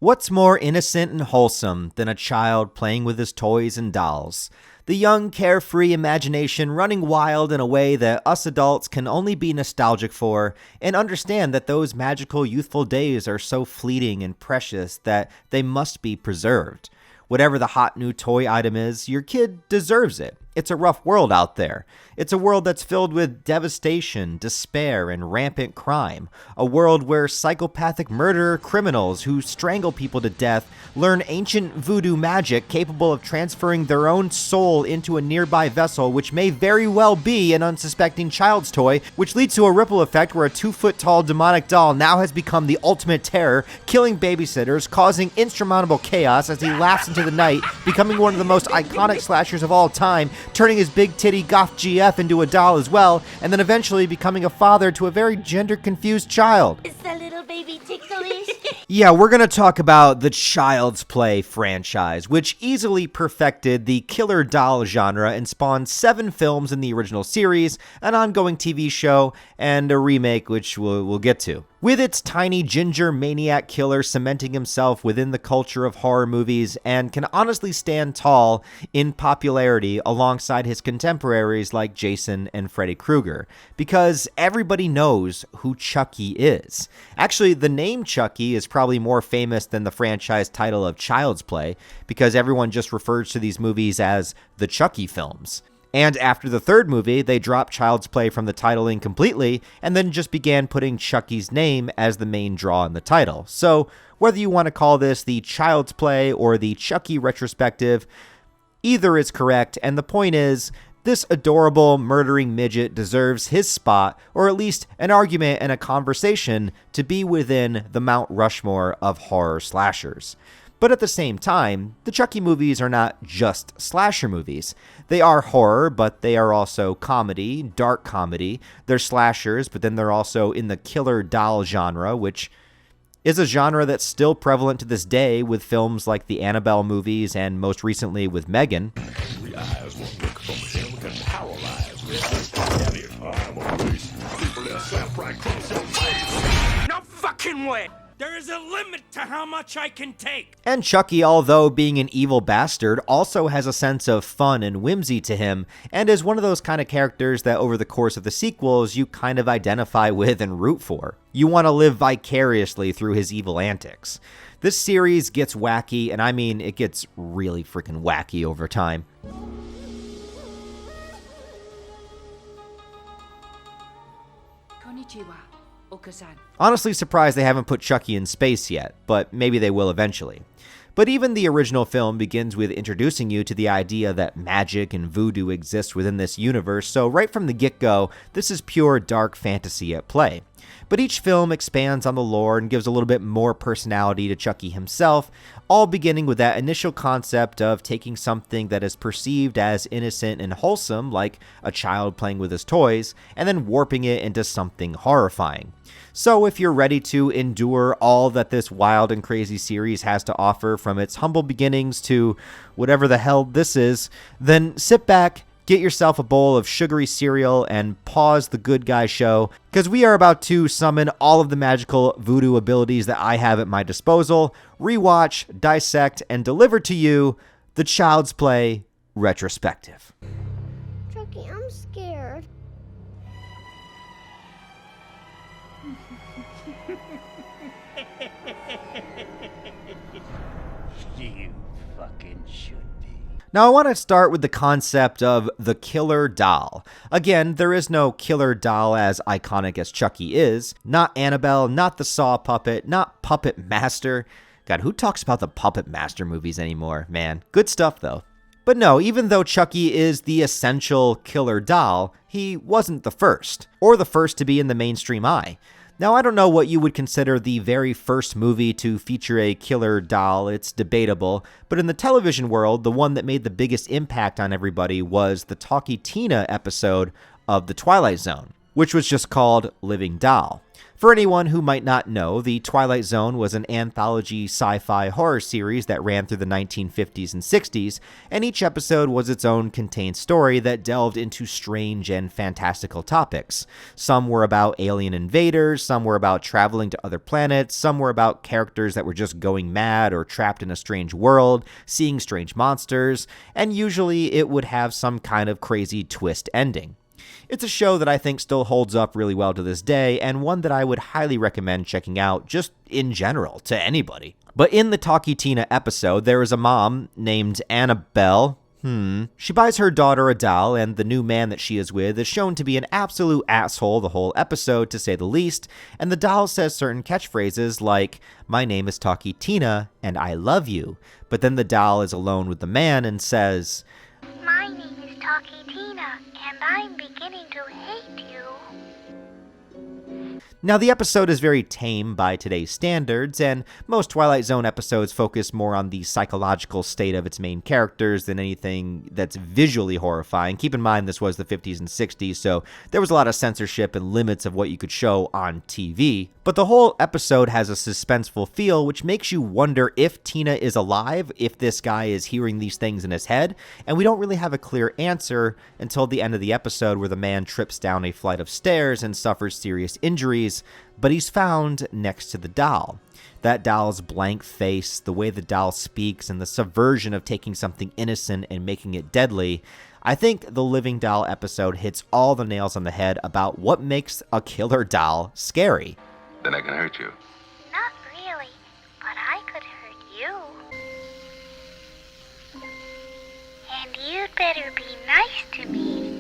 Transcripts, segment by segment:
What's more innocent and wholesome than a child playing with his toys and dolls? The young, carefree imagination running wild in a way that us adults can only be nostalgic for and understand that those magical youthful days are so fleeting and precious that they must be preserved. Whatever the hot new toy item is, your kid deserves it. It's a rough world out there. It's a world that's filled with devastation, despair, and rampant crime. A world where psychopathic murderer criminals who strangle people to death learn ancient voodoo magic capable of transferring their own soul into a nearby vessel, which may very well be an unsuspecting child's toy, which leads to a ripple effect where a 2-foot-tall demonic doll now has become the ultimate terror, killing babysitters, causing insurmountable chaos as he laughs into the night, becoming one of the most iconic slashers of all time, turning his big titty goth GF into a doll as well, and then eventually becoming a father to a very gender-confused child. Is the little baby ticklish? Yeah, we're going to talk about the Child's Play franchise, which easily perfected the killer doll genre and spawned 7 films in the original series, an ongoing TV show, and a remake, which we'll get to. With its tiny ginger maniac killer cementing himself within the culture of horror movies and can honestly stand tall in popularity alongside his contemporaries like Jason and Freddy Krueger, because everybody knows who Chucky is. Actually, the name Chucky is probably more famous than the franchise title of Child's Play, because everyone just refers to these movies as the Chucky films. And after the third movie, they dropped Child's Play from the titling completely and then just began putting Chucky's name as the main draw in the title. So whether you want to call this the Child's Play or the Chucky Retrospective, either is correct, and the point is, this adorable murdering midget deserves his spot, or at least an argument and a conversation, to be within the Mount Rushmore of horror slashers. But at the same time, the Chucky movies are not just slasher movies. They are horror, but they are also comedy, dark comedy. They're slashers, but then they're also in the killer doll genre, which is a genre that's still prevalent to this day with films like the Annabelle movies and most recently with Megan. No fucking way! There is a limit to how much I can take. And Chucky, although being an evil bastard, also has a sense of fun and whimsy to him, and is one of those kind of characters that over the course of the sequels you kind of identify with and root for. You want to live vicariously through his evil antics. This series gets wacky, and I mean it gets really freaking wacky over time. Konnichiwa, Oka-san. Honestly surprised they haven't put Chucky in space yet, but maybe they will eventually. But even the original film begins with introducing you to the idea that magic and voodoo exist within this universe, so right from the get-go, this is pure dark fantasy at play. But each film expands on the lore and gives a little bit more personality to Chucky himself, all beginning with that initial concept of taking something that is perceived as innocent and wholesome, like a child playing with his toys, and then warping it into something horrifying. So if you're ready to endure all that this wild and crazy series has to offer from its humble beginnings to whatever the hell this is, then sit back, get yourself a bowl of sugary cereal, and pause the Good Guy Show, because we are about to summon all of the magical voodoo abilities that I have at my disposal, rewatch, dissect, and deliver to you the Child's Play Retrospective. Chucky, I'm scared. You fucking should be. Now I want to start with the concept of the killer doll. Again, there is no killer doll as iconic as Chucky is. Not Annabelle, not the Saw puppet, not Puppet Master. God, who talks about the Puppet Master movies anymore? Man, good stuff though. But no, even though Chucky is the essential killer doll, he wasn't the first, or the first to be in the mainstream eye. Now, I don't know what you would consider the very first movie to feature a killer doll, it's debatable, but in the television world, the one that made the biggest impact on everybody was the Talkie Tina episode of The Twilight Zone, which was just called Living Doll. For anyone who might not know, The Twilight Zone was an anthology sci-fi horror series that ran through the 1950s and 60s, and each episode was its own contained story that delved into strange and fantastical topics. Some were about alien invaders, some were about traveling to other planets, some were about characters that were just going mad or trapped in a strange world, seeing strange monsters, and usually it would have some kind of crazy twist ending. It's a show that I think still holds up really well to this day, and one that I would highly recommend checking out just in general to anybody. But in the Talkie Tina episode, there is a mom named Annabelle. She buys her daughter a doll, and the new man that she is with is shown to be an absolute asshole the whole episode, to say the least, and the doll says certain catchphrases like, "My name is Talkie Tina, and I love you." But then the doll is alone with the man and says, My name is Talkie Tina, and I'm beginning to hate you. Now, the episode is very tame by today's standards, and most Twilight Zone episodes focus more on the psychological state of its main characters than anything that's visually horrifying. Keep in mind, this was the 50s and 60s, so there was a lot of censorship and limits of what you could show on TV. But the whole episode has a suspenseful feel, which makes you wonder if Tina is alive, if this guy is hearing these things in his head, and we don't really have a clear answer until the end of the episode, where the man trips down a flight of stairs and suffers serious injuries, but he's found next to the doll. That doll's blank face, the way the doll speaks, and the subversion of taking something innocent and making it deadly. I think the Living Doll episode hits all the nails on the head about what makes a killer doll scary. Then I can hurt you. Not really, but I could hurt you. And you'd better be nice to me.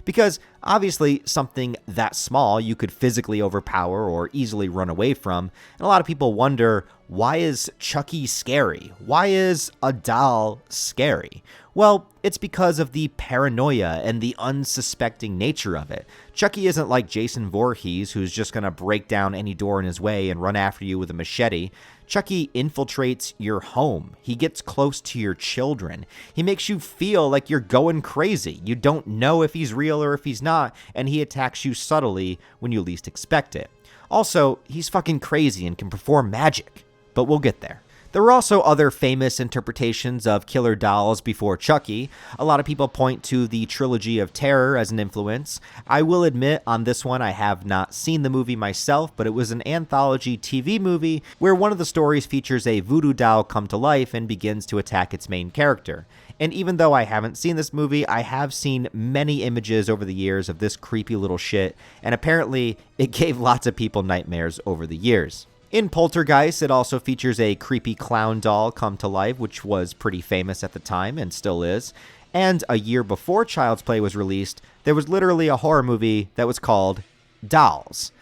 Because obviously something that small you could physically overpower or easily run away from, and a lot of people wonder, why is Chucky scary? Why is a doll scary? Well, it's because of the paranoia and the unsuspecting nature of it. Chucky isn't like Jason Voorhees, who's just going to break down any door in his way and run after you with a machete. Chucky infiltrates your home. He gets close to your children. He makes you feel like you're going crazy. You don't know if he's real or if he's not, and he attacks you subtly when you least expect it. Also, he's fucking crazy and can perform magic. But we'll get there. There were also other famous interpretations of killer dolls before Chucky. A lot of people point to the Trilogy of Terror as an influence. I will admit, on this one, I have not seen the movie myself, but it was an anthology TV movie where one of the stories features a voodoo doll come to life and begins to attack its main character. And even though I haven't seen this movie, I have seen many images over the years of this creepy little shit, and apparently it gave lots of people nightmares over the years. In Poltergeist, it also features a creepy clown doll come to life, which was pretty famous at the time and still is. And a year before Child's Play was released, there was literally a horror movie that was called Dolls.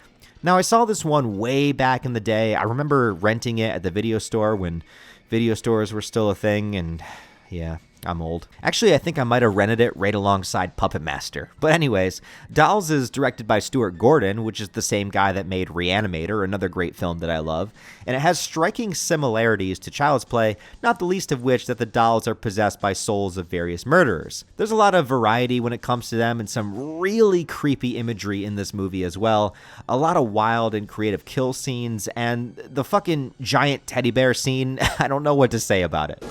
Now, I saw this one way back in the day. I remember renting it at the video store when video stores were still a thing, and yeah, I'm old. Actually, I think I might have rented it right alongside Puppet Master. But anyways, Dolls is directed by Stuart Gordon, which is the same guy that made Reanimator, another great film that I love. And it has striking similarities to Child's Play, not the least of which that the dolls are possessed by souls of various murderers. There's a lot of variety when it comes to them and some really creepy imagery in this movie as well. A lot of wild and creative kill scenes, and the fucking giant teddy bear scene, I don't know what to say about it.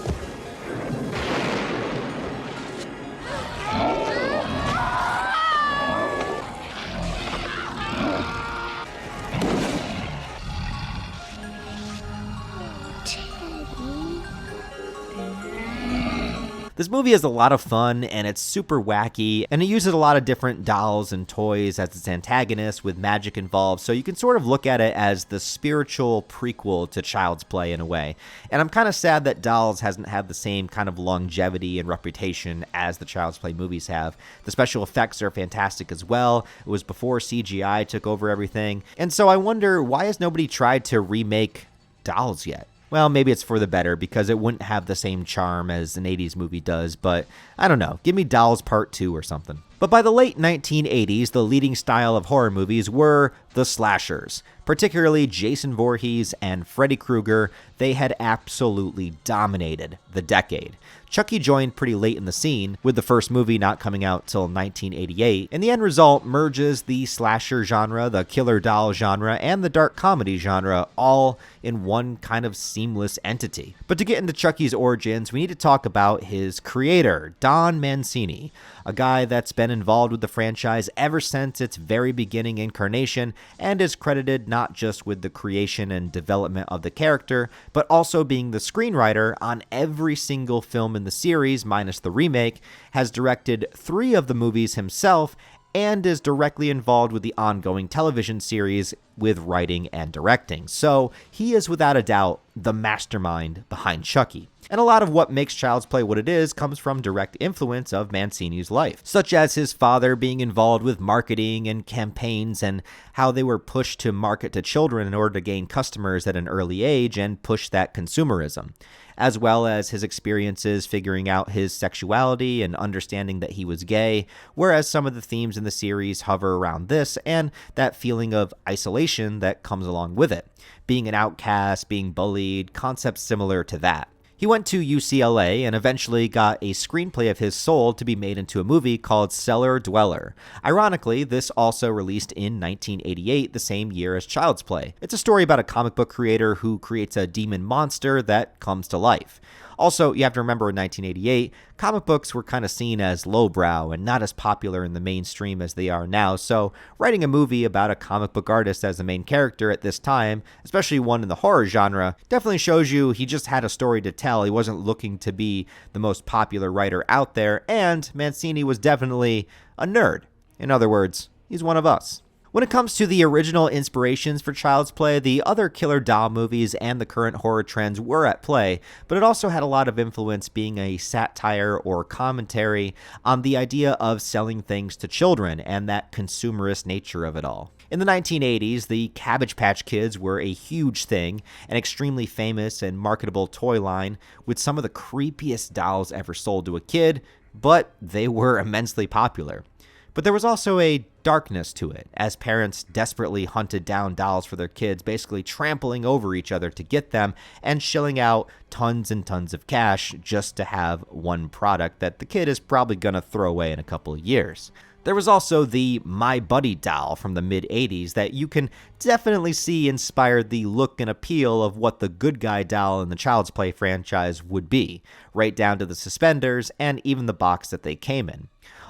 This movie is a lot of fun, and it's super wacky, and it uses a lot of different dolls and toys as its antagonists with magic involved, so you can sort of look at it as the spiritual prequel to Child's Play in a way. And I'm kind of sad that Dolls hasn't had the same kind of longevity and reputation as the Child's Play movies have. The special effects are fantastic as well. It was before CGI took over everything, and so I wonder, why has nobody tried to remake Dolls yet? Well, maybe it's for the better, because it wouldn't have the same charm as an 80s movie does, but I don't know. Give me Dolls Part 2 or something. But by the late 1980s, the leading style of horror movies were the slashers. Particularly Jason Voorhees and Freddy Krueger, they had absolutely dominated the decade. Chucky joined pretty late in the scene, with the first movie not coming out till 1988, and the end result merges the slasher genre, the killer doll genre, and the dark comedy genre all in one kind of seamless entity. But to get into Chucky's origins, we need to talk about his creator, Don Mancini, a guy that's been involved with the franchise ever since its very beginning incarnation, and is credited not just with the creation and development of the character, but also being the screenwriter on every single film in the series, minus the remake, has directed 3 of the movies himself, and is directly involved with the ongoing television series with writing and directing. So he is without a doubt the mastermind behind Chucky. And a lot of what makes Child's Play what it is comes from direct influence of Mancini's life, such as his father being involved with marketing and campaigns and how they were pushed to market to children in order to gain customers at an early age and push that consumerism, as well as his experiences figuring out his sexuality and understanding that he was gay, whereas some of the themes in the series hover around this and that feeling of isolation that comes along with it. Being an outcast, being bullied, concepts similar to that. He went to UCLA and eventually got a screenplay of his sold to be made into a movie called Cellar Dweller. Ironically, this also released in 1988, the same year as Child's Play. It's a story about a comic book creator who creates a demon monster that comes to life. Also, you have to remember in 1988, comic books were kind of seen as lowbrow and not as popular in the mainstream as they are now, so writing a movie about a comic book artist as the main character at this time, especially one in the horror genre, definitely shows you he just had a story to tell. He wasn't looking to be the most popular writer out there, and Mancini was definitely a nerd. In other words, he's one of us. When it comes to the original inspirations for Child's Play, the other killer doll movies and the current horror trends were at play, but it also had a lot of influence being a satire or commentary on the idea of selling things to children and that consumerist nature of it all. In the 1980s, the Cabbage Patch Kids were a huge thing, an extremely famous and marketable toy line with some of the creepiest dolls ever sold to a kid, but they were immensely popular. But there was also a darkness to it, as parents desperately hunted down dolls for their kids, basically trampling over each other to get them and shelling out tons and tons of cash just to have one product that the kid is probably going to throw away in a couple of years. There was also the My Buddy doll from the mid-80s that you can definitely see inspired the look and appeal of what the good guy doll in the Child's Play franchise would be, right down to the suspenders and even the box that they came in.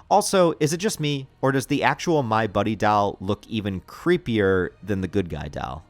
Also, is it just me, or does the actual My Buddy doll look even creepier than the good guy doll?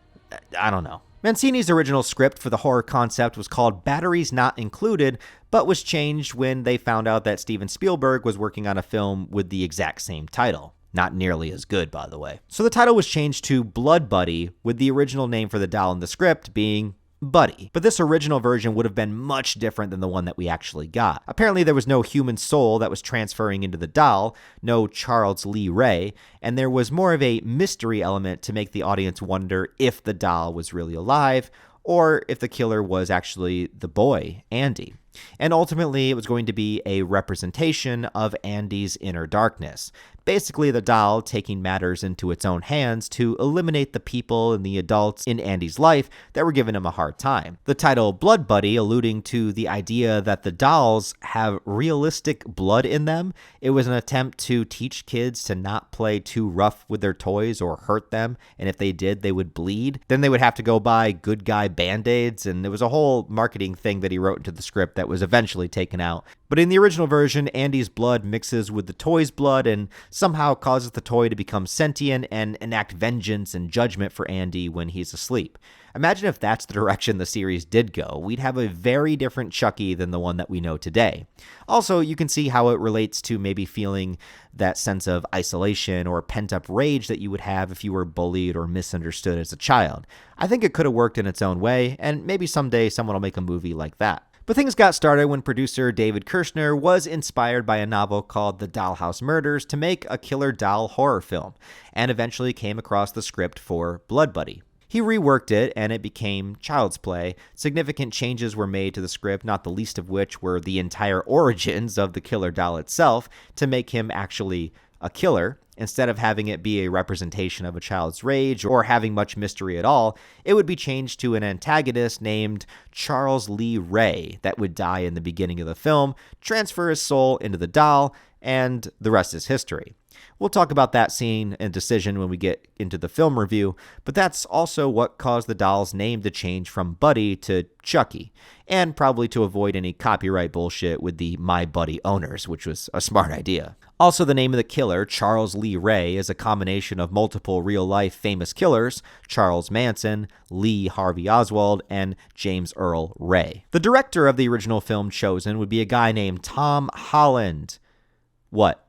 I don't know. Mancini's original script for the horror concept was called Batteries Not Included, but was changed when they found out that Steven Spielberg was working on a film with the exact same title. Not nearly as good, by the way. So the title was changed to Blood Buddy, with the original name for the doll in the script being Buddy. But this original version would have been much different than the one that we actually got. Apparently there was no human soul that was transferring into the doll, no Charles Lee Ray, and there was more of a mystery element to make the audience wonder if the doll was really alive or if the killer was actually the boy, Andy. And ultimately, it was going to be a representation of Andy's inner darkness. Basically, the doll taking matters into its own hands to eliminate the people and the adults in Andy's life that were giving him a hard time. The title Blood Buddy alluding to the idea that the dolls have realistic blood in them. It was an attempt to teach kids to not play too rough with their toys or hurt them, and if they did, they would bleed. Then they would have to go buy good guy band-aids, and there was a whole marketing thing that he wrote into the script that was eventually taken out. But in the original version, Andy's blood mixes with the toy's blood and somehow causes the toy to become sentient and enact vengeance and judgment for Andy when he's asleep. Imagine if that's the direction the series did go. We'd have a very different Chucky than the one that we know today. Also, you can see how it relates to maybe feeling that sense of isolation or pent-up rage that you would have if you were bullied or misunderstood as a child. I think it could have worked in its own way, and maybe someday someone will make a movie like that. But things got started when producer David Kirshner was inspired by a novel called The Dollhouse Murders to make a killer doll horror film, and eventually came across the script for Blood Buddy. He reworked it, and it became Child's Play. Significant changes were made to the script, not the least of which were the entire origins of the killer doll itself, to make him actually a killer, Instead of having it be a representation of a child's rage or having much mystery at all, it would be changed to an antagonist named Charles Lee Ray that would die in the beginning of the film, transfer his soul into the doll, and the rest is history. We'll talk about that scene and decision when we get into the film review, but that's also what caused the doll's name to change from Buddy to Chucky, and probably to avoid any copyright bullshit with the My Buddy owners, which was a smart idea. Also, the name of the killer, Charles Lee Ray, is a combination of multiple real-life famous killers, Charles Manson, Lee Harvey Oswald, and James Earl Ray. The director of the original film chosen would be a guy named Tom Holland. What,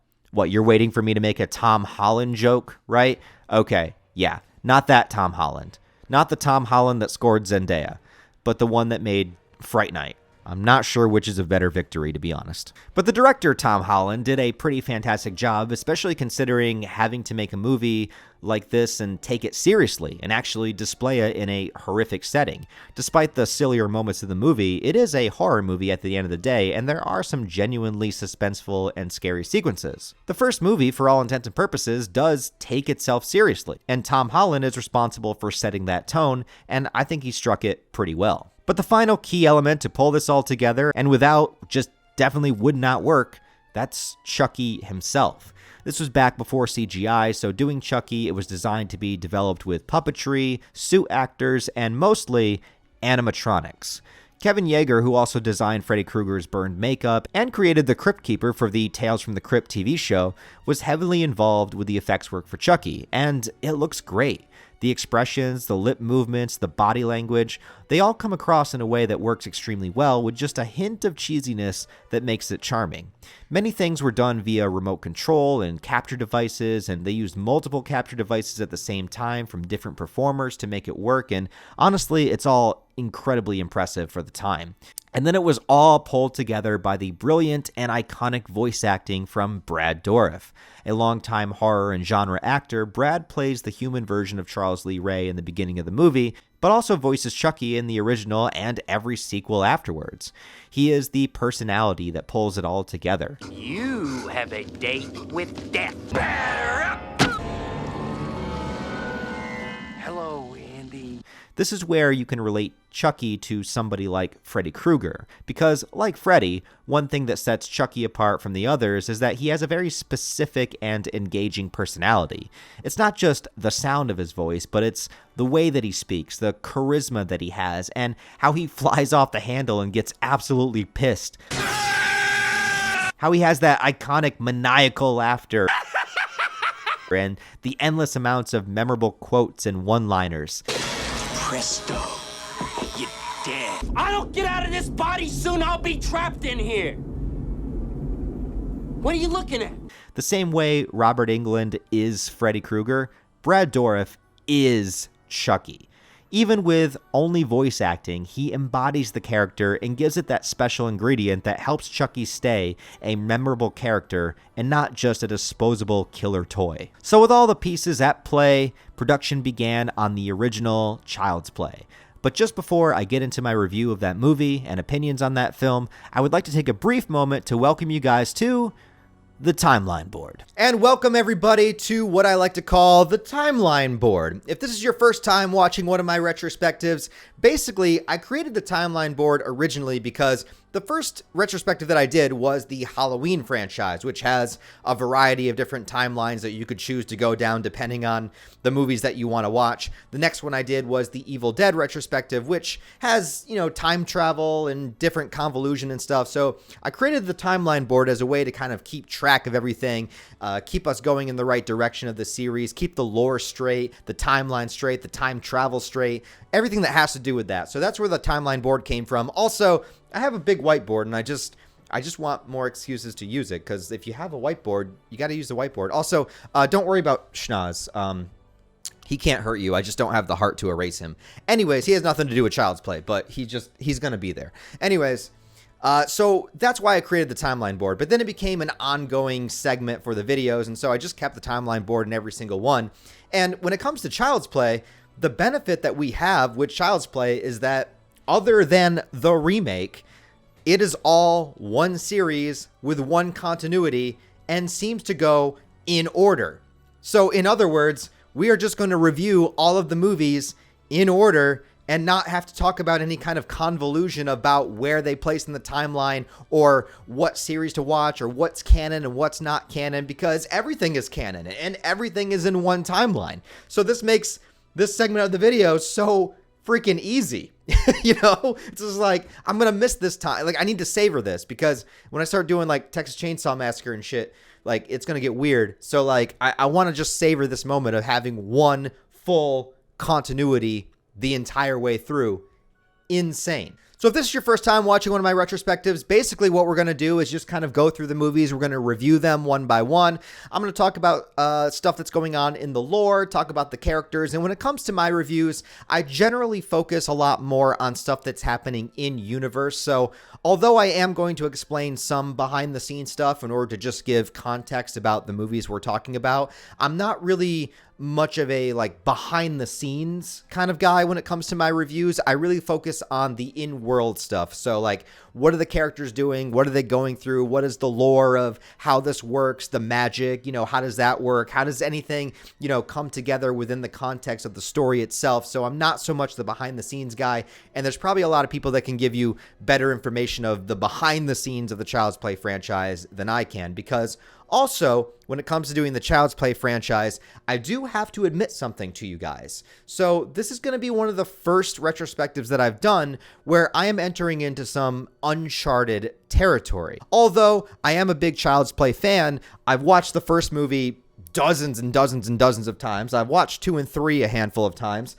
you're waiting for me to make a Tom Holland joke, right? Okay, yeah, not that Tom Holland. Not the Tom Holland that scored Zendaya, but the one that made Fright Night. I'm not sure which is a better victory, to be honest. But the director, Tom Holland, did a pretty fantastic job, especially considering having to make a movie like this and take it seriously and actually display it in a horrific setting. Despite the sillier moments of the movie, it is a horror movie at the end of the day, and there are some genuinely suspenseful and scary sequences. The first movie, for all intents and purposes, does take itself seriously, and Tom Holland is responsible for setting that tone, and I think he struck it pretty well. But the final key element to pull this all together, and without just definitely would not work, that's Chucky himself. This was back before CGI, so doing Chucky, it was designed to be developed with puppetry, suit actors, and mostly animatronics. Kevin Yeager, who also designed Freddy Krueger's burned makeup and created the Crypt Keeper for the Tales from the Crypt TV show, was heavily involved with the effects work for Chucky, and it looks great. The expressions, the lip movements, the body language, they all come across in a way that works extremely well with just a hint of cheesiness that makes it charming. Many things were done via remote control and capture devices, and they used multiple capture devices at the same time from different performers to make it work, and honestly, it's all incredibly impressive for the time. And then it was all pulled together by the brilliant and iconic voice acting from Brad Dourif. A longtime horror and genre actor, Brad plays the human version of Charles Lee Ray in the beginning of the movie, but also voices Chucky in the original and every sequel afterwards. He is the personality that pulls it all together. You have a date with death. Hello, Andy. This is where you can relate Chucky to somebody like Freddy Krueger, because like Freddy, one thing that sets Chucky apart from the others is that he has a very specific and engaging personality. It's not just the sound of his voice, but it's the way that he speaks, the charisma that he has, and how he flies off the handle and gets absolutely pissed. How he has that iconic maniacal laughter. And the endless amounts of memorable quotes and one-liners. Presto, you're dead. I don't get out of this body soon, I'll be trapped in here. What are you looking at? The same way Robert Englund is Freddy Krueger, Brad Dourif is Chucky. Even with only voice acting, he embodies the character and gives it that special ingredient that helps Chucky stay a memorable character and not just a disposable killer toy. So with all the pieces at play, production began on the original Child's Play. But just before I get into my review of that movie and opinions on that film, I would like to take a brief moment to welcome you guys to the Timeline Board. And welcome everybody to what I like to call the Timeline Board. If this is your first time watching one of my retrospectives, basically I created the Timeline Board originally because the first retrospective that I did was the Halloween franchise, which has a variety of different timelines that you could choose to go down depending on the movies that you want to watch. The next one I did was the Evil Dead retrospective, which has, time travel and different convolution and stuff. So I created the Timeline Board as a way to kind of keep track of everything, keep us going in the right direction of the series, keep the lore straight, the timeline straight, the time travel straight, everything that has to do with that. So that's where the Timeline Board came from. Also, I have a big whiteboard, and I just want more excuses to use it, because if you have a whiteboard, you got to use the whiteboard. Also, don't worry about Schnoz. He can't hurt you. I just don't have the heart to erase him. Anyways, he has nothing to do with Child's Play, but he's going to be there. Anyways, so that's why I created the Timeline Board, but then it became an ongoing segment for the videos, and so I just kept the Timeline Board in every single one. And when it comes to Child's Play, the benefit that we have with Child's Play is that other than the remake, it is all one series with one continuity and seems to go in order. So in other words, we are just going to review all of the movies in order and not have to talk about any kind of convolution about where they place in the timeline or what series to watch or what's canon and what's not canon, because everything is canon and everything is in one timeline. So this makes this segment of the video so freaking easy. You know, it's just like, I'm going to miss this time. Like, I need to savor this, because when I start doing like Texas Chainsaw Massacre and shit, like, it's going to get weird. So like, I want to just savor this moment of having one full continuity the entire way through. Insane. So if this is your first time watching one of my retrospectives, basically what we're going to do is just kind of go through the movies. We're going to review them one by one. I'm going to talk about stuff that's going on in the lore, talk about the characters. And when it comes to my reviews, I generally focus a lot more on stuff that's happening in universe. So although I am going to explain some behind the scenes stuff in order to just give context about the movies we're talking about, I'm not really much of a like behind the scenes kind of guy when it comes to my reviews. I really focus on the in-world stuff. So like, what are the characters doing? What are they going through? What is the lore of how this works? The magic, you know, how does that work? How does anything, you know, come together within the context of the story itself? So I'm not so much the behind the scenes guy. And there's probably a lot of people that can give you better information of the behind the scenes of the Child's Play franchise than I can, because also, when it comes to doing the Child's Play franchise, I do have to admit something to you guys. So this is going to be one of the first retrospectives that I've done where I am entering into some uncharted territory. Although I am a big Child's Play fan, I've watched the first movie dozens and dozens and dozens of times. I've watched 2 and 3 a handful of times.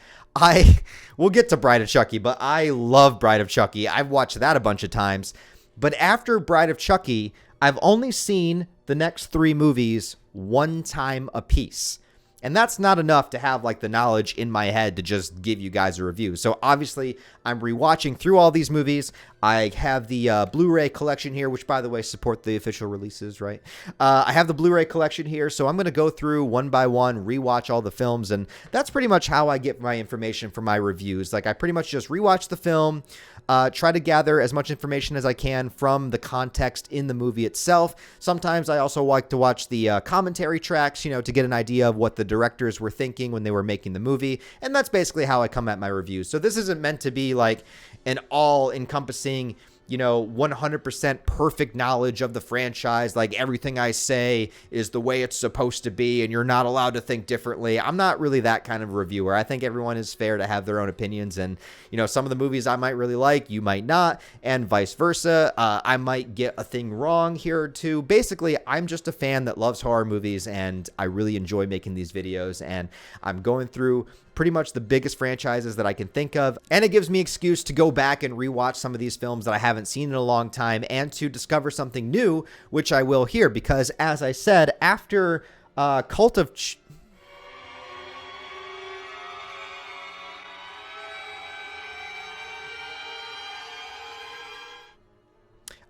We'll get to Bride of Chucky, but I love Bride of Chucky. I've watched that a bunch of times. But after Bride of Chucky, I've only seen the next 3 movies one time apiece. And that's not enough to have like the knowledge in my head to just give you guys a review. So obviously I'm rewatching through all these movies. I have the Blu-ray collection here, which by the way, support the official releases, right? I have the Blu-ray collection here. So I'm going to go through one by one, rewatch all the films. And that's pretty much how I get my information for my reviews. Like I pretty much just rewatch the film, try to gather as much information as I can from the context in the movie itself. Sometimes I also like to watch the commentary tracks, you know, to get an idea of what the directors were thinking when they were making the movie. And that's basically how I come at my reviews. So this isn't meant to be like an all-encompassing, you know, 100% perfect knowledge of the franchise. Like everything I say is the way it's supposed to be and you're not allowed to think differently. I'm not really that kind of reviewer. I think everyone is fair to have their own opinions, and, you know, some of the movies I might really like, you might not, and vice versa. I might get a thing wrong here or two. Basically, I'm just a fan that loves horror movies, and I really enjoy making these videos, and I'm going through pretty much the biggest franchises that I can think of. And it gives me excuse to go back and rewatch some of these films that I haven't seen in a long time and to discover something new, which I will here, because as I said, after Cult of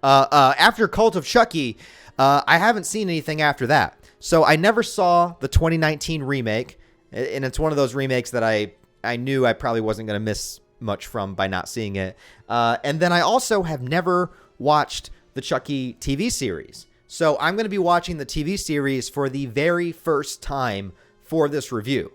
after Cult of Chucky, I haven't seen anything after that. So I never saw the 2019 remake. And it's one of those remakes that I knew I probably wasn't going to miss much from by not seeing it. And then I also have never watched the Chucky TV series. So I'm going to be watching the TV series for the very first time for this review.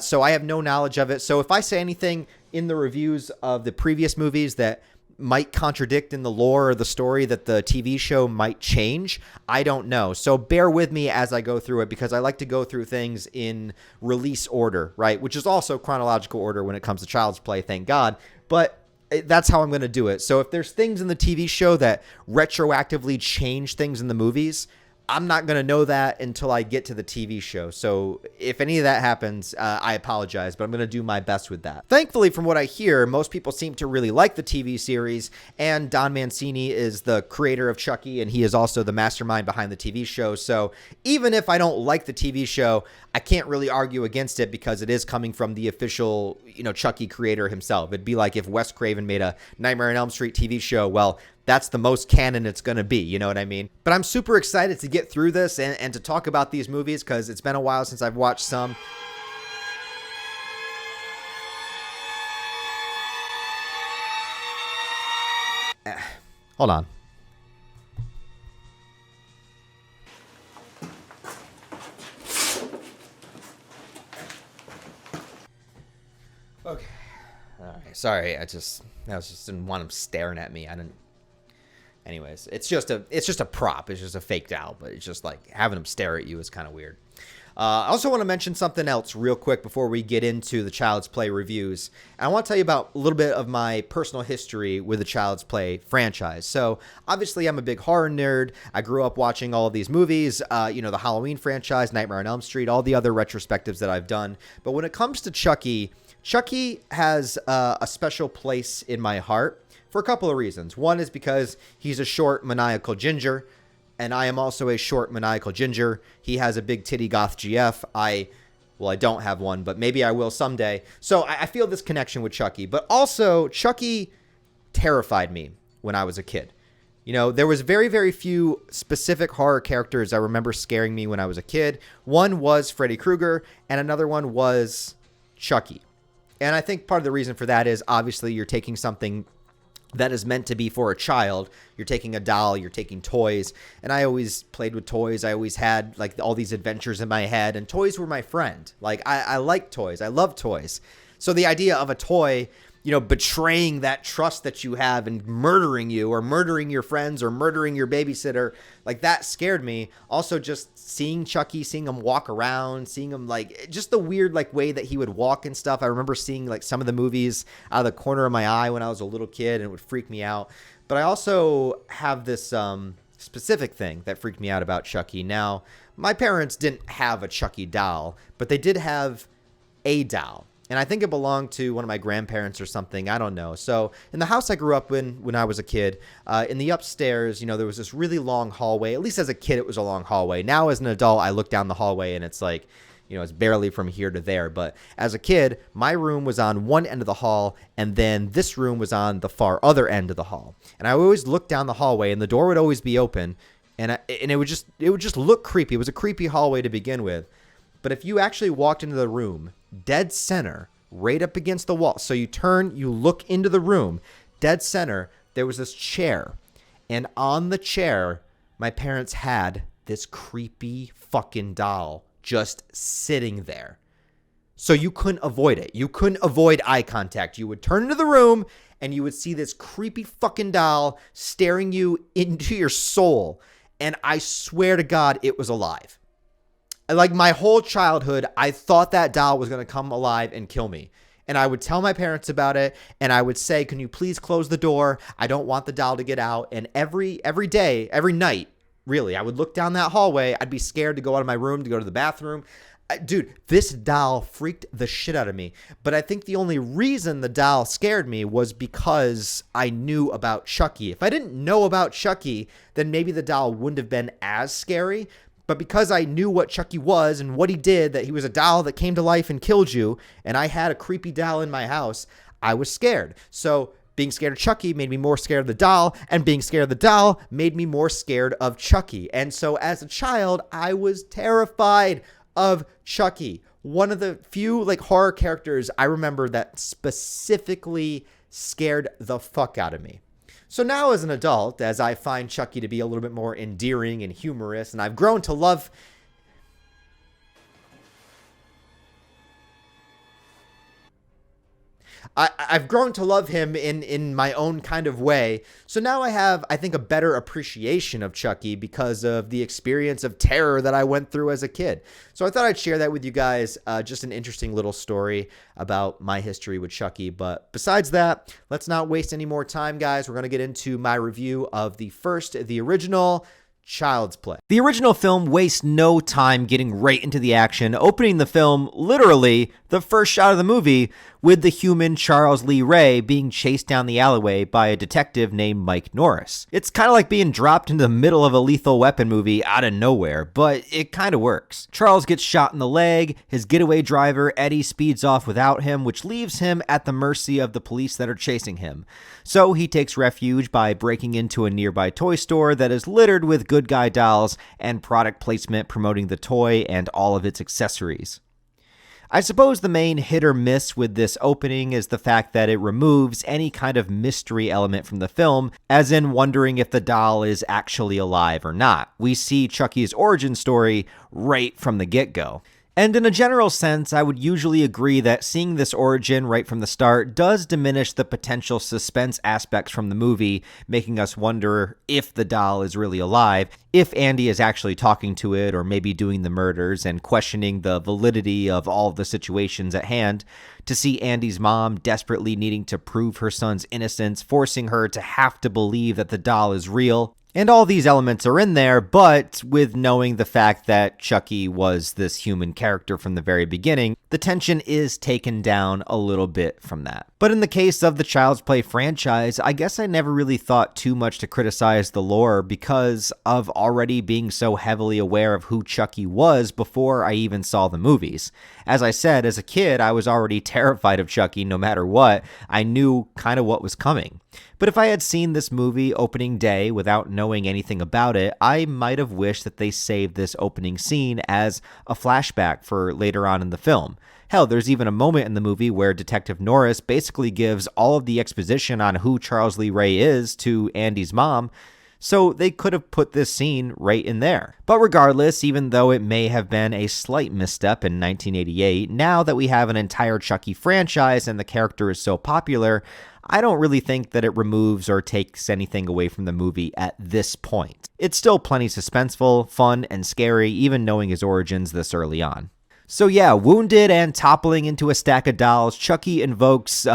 So I have no knowledge of it. So if I say anything in the reviews of the previous movies that might contradict in the lore or the story that the TV show might change, I don't know. So bear with me as I go through it, because I like to go through things in release order, right? Which is also chronological order when it comes to Child's Play, thank God. But that's how I'm going to do it. So if there's things in the TV show that retroactively change things in the movies, I'm not going to know that until I get to the TV show. So if any of that happens, I apologize, but I'm going to do my best with that. Thankfully, from what I hear, most people seem to really like the TV series, and Don Mancini is the creator of Chucky, and he is also the mastermind behind the TV show. So even if I don't like the TV show, I can't really argue against it because it is coming from the official, you know, Chucky creator himself. It'd be like if Wes Craven made a Nightmare on Elm Street TV show. Well, that's the most canon it's going to be, you know what I mean? But I'm super excited to get through this and to talk about these movies, because it's been a while since I've watched some. Hold on. Sorry. I just didn't want him staring at me. I didn't. Anyways, it's just a prop. It's just a fake doll, but it's just like having him stare at you is kind of weird. I also want to mention something else real quick before we get into the Child's Play reviews. I want to tell you about a little bit of my personal history with the Child's Play franchise. So obviously I'm a big horror nerd. I grew up watching all of these movies, the Halloween franchise, Nightmare on Elm Street, all the other retrospectives that I've done. But when it comes to Chucky has a special place in my heart for a couple of reasons. One is because he's a short, maniacal ginger, and I am also a short, maniacal ginger. He has a big titty goth GF. I don't have one, but maybe I will someday. So I feel this connection with Chucky. But also, Chucky terrified me when I was a kid. There was very, very few specific horror characters I remember scaring me when I was a kid. One was Freddy Krueger, and another one was Chucky. And I think part of the reason for that is obviously you're taking something that is meant to be for a child. You're taking a doll, you're taking toys. And I always played with toys. I always had like all these adventures in my head, and toys were my friend. Like I like toys. I love toys. So the idea of a toy, betraying that trust that you have and murdering you or murdering your friends or murdering your babysitter, like that scared me. Also just seeing Chucky, seeing him walk around, seeing him like just the weird like way that he would walk and stuff. I remember seeing like some of the movies out of the corner of my eye when I was a little kid, and it would freak me out. But I also have this specific thing that freaked me out about Chucky. Now, my parents didn't have a Chucky doll, but they did have a doll. And I think it belonged to one of my grandparents or something. I don't know. So in the house I grew up in when I was a kid, in the upstairs, there was this really long hallway. At least as a kid, it was a long hallway. Now as an adult, I look down the hallway and it's like, it's barely from here to there. But as a kid, my room was on one end of the hall, and then this room was on the far other end of the hall. And I always looked down the hallway, and the door would always be open, and it would just look creepy. It was a creepy hallway to begin with. But if you actually walked into the room, dead center, right up against the wall. So you turn, you look into the room, dead center, there was this chair. And on the chair, my parents had this creepy fucking doll just sitting there. So you couldn't avoid it. You couldn't avoid eye contact. You would turn into the room and you would see this creepy fucking doll staring you into your soul. And I swear to God, it was alive. Like my whole childhood, I thought that doll was going to come alive and kill me. And I would tell my parents about it, and I would say, can you please close the door? I don't want the doll to get out. And every day, every night, really, I would look down that hallway. I'd be scared to go out of my room, to go to the bathroom. Dude, this doll freaked the shit out of me. But I think the only reason the doll scared me was because I knew about Chucky. If I didn't know about Chucky, then maybe the doll wouldn't have been as scary. But because I knew what Chucky was and what he did, that he was a doll that came to life and killed you, and I had a creepy doll in my house, I was scared. So being scared of Chucky made me more scared of the doll, and being scared of the doll made me more scared of Chucky. And so as a child, I was terrified of Chucky. One of the few horror characters I remember that specifically scared the fuck out of me. So now as an adult, as I find Chucky to be a little bit more endearing and humorous, and I've grown to love... I've grown to love him in my own kind of way. So now I have, I think, a better appreciation of Chucky because of the experience of terror that I went through as a kid. So I thought I'd share that with you guys. Just an interesting little story about my history with Chucky. But besides that, let's not waste any more time, guys. We're going to get into my review of the original Child's Play. The original film wastes no time getting right into the action, opening the film, literally, the first shot of the movie, with the human Charles Lee Ray being chased down the alleyway by a detective named Mike Norris. It's kind of like being dropped into the middle of a Lethal Weapon movie out of nowhere, but it kind of works. Charles gets shot in the leg, his getaway driver, Eddie, speeds off without him, which leaves him at the mercy of the police that are chasing him. So he takes refuge by breaking into a nearby toy store that is littered with good guy dolls and product placement promoting the toy and all of its accessories. I suppose the main hit or miss with this opening is the fact that it removes any kind of mystery element from the film, as in wondering if the doll is actually alive or not. We see Chucky's origin story right from the get-go. And in a general sense, I would usually agree that seeing this origin right from the start does diminish the potential suspense aspects from the movie, making us wonder if the doll is really alive, if Andy is actually talking to it or maybe doing the murders, and questioning the validity of all the situations at hand. To see Andy's mom desperately needing to prove her son's innocence, forcing her to have to believe that the doll is real. And all these elements are in there, but with knowing the fact that Chucky was this human character from the very beginning, the tension is taken down a little bit from that. But in the case of the Child's Play franchise, I guess I never really thought too much to criticize the lore because of already being so heavily aware of who Chucky was before I even saw the movies. As I said, as a kid, I was already terrified of Chucky no matter what. I knew kind of what was coming. But if I had seen this movie opening day without knowing anything about it, I might have wished that they saved this opening scene as a flashback for later on in the film. Hell, there's even a moment in the movie where Detective Norris basically gives all of the exposition on who Charles Lee Ray is to Andy's mom, so they could have put this scene right in there. But regardless, even though it may have been a slight misstep in 1988, now that we have an entire Chucky franchise and the character is so popular, I don't really think that it removes or takes anything away from the movie at this point. It's still plenty suspenseful, fun, and scary, even knowing his origins this early on. So yeah, wounded and toppling into a stack of dolls, Chucky invokes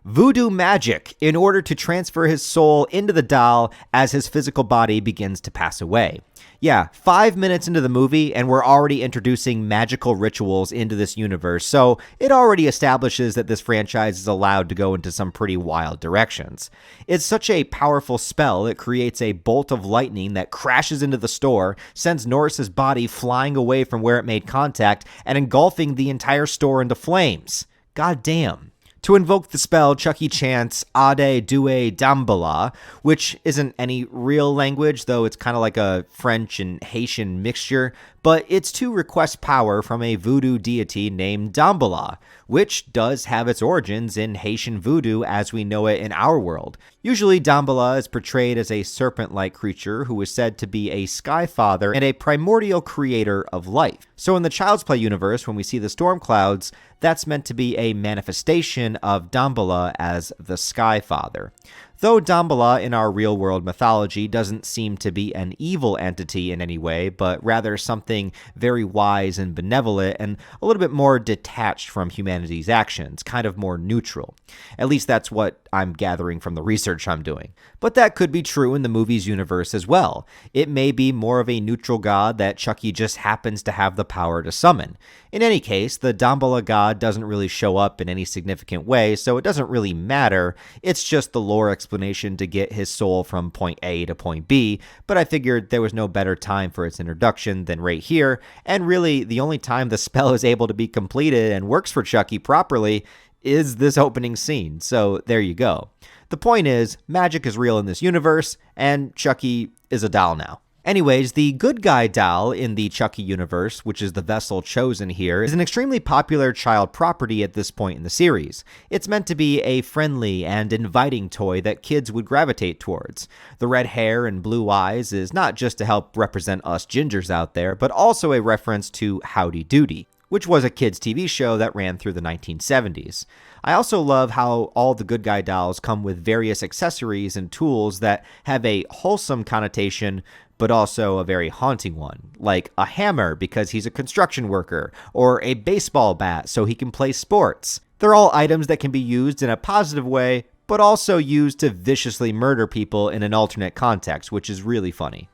voodoo magic in order to transfer his soul into the doll as his physical body begins to pass away. Yeah, 5 minutes into the movie and we're already introducing magical rituals into this universe, so it already establishes that this franchise is allowed to go into some pretty wild directions. It's such a powerful spell, it creates a bolt of lightning that crashes into the store, sends Norris's body flying away from where it made contact, and engulfing the entire store into flames. God damn. To invoke the spell, Chucky chants Ade Due Dambala, which isn't any real language, though it's kind of like a French and Haitian mixture, but it's to request power from a voodoo deity named Dambala, which does have its origins in Haitian voodoo as we know it in our world. Usually Dambala is portrayed as a serpent-like creature who is said to be a sky father and a primordial creator of life. So in the Child's Play universe, when we see the storm clouds, that's meant to be a manifestation of Dambala as the Sky Father. Though Dambala in our real-world mythology doesn't seem to be an evil entity in any way, but rather something very wise and benevolent and a little bit more detached from humanity's actions, kind of more neutral. At least that's what I'm gathering from the research I'm doing. But that could be true in the movie's universe as well. It may be more of a neutral god that Chucky just happens to have the power to summon. In any case, the Dambala god doesn't really show up in any significant way, so it doesn't really matter. It's just the lore explanation to get his soul from point A to point B, but I figured there was no better time for its introduction than right here, and really the only time the spell is able to be completed and works for Chucky properly is this opening scene, so there you go. The point is, magic is real in this universe, and Chucky is a doll now. Anyways, the good guy doll in the Chucky universe, which is the vessel chosen here, is an extremely popular child property at this point in the series. It's meant to be a friendly and inviting toy that kids would gravitate towards. The red hair and blue eyes is not just to help represent us gingers out there, but also a reference to Howdy Doody, which was a kids' TV show that ran through the 1970s. I also love how all the good guy dolls come with various accessories and tools that have a wholesome connotation, but also a very haunting one, like a hammer because he's a construction worker, or a baseball bat so he can play sports. They're all items that can be used in a positive way, but also used to viciously murder people in an alternate context, which is really funny.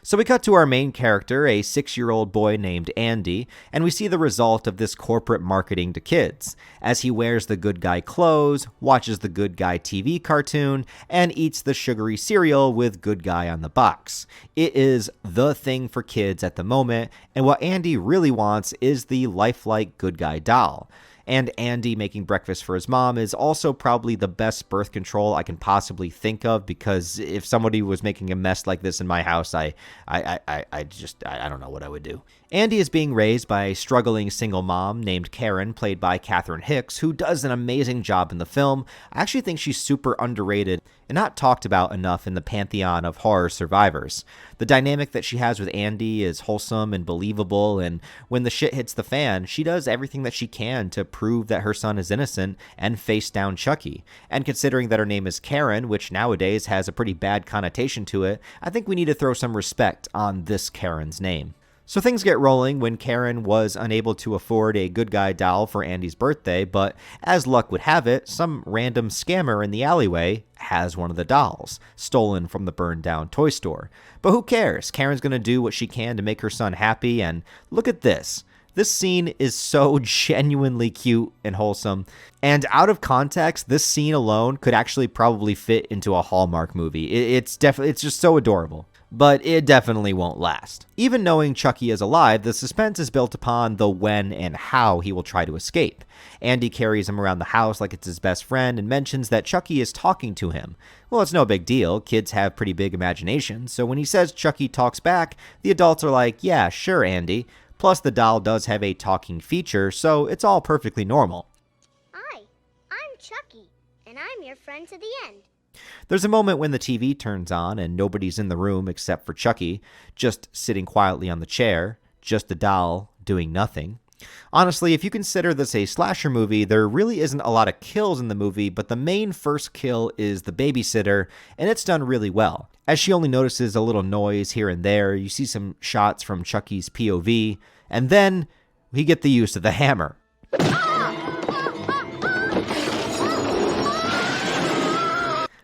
So we cut to our main character, a 6-year-old boy named Andy, and we see the result of this corporate marketing to kids, as he wears the good guy clothes, watches the good guy TV cartoon, and eats the sugary cereal with good guy on the box. It is the thing for kids at the moment, and what Andy really wants is the lifelike good guy doll. And Andy making breakfast for his mom is also probably the best birth control I can possibly think of, because if somebody was making a mess like this in my house, I don't know what I would do. Andy is being raised by a struggling single mom named Karen, played by Catherine Hicks, who does an amazing job in the film. I actually think she's super underrated and not talked about enough in the pantheon of horror survivors. The dynamic that she has with Andy is wholesome and believable, and when the shit hits the fan, she does everything that she can to prove that her son is innocent and face down Chucky. And considering that her name is Karen, which nowadays has a pretty bad connotation to it, I think we need to throw some respect on this Karen's name. So things get rolling when Karen was unable to afford a good guy doll for Andy's birthday, but as luck would have it, some random scammer in the alleyway has one of the dolls, stolen from the burned down toy store. But who cares? Karen's gonna do what she can to make her son happy, and look at this. This scene is so genuinely cute and wholesome, and out of context, this scene alone could actually probably fit into a Hallmark movie. It's just so adorable. But it definitely won't last. Even knowing Chucky is alive, the suspense is built upon the when and how he will try to escape. Andy carries him around the house like it's his best friend and mentions that Chucky is talking to him. Well, it's no big deal. Kids have pretty big imaginations, so when he says Chucky talks back, the adults are like, yeah, sure, Andy. Plus, the doll does have a talking feature, so it's all perfectly normal. Hi, I'm Chucky, and I'm your friend to the end. There's a moment when the TV turns on and nobody's in the room except for Chucky, just sitting quietly on the chair, just the doll doing nothing. Honestly, if you consider this a slasher movie, there really isn't a lot of kills in the movie, but the main first kill is the babysitter, and it's done really well. As she only notices a little noise here and there, you see some shots from Chucky's POV, and then we get the use of the hammer.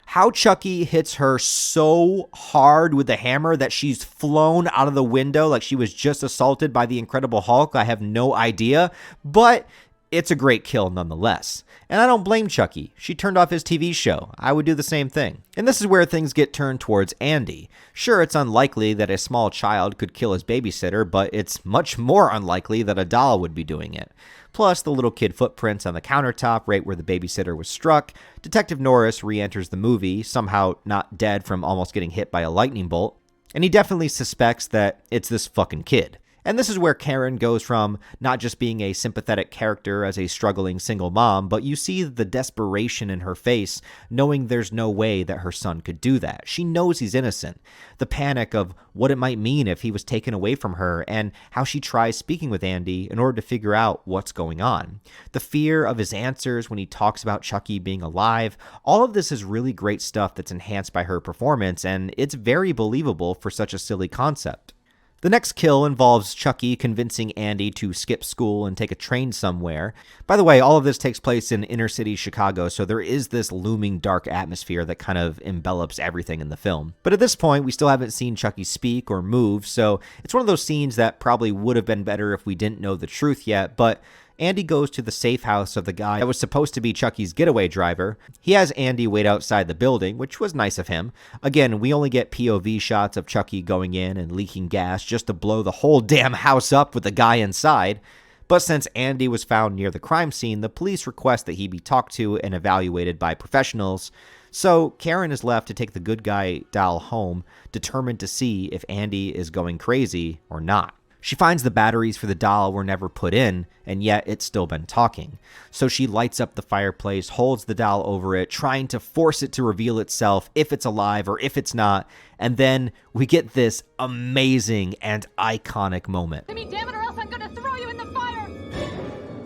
How Chucky hits her so hard with the hammer that she's flown out of the window like she was just assaulted by the Incredible Hulk, I have no idea, but it's a great kill nonetheless. And I don't blame Chucky. She turned off his TV show. I would do the same thing. And this is where things get turned towards Andy. Sure, it's unlikely that a small child could kill his babysitter, but it's much more unlikely that a doll would be doing it. Plus, the little kid footprints on the countertop right where the babysitter was struck. Detective Norris re-enters the movie, somehow not dead from almost getting hit by a lightning bolt. And he definitely suspects that it's this fucking kid. And this is where Karen goes from not just being a sympathetic character as a struggling single mom, but you see the desperation in her face, knowing there's no way that her son could do that. She knows he's innocent. The panic of what it might mean if he was taken away from her, and how she tries speaking with Andy in order to figure out what's going on. The fear of his answers when he talks about Chucky being alive, all of this is really great stuff that's enhanced by her performance, and it's very believable for such a silly concept. The next kill involves Chucky convincing Andy to skip school and take a train somewhere. By the way, all of this takes place in inner city Chicago, so there is this looming dark atmosphere that kind of envelops everything in the film. But at this point, we still haven't seen Chucky speak or move, so it's one of those scenes that probably would have been better if we didn't know the truth yet, but Andy goes to the safe house of the guy that was supposed to be Chucky's getaway driver. He has Andy wait outside the building, which was nice of him. Again, we only get POV shots of Chucky going in and leaking gas just to blow the whole damn house up with the guy inside. But since Andy was found near the crime scene, the police request that he be talked to and evaluated by professionals. So Karen is left to take the good guy doll home, determined to see if Andy is going crazy or not. She finds the batteries for the doll were never put in, and yet it's still been talking. So she lights up the fireplace, holds the doll over it, trying to force it to reveal itself if it's alive or if it's not, and then we get this amazing and iconic moment. Give me damn it, or else I'm gonna throw you in the fire!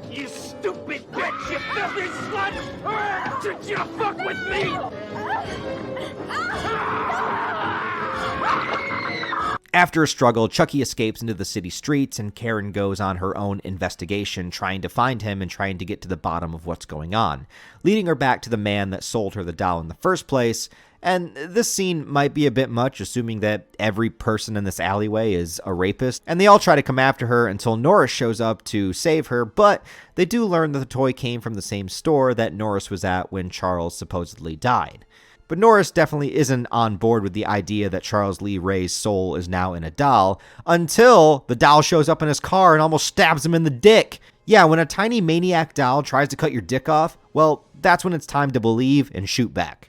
You stupid bitch, you filthy slut! Did you fuck with me? After a struggle, Chucky escapes into the city streets, and Karen goes on her own investigation, trying to find him and trying to get to the bottom of what's going on, leading her back to the man that sold her the doll in the first place. And this scene might be a bit much, assuming that every person in this alleyway is a rapist, and they all try to come after her until Norris shows up to save her, but they do learn that the toy came from the same store that Norris was at when Charles supposedly died. But Norris definitely isn't on board with the idea that Charles Lee Ray's soul is now in a doll, until the doll shows up in his car and almost stabs him in the dick. Yeah, when a tiny maniac doll tries to cut your dick off, well, that's when it's time to believe and shoot back.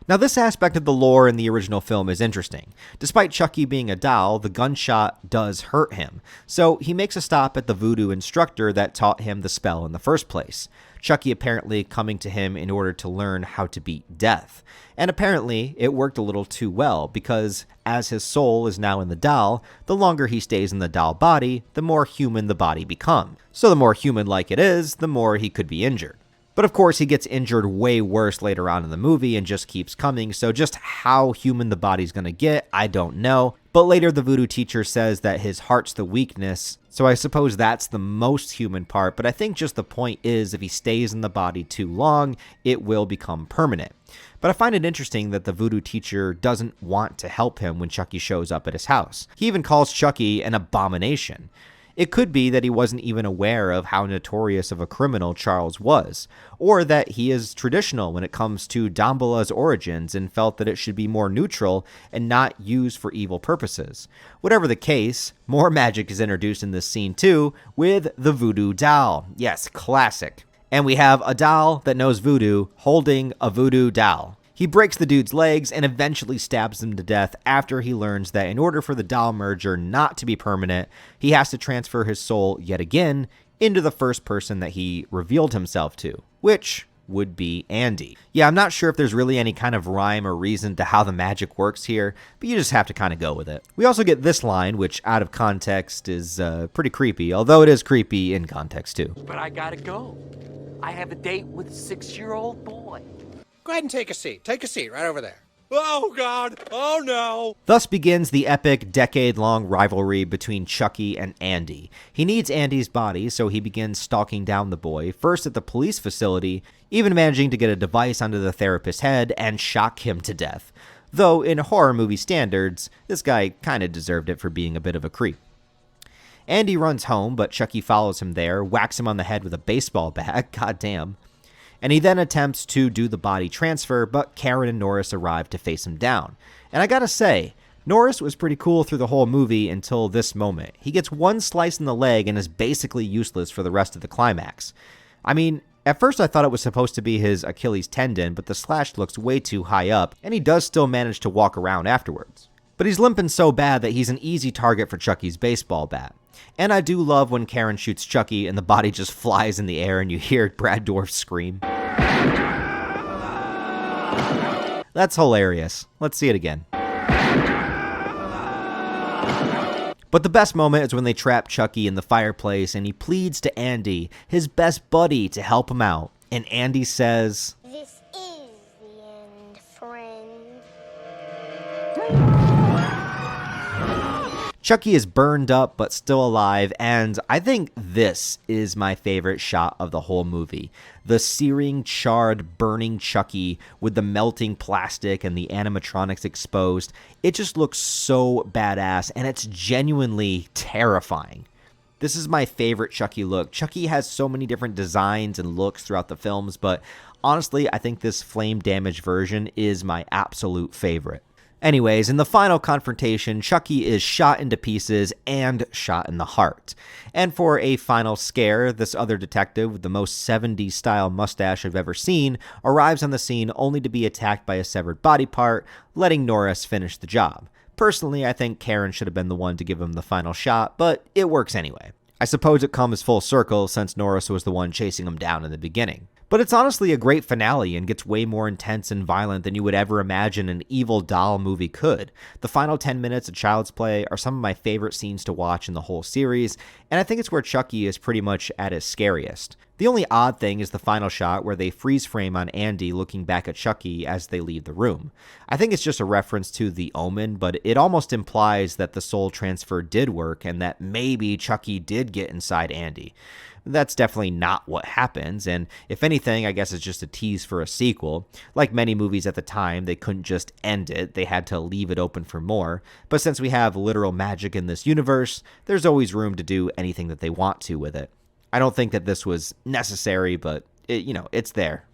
Now, this aspect of the lore in the original film is interesting. Despite Chucky being a doll, the gunshot does hurt him, so he makes a stop at the voodoo instructor that taught him the spell in the first place. Chucky apparently coming to him in order to learn how to beat death. And apparently, it worked a little too well, because as his soul is now in the doll, the longer he stays in the doll body, the more human the body becomes. So the more human-like it is, the more he could be injured. But of course, he gets injured way worse later on in the movie and just keeps coming, so just how human the body's gonna get, I don't know. But later the voodoo teacher says that his heart's the weakness, so I suppose that's the most human part, but I think just the point is if he stays in the body too long, it will become permanent. But I find it interesting that the voodoo teacher doesn't want to help him when Chucky shows up at his house. He even calls Chucky an abomination. It could be that he wasn't even aware of how notorious of a criminal Charles was, or that he is traditional when it comes to Dambala's origins and felt that it should be more neutral and not used for evil purposes. Whatever the case, more magic is introduced in this scene too, with the voodoo doll. Yes, classic. And we have a doll that knows voodoo holding a voodoo doll. He breaks the dude's legs and eventually stabs him to death after he learns that in order for the doll merger not to be permanent, he has to transfer his soul yet again into the first person that he revealed himself to, which would be Andy. Yeah, I'm not sure if there's really any kind of rhyme or reason to how the magic works here, but you just have to kind of go with it. We also get this line, which out of context is pretty creepy, although it is creepy in context too. But I gotta go. I have a date with a 6-year-old boy. Go ahead and take a seat. Take a seat right over there. Oh, God. Oh, no. Thus begins the epic decade-long rivalry between Chucky and Andy. He needs Andy's body, so he begins stalking down the boy, first at the police facility, even managing to get a device onto the therapist's head and shock him to death. Though, in horror movie standards, this guy kinda deserved it for being a bit of a creep. Andy runs home, but Chucky follows him there, whacks him on the head with a baseball bat, goddamn. And he then attempts to do the body transfer, but Karen and Norris arrive to face him down. And I gotta say, Norris was pretty cool through the whole movie until this moment. He gets one slice in the leg and is basically useless for the rest of the climax. I mean, at first I thought it was supposed to be his Achilles tendon, but the slash looks way too high up, and he does still manage to walk around afterwards. But he's limping so bad that he's an easy target for Chucky's baseball bat. And I do love when Karen shoots Chucky and the body just flies in the air and you hear Brad Dourif scream. That's hilarious. Let's see it again. But the best moment is when they trap Chucky in the fireplace and he pleads to Andy, his best buddy, to help him out. And Andy says, This is the end, friend. Chucky is burned up but still alive, and I think this is my favorite shot of the whole movie. The searing, charred, burning Chucky with the melting plastic and the animatronics exposed. It just looks so badass, and it's genuinely terrifying. This is my favorite Chucky look. Chucky has so many different designs and looks throughout the films, but honestly, I think this flame damaged version is my absolute favorite. Anyways, in the final confrontation, Chucky is shot into pieces and shot in the heart. And for a final scare, this other detective with the most 70s style mustache I've ever seen arrives on the scene only to be attacked by a severed body part, letting Norris finish the job. Personally, I think Karen should have been the one to give him the final shot, but it works anyway. I suppose it comes full circle since Norris was the one chasing him down in the beginning. But it's honestly a great finale and gets way more intense and violent than you would ever imagine an evil doll movie could. The final 10 minutes of Child's Play are some of my favorite scenes to watch in the whole series, and I think it's where Chucky is pretty much at his scariest. The only odd thing is the final shot where they freeze frame on Andy looking back at Chucky as they leave the room. I think it's just a reference to The Omen, but it almost implies that the soul transfer did work and that maybe Chucky did get inside Andy. That's definitely not what happens, and if anything, I guess it's just a tease for a sequel. Like many movies at the time, they couldn't just end it, they had to leave it open for more. But since we have literal magic in this universe, there's always room to do anything that they want to with it. I don't think that this was necessary, but it's there.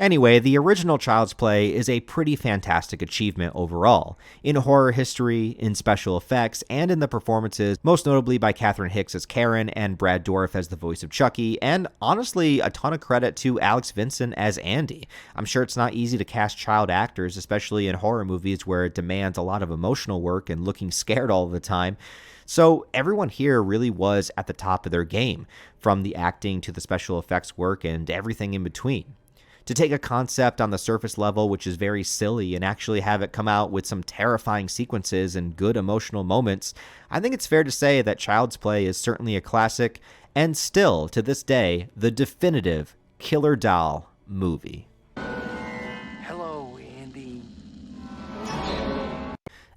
Anyway, the original Child's Play is a pretty fantastic achievement overall, in horror history, in special effects, and in the performances, most notably by Catherine Hicks as Karen and Brad Dourif as the voice of Chucky, and honestly, a ton of credit to Alex Vincent as Andy. I'm sure it's not easy to cast child actors, especially in horror movies where it demands a lot of emotional work and looking scared all the time. So everyone here really was at the top of their game, from the acting to the special effects work and everything in between. To take a concept on the surface level, which is very silly, and actually have it come out with some terrifying sequences and good emotional moments, I think it's fair to say that Child's Play is certainly a classic, and still, to this day, the definitive killer doll movie. Hello, Andy.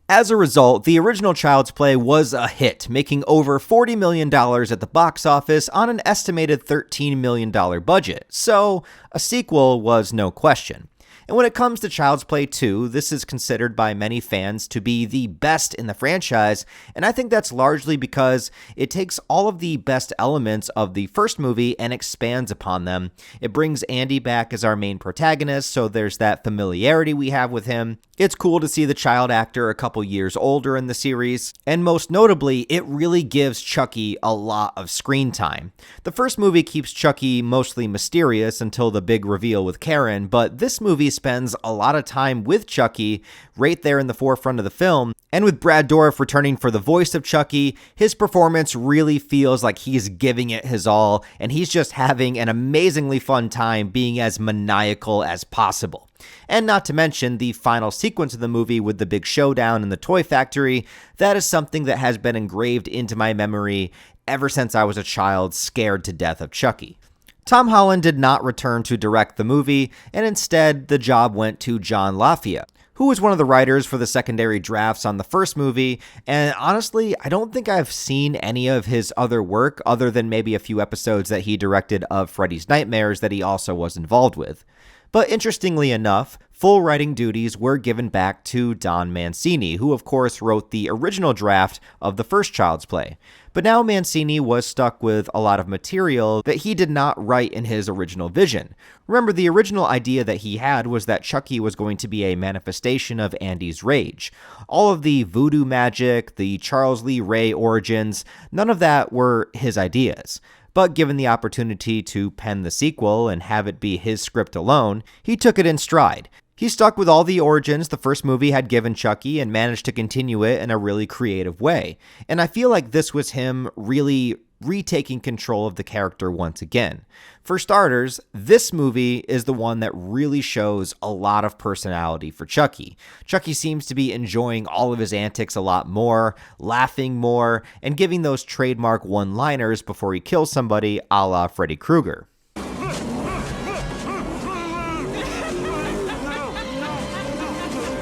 As a result, the original Child's Play was a hit, making over $40 million at the box office on an estimated $13 million budget, so a sequel was no question. And when it comes to Child's Play 2, this is considered by many fans to be the best in the franchise, and I think that's largely because it takes all of the best elements of the first movie and expands upon them. It brings Andy back as our main protagonist, so there's that familiarity we have with him. It's cool to see the child actor a couple years older in the series, and most notably, it really gives Chucky a lot of screen time. The first movie keeps Chucky mostly mysterious until the big reveal with Karen, but this movie spends a lot of time with Chucky right there in the forefront of the film, and with Brad Dourif returning for the voice of Chucky, his performance really feels like he's giving it his all, and he's just having an amazingly fun time being as maniacal as possible. And not to mention the final sequence of the movie with the big showdown in the toy factory, that is something that has been engraved into my memory ever since I was a child scared to death of Chucky. Tom Holland did not return to direct the movie, and instead the job went to John LaFia, who was one of the writers for the secondary drafts on the first movie, and honestly, I don't think I've seen any of his other work other than maybe a few episodes that he directed of Freddy's Nightmares that he also was involved with. But interestingly enough, full writing duties were given back to Don Mancini, who of course wrote the original draft of the first Child's Play. But now Mancini was stuck with a lot of material that he did not write in his original vision. Remember, the original idea that he had was that Chucky was going to be a manifestation of Andy's rage. All of the voodoo magic, the Charles Lee Ray origins, none of that were his ideas. But given the opportunity to pen the sequel and have it be his script alone, he took it in stride. He stuck with all the origins the first movie had given Chucky and managed to continue it in a really creative way. And I feel like this was him really retaking control of the character once again. For starters, this movie is the one that really shows a lot of personality for Chucky. Chucky seems to be enjoying all of his antics a lot more, laughing more, and giving those trademark one-liners before he kills somebody a la Freddy Krueger.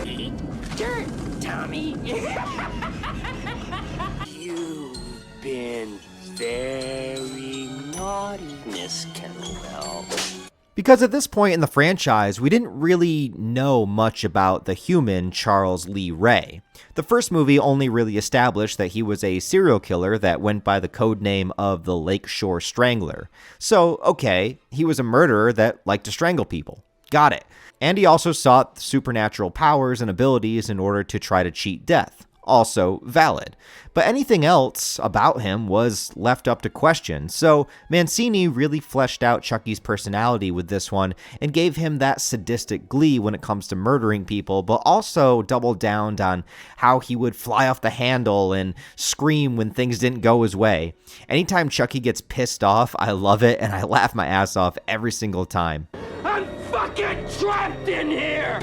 Eat dirt, Tommy. You've been very naughty, Miss Kennel. Because at this point in the franchise, we didn't really know much about the human Charles Lee Ray. The first movie only really established that he was a serial killer that went by the code name of the Lakeshore Strangler. So, okay, he was a murderer that liked to strangle people. Got it. And he also sought supernatural powers and abilities in order to try to cheat death. Also valid. But anything else about him was left up to question, so Mancini really fleshed out Chucky's personality with this one and gave him that sadistic glee when it comes to murdering people, but also doubled down on how he would fly off the handle and scream when things didn't go his way. Anytime Chucky gets pissed off, I love it and I laugh my ass off every single time. I'm fucking trapped in here!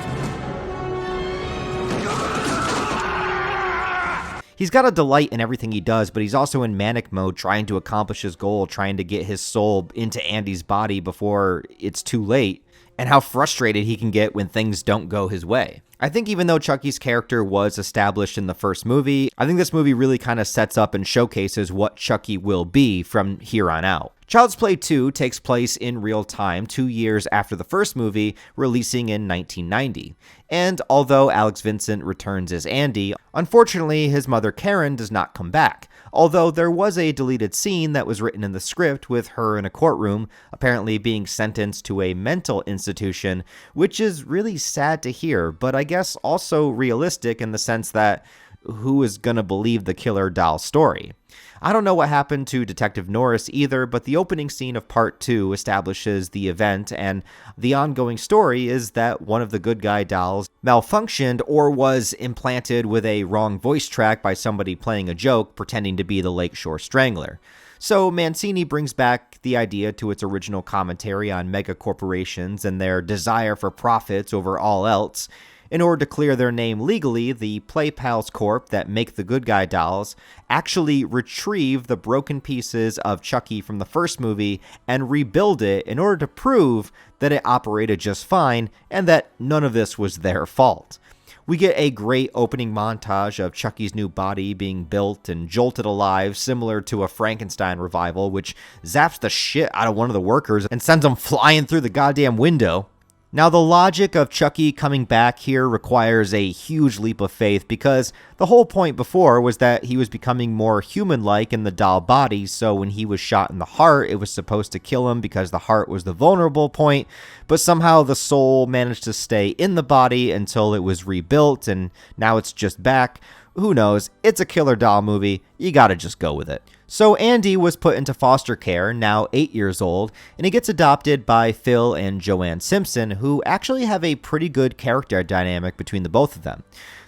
He's got a delight in everything he does, but he's also in manic mode trying to accomplish his goal, trying to get his soul into Andy's body before it's too late, and how frustrated he can get when things don't go his way. I think even though Chucky's character was established in the first movie, I think this movie really kind of sets up and showcases what Chucky will be from here on out. Child's Play 2 takes place in real time 2 years after the first movie, releasing in 1990. And although Alex Vincent returns as Andy, unfortunately his mother Karen does not come back. although there was a deleted scene that was written in the script with her in a courtroom, apparently being sentenced to a mental institution, which is really sad to hear, but I guess also realistic in the sense that who is gonna believe the killer doll story? I don't know what happened to Detective Norris either, but the opening scene of part 2 establishes the event, and the ongoing story is that one of the good guy dolls malfunctioned or was implanted with a wrong voice track by somebody playing a joke pretending to be the Lakeshore Strangler. So Mancini brings back the idea to its original commentary on mega corporations and their desire for profits over all else. In order to clear their name legally, the Play Pals Corp that make the good guy dolls actually retrieve the broken pieces of Chucky from the first movie and rebuild it in order to prove that it operated just fine and that none of this was their fault. We get a great opening montage of Chucky's new body being built and jolted alive, similar to a Frankenstein revival, which zaps the shit out of one of the workers and sends him flying through the goddamn window. Now, the logic of Chucky coming back here requires a huge leap of faith because the whole point before was that he was becoming more human-like in the doll body, so when he was shot in the heart, it was supposed to kill him because the heart was the vulnerable point, but somehow the soul managed to stay in the body until it was rebuilt, and now it's just back. Who knows? It's a killer doll movie. You gotta just go with it. So Andy was put into foster care, now 8 years old, and he gets adopted by Phil and Joanne Simpson, who actually have a pretty good character dynamic between the both of them.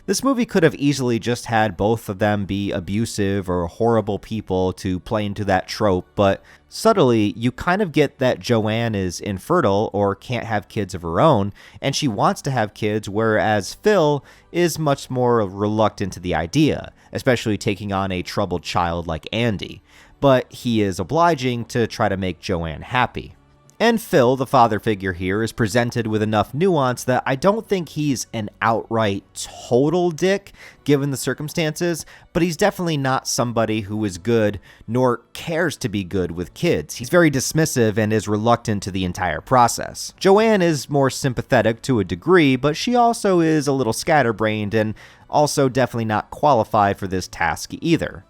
This movie could have easily just had both of them be abusive or horrible people to play into that trope, but subtly, you kind of get that Joanne is infertile or can't have kids of her own, and she wants to have kids, whereas Phil is much more reluctant to the idea, especially taking on a troubled child like Andy. But he is obliging to try to make Joanne happy. And Phil, the father figure here, is presented with enough nuance that I don't think he's an outright total dick, given the circumstances, but he's definitely not somebody who is good, nor cares to be good with kids. He's very dismissive and is reluctant to the entire process. Joanne is more sympathetic to a degree, but she also is a little scatterbrained and also definitely not qualified for this task either.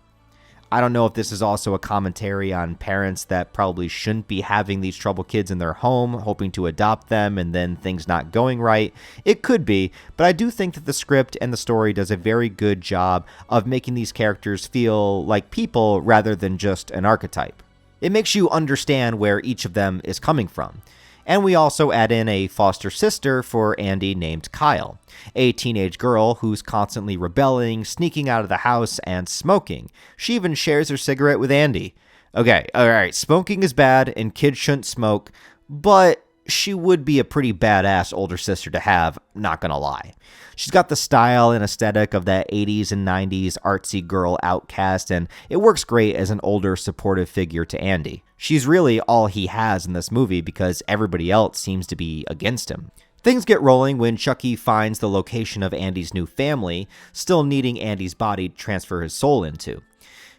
I don't know if this is also a commentary on parents that probably shouldn't be having these troubled kids in their home, hoping to adopt them and then things not going right. It could be, but I do think that the script and the story does a very good job of making these characters feel like people rather than just an archetype. It makes you understand where each of them is coming from. And we also add in a foster sister for Andy named Kyle, a teenage girl who's constantly rebelling, sneaking out of the house, and smoking. She even shares her cigarette with Andy. Okay, alright, smoking is bad and kids shouldn't smoke, but she would be a pretty badass older sister to have, not gonna lie. She's got the style and aesthetic of that 80s and 90s artsy girl outcast, and it works great as an older supportive figure to Andy. She's really all he has in this movie because everybody else seems to be against him. Things get rolling when Chucky finds the location of Andy's new family, still needing Andy's body to transfer his soul into.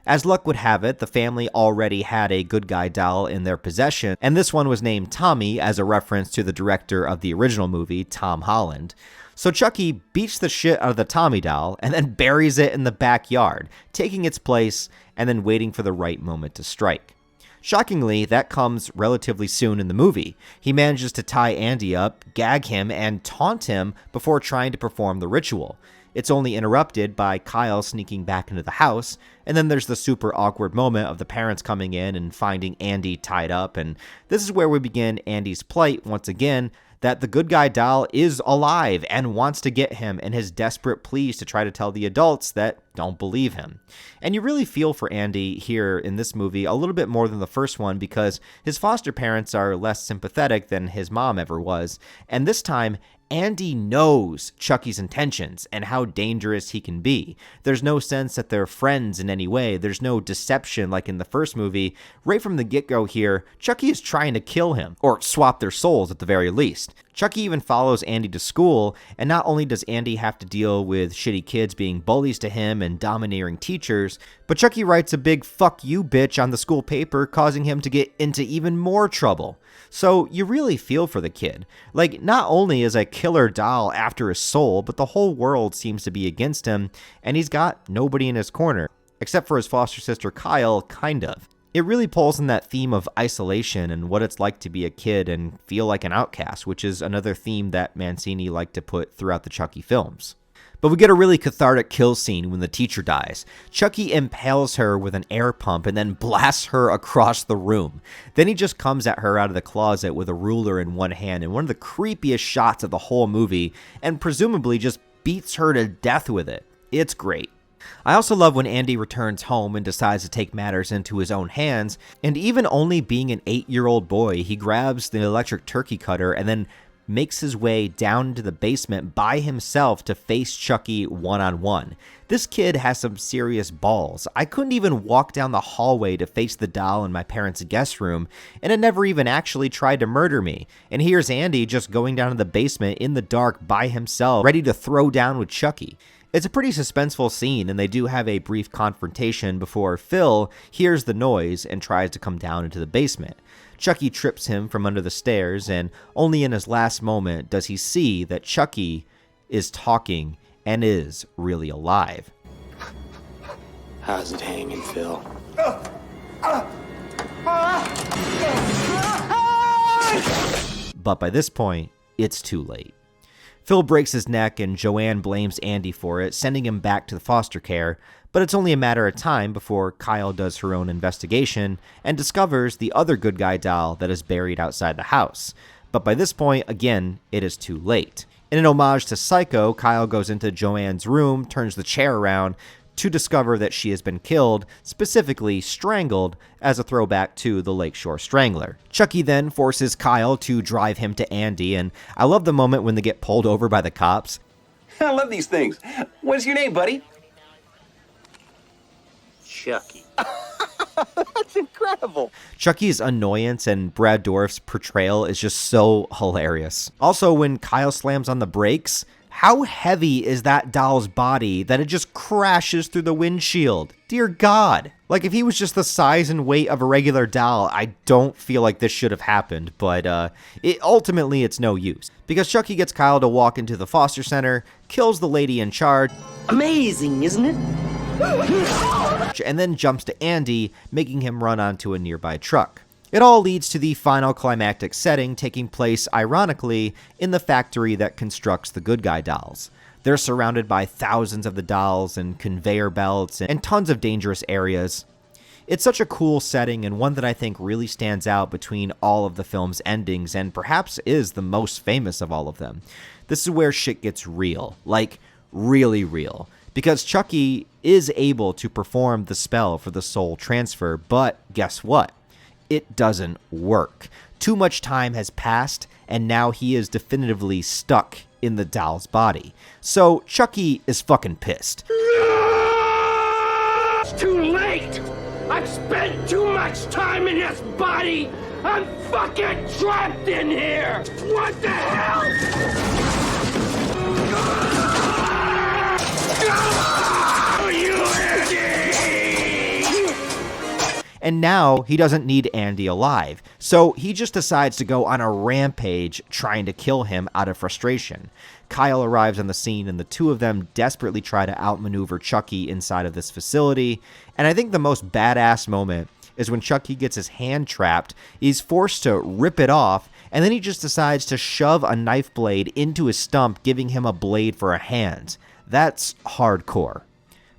As luck would have it, the family already had a good guy doll in their possession, and this one was named Tommy as a reference to the director of the original movie, Tom Holland. So Chucky beats the shit out of the Tommy doll and then buries it in the backyard, taking its place and then waiting for the right moment to strike. Shockingly, that comes relatively soon in the movie. He manages to tie Andy up, gag him, and taunt him before trying to perform the ritual. It's only interrupted by Kyle sneaking back into the house, and then there's the super awkward moment of the parents coming in and finding Andy tied up, and this is where we begin Andy's plight once again, that the good guy doll is alive and wants to get him, and his desperate pleas to try to tell the adults that don't believe him. And you really feel for Andy here in this movie a little bit more than the first one because his foster parents are less sympathetic than his mom ever was, and this time Andy knows Chucky's intentions and how dangerous he can be. There's no sense that they're friends in any way. There's no deception like in the first movie. Right from the get-go here, Chucky is trying to kill him, or swap their souls at the very least. Chucky even follows Andy to school, and not only does Andy have to deal with shitty kids being bullies to him and domineering teachers, but Chucky writes a big "fuck you bitch" on the school paper, causing him to get into even more trouble. So you really feel for the kid. Like, not only is a killer doll after his soul, but the whole world seems to be against him, and he's got nobody in his corner. Except for his foster sister Kyle, kind of. It really pulls in that theme of isolation and what it's like to be a kid and feel like an outcast, which is another theme that Mancini liked to put throughout the Chucky films. But we get a really cathartic kill scene when the teacher dies. Chucky impales her with an air pump and then blasts her across the room. Then he just comes at her out of the closet with a ruler in one hand in one of the creepiest shots of the whole movie, and presumably just beats her to death with it. It's great. I also love when Andy returns home and decides to take matters into his own hands, and even only being an 8-year-old boy, he grabs the electric turkey cutter and then makes his way down into the basement by himself to face Chucky one-on-one. This kid has some serious balls. I couldn't even walk down the hallway to face the doll in my parents' guest room, and it never even actually tried to murder me. And here's Andy just going down to the basement in the dark by himself, ready to throw down with Chucky. It's a pretty suspenseful scene, and they do have a brief confrontation before Phil hears the noise and tries to come down into the basement. Chucky trips him from under the stairs, and only in his last moment does he see that Chucky is talking and is really alive. How's it hanging, Phil? But by this point, it's too late. Phil breaks his neck and Joanne blames Andy for it, sending him back to the foster care, but it's only a matter of time before Kyle does her own investigation and discovers the other good guy doll that is buried outside the house. But by this point, again, it is too late. In an homage to Psycho, Kyle goes into Joanne's room, turns the chair around to discover that she has been killed, specifically strangled, as a throwback to the Lakeshore Strangler. Chucky then forces Kyle to drive him to Andy, and I love the moment when they get pulled over by the cops. I love these things. What's your name, buddy? Chucky. That's incredible. Chucky's annoyance and Brad Dourif's portrayal is just so hilarious. Also, when Kyle slams on the brakes, how heavy is that doll's body that it just crashes through the windshield? Dear God. Like, if he was just the size and weight of a regular doll, I don't feel like this should have happened, but ultimately it's no use. Because Chucky gets Kyle to walk into the foster center, kills the lady in charge, Amazing, isn't it? and then jumps to Andy, making him run onto a nearby truck. It all leads to the final climactic setting taking place, ironically, in the factory that constructs the good guy dolls. They're surrounded by thousands of the dolls and conveyor belts and tons of dangerous areas. It's such a cool setting and one that I think really stands out between all of the film's endings and perhaps is the most famous of all of them. This is where shit gets real, like really real, because Chucky is able to perform the spell for the soul transfer, but guess what? It doesn't work. Too much time has passed, and now he is definitively stuck in the doll's body. So Chucky is fucking pissed. It's too late! I've spent too much time in this body! I'm fucking trapped in here! What the hell? You idiot! And now he doesn't need Andy alive, so he just decides to go on a rampage trying to kill him out of frustration. Kyle arrives on the scene and the two of them desperately try to outmaneuver Chucky inside of this facility, and I think the most badass moment is when Chucky gets his hand trapped, he's forced to rip it off, and then he just decides to shove a knife blade into his stump, giving him a blade for a hand. That's hardcore.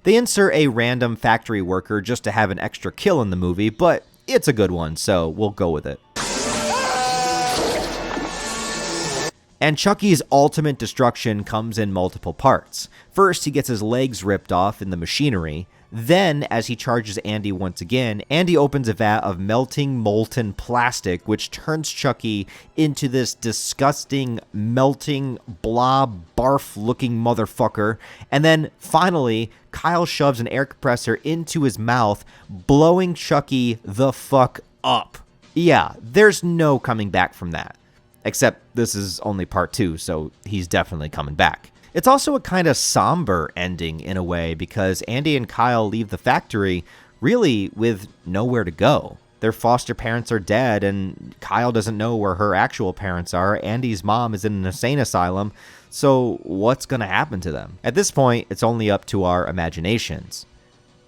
They insert a random factory worker just to have an extra kill in the movie, but it's a good one, so we'll go with it. And Chucky's ultimate destruction comes in multiple parts. First, he gets his legs ripped off in the machinery. Then, as he charges Andy once again, Andy opens a vat of melting molten plastic, which turns Chucky into this disgusting, melting, blob, barf-looking motherfucker. And then, finally, Kyle shoves an air compressor into his mouth, blowing Chucky the fuck up. Yeah, there's no coming back from that. Except this is only part 2, so he's definitely coming back. It's also a kind of somber ending in a way because Andy and Kyle leave the factory really with nowhere to go. Their foster parents are dead and Kyle doesn't know where her actual parents are. Andy's mom is in an insane asylum, so what's going to happen to them? At this point, it's only up to our imaginations.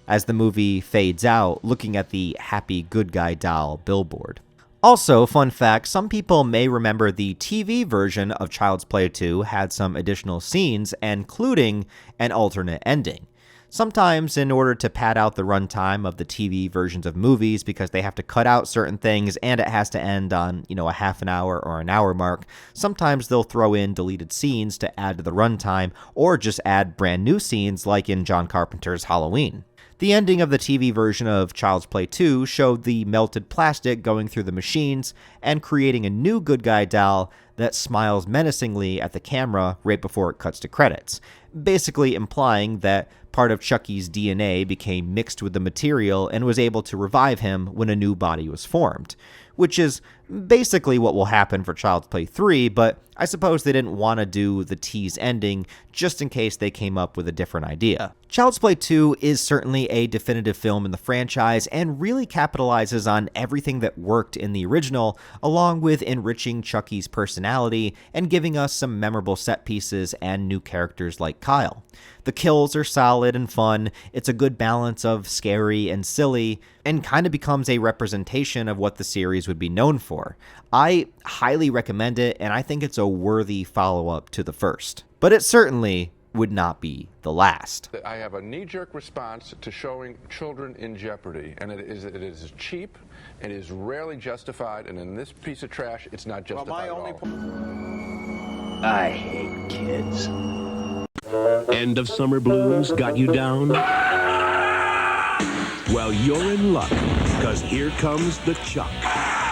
as the movie fades out, looking at the happy good guy doll billboard. Also, fun fact, some people may remember the TV version of Child's Play 2 had some additional scenes, including an alternate ending. Sometimes in order to pad out the runtime of the TV versions of movies because they have to cut out certain things and it has to end on, a half an hour or an hour mark, sometimes they'll throw in deleted scenes to add to the runtime or just add brand new scenes like in John Carpenter's Halloween. The ending of the TV version of Child's Play 2 showed the melted plastic going through the machines and creating a new good guy doll that smiles menacingly at the camera right before it cuts to credits, basically implying that part of Chucky's DNA became mixed with the material and was able to revive him when a new body was formed, which is basically what will happen for Child's Play 3, but I suppose they didn't want to do the tease ending just in case they came up with a different idea. Child's Play 2 is certainly a definitive film in the franchise and really capitalizes on everything that worked in the original, along with enriching Chucky's personality and giving us some memorable set pieces and new characters like Kyle. The kills are solid and fun, it's a good balance of scary and silly, and kind of becomes a representation of what the series would be known for. I highly recommend it, and I think it's a worthy follow-up to the first. But it certainly would not be the last. I have a knee-jerk response to showing children in jeopardy, and it is cheap, it is rarely justified, and in this piece of trash, it's not justified at all. I hate kids. End of summer blues got you down? Well, you're in luck, because here comes the Chuck.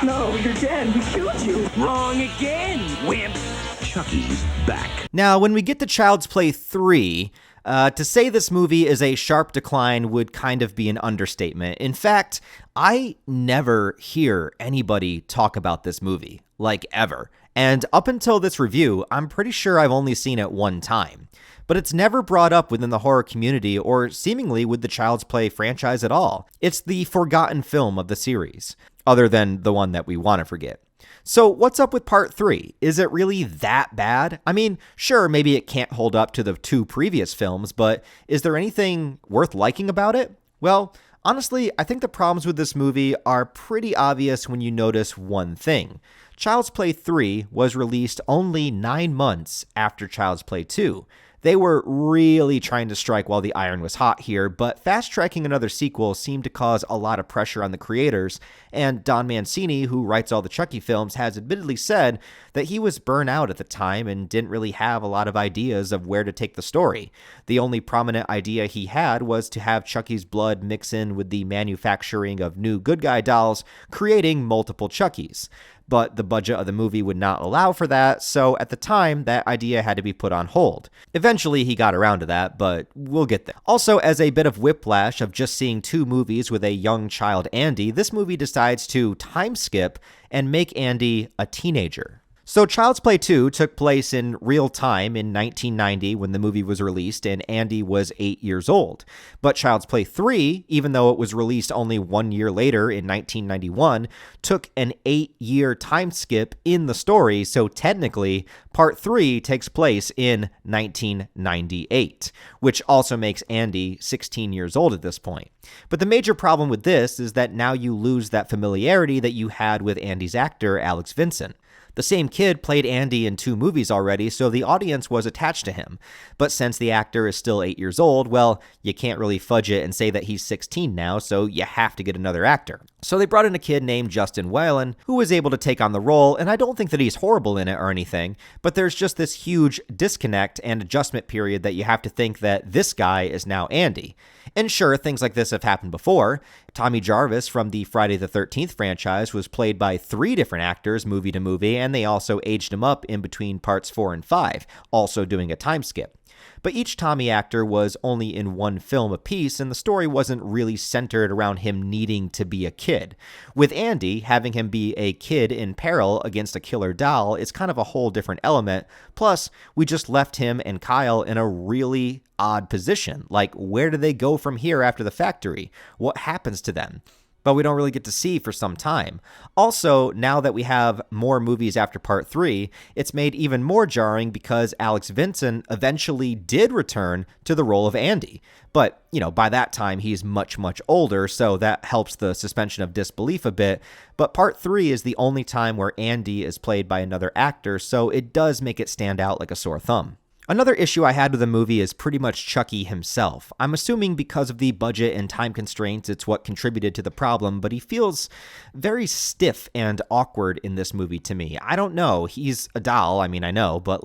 No, you're dead. We killed you. Wrong again, wimp. Chucky's back. Now, when we get to Child's Play 3, to say this movie is a sharp decline would kind of be an understatement. In fact, I never hear anybody talk about this movie, like ever. And up until this review, I'm pretty sure I've only seen it one time. But it's never brought up within the horror community or seemingly with the Child's Play franchise at all. It's the forgotten film of the series, other than the one that we want to forget. So what's up with part 3? Is it really that bad? I mean, sure, maybe it can't hold up to the 2 previous films, but is there anything worth liking about it? Well, honestly, I think the problems with this movie are pretty obvious when you notice one thing. Child's Play 3 was released only 9 months after Child's Play 2. They were really trying to strike while the iron was hot here, but fast-tracking another sequel seemed to cause a lot of pressure on the creators, and Don Mancini, who writes all the Chucky films, has admittedly said that he was burnt out at the time and didn't really have a lot of ideas of where to take the story. The only prominent idea he had was to have Chucky's blood mix in with the manufacturing of new good guy dolls, creating multiple Chucky's. But the budget of the movie would not allow for that, so at the time, that idea had to be put on hold. Eventually, he got around to that, but we'll get there. Also, as a bit of whiplash of just seeing 2 movies with a young child Andy, this movie decides to time skip and make Andy a teenager. So Child's Play 2 took place in real time in 1990 when the movie was released and Andy was 8 years old. But Child's Play 3, even though it was released only 1 year later in 1991, took an 8-year time skip in the story, so technically Part 3 takes place in 1998, which also makes Andy 16 years old at this point. But the major problem with this is that now you lose that familiarity that you had with Andy's actor, Alex Vincent. The same kid played Andy in 2 movies already, so the audience was attached to him. But since the actor is still 8 years old, well, you can't really fudge it and say that he's 16 now, so you have to get another actor. So they brought in a kid named Justin Whalen, who was able to take on the role, and I don't think that he's horrible in it or anything, but there's just this huge disconnect and adjustment period that you have to think that this guy is now Andy. And sure, things like this have happened before. Tommy Jarvis from the Friday the 13th franchise was played by 3 different actors movie to movie, and they also aged him up in between parts 4 and 5, also doing a time skip. But each Tommy actor was only in 1 film apiece, and the story wasn't really centered around him needing to be a kid. With Andy, having him be a kid in peril against a killer doll is kind of a whole different element. Plus, we just left him and Kyle in a really odd position. Like, where do they go from here after the factory? What happens to them? but we don't really get to see for some time. Also, now that we have more movies after part 3, it's made even more jarring because Alex Vincent eventually did return to the role of Andy. But, by that time, he's much, much older, so that helps the suspension of disbelief a bit. But part 3 is the only time where Andy is played by another actor, so it does make it stand out like a sore thumb. Another issue I had with the movie is pretty much Chucky himself. I'm assuming because of the budget and time constraints, it's what contributed to the problem, but he feels very stiff and awkward in this movie to me. I don't know. He's a doll, I know, but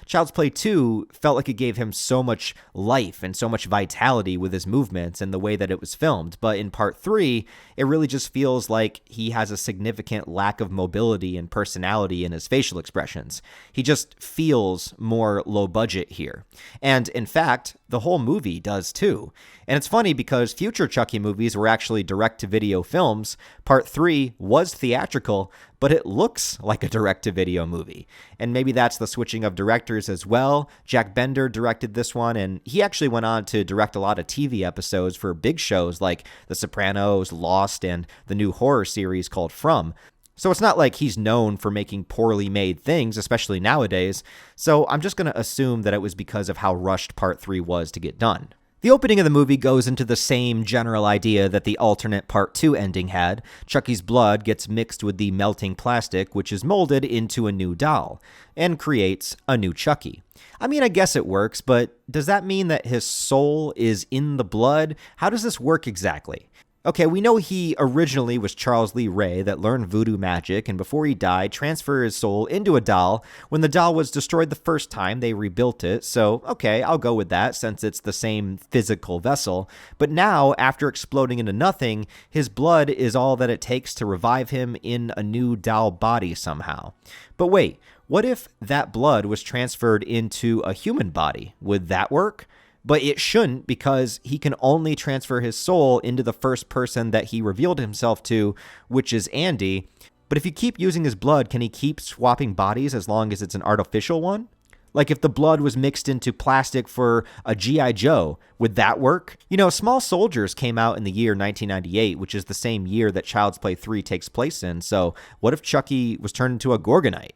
Child's Play 2 felt like it gave him so much life and so much vitality with his movements and the way that it was filmed. But in part 3, it really just feels like he has a significant lack of mobility and personality in his facial expressions. He just feels more low budget here. And in fact, the whole movie does too. And it's funny because future Chucky movies were actually direct-to-video films. Part 3 was theatrical, but it looks like a direct-to-video movie. And maybe that's the switching of directors as well. Jack Bender directed this one, and he actually went on to direct a lot of TV episodes for big shows like The Sopranos, Lost, and the new horror series called From. So it's not like he's known for making poorly made things, especially nowadays. So I'm just going to assume that it was because of how rushed part 3 was to get done. The opening of the movie goes into the same general idea that the alternate Part 2 ending had. Chucky's blood gets mixed with the melting plastic, which is molded into a new doll, and creates a new Chucky. I guess it works, but does that mean that his soul is in the blood? How does this work exactly? Okay, we know he originally was Charles Lee Ray that learned voodoo magic, and before he died, transferred his soul into a doll. When the doll was destroyed the first time, they rebuilt it, so okay, I'll go with that since it's the same physical vessel. But now, after exploding into nothing, his blood is all that it takes to revive him in a new doll body somehow. But wait, what if that blood was transferred into a human body? Would that work? But it shouldn't, because he can only transfer his soul into the first person that he revealed himself to, which is Andy. But if you keep using his blood, can he keep swapping bodies as long as it's an artificial one? Like if the blood was mixed into plastic for a G.I. Joe, would that work? Small Soldiers came out in the year 1998, which is the same year that Child's Play 3 takes place in. So what if Chucky was turned into a Gorgonite?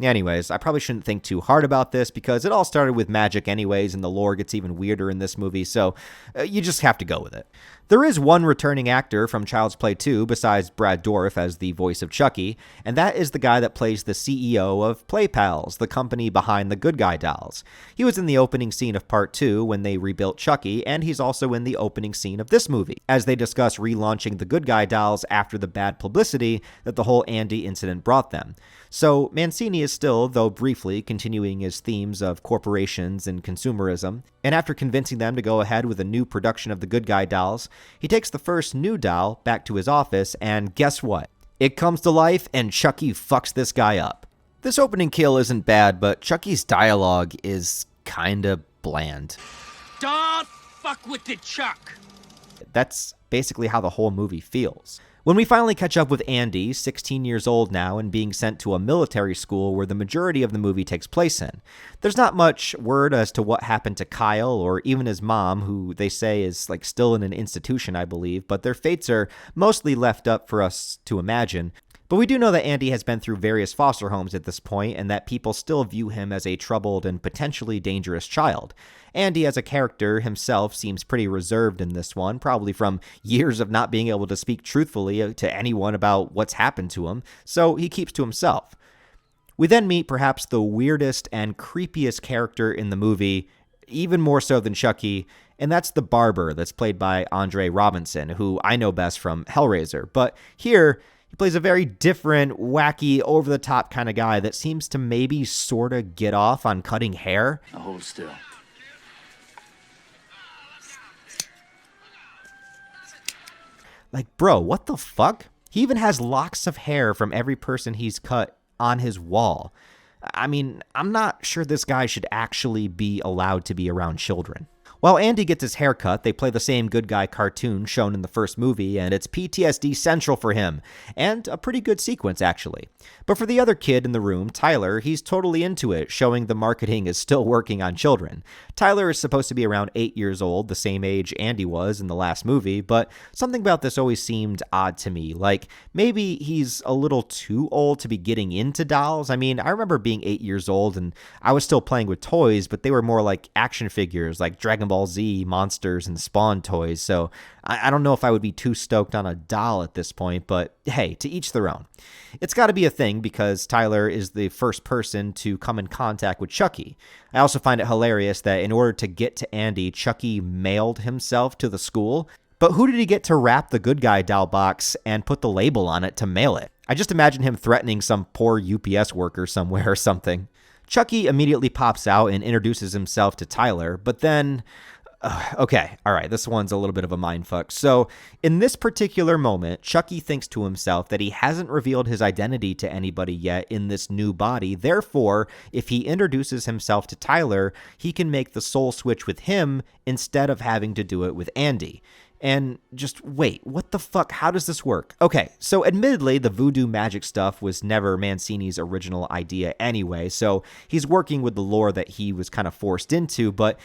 Anyways, I probably shouldn't think too hard about this because it all started with magic anyways, and the lore gets even weirder in this movie, so you just have to go with it. There is one returning actor from Child's Play 2 besides Brad Dourif as the voice of Chucky, and that is the guy that plays the CEO of Play Pals, the company behind the Good Guy dolls. He was in the opening scene of Part 2 when they rebuilt Chucky, and he's also in the opening scene of this movie, as they discuss relaunching the Good Guy dolls after the bad publicity that the whole Andy incident brought them. So Mancini is still, though briefly, continuing his themes of corporations and consumerism, and after convincing them to go ahead with a new production of the Good Guy dolls, he takes the first new doll back to his office, and guess what? It comes to life, and Chucky fucks this guy up. This opening kill isn't bad, but Chucky's dialogue is kinda bland. Don't fuck with the Chuck! That's basically how the whole movie feels. When we finally catch up with Andy, 16 years old now and being sent to a military school where the majority of the movie takes place in, there's not much word as to what happened to Kyle or even his mom, who they say is still in an institution, I believe, but their fates are mostly left up for us to imagine. But we do know that Andy has been through various foster homes at this point, and that people still view him as a troubled and potentially dangerous child. Andy as a character himself seems pretty reserved in this one, probably from years of not being able to speak truthfully to anyone about what's happened to him, so he keeps to himself. We then meet perhaps the weirdest and creepiest character in the movie, even more so than Chucky, and that's the barber that's played by Andre Robinson, who I know best from Hellraiser. But here, he plays a very different, wacky, over-the-top kind of guy that seems to maybe sort of get off on cutting hair. Now hold still. Bro, what the fuck? He even has locks of hair from every person he's cut on his wall. I'm not sure this guy should actually be allowed to be around children. While Andy gets his hair cut, they play the same good guy cartoon shown in the first movie, and it's PTSD central for him, and a pretty good sequence, actually. But for the other kid in the room, Tyler, he's totally into it, showing the marketing is still working on children. Tyler is supposed to be around 8 years old, the same age Andy was in the last movie, but something about this always seemed odd to me. Like, maybe he's a little too old to be getting into dolls. I mean, I remember being 8 years old, and I was still playing with toys, but they were more like action figures, like Dragon Ball Z, Monsters, and Spawn toys, so I don't know if I would be too stoked on a doll at this point, but hey, to each their own. It's got to be a thing because Tyler is the first person to come in contact with Chucky. I also find it hilarious that in order to get to Andy, Chucky mailed himself to the school, but who did he get to wrap the good guy doll box and put the label on it to mail it? I just imagine him threatening some poor UPS worker somewhere or something. Chucky immediately pops out and introduces himself to Tyler, but then... okay, all right, this one's a little bit of a mindfuck. So, in this particular moment, Chucky thinks to himself that he hasn't revealed his identity to anybody yet in this new body. Therefore, if he introduces himself to Tyler, he can make the soul switch with him instead of having to do it with Andy. And just wait, what the fuck? How does this work? Okay, so admittedly, the voodoo magic stuff was never Mancini's original idea anyway, so he's working with the lore that he was kind of forced into, but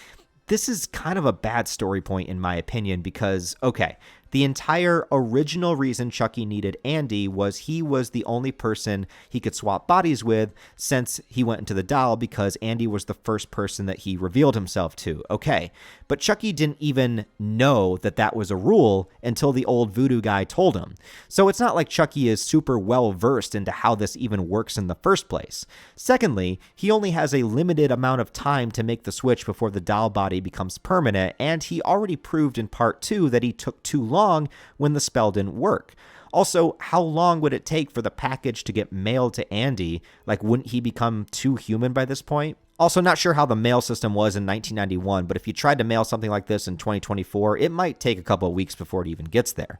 this is kind of a bad story point in my opinion because, okay, the entire original reason Chucky needed Andy was he was the only person he could swap bodies with since he went into the doll because Andy was the first person that he revealed himself to. Okay, but Chucky didn't even know that that was a rule until the old voodoo guy told him. So it's not like Chucky is super well versed into how this even works in the first place. Secondly, he only has a limited amount of time to make the switch before the doll body becomes permanent, and he already proved in part 2 that he took too long when the spell didn't work. Also, how long would it take for the package to get mailed to Andy? Like, wouldn't he become too human by this point? Also, not sure how the mail system was in 1991, but if you tried to mail something like this in 2024, it might take a couple of weeks before it even gets there.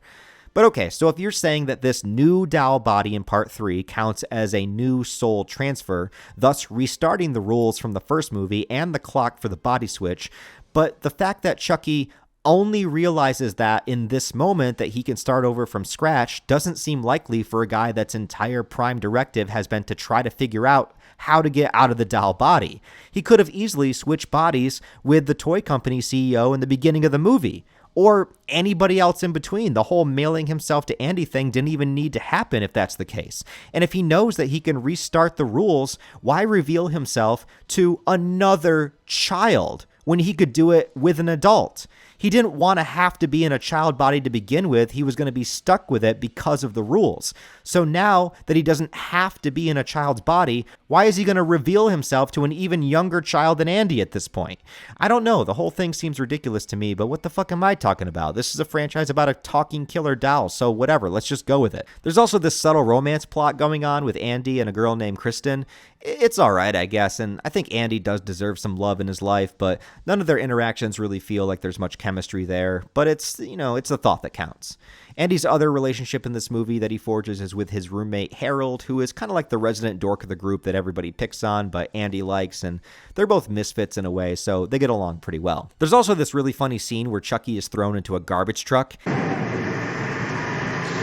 But okay, so if you're saying that this new doll body in part 3 counts as a new soul transfer, thus restarting the rules from the first movie and the clock for the body switch, but the fact that Chucky only realizes that in this moment that he can start over from scratch doesn't seem likely for a guy that's entire prime directive has been to try to figure out how to get out of the doll body. He could have easily switched bodies with the toy company CEO in the beginning of the movie, or anybody else in between. The whole mailing himself to Andy thing didn't even need to happen if that's the case. And if he knows that he can restart the rules, why reveal himself to another child when he could do it with an adult? He didn't want to have to be in a child body to begin with. He was going to be stuck with it because of the rules. So now that he doesn't have to be in a child's body, why is he going to reveal himself to an even younger child than Andy at this point? I don't know. The whole thing seems ridiculous to me, but what the fuck am I talking about? This is a franchise about a talking killer doll, so whatever. Let's just go with it. There's also this subtle romance plot going on with Andy and a girl named Kristen. It's all right, I guess, and I think Andy does deserve some love in his life, but none of their interactions really feel like there's much chemistry there, but it's, it's the thought that counts. Andy's other relationship in this movie that he forges is with his roommate Harold, who is kind of like the resident dork of the group that everybody picks on, but Andy likes, and they're both misfits in a way, so they get along pretty well. There's also this really funny scene where Chucky is thrown into a garbage truck.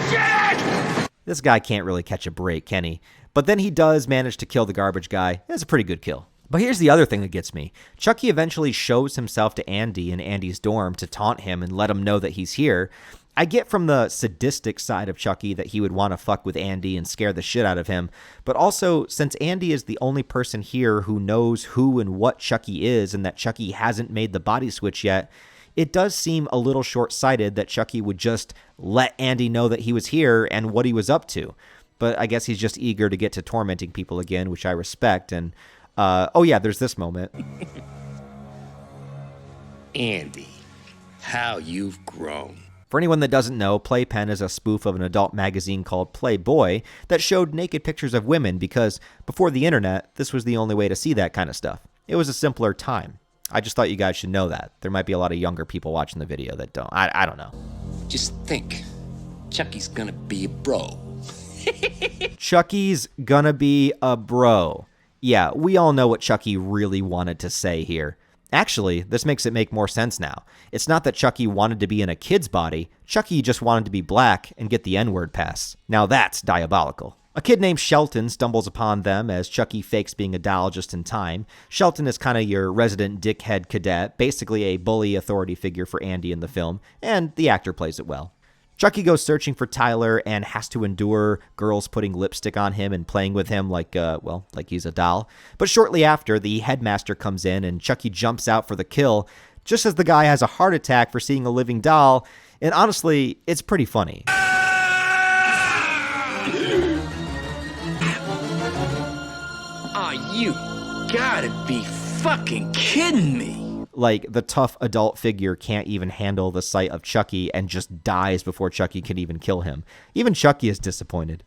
Shit! This guy can't really catch a break, can he? But then he does manage to kill the garbage guy. It's a pretty good kill. But here's the other thing that gets me. Chucky eventually shows himself to Andy in Andy's dorm to taunt him and let him know that he's here. I get from the sadistic side of Chucky that he would want to fuck with Andy and scare the shit out of him, but also, since Andy is the only person here who knows who and what Chucky is and that Chucky hasn't made the body switch yet, it does seem a little short-sighted that Chucky would just let Andy know that he was here and what he was up to. But I guess he's just eager to get to tormenting people again, which I respect, and oh yeah, there's this moment. Andy, how you've grown. For anyone that doesn't know, Playpen is a spoof of an adult magazine called Playboy that showed naked pictures of women because before the internet, this was the only way to see that kind of stuff. It was a simpler time. I just thought you guys should know that. There might be a lot of younger people watching the video that don't. I don't know. Just think, Chucky's gonna be a bro. Chucky's gonna be a bro. Yeah, we all know what Chucky really wanted to say here. Actually, this makes it make more sense now. It's not that Chucky wanted to be in a kid's body, Chucky just wanted to be black and get the N-word pass. Now that's diabolical. A kid named Shelton stumbles upon them as Chucky fakes being a doll just in time. Shelton is kind of your resident dickhead cadet, basically a bully authority figure for Andy in the film, and the actor plays it well. Chucky goes searching for Tyler and has to endure girls putting lipstick on him and playing with him like he's a doll. But shortly after, the headmaster comes in and Chucky jumps out for the kill, just as the guy has a heart attack for seeing a living doll, and honestly, it's pretty funny. You gotta be fucking kidding me. Like, the tough adult figure can't even handle the sight of Chucky and just dies before Chucky can even kill him. Even Chucky is disappointed.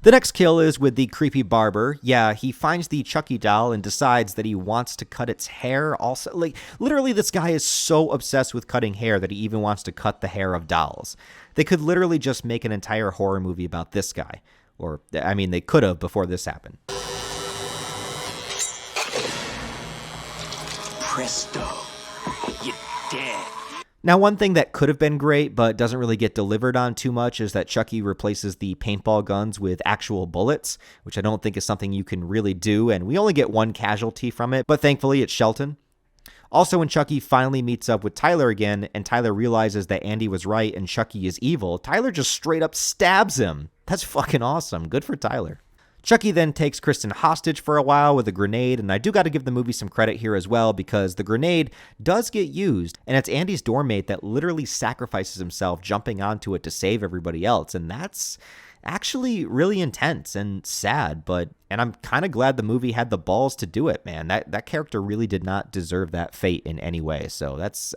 The next kill is with the creepy barber. Yeah, he finds the Chucky doll and decides that he wants to cut its hair also. Like, literally, this guy is so obsessed with cutting hair that he even wants to cut the hair of dolls. They could literally just make an entire horror movie about this guy. Or, I mean, they could have before this happened. Presto, you're dead. Now, one thing that could have been great, but doesn't really get delivered on too much, is that Chucky replaces the paintball guns with actual bullets, which I don't think is something you can really do, and we only get one casualty from it, but thankfully it's Shelton. Also, when Chucky finally meets up with Tyler again, and Tyler realizes that Andy was right and Chucky is evil, Tyler just straight up stabs him. That's fucking awesome. Good for Tyler. Chucky then takes Kristen hostage for a while with a grenade, and I do got to give the movie some credit here as well, because the grenade does get used, and it's Andy's doormate that literally sacrifices himself jumping onto it to save everybody else, and that's actually really intense and sad, and I'm kind of glad the movie had the balls to do it, man. That character really did not deserve that fate in any way, so that's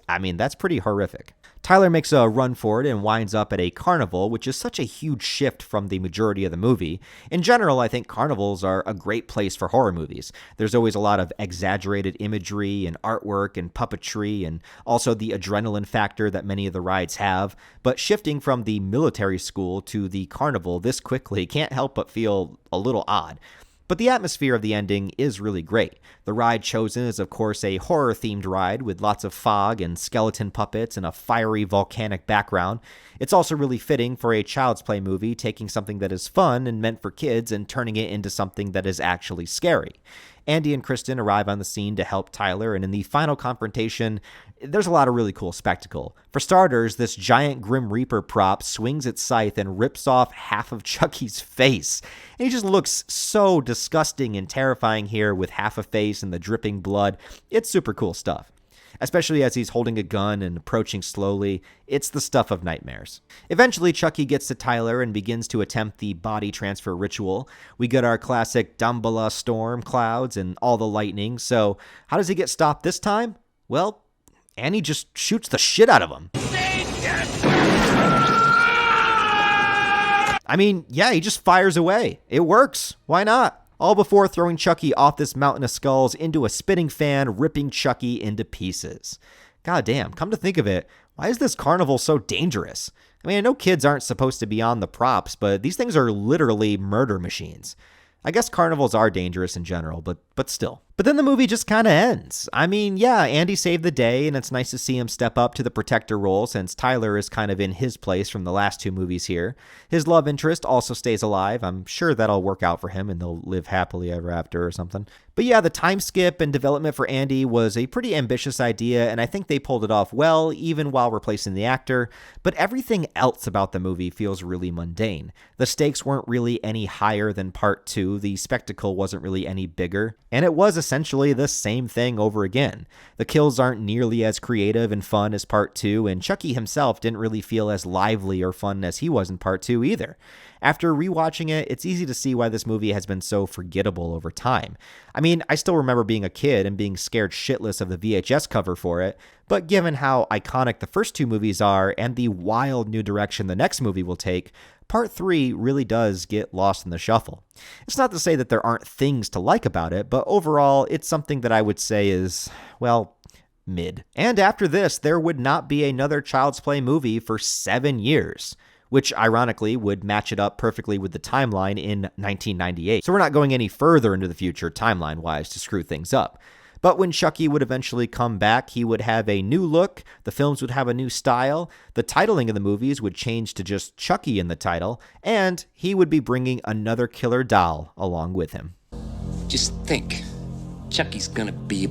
pretty horrific. Tyler makes a run for it and winds up at a carnival, which is such a huge shift from the majority of the movie. In general, I think carnivals are a great place for horror movies. There's always a lot of exaggerated imagery and artwork and puppetry, and also the adrenaline factor that many of the rides have. But shifting from the military school to the carnival this quickly can't help but feel a little odd. But the atmosphere of the ending is really great. The ride chosen is, of course, a horror-themed ride with lots of fog and skeleton puppets and a fiery volcanic background. It's also really fitting for a Child's Play movie, taking something that is fun and meant for kids and turning it into something that is actually scary. Andy and Kristen arrive on the scene to help Tyler, and in the final confrontation, there's a lot of really cool spectacle. For starters, this giant Grim Reaper prop swings its scythe and rips off half of Chucky's face. And he just looks so disgusting and terrifying here with half a face and the dripping blood. It's super cool stuff. Especially as he's holding a gun and approaching slowly. It's the stuff of nightmares. Eventually, Chucky gets to Tyler and begins to attempt the body transfer ritual. We get our classic Damballa storm clouds and all the lightning. So how does he get stopped this time? Well, Annie just shoots the shit out of him. I mean, yeah, he just fires away. It works. Why not? All before throwing Chucky off this mountain of skulls into a spinning fan, ripping Chucky into pieces. God damn, come to think of it, why is this carnival so dangerous? I mean, I know kids aren't supposed to be on the props, but these things are literally murder machines. I guess carnivals are dangerous in general, but still. But then the movie just kind of ends. I mean, yeah, Andy saved the day, and it's nice to see him step up to the protector role since Tyler is kind of in his place from the last two movies here. His love interest also stays alive. I'm sure that'll work out for him and they'll live happily ever after or something. But yeah, the time skip and development for Andy was a pretty ambitious idea, and I think they pulled it off well, even while replacing the actor. But everything else about the movie feels really mundane. The stakes weren't really any higher than part 2, the spectacle wasn't really any bigger, and it was essentially the same thing over again. The kills aren't nearly as creative and fun as part 2, and Chucky himself didn't really feel as lively or fun as he was in part 2 either. After rewatching it, it's easy to see why this movie has been so forgettable over time. I mean, I still remember being a kid and being scared shitless of the VHS cover for it, but given how iconic the first two movies are and the wild new direction the next movie will take, part 3 really does get lost in the shuffle. It's not to say that there aren't things to like about it, but overall, it's something that I would say is, well, mid. And after this, there would not be another Child's Play movie for 7 years. Which ironically would match it up perfectly with the timeline in 1998. So we're not going any further into the future timeline-wise to screw things up. But when Chucky would eventually come back, he would have a new look, the films would have a new style, the titling of the movies would change to just Chucky in the title, and he would be bringing another killer doll along with him. Just think, Chucky's gonna be a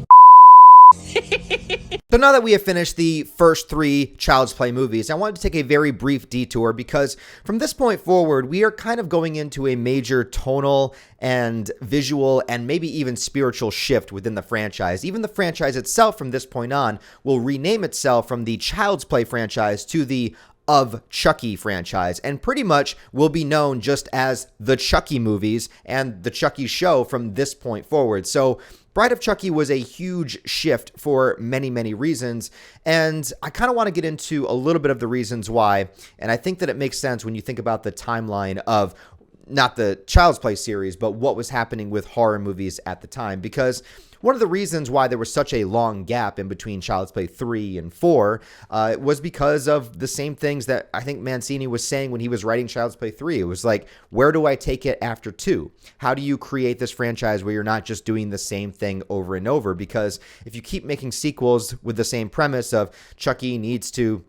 So now that we have finished the first 3 Child's Play movies, I wanted to take a very brief detour because from this point forward, we are kind of going into a major tonal and visual and maybe even spiritual shift within the franchise. Even the franchise itself from this point on will rename itself from the Child's Play franchise to the of Chucky franchise, and pretty much will be known just as the Chucky movies and the Chucky show from this point forward. So Bride of Chucky was a huge shift for many, many reasons, and I kind of want to get into a little bit of the reasons why, and I think that it makes sense when you think about the timeline of not the Child's Play series, but what was happening with horror movies at the time, because one of the reasons why there was such a long gap in between Child's Play 3 and 4 was because of the same things that I think Mancini was saying when he was writing Child's Play 3. It was like, where do I take it after 2? How do you create this franchise where you're not just doing the same thing over and over? Because if you keep making sequels with the same premise of Chucky needs to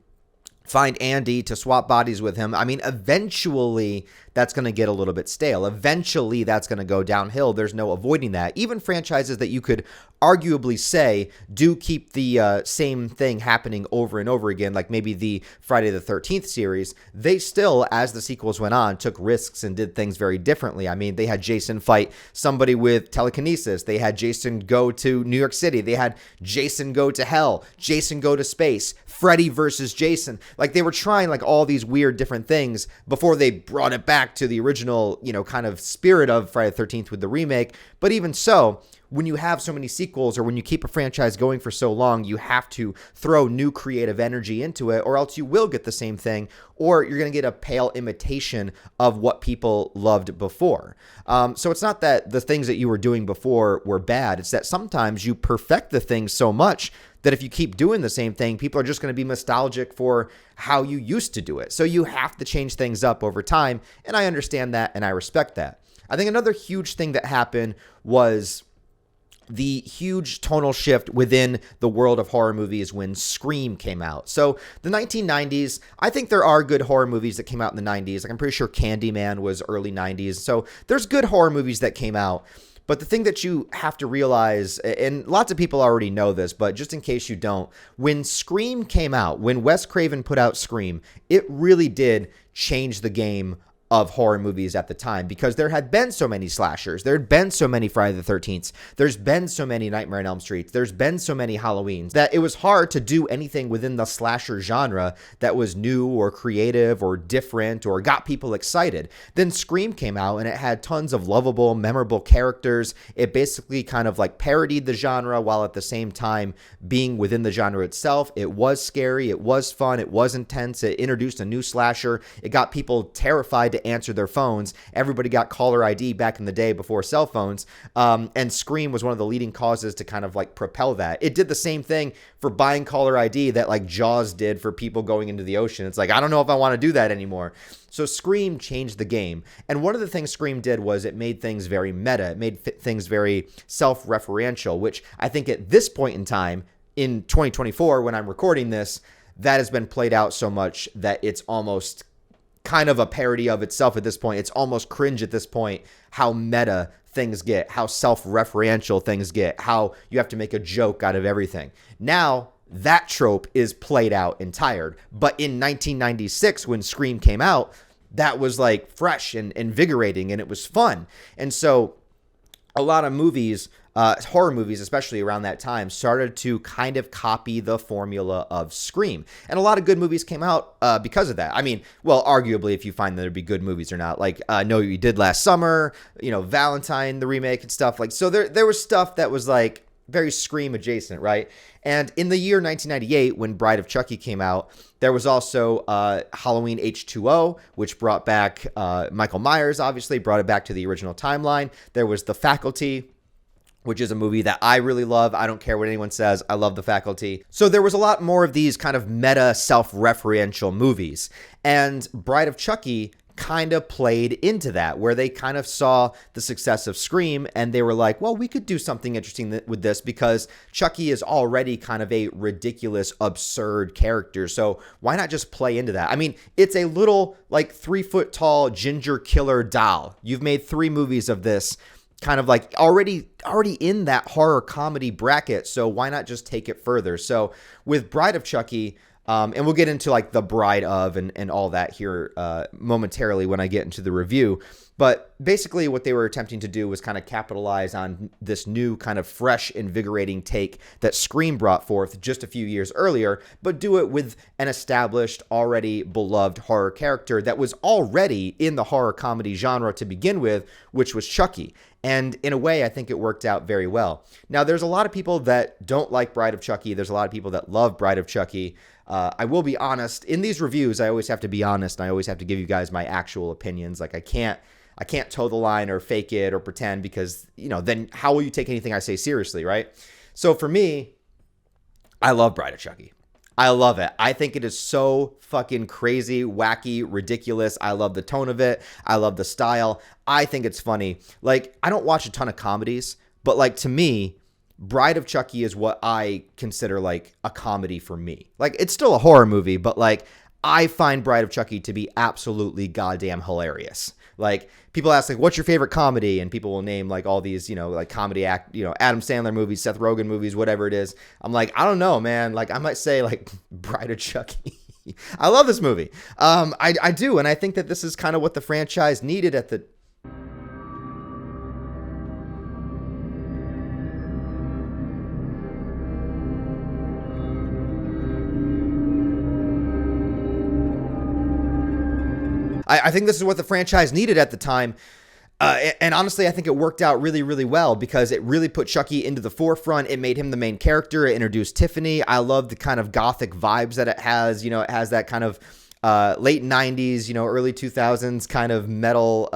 find Andy to swap bodies with him, I mean, eventually that's going to get a little bit stale. Eventually that's going to go downhill. There's no avoiding that. Even franchises that you could arguably say do keep the same thing happening over and over again, like maybe the Friday the 13th series, they still, as the sequels went on, took risks and did things very differently. I mean, they had Jason fight somebody with telekinesis. They had Jason go to New York City. They had Jason go to hell, Jason go to space, Freddy versus Jason. Like, they were trying like all these weird different things before they brought it back to the original, kind of spirit of Friday the 13th with the remake. But even so, when you have so many sequels or when you keep a franchise going for so long, you have to throw new creative energy into it, or else you will get the same thing, or you're going to get a pale imitation of what people loved before. So it's not that the things that you were doing before were bad. It's that sometimes you perfect the things so much that if you keep doing the same thing, people are just going to be nostalgic for how you used to do it. So you have to change things up over time, and I understand that and I respect that. I think another huge thing that happened was the huge tonal shift within the world of horror movies when Scream came out. So the 1990s, I think there are good horror movies that came out in the 90s. Like, I'm pretty sure Candyman was early 90s. So there's good horror movies that came out. But the thing that you have to realize, and lots of people already know this, but just in case you don't, when Scream came out, when Wes Craven put out Scream, it really did change the game of horror movies at the time, because there had been so many slashers, there had been so many Friday the 13th, there's been so many Nightmare on Elm Street, there's been so many Halloweens, that it was hard to do anything within the slasher genre that was new or creative or different or got people excited. Then Scream came out and it had tons of lovable, memorable characters. It basically kind of like parodied the genre while at the same time being within the genre itself. It was scary, it was fun, it was intense, it introduced a new slasher, it got people terrified to answer their phones. Everybody got caller ID back in the day before cell phones, and Scream was one of the leading causes to kind of like propel that. It did the same thing for buying caller ID that like Jaws did for people going into the ocean. It's like, I don't know if I want to do that anymore. So Scream changed the game, and one of the things Scream did was it made things very meta. It made things very self-referential, which I think at this point in time, in 2024, when I'm recording this, that has been played out so much that it's almost kind of a parody of itself at this point. It's almost cringe at this point how meta things get, how self-referential things get, how you have to make a joke out of everything. Now, that trope is played out and tired. But in 1996, when Scream came out, that was like fresh and invigorating, and it was fun. And so a lot of movies, horror movies, especially around that time, started to kind of copy the formula of Scream. And a lot of good movies came out because of that. I mean, well, arguably, if you find there to be good movies or not, like Know What You Did Last Summer, Valentine, the remake and stuff. Like, so there was stuff that was like very Scream adjacent, right? And in the year 1998, when Bride of Chucky came out, there was also Halloween H2O, which brought back Michael Myers, obviously, brought it back to the original timeline. There was The Faculty, which is a movie that I really love. I don't care what anyone says. I love The Faculty. So there was a lot more of these kind of meta self-referential movies. And Bride of Chucky kind of played into that, where they kind of saw the success of Scream and they were like, well, we could do something interesting with this because Chucky is already kind of a ridiculous, absurd character. So why not just play into that? I mean, it's a little like 3-foot tall ginger killer doll. You've made 3 movies of this, kind of like already in that horror comedy bracket. So why not just take it further? So with Bride of Chucky, and we'll get into like the Bride of and all that here momentarily when I get into the review. But basically what they were attempting to do was kind of capitalize on this new kind of fresh, invigorating take that Scream brought forth just a few years earlier, but do it with an established, already beloved horror character that was already in the horror comedy genre to begin with, which was Chucky. And in a way, I think it worked out very well. Now, there's a lot of people that don't like Bride of Chucky. There's a lot of people that love Bride of Chucky. I will be honest. In these reviews, I always have to be honest, and I always have to give you guys my actual opinions. Like, I can't toe the line or fake it or pretend because, you know, then how will you take anything I say seriously, right? So for me, I love Bride of Chucky. I love it. I think it is so fucking crazy, wacky, ridiculous. I love the tone of it. I love the style. I think it's funny. Like, I don't watch a ton of comedies, but like to me, Bride of Chucky is what I consider like a comedy for me. Like, it's still a horror movie, but like I find Bride of Chucky to be absolutely goddamn hilarious. Like, people ask, like, what's your favorite comedy? And people will name, like, all these, you know, like, comedy Adam Sandler movies, Seth Rogen movies, whatever it is. I'm like, I don't know, man. Like, I might say, like, Bride of Chucky. I love this movie. I do, and I think that this is kind of what the franchise needed at the... I think this is what the franchise needed at the time. And honestly, I think it worked out really, really well because it really put Chucky into the forefront. It made him the main character. It introduced Tiffany. I love the kind of gothic vibes that it has. You know, it has that kind of late 90s, you know, early 2000s kind of metal,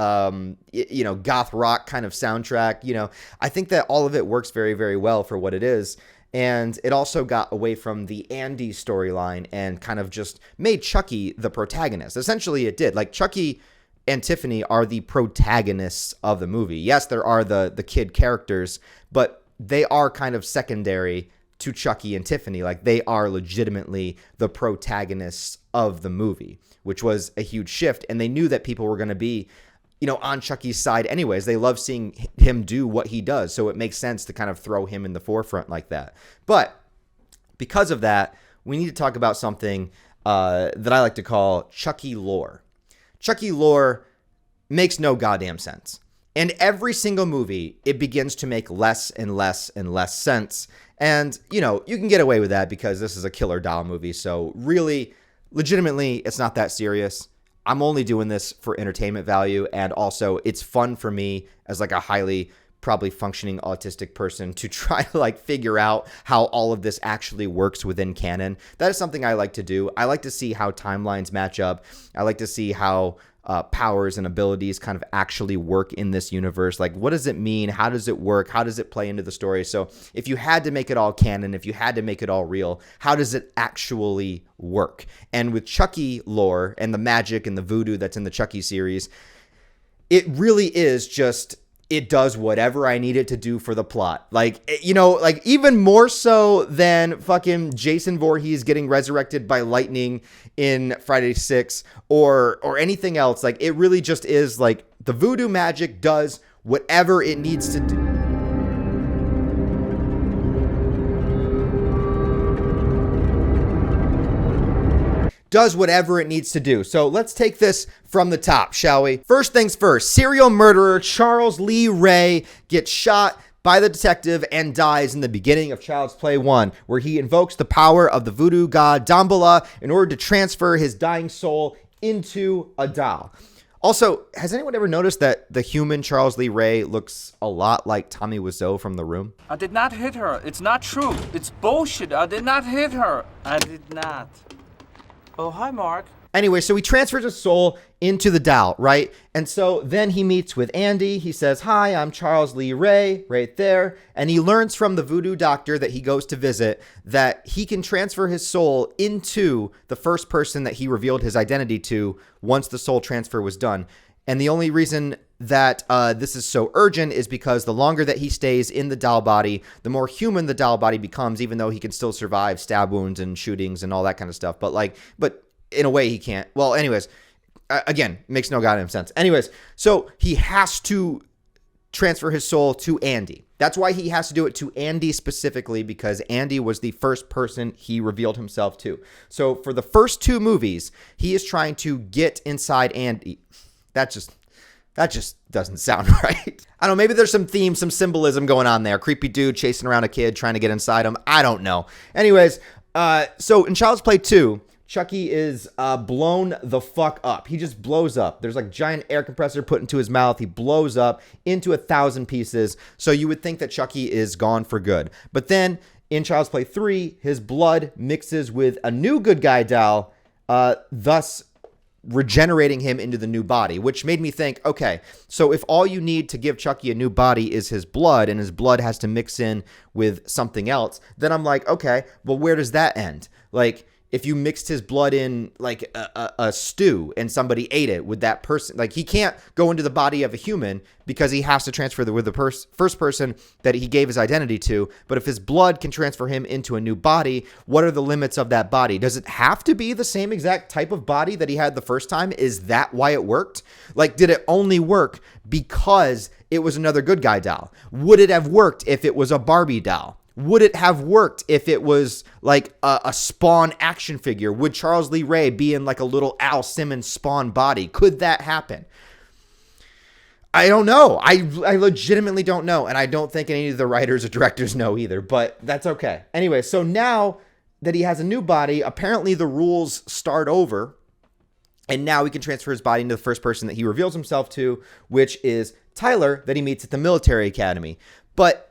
you know, goth rock kind of soundtrack. You know, I think that all of it works very, very well for what it is. And it also got away from the Andy storyline and kind of just made Chucky the protagonist. Essentially, it did. Like, Chucky and Tiffany are the protagonists of the movie. Yes, there are the kid characters, but they are kind of secondary to Chucky and Tiffany. Like, they are legitimately the protagonists of the movie, which was a huge shift. And they knew that people were going to be, you know, on Chucky's side anyways. They love seeing him do what he does. So it makes sense to kind of throw him in the forefront like that. But because of that, we need to talk about something that I like to call Chucky lore. Chucky lore makes no goddamn sense. And every single movie, it begins to make less and less and less sense. And, you know, you can get away with that because this is a killer doll movie. So really, legitimately, it's not that serious. I'm only doing this for entertainment value, and also it's fun for me as like a highly probably functioning autistic person to try to like figure out how all of this actually works within canon. That is something I like to do. I like to see how timelines match up. I like to see how powers and abilities kind of actually work in this universe. Like, what does it mean? How does it work? How does it play into the story? So if you had to make it all canon, if you had to make it all real, how does it actually work? And with Chucky lore and the magic and the voodoo that's in the Chucky series, it really is just, it does whatever I need it to do for the plot. Like, you know, like even more so than fucking Jason Voorhees getting resurrected by lightning in Friday 6 or anything else. Like, it really just is like the voodoo magic does whatever it needs to do. Does whatever it needs to do. So let's take this from the top, shall we? First things first, serial murderer Charles Lee Ray gets shot by the detective and dies in the beginning of Child's Play 1, where he invokes the power of the voodoo god Damballa in order to transfer his dying soul into a doll. Also, has anyone ever noticed that the human Charles Lee Ray looks a lot like Tommy Wiseau from The Room? I did not hit her. It's not true. It's bullshit. I did not hit her. I did not. Oh, hi, Mark. Anyway, so he transfers his soul into the doll, right? And so then he meets with Andy. He says, "Hi, I'm Charles Lee Ray," right there. And he learns from the voodoo doctor that he goes to visit that he can transfer his soul into the first person that he revealed his identity to once the soul transfer was done. And the only reason that this is so urgent is because the longer that he stays in the doll body, the more human the doll body becomes, even though he can still survive stab wounds and shootings and all that kind of stuff. But in a way he can't. Well, anyways, again, makes no goddamn sense. Anyways, so he has to transfer his soul to Andy. That's why he has to do it to Andy specifically, because Andy was the first person he revealed himself to. So for the first 2 movies, he is trying to get inside Andy. That just doesn't sound right. I don't know, maybe there's some theme, some symbolism going on there. Creepy dude chasing around a kid, trying to get inside him. I don't know. Anyways, so in Child's Play 2, Chucky is blown the fuck up. He just blows up. There's like giant air compressor put into his mouth. He blows up into 1,000 pieces. So you would think that Chucky is gone for good. But then in Child's Play 3, his blood mixes with a new good guy doll, thus regenerating him into the new body, which made me think, okay, so if all you need to give Chucky a new body is his blood, and his blood has to mix in with something else, then I'm like, okay, well, where does that end? Like, if you mixed his blood in like a stew and somebody ate it, would that person, like, he can't go into the body of a human because he has to transfer with the first person that he gave his identity to. But if his blood can transfer him into a new body, what are the limits of that body? Does it have to be the same exact type of body that he had the first time? Is that why it worked? Like, did it only work because it was another good guy doll? Would it have worked if it was a Barbie doll? Would it have worked if it was like a Spawn action figure? Would Charles Lee Ray be in like a little Al Simmons Spawn body? Could that happen? I don't know. I legitimately don't know. And I don't think any of the writers or directors know either, but that's okay. Anyway, so now that he has a new body, apparently the rules start over. And now he can transfer his body into the first person that he reveals himself to, which is Tyler, that he meets at the military academy. But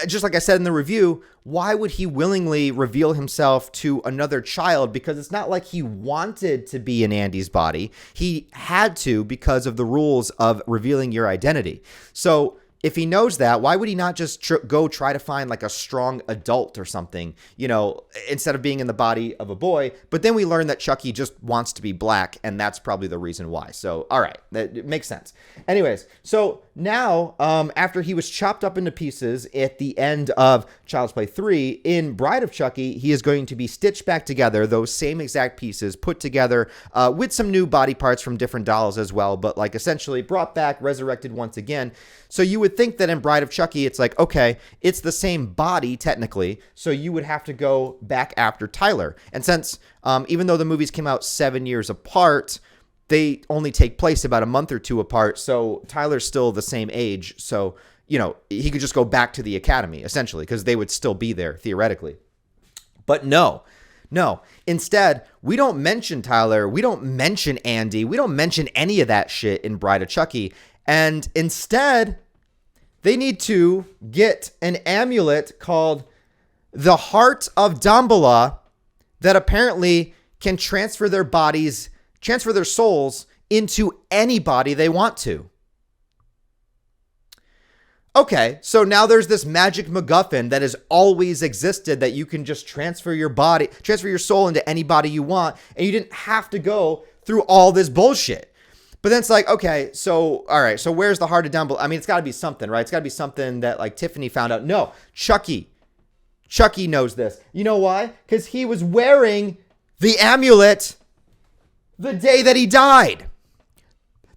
just like I said in the review, why would he willingly reveal himself to another child? Because it's not like he wanted to be in Andy's body. He had to because of the rules of revealing your identity. So if he knows that, why would he not just go try to find like a strong adult or something, you know, instead of being in the body of a boy? But then we learn that Chucky just wants to be black, and that's probably the reason why. So, all right, that makes sense. Anyways, so now after he was chopped up into pieces at the end of Child's Play 3, in Bride of Chucky, he is going to be stitched back together, those same exact pieces put together with some new body parts from different dolls as well, but like essentially brought back, resurrected once again. So you would think that in Bride of Chucky, it's like, okay, it's the same body technically, so you would have to go back after Tyler. And since even though the movies came out 7 years apart, they only take place about a month or two apart, so Tyler's still the same age. So, you know, he could just go back to the academy, essentially, because they would still be there, theoretically. But no. Instead, we don't mention Tyler. We don't mention Andy. We don't mention any of that shit in Bride of Chucky. And instead, they need to get an amulet called the Heart of Damballa that apparently can transfer their souls into any body they want to. Okay, so now there's this magic MacGuffin that has always existed that you can just transfer your soul into any body you want, and you didn't have to go through all this bullshit. But then it's like, okay, so, all right, so where's the Heart of Damballa? I mean, it's got to be something, right? It's got to be something that, like, Tiffany found out. No, Chucky knows this. You know why? Because he was wearing the amulet the day that he died.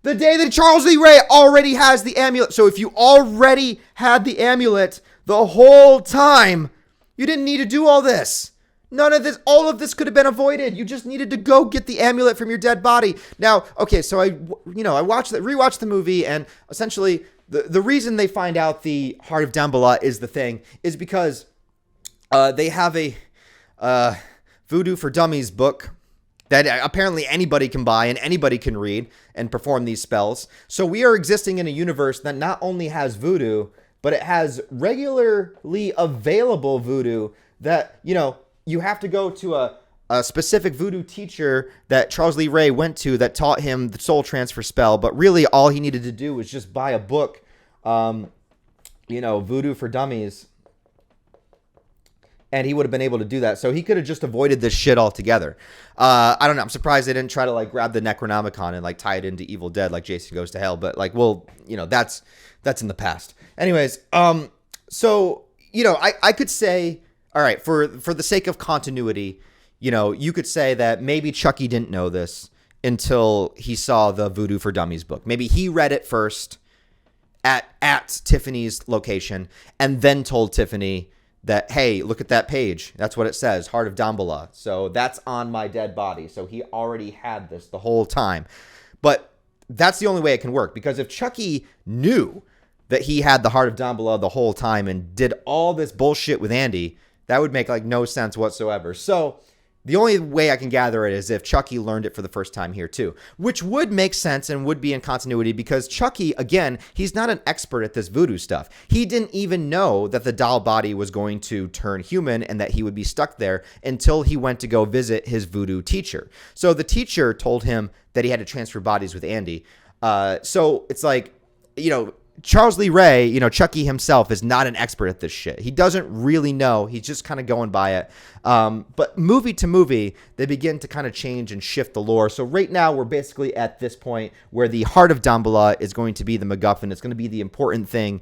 The day that Charles Lee Ray already has the amulet. So if you already had the amulet the whole time, you didn't need to do all this. None of this, all of this could have been avoided. You just needed to go get the amulet from your dead body. Now, okay, so I rewatched the movie, and essentially the reason they find out the Heart of Damballa is because they have a Voodoo for Dummies book that apparently anybody can buy and anybody can read and perform these spells. So we are existing in a universe that not only has voodoo, but it has regularly available voodoo that, you know, you have to go to a specific voodoo teacher that Charles Lee Ray went to that taught him the soul transfer spell, but really all he needed to do was just buy a book, Voodoo for Dummies, and he would have been able to do that. So he could have just avoided this shit altogether. I don't know. I'm surprised they didn't try to like grab the Necronomicon and like tie it into Evil Dead like Jason Goes to Hell. But like, well, that's in the past. Anyways, so I could say, all right, for the sake of continuity, you could say that maybe Chucky didn't know this until he saw the Voodoo for Dummies book. Maybe he read it first at Tiffany's location and then told Tiffany that, hey, look at that page. That's what it says, Heart of Damballa. So that's on my dead body. So he already had this the whole time. But that's the only way it can work, because if Chucky knew that he had the Heart of Damballa the whole time and did all this bullshit with Andy, that would make like no sense whatsoever. So the only way I can gather it is if Chucky learned it for the first time here too, which would make sense and would be in continuity, because Chucky, again, he's not an expert at this voodoo stuff. He didn't even know that the doll body was going to turn human and that he would be stuck there until he went to go visit his voodoo teacher. So the teacher told him that he had to transfer bodies with Andy. So it's like, Charles Lee Ray, Chucky himself is not an expert at this shit. He doesn't really know. He's just kind of going by it. But movie to movie, they begin to kind of change and shift the lore. So right now, we're basically at this point where the Heart of Damballa is going to be the MacGuffin. It's going to be the important thing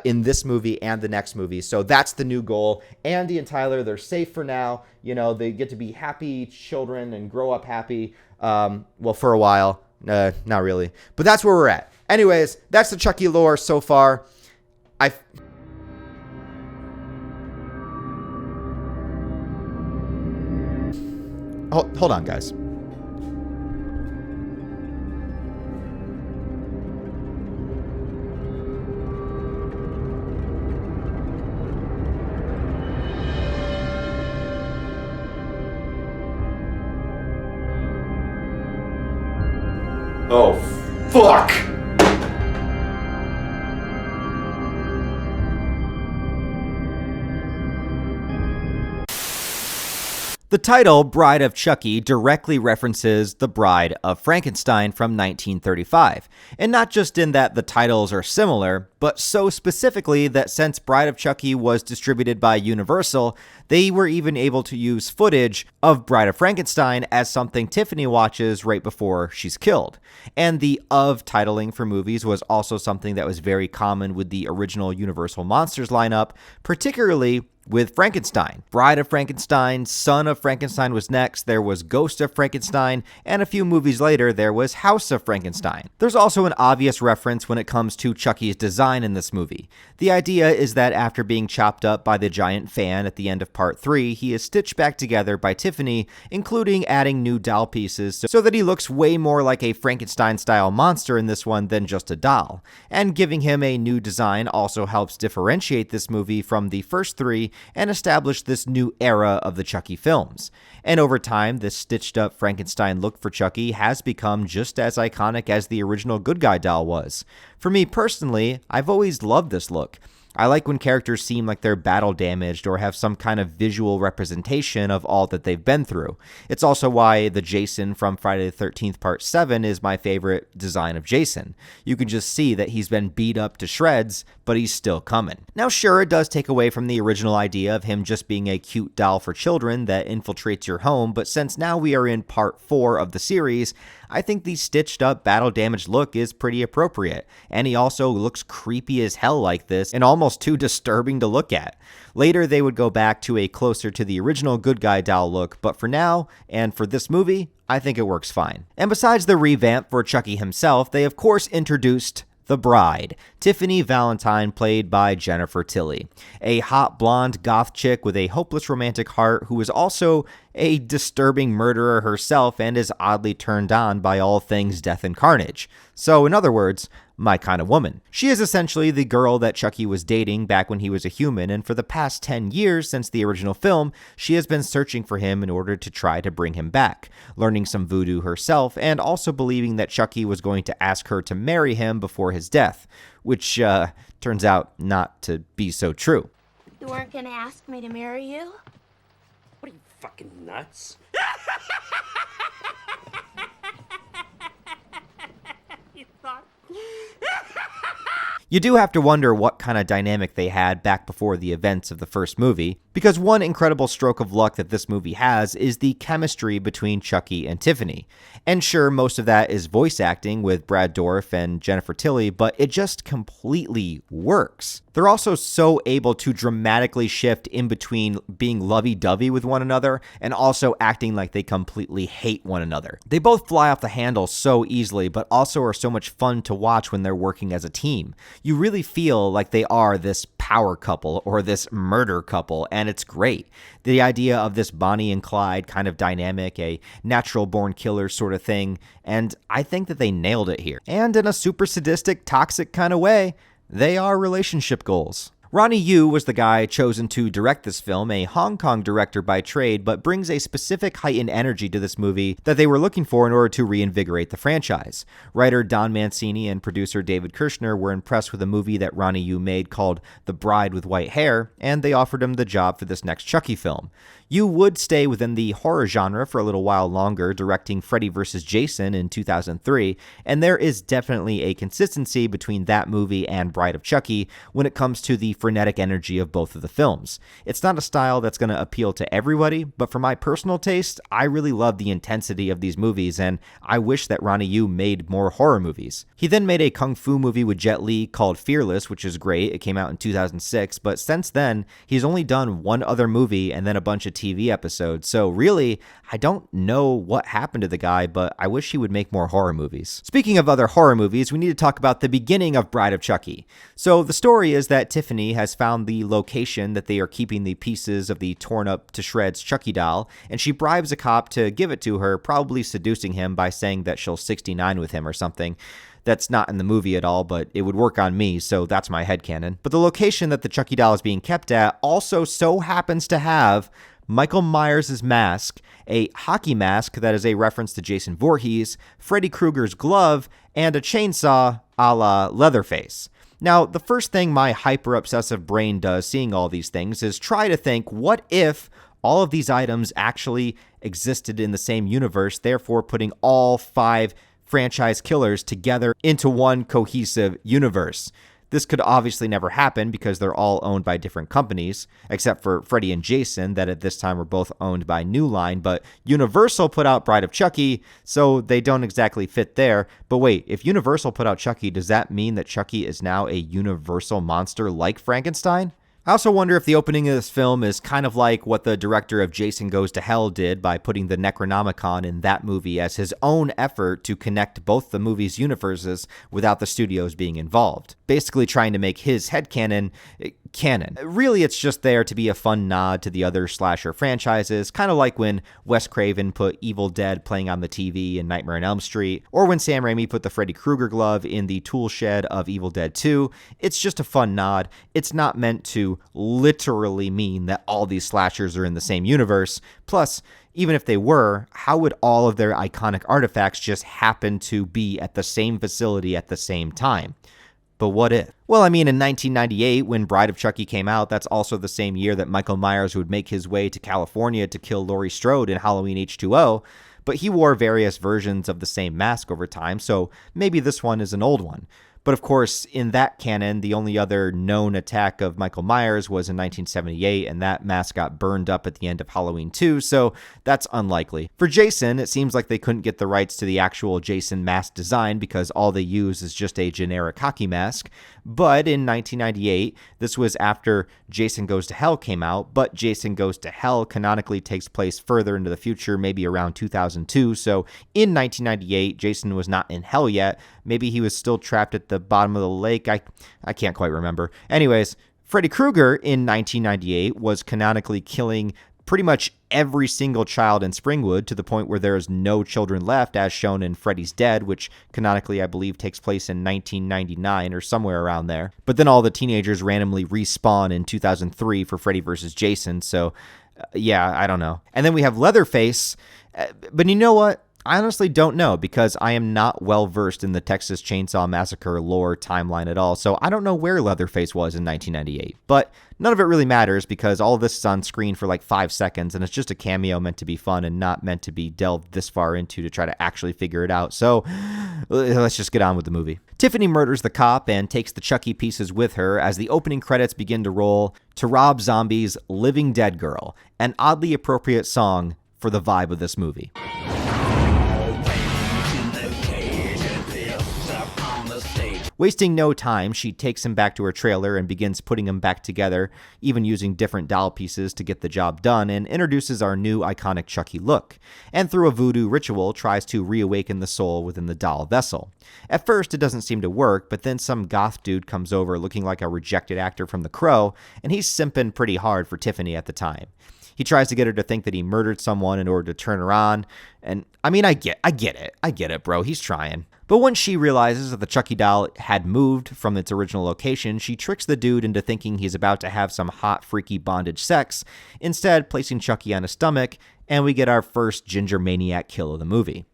in this movie and the next movie. So that's the new goal. Andy and Tyler, they're safe for now. They get to be happy children and grow up happy. Well, for a while. Not really. But that's where we're at. Anyways, that's the Chucky lore so far. Hold on, guys. Oh, fuck! The title, Bride of Chucky, directly references The Bride of Frankenstein from 1935, and not just in that the titles are similar, but so specifically that since Bride of Chucky was distributed by Universal, they were even able to use footage of Bride of Frankenstein as something Tiffany watches right before she's killed. And the of titling for movies was also something that was very common with the original Universal Monsters lineup, particularly with Frankenstein. Bride of Frankenstein, Son of Frankenstein was next, there was Ghost of Frankenstein, and a few movies later there was House of Frankenstein. There's also an obvious reference when it comes to Chucky's design in this movie. The idea is that after being chopped up by the giant fan at the end of part 3, he is stitched back together by Tiffany, including adding new doll pieces so that he looks way more like a Frankenstein-style monster in this one than just a doll. And giving him a new design also helps differentiate this movie from the first 3 and establish this new era of the Chucky films. And over time, this stitched up Frankenstein look for Chucky has become just as iconic as the original good guy doll was. For me personally, I've always loved this look. I like when characters seem like they're battle damaged or have some kind of visual representation of all that they've been through. It's also why the Jason from Friday the 13th Part 7 is my favorite design of Jason. You can just see that he's been beat up to shreds, but he's still coming. Now sure, it does take away from the original idea of him just being a cute doll for children that infiltrates your home, but since now we are in Part 4 of the series, I think the stitched up battle damaged look is pretty appropriate, and he also looks creepy as hell like this and almost too disturbing to look at. Later they would go back to a closer to the original good guy doll look, but for now, and for this movie, I think it works fine. And besides the revamp for Chucky himself, they of course introduced the bride, Tiffany Valentine, played by Jennifer Tilly, a hot blonde goth chick with a hopeless romantic heart who is also a disturbing murderer herself and is oddly turned on by all things death and carnage. So in other words, my kind of woman. She is essentially the girl that Chucky was dating back when he was a human, and for the past 10 years since the original film, she has been searching for him in order to try to bring him back, learning some voodoo herself, and also believing that Chucky was going to ask her to marry him before his death, which turns out not to be so true. You weren't gonna ask me to marry you? What are you, fucking nuts? You do have to wonder what kind of dynamic they had back before the events of the first movie, because one incredible stroke of luck that this movie has is the chemistry between Chucky and Tiffany. And sure, most of that is voice acting with Brad Dourif and Jennifer Tilly, but it just completely works. They're also so able to dramatically shift in between being lovey-dovey with one another and also acting like they completely hate one another. They both fly off the handle so easily, but also are so much fun to watch when they're working as a team. You really feel like they are this power couple or this murder couple, and it's great. The idea of this Bonnie and Clyde kind of dynamic, a natural born killer sort of thing, and I think that they nailed it here. And in a super sadistic, toxic kind of way, they are relationship goals. Ronnie Yu was the guy chosen to direct this film, a Hong Kong director by trade, but brings a specific heightened energy to this movie that they were looking for in order to reinvigorate the franchise. Writer Don Mancini and producer David Kirshner were impressed with a movie that Ronnie Yu made called The Bride with White Hair, and they offered him the job for this next Chucky film. Yu would stay within the horror genre for a little while longer, directing Freddy vs. Jason in 2003, and there is definitely a consistency between that movie and Bride of Chucky when it comes to the frenetic energy of both of the films. It's not a style that's going to appeal to everybody, but for my personal taste, I really love the intensity of these movies, and I wish that Ronnie Yu made more horror movies. He then made a kung fu movie with Jet Li called Fearless, which is great. It came out in 2006, but since then, he's only done one other movie and then a bunch of TV episodes, so really, I don't know what happened to the guy, but I wish he would make more horror movies. Speaking of other horror movies, we need to talk about the beginning of Bride of Chucky. So the story is that Tiffany has found the location that they are keeping the pieces of the torn up to shreds Chucky doll, and she bribes a cop to give it to her, probably seducing him by saying that she'll 69 with him or something. That's not in the movie at all, but it would work on me, so that's my headcanon. But the location that the Chucky doll is being kept at also so happens to have Michael Myers' mask, a hockey mask that is a reference to Jason Voorhees, Freddy Krueger's glove, and a chainsaw a la Leatherface. Now, the first thing my hyper-obsessive brain does seeing all these things is try to think, what if all of these items actually existed in the same universe, therefore putting all 5 franchise killers together into one cohesive universe? This could obviously never happen because they're all owned by different companies, except for Freddy and Jason that at this time were both owned by New Line, but Universal put out Bride of Chucky, so they don't exactly fit there. But wait, if Universal put out Chucky, does that mean that Chucky is now a Universal monster like Frankenstein? I also wonder if the opening of this film is kind of like what the director of Jason Goes to Hell did by putting the Necronomicon in that movie as his own effort to connect both the movie's universes without the studios being involved. Basically trying to make his headcanon canon. Really, it's just there to be a fun nod to the other slasher franchises, kind of like when Wes Craven put Evil Dead playing on the TV in Nightmare on Elm Street, or when Sam Raimi put the Freddy Krueger glove in the tool shed of Evil Dead 2. It's just a fun nod. It's not meant to literally mean that all these slashers are in the same universe. Plus, even if they were, how would all of their iconic artifacts just happen to be at the same facility at the same time? But what if? Well, I mean, in 1998, when Bride of Chucky came out, that's also the same year that Michael Myers would make his way to California to kill Laurie Strode in Halloween H2O, but he wore various versions of the same mask over time, so maybe this one is an old one. But of course, in that canon, the only other known attack of Michael Myers was in 1978, and that mask got burned up at the end of Halloween 2, so that's unlikely. For Jason, it seems like they couldn't get the rights to the actual Jason mask design because all they use is just a generic hockey mask. But in 1998, this was after Jason Goes to Hell came out, but Jason Goes to Hell canonically takes place further into the future, maybe around 2002, so in 1998, Jason was not in hell yet. Maybe he was still trapped at the bottom of the lake. I can't quite remember. Anyways, Freddy Krueger in 1998 was canonically killing pretty much every single child in Springwood to the point where there is no children left, as shown in Freddy's Dead, which canonically I believe takes place in 1999 or somewhere around there. But then all the teenagers randomly respawn in 2003 for Freddy vs. Jason, so yeah, I don't know. And then we have Leatherface, but you know what? I honestly don't know because I am not well versed in the Texas Chainsaw Massacre lore timeline at all, so I don't know where Leatherface was in 1998. But none of it really matters because all of this is on screen for like 5 seconds and it's just a cameo meant to be fun and not meant to be delved this far into to try to actually figure it out. So let's just get on with the movie. Tiffany murders the cop and takes the Chucky pieces with her as the opening credits begin to roll to Rob Zombie's Living Dead Girl, an oddly appropriate song for the vibe of this movie. Wasting no time, she takes him back to her trailer and begins putting him back together, even using different doll pieces to get the job done, and introduces our new iconic Chucky look, and through a voodoo ritual tries to reawaken the soul within the doll vessel. At first, it doesn't seem to work, but then some goth dude comes over looking like a rejected actor from The Crow, and he's simping pretty hard for Tiffany at the time. He tries to get her to think that he murdered someone in order to turn her on, and I mean, I get it, bro, he's trying. But once she realizes that the Chucky doll had moved from its original location, she tricks the dude into thinking he's about to have some hot, freaky bondage sex, instead placing Chucky on his stomach, and we get our first ginger maniac kill of the movie.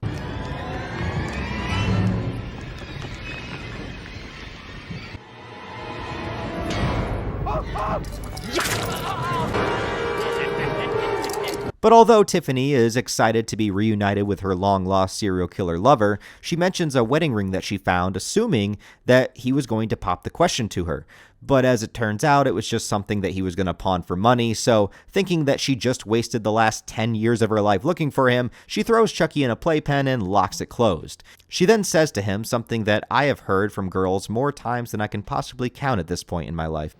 But although Tiffany is excited to be reunited with her long-lost serial killer lover, she mentions a wedding ring that she found, assuming that he was going to pop the question to her. But as it turns out, it was just something that he was going to pawn for money, so thinking that she just wasted the last 10 years of her life looking for him, she throws Chucky in a playpen and locks it closed. She then says to him something that I have heard from girls more times than I can possibly count at this point in my life.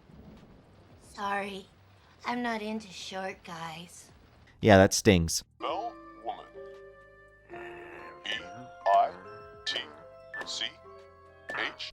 Sorry, I'm not into short guys. Yeah, that stings. No woman. E-I-T-C-H.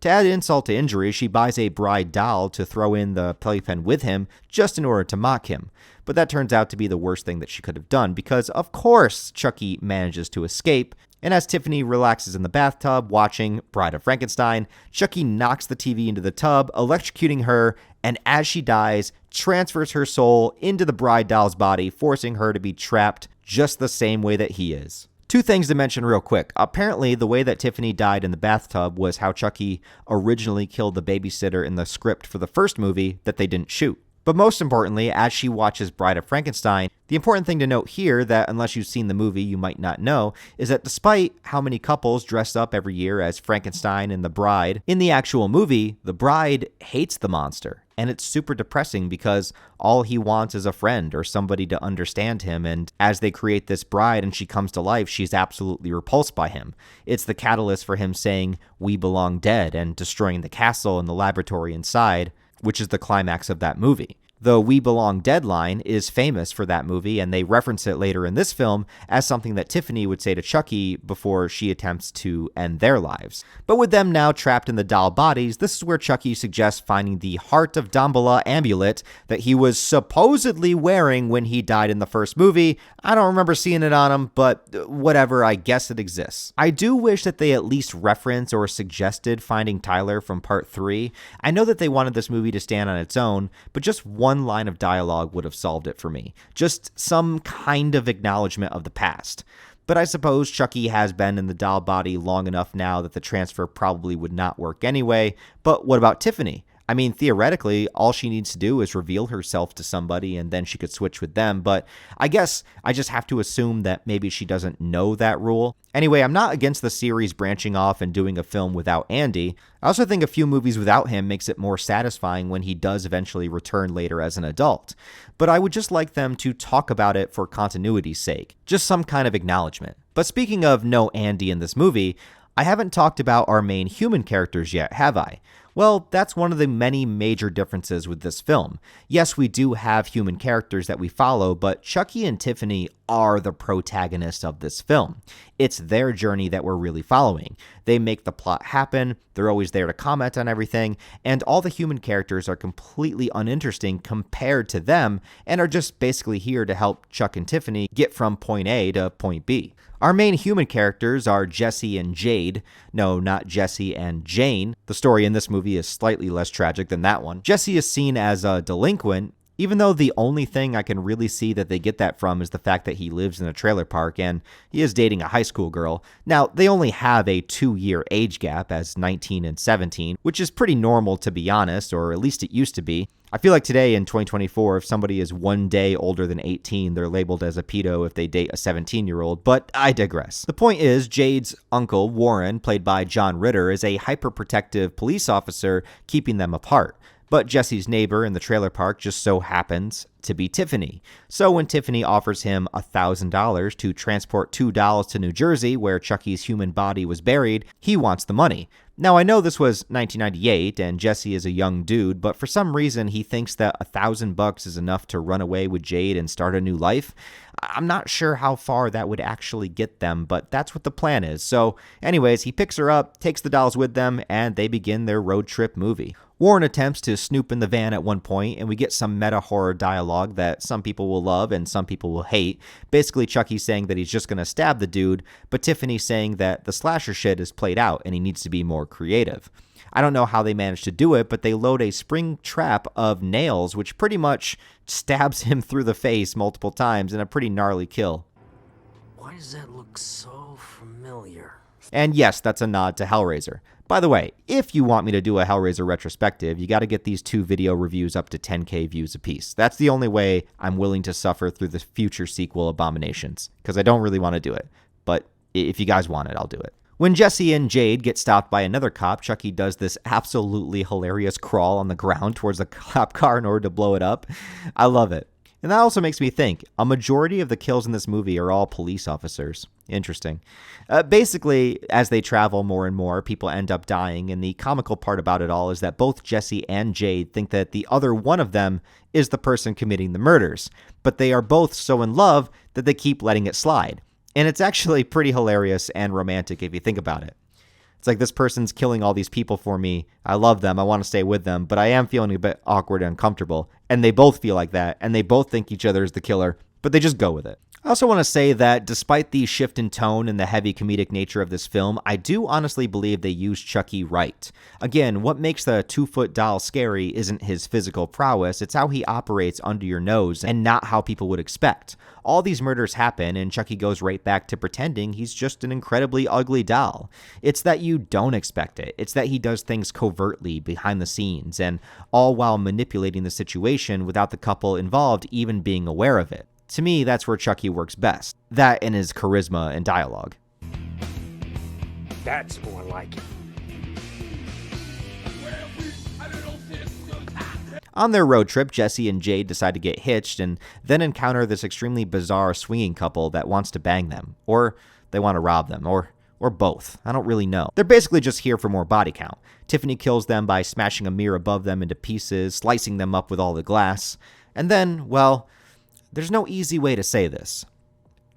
To add insult to injury, she buys a bride doll to throw in the playpen with him just in order to mock him. But that turns out to be the worst thing that she could have done because, of course, Chucky manages to escape. And as Tiffany relaxes in the bathtub watching Bride of Frankenstein, Chucky knocks the TV into the tub, electrocuting her, and as she dies, transfers her soul into the bride doll's body, forcing her to be trapped just the same way that he is. Two things to mention real quick. Apparently, the way that Tiffany died in the bathtub was how Chucky originally killed the babysitter in the script for the first movie that they didn't shoot. But most importantly, as she watches Bride of Frankenstein, the important thing to note here that unless you've seen the movie you might not know is that despite how many couples dress up every year as Frankenstein and the bride, in the actual movie, the bride hates the monster. And it's super depressing because all he wants is a friend or somebody to understand him, and as they create this bride and she comes to life, she's absolutely repulsed by him. It's the catalyst for him saying, "We belong dead," and destroying the castle and the laboratory inside, which is the climax of that movie. The "We Belong Dead" line is famous for that movie, and they reference it later in this film as something that Tiffany would say to Chucky before she attempts to end their lives. But with them now trapped in the doll bodies, this is where Chucky suggests finding the Heart of Damballa amulet that he was supposedly wearing when he died in the first movie. I don't remember seeing it on him, but whatever, I guess it exists. I do wish that they at least reference or suggested finding Tyler from part 3. I know that they wanted this movie to stand on its own, but just one line of dialogue would have solved it for me. Just some kind of acknowledgement of the past. But I suppose Chucky has been in the doll body long enough now that the transfer probably would not work anyway. But what about Tiffany? I mean, theoretically, all she needs to do is reveal herself to somebody and then she could switch with them. But I guess I just have to assume that maybe she doesn't know that rule. Anyway, I'm not against the series branching off and doing a film without Andy. I also think a few movies without him makes it more satisfying when he does eventually return later as an adult. But I would just like them to talk about it for continuity's sake. Just some kind of acknowledgement. But speaking of no Andy in this movie, I haven't talked about our main human characters yet, have I? Well, that's one of the many major differences with this film. Yes, we do have human characters that we follow, but Chucky and Tiffany are the protagonists of this film. It's their journey that we're really following. They make the plot happen, they're always there to comment on everything, and all the human characters are completely uninteresting compared to them and are just basically here to help Chuck and Tiffany get from point A to point B. Our main human characters are Jesse and Jade. No, not Jesse and Jane. The story in this movie is slightly less tragic than that one. Jesse is seen as a delinquent, even though the only thing I can really see that they get that from is the fact that he lives in a trailer park and he is dating a high school girl. Now, they only have a 2-year age gap as 19 and 17, which is pretty normal to be honest, or at least it used to be. I feel like today in 2024, if somebody is 1 day older than 18, they're labeled as a pedo if they date a 17-year-old, but I digress. The point is, Jade's uncle, Warren, played by John Ritter, is a hyperprotective police officer keeping them apart. But Jesse's neighbor in the trailer park just so happens to be Tiffany. So when Tiffany offers him $1,000 to transport 2 dolls to New Jersey, where Chucky's human body was buried, he wants the money. Now, I know this was 1998 and Jesse is a young dude, but for some reason he thinks that $1,000 is enough to run away with Jade and start a new life. I'm not sure how far that would actually get them, but that's what the plan is. So anyways, he picks her up, takes the dolls with them, and they begin their road trip movie. Warren attempts to snoop in the van at one point, and we get some meta-horror dialogue that some people will love and some people will hate. Basically, Chucky saying that he's just going to stab the dude, but Tiffany saying that the slasher shit is played out and he needs to be more creative. I don't know how they managed to do it, but they load a spring trap of nails, which pretty much stabs him through the face multiple times in a pretty gnarly kill. Why does that look so familiar? And yes, that's a nod to Hellraiser. By the way, if you want me to do a Hellraiser retrospective, you got to get these 2 video reviews up to 10K views apiece. That's the only way I'm willing to suffer through the future sequel Abominations, because I don't really want to do it. But if you guys want it, I'll do it. When Jesse and Jade get stopped by another cop, Chucky does this absolutely hilarious crawl on the ground towards the cop car in order to blow it up. I love it. And that also makes me think, a majority of the kills in this movie are all police officers. Interesting. Basically, as they travel more and more, people end up dying, and the comical part about it all is that both Jesse and Jade think that the other one of them is the person committing the murders, but they are both so in love that they keep letting it slide. And it's actually pretty hilarious and romantic if you think about it. It's like, this person's killing all these people for me. I love them. I want to stay with them, but I am feeling a bit awkward and uncomfortable. And they both feel like that, and they both think each other is the killer, but they just go with it. I also want to say that despite the shift in tone and the heavy comedic nature of this film, I do honestly believe they used Chucky right. Again, what makes the 2-foot doll scary isn't his physical prowess, it's how he operates under your nose and not how people would expect. All these murders happen and Chucky goes right back to pretending he's just an incredibly ugly doll. It's that you don't expect it. It's that he does things covertly behind the scenes, and all while manipulating the situation without the couple involved even being aware of it. To me, that's where Chucky works best. That and his charisma and dialogue. That's more like it. On their road trip, Jesse and Jade decide to get hitched and then encounter this extremely bizarre swinging couple that wants to bang them, or they want to rob them, or both. I don't really know. They're basically just here for more body count. Tiffany kills them by smashing a mirror above them into pieces, slicing them up with all the glass, and then, well, there's no easy way to say this.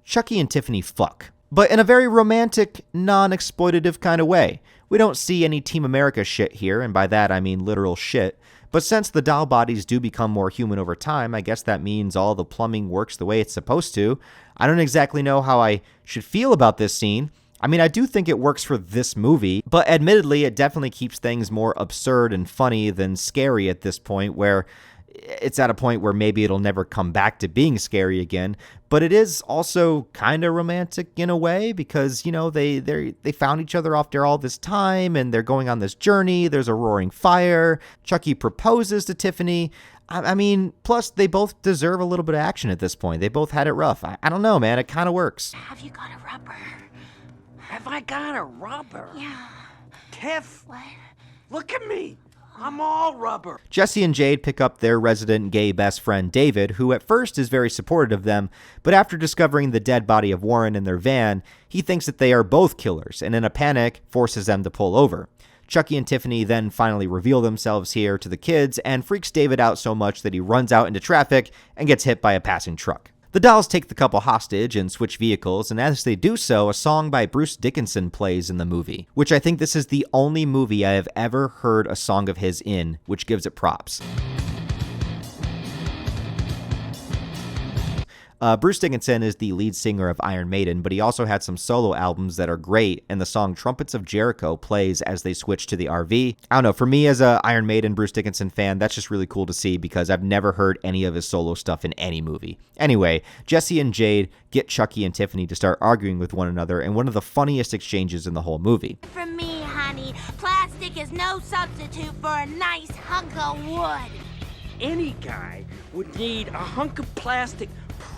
Chucky and Tiffany fuck, but in a very romantic, non-exploitative kind of way. We don't see any Team America shit here, and by that I mean literal shit. But since the doll bodies do become more human over time, I guess that means all the plumbing works the way it's supposed to. I don't exactly know how I should feel about this scene. I mean, I do think it works for this movie, but admittedly, it definitely keeps things more absurd and funny than scary at this point, where it's at a point where maybe it'll never come back to being scary again, but it is also kind of romantic in a way because, you know, they found each other after all this time and they're going on this journey. There's a roaring fire. Chucky proposes to Tiffany. I mean, plus they both deserve a little bit of action at this point. They both had it rough. I don't know, man. It kind of works. Have you got a rubber? Have I got a rubber? Yeah. Tiff, What? look at me. I'm all rubber. Jesse and Jade pick up their resident gay best friend, David, who at first is very supportive of them, but after discovering the dead body of Warren in their van, he thinks that they are both killers, and in a panic, forces them to pull over. Chucky and Tiffany then finally reveal themselves here to the kids and freaks David out so much that he runs out into traffic and gets hit by a passing truck. The dolls take the couple hostage and switch vehicles, and as they do so, a song by Bruce Dickinson plays in the movie, which I think this is the only movie I have ever heard a song of his in, which gives it props. Bruce Dickinson is the lead singer of Iron Maiden, but he also had some solo albums that are great, and the song Trumpets of Jericho plays as they switch to the RV. I don't know, for me as a Iron Maiden, Bruce Dickinson fan, that's just really cool to see because I've never heard any of his solo stuff in any movie. Anyway, Jesse and Jade get Chucky and Tiffany to start arguing with one another in one of the funniest exchanges in the whole movie. From me, honey, plastic is no substitute for a nice hunk of wood. Any guy would need a hunk of plastic,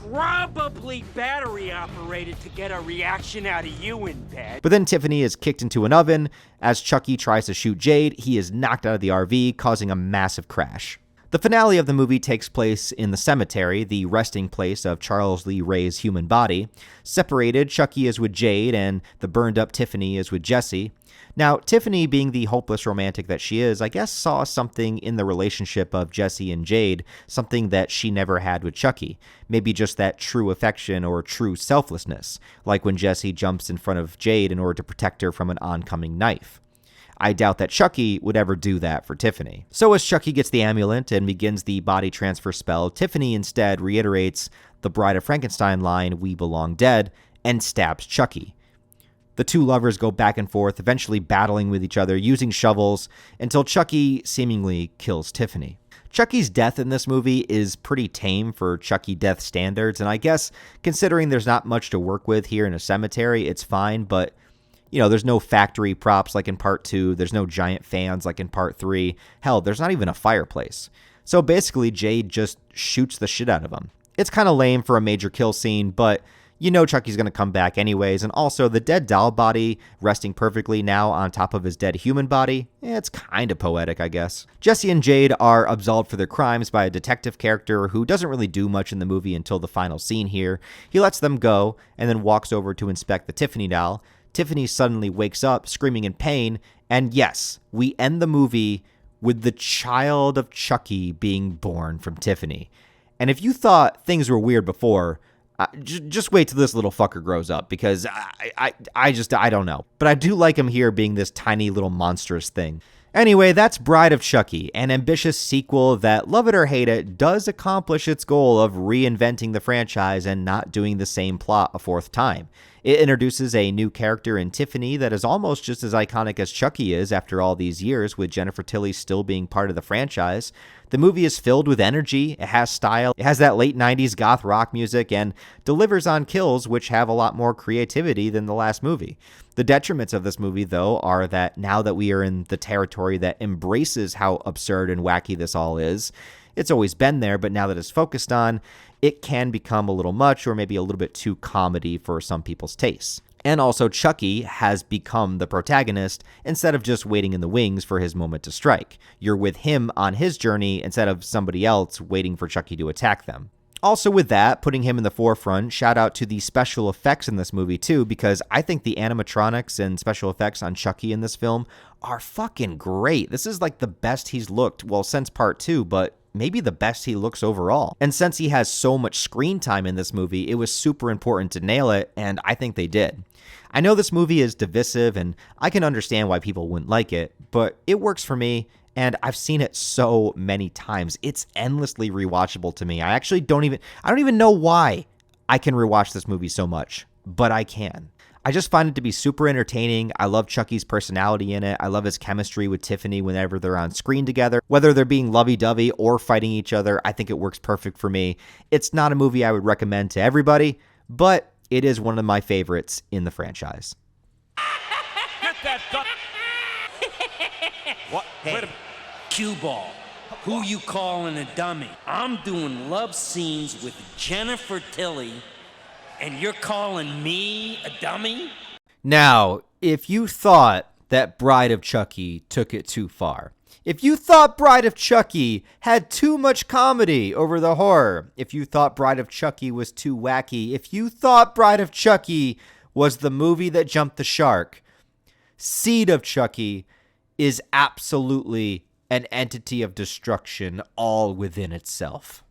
probably battery operated, to get a reaction out of you in bed. But then Tiffany is kicked into an oven. As Chucky tries to shoot Jade, he is knocked out of the RV, causing a massive crash. The finale of the movie takes place in the cemetery, the resting place of Charles Lee Ray's human body. Separated, Chucky is with Jade, and the burned-up Tiffany is with Jesse. Now, Tiffany, being the hopeless romantic that she is, I guess saw something in the relationship of Jesse and Jade, something that she never had with Chucky. Maybe just that true affection or true selflessness, like when Jesse jumps in front of Jade in order to protect her from an oncoming knife. I doubt that Chucky would ever do that for Tiffany. So as Chucky gets the amulet and begins the body transfer spell, Tiffany instead reiterates the Bride of Frankenstein line, "We belong dead," and stabs Chucky. The two lovers go back and forth, eventually battling with each other using shovels until Chucky seemingly kills Tiffany. Chucky's death in this movie is pretty tame for Chucky death standards, and I guess considering there's not much to work with here in a cemetery, it's fine, but there's no factory props like in part 2. There's no giant fans like in part 3. Hell, there's not even a fireplace. So basically, Jade just shoots the shit out of him. It's kind of lame for a major kill scene, but Chucky's going to come back anyways. And also, the dead doll body resting perfectly now on top of his dead human body, it's kind of poetic, I guess. Jesse and Jade are absolved for their crimes by a detective character who doesn't really do much in the movie until the final scene here. He lets them go and then walks over to inspect the Tiffany doll. Tiffany suddenly wakes up, screaming in pain, and yes, we end the movie with the child of Chucky being born from Tiffany. And if you thought things were weird before, just wait till this little fucker grows up, because I don't know. But I do like him here being this tiny little monstrous thing. Anyway, that's Bride of Chucky, an ambitious sequel that, love it or hate it, does accomplish its goal of reinventing the franchise and not doing the same plot a fourth time. It introduces a new character in Tiffany that is almost just as iconic as Chucky is after all these years, with Jennifer Tilly still being part of the franchise. The movie is filled with energy, it has style, it has that late 90s goth rock music, and delivers on kills which have a lot more creativity than the last movie. The detriments of this movie, though, are that now that we are in the territory that embraces how absurd and wacky this all is, it's always been there, but now that it's focused on, it can become a little much or maybe a little bit too comedy for some people's tastes. And also, Chucky has become the protagonist instead of just waiting in the wings for his moment to strike. You're with him on his journey instead of somebody else waiting for Chucky to attack them. Also with that, putting him in the forefront, shout out to the special effects in this movie too, because I think the animatronics and special effects on Chucky in this film are fucking great. This is like the best he's looked, well, since part 2, but maybe the best he looks overall. And since he has so much screen time in this movie, it was super important to nail it, and I think they did. I know this movie is divisive, and I can understand why people wouldn't like it, but it works for me, and I've seen it so many times. It's endlessly rewatchable to me. I don't even know why I can rewatch this movie so much, but I can. I just find it to be super entertaining. I love Chucky's personality in it. I love his chemistry with Tiffany whenever they're on screen together. Whether they're being lovey-dovey or fighting each other, I think it works perfect for me. It's not a movie I would recommend to everybody, but it is one of my favorites in the franchise. Get that gun. What? Hey, cue ball. Who you calling a dummy? I'm doing love scenes with Jennifer Tilly, and you're calling me a dummy? Now, if you thought that Bride of Chucky took it too far, if you thought Bride of Chucky had too much comedy over the horror, if you thought Bride of Chucky was too wacky, if you thought Bride of Chucky was the movie that jumped the shark, Seed of Chucky is absolutely an entity of destruction all within itself.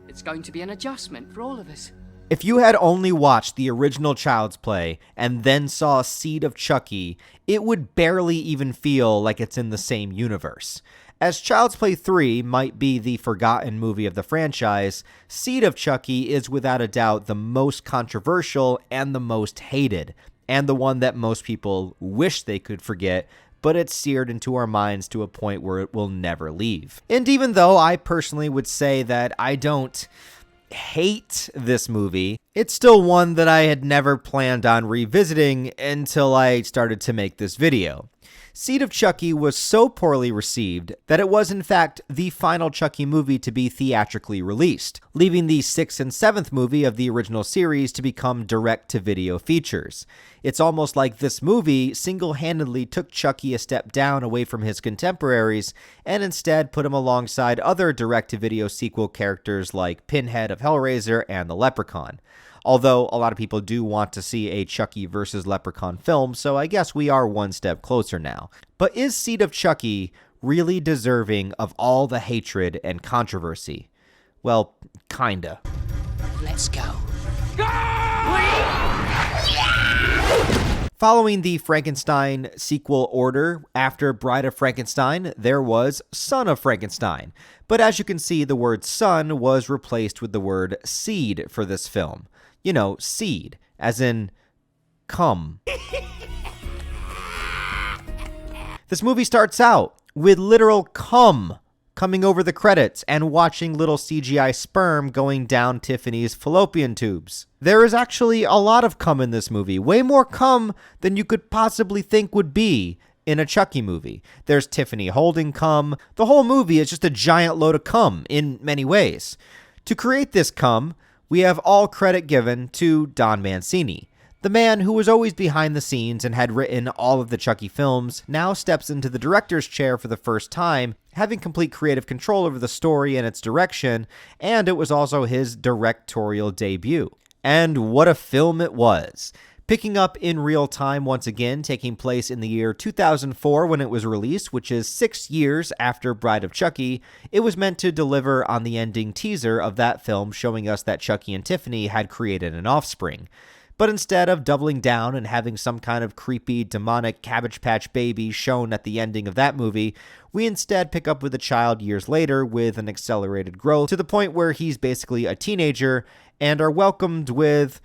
It's going to be an adjustment for all of us. If you had only watched the original Child's Play and then saw Seed of Chucky, it would barely even feel like it's in the same universe. As Child's Play 3 might be the forgotten movie of the franchise, Seed of Chucky is without a doubt the most controversial and the most hated, and the one that most people wish they could forget, but it's seared into our minds to a point where it will never leave. And even though I personally would say that I don't hate this movie, it's still one that I had never planned on revisiting until I started to make this video. Seed of Chucky was so poorly received that it was in fact the final Chucky movie to be theatrically released, leaving the 6th and 7th movie of the original series to become direct-to-video features. It's almost like this movie single-handedly took Chucky a step down away from his contemporaries and instead put him alongside other direct-to-video sequel characters like Pinhead of Hellraiser and the Leprechaun. Although a lot of people do want to see a Chucky versus Leprechaun film, so I guess we are one step closer now. But is Seed of Chucky really deserving of all the hatred and controversy? Well, kinda. Let's go. Following the Frankenstein sequel order, after Bride of Frankenstein, there was Son of Frankenstein. But as you can see, the word son was replaced with the word seed for this film. You know, seed, as in cum. This movie starts out with literal cum coming over the credits and watching little CGI sperm going down Tiffany's fallopian tubes. There is actually a lot of cum in this movie, way more cum than you could possibly think would be in a Chucky movie. There's Tiffany holding cum. The whole movie is just a giant load of cum in many ways. To create this cum, we have all credit given to Don Mancini. The man who was always behind the scenes and had written all of the Chucky films now steps into the director's chair for the first time, having complete creative control over the story and its direction, and it was also his directorial debut. And what a film it was! Picking up in real time once again, taking place in the year 2004 when it was released, which is 6 years after Bride of Chucky, it was meant to deliver on the ending teaser of that film showing us that Chucky and Tiffany had created an offspring. But instead of doubling down and having some kind of creepy, demonic Cabbage Patch baby shown at the ending of that movie, we instead pick up with the child years later with an accelerated growth to the point where he's basically a teenager and are welcomed with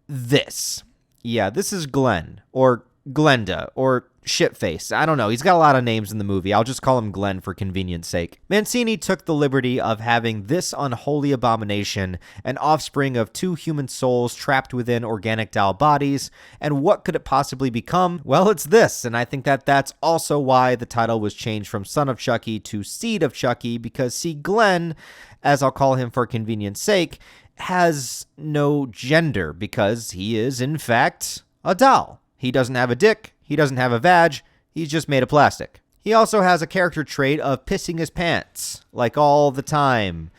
this. Yeah, this is Glenn, or Glenda, or Shitface. I don't know. He's got a lot of names in the movie. I'll just call him Glenn for convenience sake. Mancini took the liberty of having this unholy abomination, an offspring of two human souls trapped within organic doll bodies, and what could it possibly become? Well, it's this, and I think that that's also why the title was changed from Son of Chucky to Seed of Chucky, because see, Glenn, as I'll call him for convenience sake, has no gender because he is, in fact, a doll. He doesn't have a dick, he doesn't have a vag, he's just made of plastic. He also has a character trait of pissing his pants, like all the time.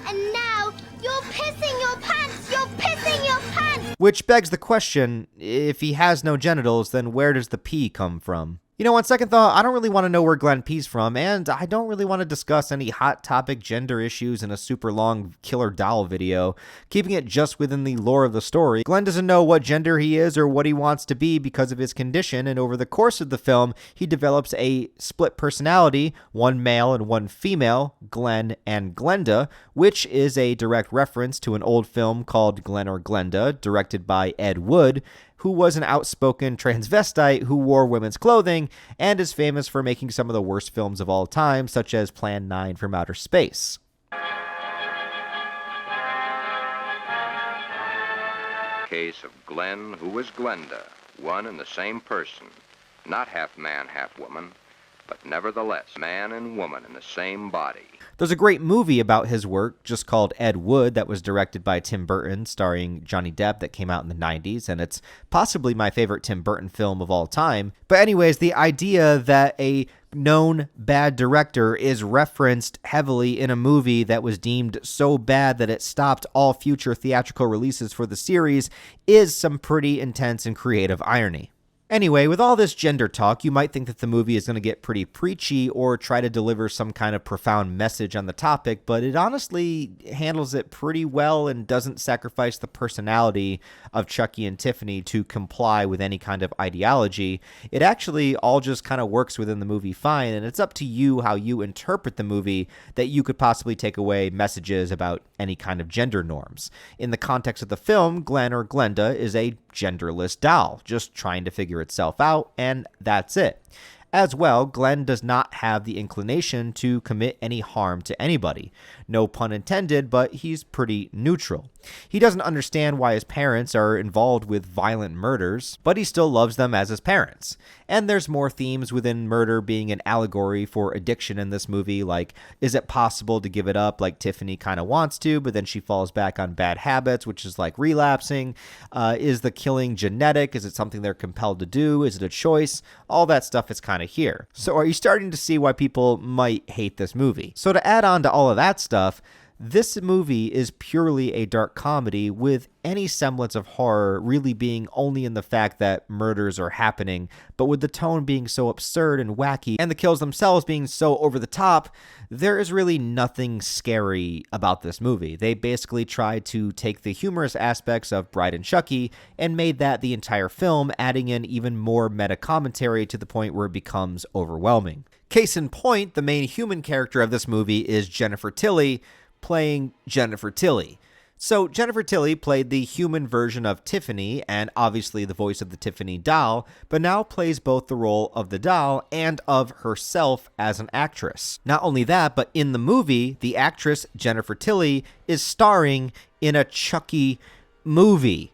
And now, you're pissing your pants! You're pissing your pants! Which begs the question, if he has no genitals, then where does the pee come from? You know, on second thought, I don't really want to know where Glenn pees from, and I don't really want to discuss any hot topic gender issues in a super long killer doll video, keeping it just within the lore of the story. Glenn doesn't know what gender he is or what he wants to be because of his condition, and over the course of the film, he develops a split personality, one male and one female, Glenn and Glenda, which is a direct reference to an old film called Glenn or Glenda, directed by Ed Wood, who was an outspoken transvestite who wore women's clothing and is famous for making some of the worst films of all time, such as Plan 9 from Outer Space. Case of Glenn, who was Glenda, one and the same person, not half man, half woman, but nevertheless man and woman in the same body. There's a great movie about his work just called Ed Wood that was directed by Tim Burton, starring Johnny Depp, that came out in the 90s, and it's possibly my favorite Tim Burton film of all time. But anyways, the idea that a known bad director is referenced heavily in a movie that was deemed so bad that it stopped all future theatrical releases for the series is some pretty intense and creative irony. Anyway, with all this gender talk, you might think that the movie is going to get pretty preachy or try to deliver some kind of profound message on the topic, but it honestly handles it pretty well and doesn't sacrifice the personality of Chucky and Tiffany to comply with any kind of ideology. It actually all just kind of works within the movie fine, and it's up to you how you interpret the movie that you could possibly take away messages about any kind of gender norms. In the context of the film, Glenn or Glenda is a genderless doll, just trying to figure itself out, and that's it. As well, Glenn does not have the inclination to commit any harm to anybody. No pun intended, but he's pretty neutral. He doesn't understand why his parents are involved with violent murders, but he still loves them as his parents. And there's more themes within murder being an allegory for addiction in this movie, like, is it possible to give it up like Tiffany kind of wants to, but then she falls back on bad habits, which is like relapsing? Is the killing genetic? Is it something they're compelled to do? Is it a choice? All that stuff is kind of here. So are you starting to see why people might hate this movie? So to add on to all of that stuff, this movie is purely a dark comedy with any semblance of horror really being only in the fact that murders are happening, but with the tone being so absurd and wacky and the kills themselves being so over the top, there is really nothing scary about this movie. They basically tried to take the humorous aspects of Bride and Chucky and made that the entire film, adding in even more meta commentary to the point where it becomes overwhelming. Case in point, the main human character of this movie is Jennifer Tilly, playing Jennifer Tilly. So Jennifer Tilly played the human version of Tiffany and obviously the voice of the Tiffany doll, but now plays both the role of the doll and of herself as an actress. Not only that, but in the movie, the actress Jennifer Tilly is starring in a Chucky movie.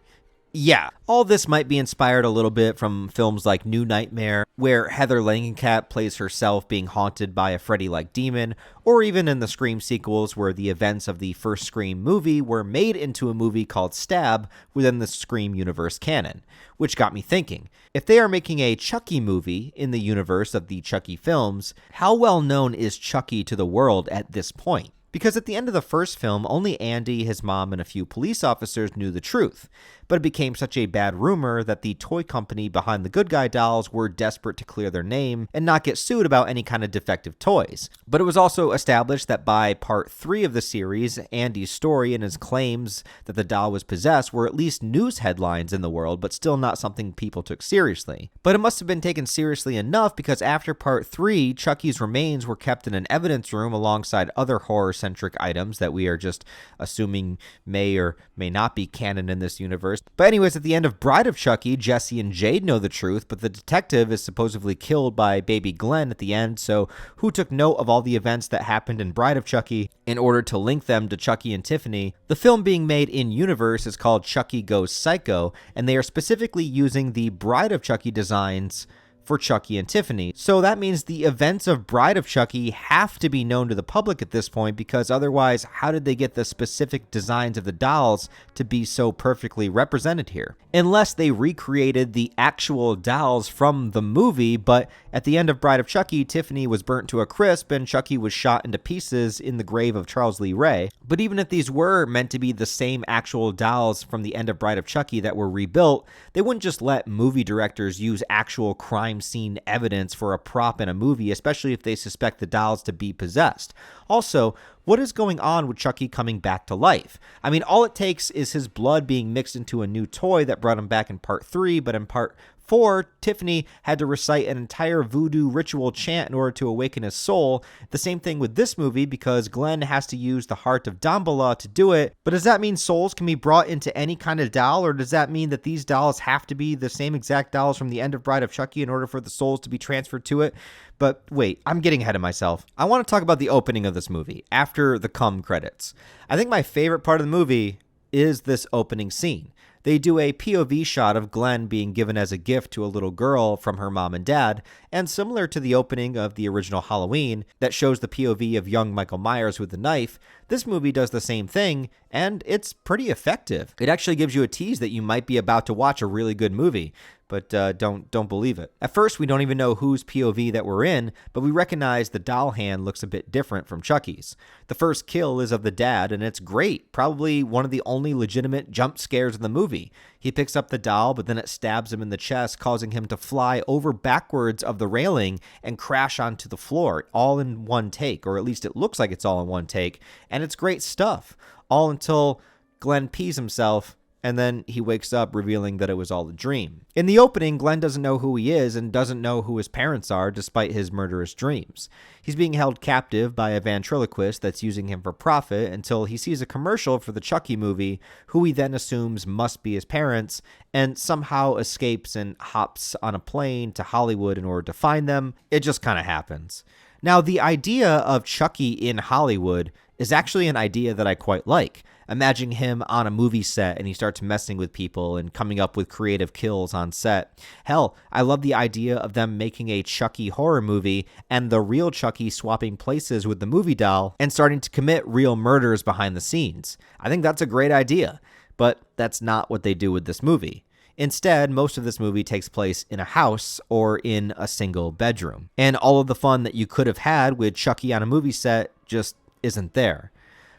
Yeah, all this might be inspired a little bit from films like New Nightmare, where Heather Langenkamp plays herself being haunted by a Freddy-like demon, or even in the Scream sequels where the events of the first Scream movie were made into a movie called Stab within the Scream universe canon. Which got me thinking, if they are making a Chucky movie in the universe of the Chucky films, how well known is Chucky to the world at this point? Because at the end of the first film, only Andy, his mom, and a few police officers knew the truth. But it became such a bad rumor that the toy company behind the Good Guy dolls were desperate to clear their name and not get sued about any kind of defective toys. But it was also established that by part 3 of the series, Andy's story and his claims that the doll was possessed were at least news headlines in the world, but still not something people took seriously. But it must have been taken seriously enough because after part 3, Chucky's remains were kept in an evidence room alongside other horror-centric items that we are just assuming may or may not be canon in this universe. But anyways, at the end of Bride of Chucky, Jesse and Jade know the truth, but the detective is supposedly killed by baby Glenn at the end, so who took note of all the events that happened in Bride of Chucky in order to link them to Chucky and Tiffany? The film being made in-universe is called Chucky Goes Psycho, and they are specifically using the Bride of Chucky designs for Chucky and Tiffany. So that means the events of Bride of Chucky have to be known to the public at this point, because otherwise, how did they get the specific designs of the dolls to be so perfectly represented here? Unless they recreated the actual dolls from the movie, but at the end of Bride of Chucky, Tiffany was burnt to a crisp and Chucky was shot into pieces in the grave of Charles Lee Ray. But even if these were meant to be the same actual dolls from the end of Bride of Chucky that were rebuilt, they wouldn't just let movie directors use actual crime scene evidence for a prop in a movie, especially if they suspect the dolls to be possessed. Also, what is going on with Chucky coming back to life? I mean, all it takes is his blood being mixed into a new toy that brought him back in part 3, but in part 4, Tiffany had to recite an entire voodoo ritual chant in order to awaken his soul. The same thing with this movie, because Glenn has to use the heart of Damballa to do it. But does that mean souls can be brought into any kind of doll, or does that mean that these dolls have to be the same exact dolls from the end of Bride of Chucky in order for the souls to be transferred to it? But wait, I'm getting ahead of myself. I want to talk about the opening of this movie, after the cum credits. I think my favorite part of the movie is this opening scene. They do a POV shot of Glenn being given as a gift to a little girl from her mom and dad, and similar to the opening of the original Halloween that shows the POV of young Michael Myers with the knife, this movie does the same thing, and it's pretty effective. It actually gives you a tease that you might be about to watch a really good movie, but don't believe it. At first, we don't even know whose POV that we're in, but we recognize the doll hand looks a bit different from Chucky's. The first kill is of the dad, and it's great, probably one of the only legitimate jump scares in the movie. movie. He picks up the doll, but then it stabs him in the chest, causing him to fly over backwards of the railing and crash onto the floor, all in one take, or at least it looks like it's all in one take, and it's great stuff, all until Glenn pees himself, and then he wakes up revealing that it was all a dream. In the opening, Glenn doesn't know who he is and doesn't know who his parents are despite his murderous dreams. He's being held captive by a ventriloquist that's using him for profit until he sees a commercial for the Chucky movie, who he then assumes must be his parents, and somehow escapes and hops on a plane to Hollywood in order to find them. It just kind of happens. Now, the idea of Chucky in Hollywood is actually an idea that I quite like. Imagine him on a movie set and he starts messing with people and coming up with creative kills on set. Hell, I love the idea of them making a Chucky horror movie and the real Chucky swapping places with the movie doll and starting to commit real murders behind the scenes. I think that's a great idea, but that's not what they do with this movie. Instead, most of this movie takes place in a house or in a single bedroom. And all of the fun that you could have had with Chucky on a movie set just isn't there.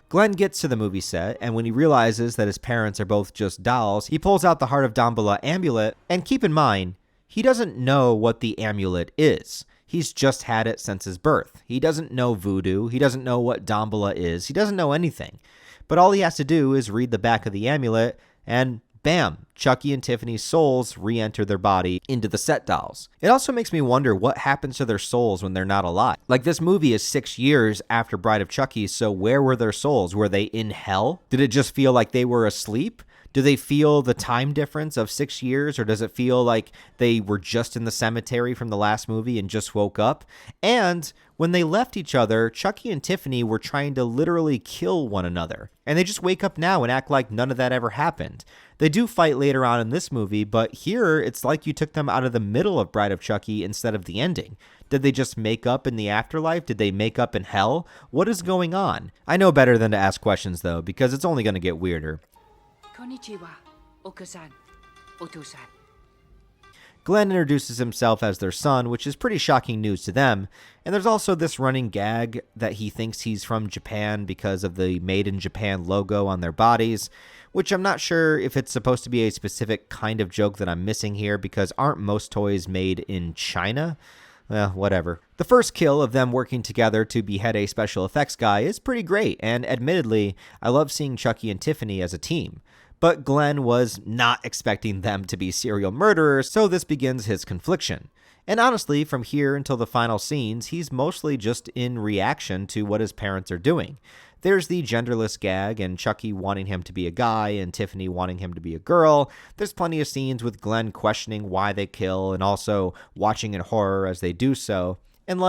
Glenn gets to the movie set, and when he realizes that his parents are both just dolls, he pulls out the Heart of Damballa amulet, and keep in mind, he doesn't know what the amulet is. He's just had it since his birth. He doesn't know voodoo, he doesn't know what Damballa is, he doesn't know anything. But all he has to do is read the back of the amulet, and bam, Chucky and Tiffany's souls re-enter their body into the set dolls. It also makes me wonder what happens to their souls when they're not alive. Like, this movie is 6 years after Bride of Chucky, so where were their souls? Were they in hell? Did it just feel like they were asleep? Do they feel the time difference of 6 years, or does it feel like they were just in the cemetery from the last movie and just woke up? And when they left each other, Chucky and Tiffany were trying to literally kill one another. And they just wake up now and act like none of that ever happened. They do fight later on in this movie, but here it's like you took them out of the middle of Bride of Chucky instead of the ending. Did they just make up in the afterlife? Did they make up in hell? What is going on? I know better than to ask questions, though, because it's only going to get weirder. Konnichiwa, Oka-san, Oto-san. Glenn introduces himself as their son, which is pretty shocking news to them. And there's also this running gag that he thinks he's from Japan because of the Made in Japan logo on their bodies, which I'm not sure if it's supposed to be a specific kind of joke that I'm missing here, because aren't most toys made in China? Well, whatever. The first kill of them working together to behead a special effects guy is pretty great, and admittedly, I love seeing Chucky and Tiffany as a team. But Glenn was not expecting them to be serial murderers, so this begins his confliction. And honestly, from here until the final scenes, he's mostly just in reaction to what his parents are doing. There's the genderless gag and Chucky wanting him to be a guy and Tiffany wanting him to be a girl. There's plenty of scenes with Glenn questioning why they kill and also watching in horror as they do so. And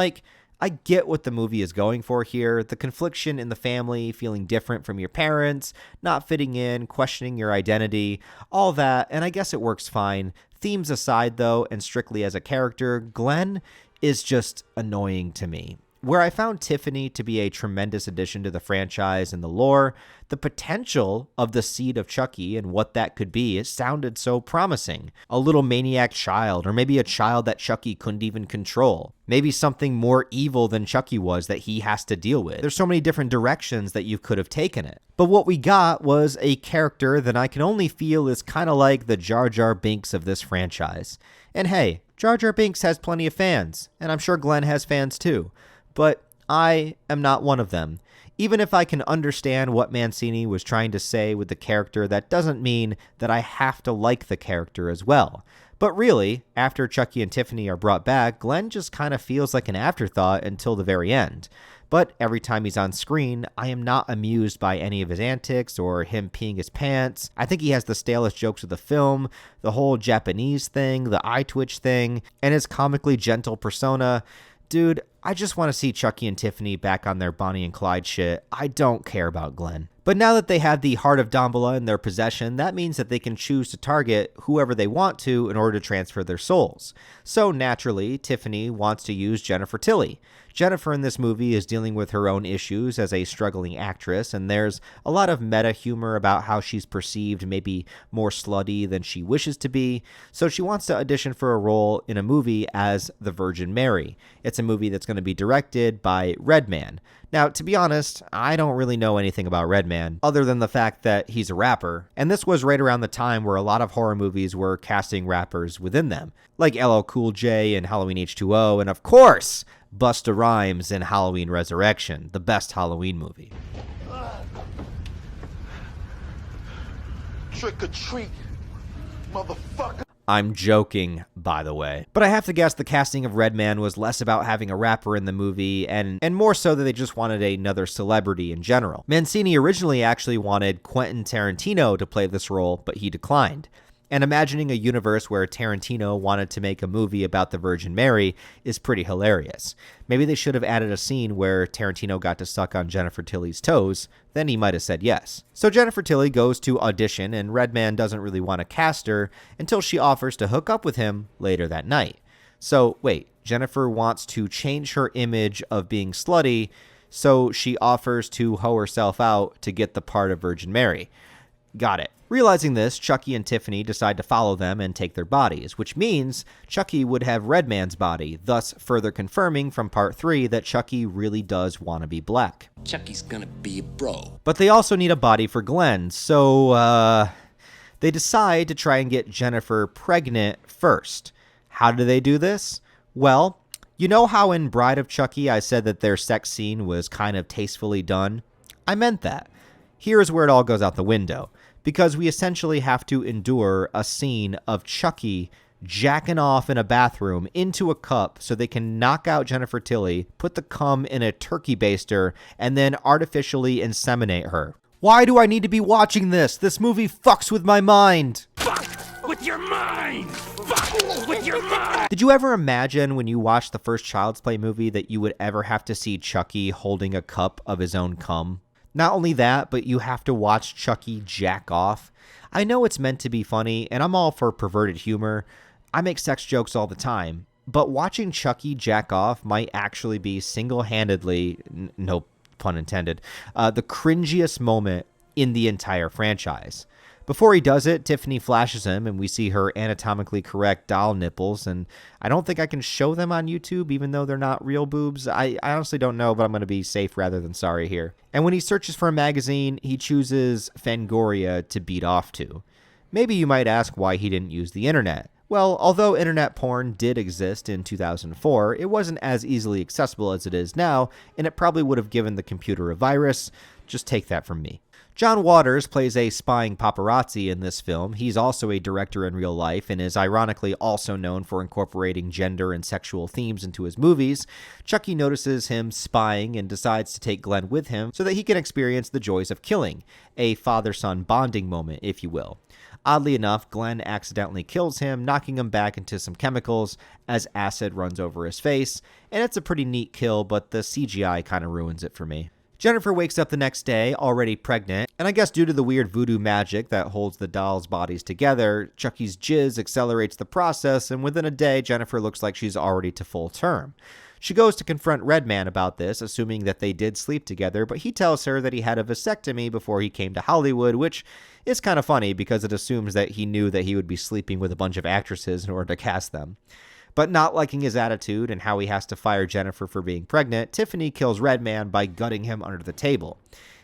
I get what the movie is going for here. The confliction in the family, feeling different from your parents, not fitting in, questioning your identity, all that, and I guess it works fine. Themes aside, though, and strictly as a character, Glenn is just annoying to me. Where I found Tiffany to be a tremendous addition to the franchise and the lore, the potential of the seed of Chucky and what that could be, it sounded so promising. A little maniac child, or maybe a child that Chucky couldn't even control. Maybe something more evil than Chucky was that he has to deal with. There's so many different directions that you could have taken it. But what we got was a character that I can only feel is kind of like the Jar Jar Binks of this franchise. And hey, Jar Jar Binks has plenty of fans, and I'm sure Glenn has fans too. But I am not one of them. Even if I can understand what Mancini was trying to say with the character, that doesn't mean that I have to like the character as well. But really, after Chucky and Tiffany are brought back, Glenn just kind of feels like an afterthought until the very end. But every time he's on screen, I am not amused by any of his antics or him peeing his pants. I think he has the stalest jokes of the film, the whole Japanese thing, the eye twitch thing, and his comically gentle persona. Dude, I just want to see Chucky and Tiffany back on their Bonnie and Clyde shit. I don't care about Glenn. But now that they have the Heart of Damballa in their possession, that means that they can choose to target whoever they want to in order to transfer their souls. So naturally, Tiffany wants to use Jennifer Tilly. Jennifer in this movie is dealing with her own issues as a struggling actress, and there's a lot of meta humor about how she's perceived maybe more slutty than she wishes to be, so she wants to audition for a role in a movie as the Virgin Mary. It's a movie that's going to be directed by Redman. Now, to be honest, I don't really know anything about Redman, other than the fact that he's a rapper, and this was right around the time where a lot of horror movies were casting rappers within them, like LL Cool J in Halloween H2O, and of course, Busta Rhymes in Halloween Resurrection, the best Halloween movie. Trick or treat, motherfucker. I'm joking, by the way. But I have to guess the casting of Redman was less about having a rapper in the movie and more so that they just wanted another celebrity in general. Mancini originally actually wanted Quentin Tarantino to play this role, but he declined. And imagining a universe where Tarantino wanted to make a movie about the Virgin Mary is pretty hilarious. Maybe they should have added a scene where Tarantino got to suck on Jennifer Tilly's toes, then he might have said yes. So Jennifer Tilly goes to audition, and Redman doesn't really want to cast her until she offers to hook up with him later that night. So wait, Jennifer wants to change her image of being slutty, so she offers to hoe herself out to get the part of Virgin Mary. Got it. Realizing this, Chucky and Tiffany decide to follow them and take their bodies, which means Chucky would have Redman's body, thus further confirming from part 3 that Chucky really does want to be black. Chucky's gonna be a bro. But they also need a body for Glenn, so they decide to try and get Jennifer pregnant first. How do they do this? Well, you know how in Bride of Chucky I said that their sex scene was kind of tastefully done? I meant that. Here's where it all goes out the window. Because we essentially have to endure a scene of Chucky jacking off in a bathroom into a cup so they can knock out Jennifer Tilly, put the cum in a turkey baster, and then artificially inseminate her. Why do I need to be watching this? This movie fucks with my mind. Fuck with your mind! Fuck with your mind! Did you ever imagine when you watched the first Child's Play movie that you would ever have to see Chucky holding a cup of his own cum? Not only that, but you have to watch Chucky jack off. I know it's meant to be funny, and I'm all for perverted humor. I make sex jokes all the time, but watching Chucky jack off might actually be single-handedly, no pun intended, the cringiest moment in the entire franchise. Before he does it, Tiffany flashes him, and we see her anatomically correct doll nipples, and I don't think I can show them on YouTube, even though they're not real boobs. I honestly don't know, but I'm going to be safe rather than sorry here. And when he searches for a magazine, he chooses Fangoria to beat off to. Maybe you might ask why he didn't use the internet. Well, although internet porn did exist in 2004, it wasn't as easily accessible as it is now, and it probably would have given the computer a virus. Just take that from me. John Waters plays a spying paparazzi in this film. He's also a director in real life and is ironically also known for incorporating gender and sexual themes into his movies. Chucky notices him spying and decides to take Glenn with him so that he can experience the joys of killing, a father-son bonding moment, if you will. Oddly enough, Glenn accidentally kills him, knocking him back into some chemicals as acid runs over his face, and it's a pretty neat kill, but the CGI kind of ruins it for me. Jennifer wakes up the next day, already pregnant, and I guess due to the weird voodoo magic that holds the dolls' bodies together, Chucky's jizz accelerates the process, and within a day, Jennifer looks like she's already to full term. She goes to confront Redman about this, assuming that they did sleep together, but he tells her that he had a vasectomy before he came to Hollywood, which is kind of funny because it assumes that he knew that he would be sleeping with a bunch of actresses in order to cast them. But not liking his attitude and how he has to fire Jennifer for being pregnant, Tiffany kills Redman by gutting him under the table.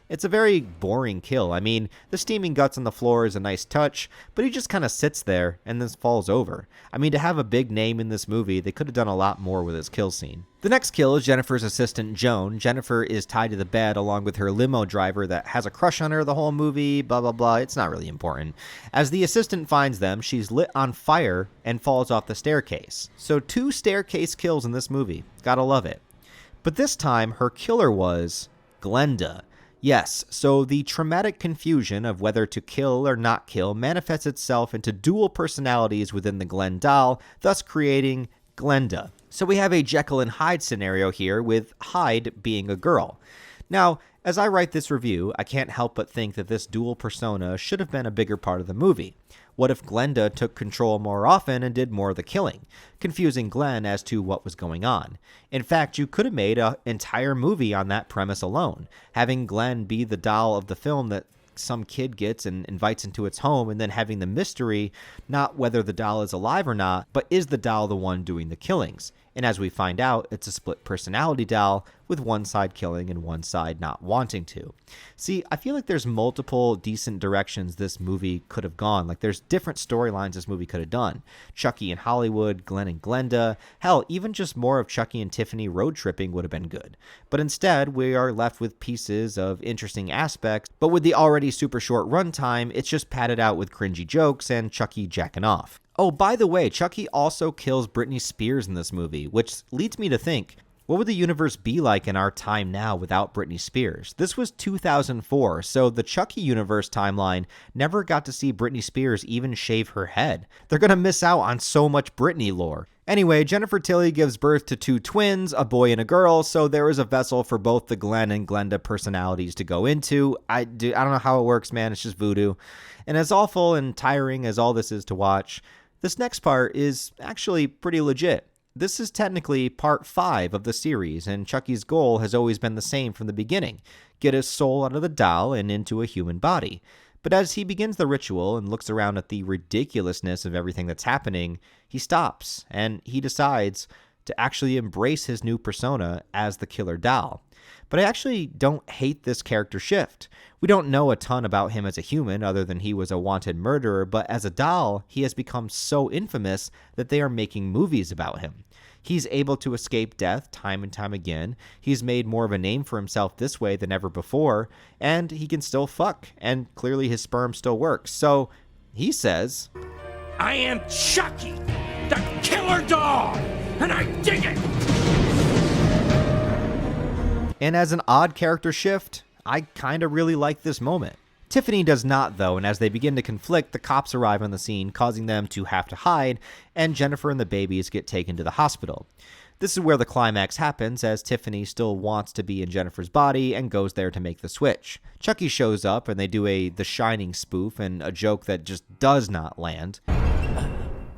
It's a very boring kill. I mean, the steaming guts on the floor is a nice touch, but he just kind of sits there and then falls over. I mean, to have a big name in this movie, they could have done a lot more with his kill scene. The next kill is Jennifer's assistant, Joan. Jennifer is tied to the bed along with her limo driver that has a crush on her the whole movie, blah, blah, blah. It's not really important. As the assistant finds them, she's lit on fire and falls off the staircase. So 2 staircase kills in this movie. Gotta love it. But this time, her killer was Glenda. Yes, so the traumatic confusion of whether to kill or not kill manifests itself into dual personalities within the Glenn doll, thus creating Glenda. So we have a Jekyll and Hyde scenario here, with Hyde being a girl. Now, As I write this review, I can't help but think that this dual persona should have been a bigger part of the movie. What if Glenda took control more often and did more of the killing, confusing Glenn as to what was going on? In fact, you could have made an entire movie on that premise alone, having Glenn be the doll of the film that some kid gets and invites into its home, and then having the mystery, not whether the doll is alive or not, but is the doll the one doing the killings? And as we find out, it's a split personality doll with one side killing and one side not wanting to. See, I feel like there's multiple decent directions this movie could have gone. Like, there's different storylines this movie could have done. Chucky in Hollywood, Glenn and Glenda, hell, even just more of Chucky and Tiffany road tripping would have been good. But instead, we are left with pieces of interesting aspects, but with the already super short runtime, it's just padded out with cringy jokes and Chucky jacking off. Oh, by the way, Chucky also kills Britney Spears in this movie, which leads me to think, what would the universe be like in our time now without Britney Spears? This was 2004, so the Chucky universe timeline never got to see Britney Spears even shave her head. They're gonna miss out on so much Britney lore. Anyway, Jennifer Tilly gives birth to two twins, a boy and a girl, so there is a vessel for both the Glenn and Glenda personalities to go into. I don't know how it works, man. It's just voodoo. And as awful and tiring as all this is to watch, this next part is actually pretty legit. This is technically part 5 of the series, and Chucky's goal has always been the same from the beginning: get his soul out of the doll and into a human body. But as he begins the ritual and looks around at the ridiculousness of everything that's happening, he stops, and he decides to actually embrace his new persona as the killer doll. But I actually don't hate this character shift. We don't know a ton about him as a human other than he was a wanted murderer, but as a doll, he has become so infamous that they are making movies about him. He's able to escape death time and time again. He's made more of a name for himself this way than ever before, and he can still fuck, and clearly his sperm still works. So he says, I am Chucky, the killer doll, and I dig it! And as an odd character shift, I kinda really like this moment. Tiffany does not, though, and as they begin to conflict, the cops arrive on the scene, causing them to have to hide, and Jennifer and the babies get taken to the hospital. This is where the climax happens, as Tiffany still wants to be in Jennifer's body and goes there to make the switch. Chucky shows up, and they do a The Shining spoof and a joke that just does not land.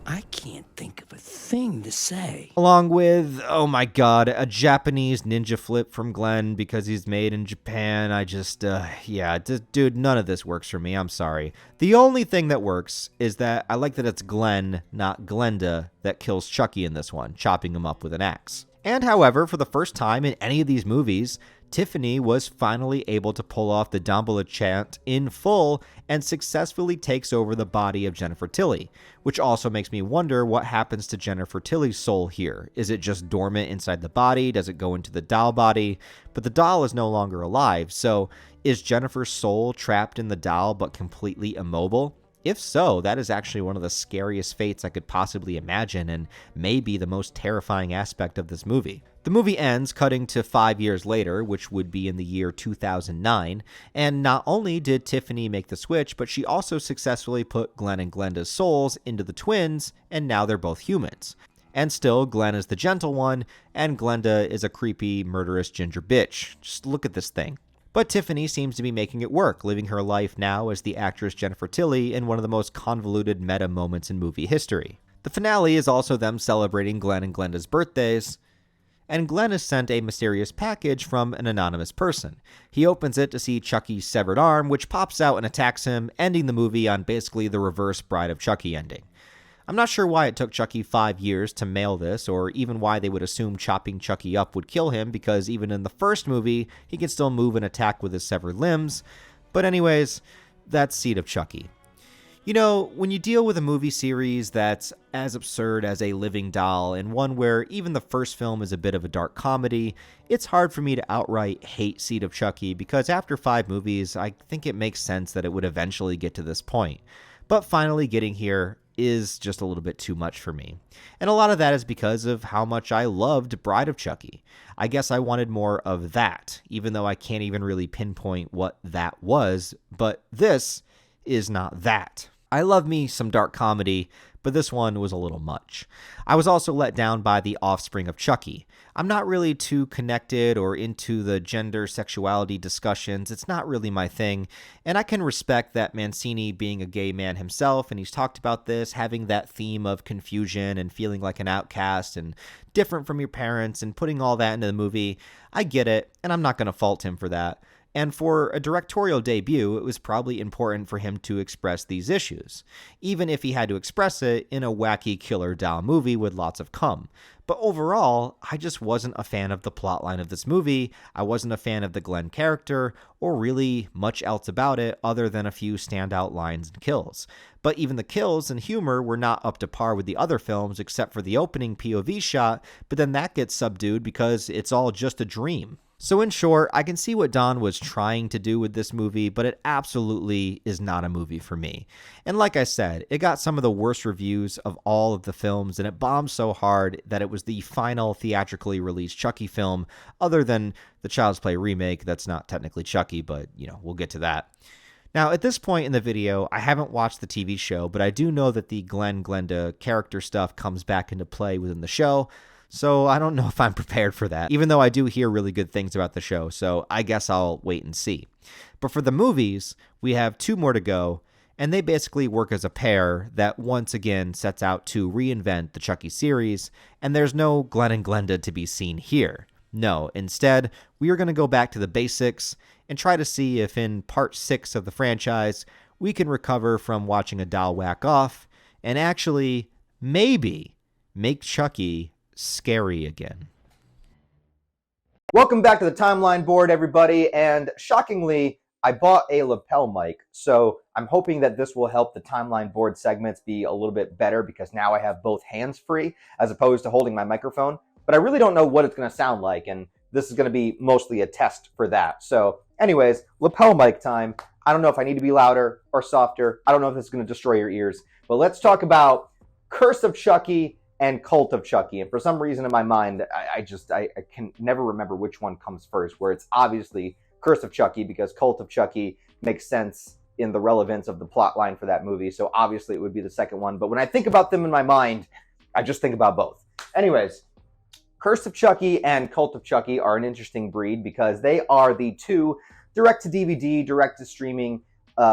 I can't think of a thing to say. Along with, oh my god, a Japanese ninja flip from Glenn because he's made in Japan. Dude, none of this works for me. I'm sorry. The only thing that works is that I like that it's Glenn, not Glenda, that kills Chucky in this one, chopping him up with an axe. And however, for the first time in any of these movies, Tiffany was finally able to pull off the Damballa chant in full and successfully takes over the body of Jennifer Tilly, which also makes me wonder what happens to Jennifer Tilly's soul here. Is it just dormant inside the body? Does it go into the doll body? But the doll is no longer alive, so is Jennifer's soul trapped in the doll but completely immobile? If so, that is actually one of the scariest fates I could possibly imagine, and maybe the most terrifying aspect of this movie. The movie ends cutting to 5 years later, which would be in the year 2009, and not only did Tiffany make the switch, but she also successfully put Glenn and Glenda's souls into the twins, and now they're both humans. And still, Glenn is the gentle one, and Glenda is a creepy, murderous ginger bitch. Just look at this thing. But Tiffany seems to be making it work, living her life now as the actress Jennifer Tilly in one of the most convoluted meta moments in movie history. The finale is also them celebrating Glenn and Glenda's birthdays, and Glenn is sent a mysterious package from an anonymous person. He opens it to see Chucky's severed arm, which pops out and attacks him, ending the movie on basically the reverse Bride of Chucky ending. I'm not sure why it took Chucky 5 years to mail this, or even why they would assume chopping Chucky up would kill him, because even in the first movie, he can still move and attack with his severed limbs. But anyways, that's Seed of Chucky. You know, when you deal with a movie series that's as absurd as a living doll, and one where even the first film is a bit of a dark comedy, it's hard for me to outright hate Seed of Chucky, because after 5 movies, I think it makes sense that it would eventually get to this point. But finally getting here is just a little bit too much for me. And a lot of that is because of how much I loved Bride of Chucky. I guess I wanted more of that, even though I can't even really pinpoint what that was, but this is not that. I love me some dark comedy, but this one was a little much. I was also let down by the offspring of Chucky. I'm not really too connected or into the gender sexuality discussions. It's not really my thing, and I can respect that Mancini being a gay man himself, and he's talked about this, having that theme of confusion and feeling like an outcast and different from your parents and putting all that into the movie. I get it, and I'm not going to fault him for that. And for a directorial debut, it was probably important for him to express these issues, even if he had to express it in a wacky killer doll movie with lots of cum. But overall, I just wasn't a fan of the plotline of this movie. I wasn't a fan of the Glenn character, or really much else about it other than a few standout lines and kills. But even the kills and humor were not up to par with the other films except for the opening POV shot, but then that gets subdued because it's all just a dream. So in short, I can see what Don was trying to do with this movie, but it absolutely is not a movie for me. And like I said, it got some of the worst reviews of all of the films, and it bombed so hard that it was the final theatrically released Chucky film, other than the Child's Play remake that's not technically Chucky, but, we'll get to that. Now, at this point in the video, I haven't watched the TV show, but I do know that the Glenda character stuff comes back into play within the show, so I don't know if I'm prepared for that, even though I do hear really good things about the show, so I guess I'll wait and see. But for the movies, we have 2 more to go, and they basically work as a pair that once again sets out to reinvent the Chucky series, and there's no Glenn and Glenda to be seen here. No, instead, we are going to go back to the basics and try to see if in part 6 of the franchise, we can recover from watching a doll whack off and actually, maybe, make Chucky scary again. Welcome back to the timeline board, everybody, and shockingly, I bought a lapel mic, so I'm hoping that this will help the timeline board segments be a little bit better because now I have both hands free as opposed to holding my microphone, but I really don't know what it's going to sound like, and this is going to be mostly a test for that. So anyways, lapel mic time. I don't know if I need to be louder or softer. I don't know if this is going to destroy your ears, but let's talk about Curse of Chucky and Cult of Chucky. And for some reason in my mind, I can never remember which one comes first, where it's obviously Curse of Chucky because Cult of Chucky makes sense in the relevance of the plot line for that movie. So obviously it would be the second one. But when I think about them in my mind, I just think about both. Anyways, Curse of Chucky and Cult of Chucky are an interesting breed because they are the 2 direct-to-DVD, direct-to-streaming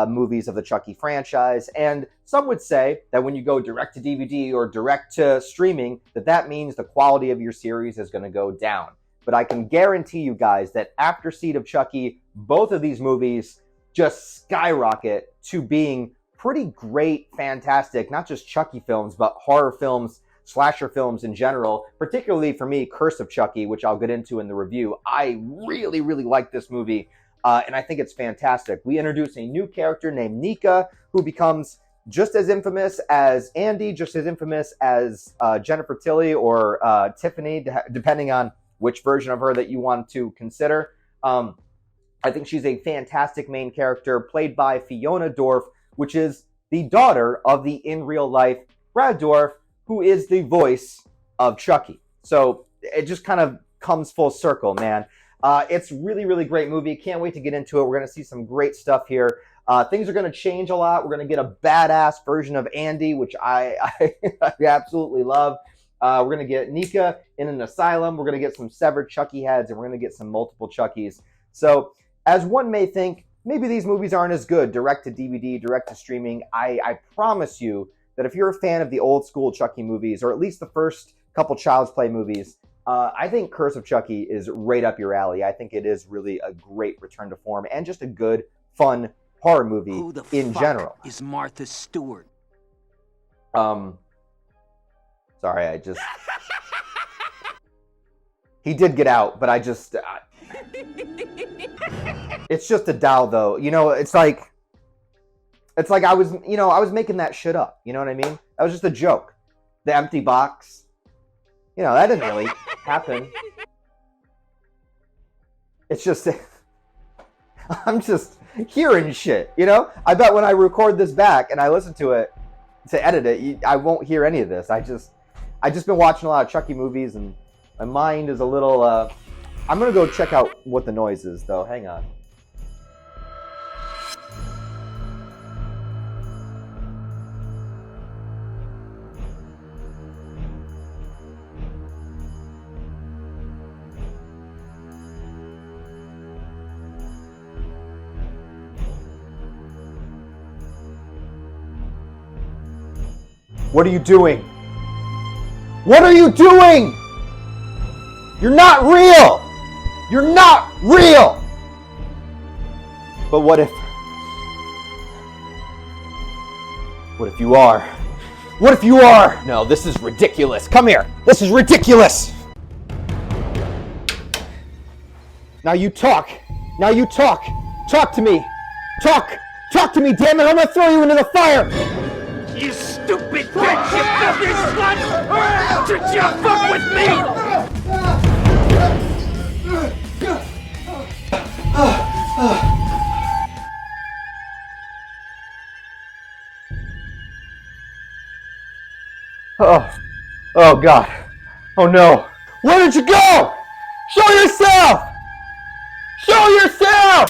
movies of the Chucky franchise, and some would say that when you go direct to DVD or direct to streaming, that means the quality of your series is going to go down. But I can guarantee you guys that after Seed of Chucky, both of these movies just skyrocket to being pretty great, fantastic, not just Chucky films, but horror films, slasher films in general. Particularly for me, Curse of Chucky, which I'll get into in the review. I really, really like this movie. And I think it's fantastic. We introduce a new character named Nika, who becomes just as infamous as Andy, just as infamous as Jennifer Tilly or Tiffany, depending on which version of her that you want to consider. I think she's a fantastic main character, played by Fiona Dorff, which is the daughter of the in real life Brad Dorff, who is the voice of Chucky. So it just kind of comes full circle, man. It's really, really great movie. Can't wait to get into it. We're going to see some great stuff here. Things are going to change a lot. We're going to get a badass version of Andy, which I absolutely love. We're going to get Nika in an asylum. We're going to get some severed Chucky heads, and we're going to get some multiple Chuckies. So as one may think, maybe these movies aren't as good direct to DVD, direct to streaming. I promise you that if you're a fan of the old school Chucky movies, or at least the first couple Child's Play movies, I think Curse of Chucky is right up your alley. I think it is really a great return to form and just a good, fun horror movie in general. Who is Martha Stewart? Sorry, he did get out, but it's just a doll, though. It's like I was making that shit up. You know what I mean? That was just a joke. The empty box. That didn't really happen. It's just, I'm just hearing shit, I bet when I record this back and I listen to it to edit it, I won't hear any of this. I just been watching a lot of Chucky movies and my mind is a little, I'm going to go check out what the noise is, though. Hang on. What are you doing? What are you doing? You're not real! You're not real! But what if you are? What if you are? No, this is ridiculous. Come here. This is ridiculous. Now you talk. Now you talk. Talk to me. Talk. Talk to me, damn it. I'm gonna throw you into the fire. You stupid bitch! You filthy slut! Did you fuck with me? Oh God. Oh no. Where did you go? Show yourself! Show yourself!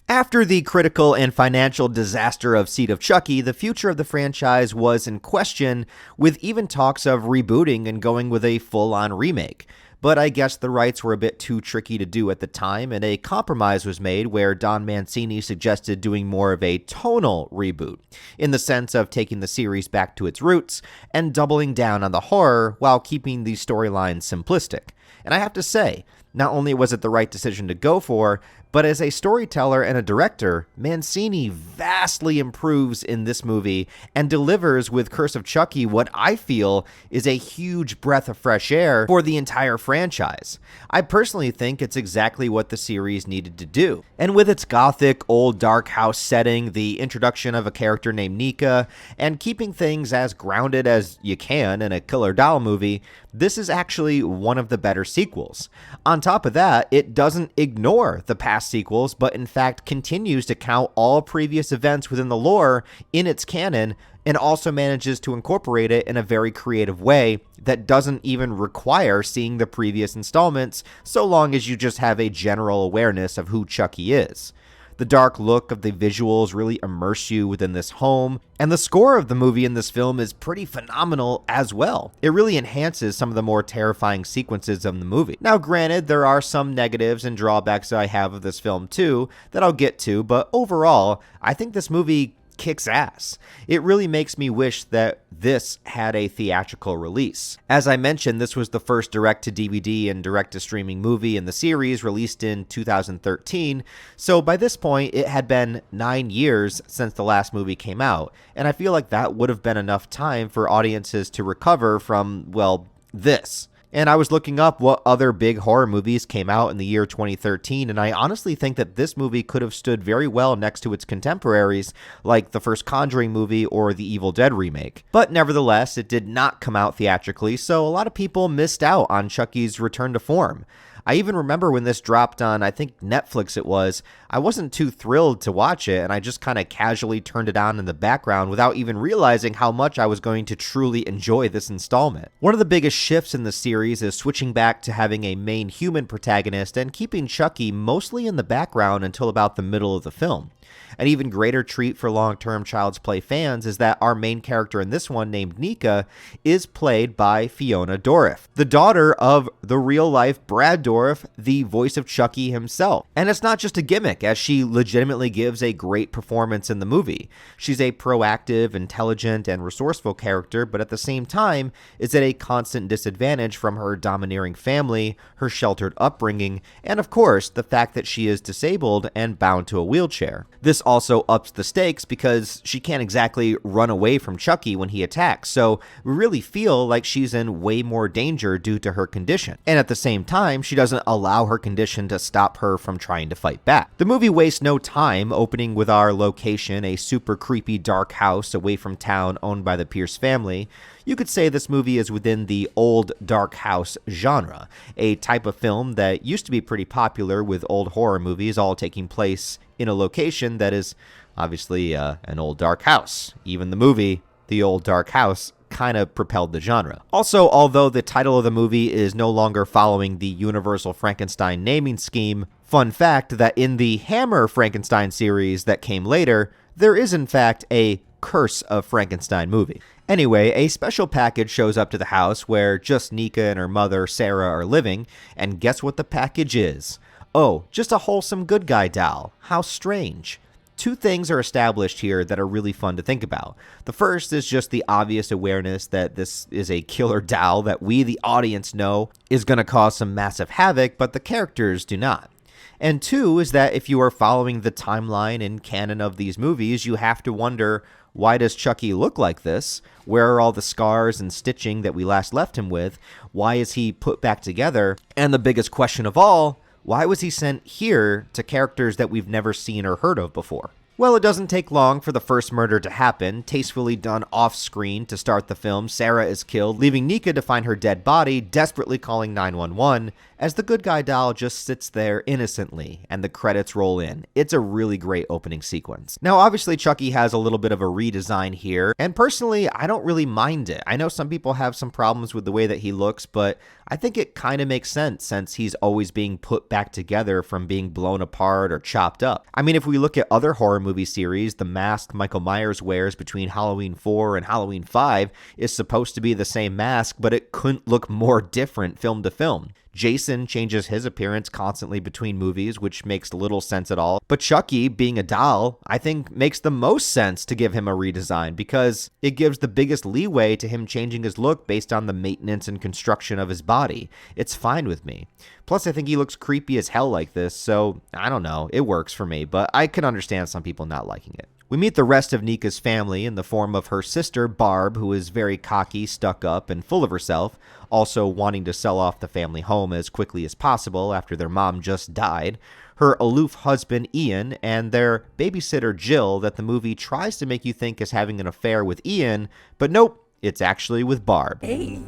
After the critical and financial disaster of Seed of Chucky, the future of the franchise was in question, with even talks of rebooting and going with a full-on remake. But I guess the rights were a bit too tricky to do at the time, and a compromise was made where Don Mancini suggested doing more of a tonal reboot, in the sense of taking the series back to its roots and doubling down on the horror while keeping the storyline simplistic. And I have to say, not only was it the right decision to go for, but as a storyteller and a director, Mancini vastly improves in this movie and delivers with Curse of Chucky what I feel is a huge breath of fresh air for the entire franchise. I personally think it's exactly what the series needed to do. And with its gothic, old dark house setting, the introduction of a character named Nika, and keeping things as grounded as you can in a killer doll movie, this is actually one of the better sequels. On top of that, it doesn't ignore the past sequels, but in fact continues to count all previous events within the lore in its canon, and also manages to incorporate it in a very creative way that doesn't even require seeing the previous installments, so long as you just have a general awareness of who Chucky is. The dark look of the visuals really immerse you within this home, and the score of the movie in this film is pretty phenomenal as well. It really enhances some of the more terrifying sequences of the movie. Now granted, there are some negatives and drawbacks that I have of this film too that I'll get to, but overall, I think this movie kicks ass. It really makes me wish that this had a theatrical release. As I mentioned, this was the first direct-to-DVD and direct-to-streaming movie in the series, released in 2013, so by this point it had been 9 years since the last movie came out, and I feel like that would have been enough time for audiences to recover from, well, this. And I was looking up what other big horror movies came out in the year 2013, and I honestly think that this movie could have stood very well next to its contemporaries, like the first Conjuring movie or the Evil Dead remake. But nevertheless, it did not come out theatrically, so a lot of people missed out on Chucky's return to form. I even remember when this dropped on, I think Netflix it was, I wasn't too thrilled to watch it, and I just kind of casually turned it on in the background without even realizing how much I was going to truly enjoy this installment. One of the biggest shifts in the series is switching back to having a main human protagonist and keeping Chucky mostly in the background until about the middle of the film. An even greater treat for long-term Child's Play fans is that our main character in this one, named Nika, is played by Fiona Dourif, the daughter of the real-life Brad Dourif, the voice of Chucky himself. And it's not just a gimmick, as she legitimately gives a great performance in the movie. She's a proactive, intelligent, and resourceful character, but at the same time is at a constant disadvantage from her domineering family, her sheltered upbringing, and of course, the fact that she is disabled and bound to a wheelchair. This also ups the stakes because she can't exactly run away from Chucky when he attacks, so we really feel like she's in way more danger due to her condition. And at the same time, she doesn't allow her condition to stop her from trying to fight back. The movie wastes no time opening with our location, a super creepy dark house away from town owned by the Pierce family. You could say this movie is within the old dark house genre, a type of film that used to be pretty popular with old horror movies all taking place in a location that is obviously an old dark house. Even the movie, The Old Dark House, kind of propelled the genre. Also, although the title of the movie is no longer following the Universal Frankenstein naming scheme, fun fact that in the Hammer Frankenstein series that came later, there is in fact a Curse of Frankenstein movie. Anyway, a special package shows up to the house where just Nika and her mother, Sarah, are living, and guess what the package is? Oh, just a wholesome good guy doll. How strange. Two things are established here that are really fun to think about. The first is just the obvious awareness that this is a killer doll that we, the audience, know is going to cause some massive havoc, but the characters do not. And two is that if you are following the timeline and canon of these movies, you have to wonder, why does Chucky look like this? Where are all the scars and stitching that we last left him with? Why is he put back together? And the biggest question of all, why was he sent here to characters that we've never seen or heard of before? Well, it doesn't take long for the first murder to happen. Tastefully done off-screen to start the film, Sarah is killed, leaving Nika to find her dead body, desperately calling 911, as the good guy doll just sits there innocently, and the credits roll in. It's a really great opening sequence. Now, obviously, Chucky has a little bit of a redesign here, and personally, I don't really mind it. I know some people have some problems with the way that he looks, but I think it kind of makes sense since he's always being put back together from being blown apart or chopped up. I mean, if we look at other horror movie series, the mask Michael Myers wears between Halloween 4 and Halloween 5 is supposed to be the same mask, but it couldn't look more different film to film. Jason changes his appearance constantly between movies, which makes little sense at all. But Chucky, being a doll, I think makes the most sense to give him a redesign because it gives the biggest leeway to him changing his look based on the maintenance and construction of his body. It's fine with me. Plus, I think he looks creepy as hell like this, so I don't know, it works for me, but I can understand some people not liking it. We meet the rest of Nika's family in the form of her sister, Barb, who is very cocky, stuck up, and full of herself, also wanting to sell off the family home as quickly as possible after their mom just died, her aloof husband, Ian, and their babysitter, Jill, that the movie tries to make you think is having an affair with Ian, but nope, it's actually with Barb. Hey,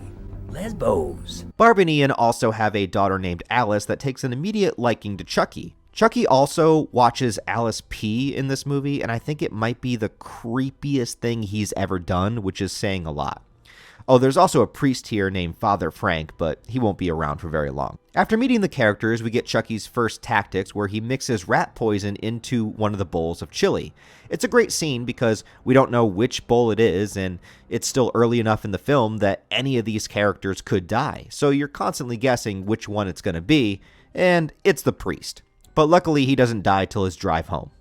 lesbos. Barb and Ian also have a daughter named Alice that takes an immediate liking to Chucky. Chucky also watches Alice pee in this movie, and I think it might be the creepiest thing he's ever done, which is saying a lot. Oh, there's also a priest here named Father Frank, but he won't be around for very long. After meeting the characters, we get Chucky's first tactics where he mixes rat poison into one of the bowls of chili. It's a great scene because we don't know which bowl it is, and it's still early enough in the film that any of these characters could die, so you're constantly guessing which one it's going to be, and it's the priest. But luckily, he doesn't die till his drive home.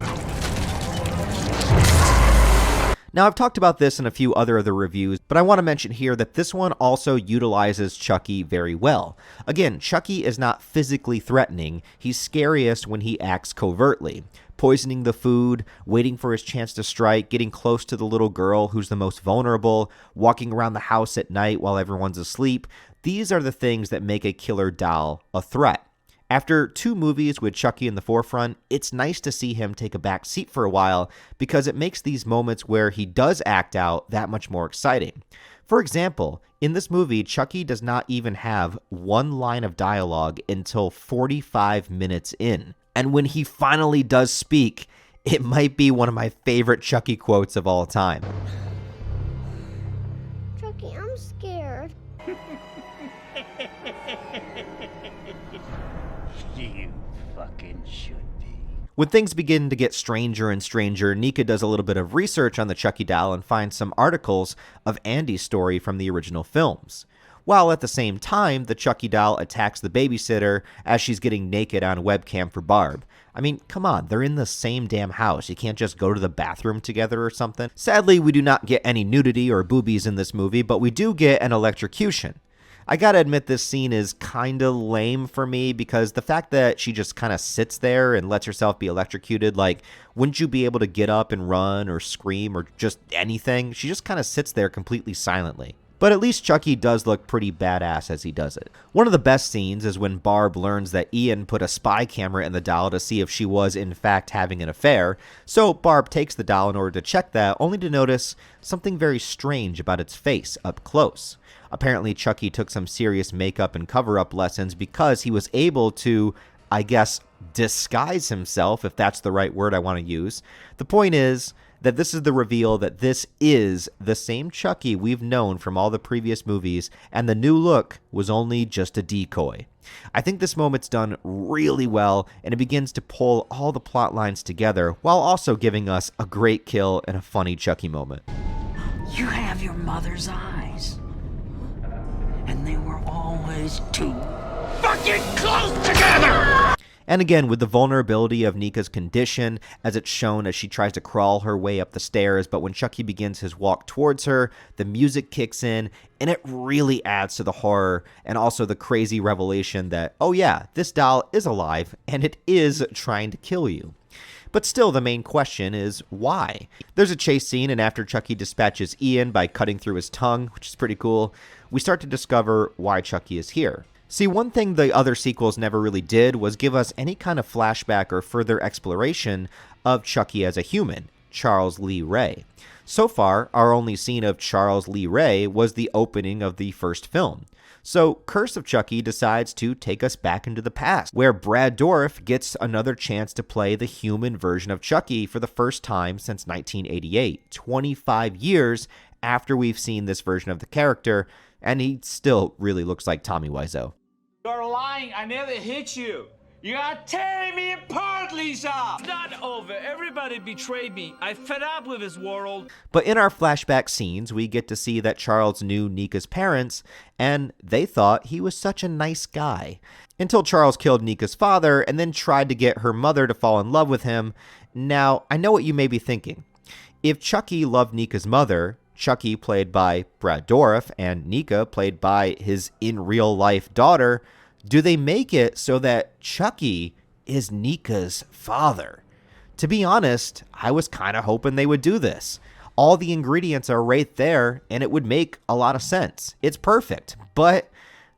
Now, I've talked about this in a few other of the reviews, but I want to mention here that this one also utilizes Chucky very well. Again, Chucky is not physically threatening. He's scariest when he acts covertly. Poisoning the food, waiting for his chance to strike, getting close to the little girl who's the most vulnerable, walking around the house at night while everyone's asleep. These are the things that make a killer doll a threat. After 2 movies with Chucky in the forefront, it's nice to see him take a back seat for a while because it makes these moments where he does act out that much more exciting. For example, in this movie, Chucky does not even have one line of dialogue until 45 minutes in. And when he finally does speak, it might be one of my favorite Chucky quotes of all time. Chucky, I'm scared. You fucking should be. When things begin to get stranger and stranger, Nika does a little bit of research on the Chucky doll and finds some articles of Andy's story from the original films. While at the same time, the Chucky doll attacks the babysitter as she's getting naked on webcam for Barb. I mean, come on, they're in the same damn house. You can't just go to the bathroom together or something. Sadly, we do not get any nudity or boobies in this movie, but we do get an electrocution. I gotta admit this scene is kinda lame for me because the fact that she just kinda sits there and lets herself be electrocuted, like, wouldn't you be able to get up and run or scream or just anything? She just kinda sits there completely silently. But at least Chucky does look pretty badass as he does it. One of the best scenes is when Barb learns that Ian put a spy camera in the doll to see if she was in fact having an affair, so Barb takes the doll in order to check that, only to notice something very strange about its face up close. Apparently, Chucky took some serious makeup and cover-up lessons because he was able to, I guess, disguise himself, if that's the right word I want to use. The point is that this is the reveal that this is the same Chucky we've known from all the previous movies, and the new look was only just a decoy. I think this moment's done really well, and it begins to pull all the plot lines together, while also giving us a great kill and a funny Chucky moment. You have your mother's eyes. And they were always too fucking close together! And again, with the vulnerability of Nika's condition, as it's shown as she tries to crawl her way up the stairs, but when Chucky begins his walk towards her, the music kicks in, and it really adds to the horror and also the crazy revelation that, oh yeah, this doll is alive, and it is trying to kill you. But still, the main question is why? There's a chase scene, and after Chucky dispatches Ian by cutting through his tongue, which is pretty cool, we start to discover why Chucky is here. See, one thing the other sequels never really did was give us any kind of flashback or further exploration of Chucky as a human, Charles Lee Ray. So far, our only scene of Charles Lee Ray was the opening of the first film. So Curse of Chucky decides to take us back into the past, where Brad Dourif gets another chance to play the human version of Chucky for the first time since 1988, 25 years after we've seen this version of the character, and he still really looks like Tommy Wiseau. You're lying. I never hit you. You are tearing me apart, Lisa! It's not over. Everybody betrayed me. I fed up with this world. But in our flashback scenes, we get to see that Charles knew Nika's parents, and they thought he was such a nice guy. Until Charles killed Nika's father, and then tried to get her mother to fall in love with him. Now, I know what you may be thinking. If Chucky loved Nika's mother, Chucky played by Brad Dourif, and Nika played by his in-real-life daughter, do they make it so that Chucky is Nika's father? To be honest, I was kind of hoping they would do this. All the ingredients are right there, and it would make a lot of sense. It's perfect, but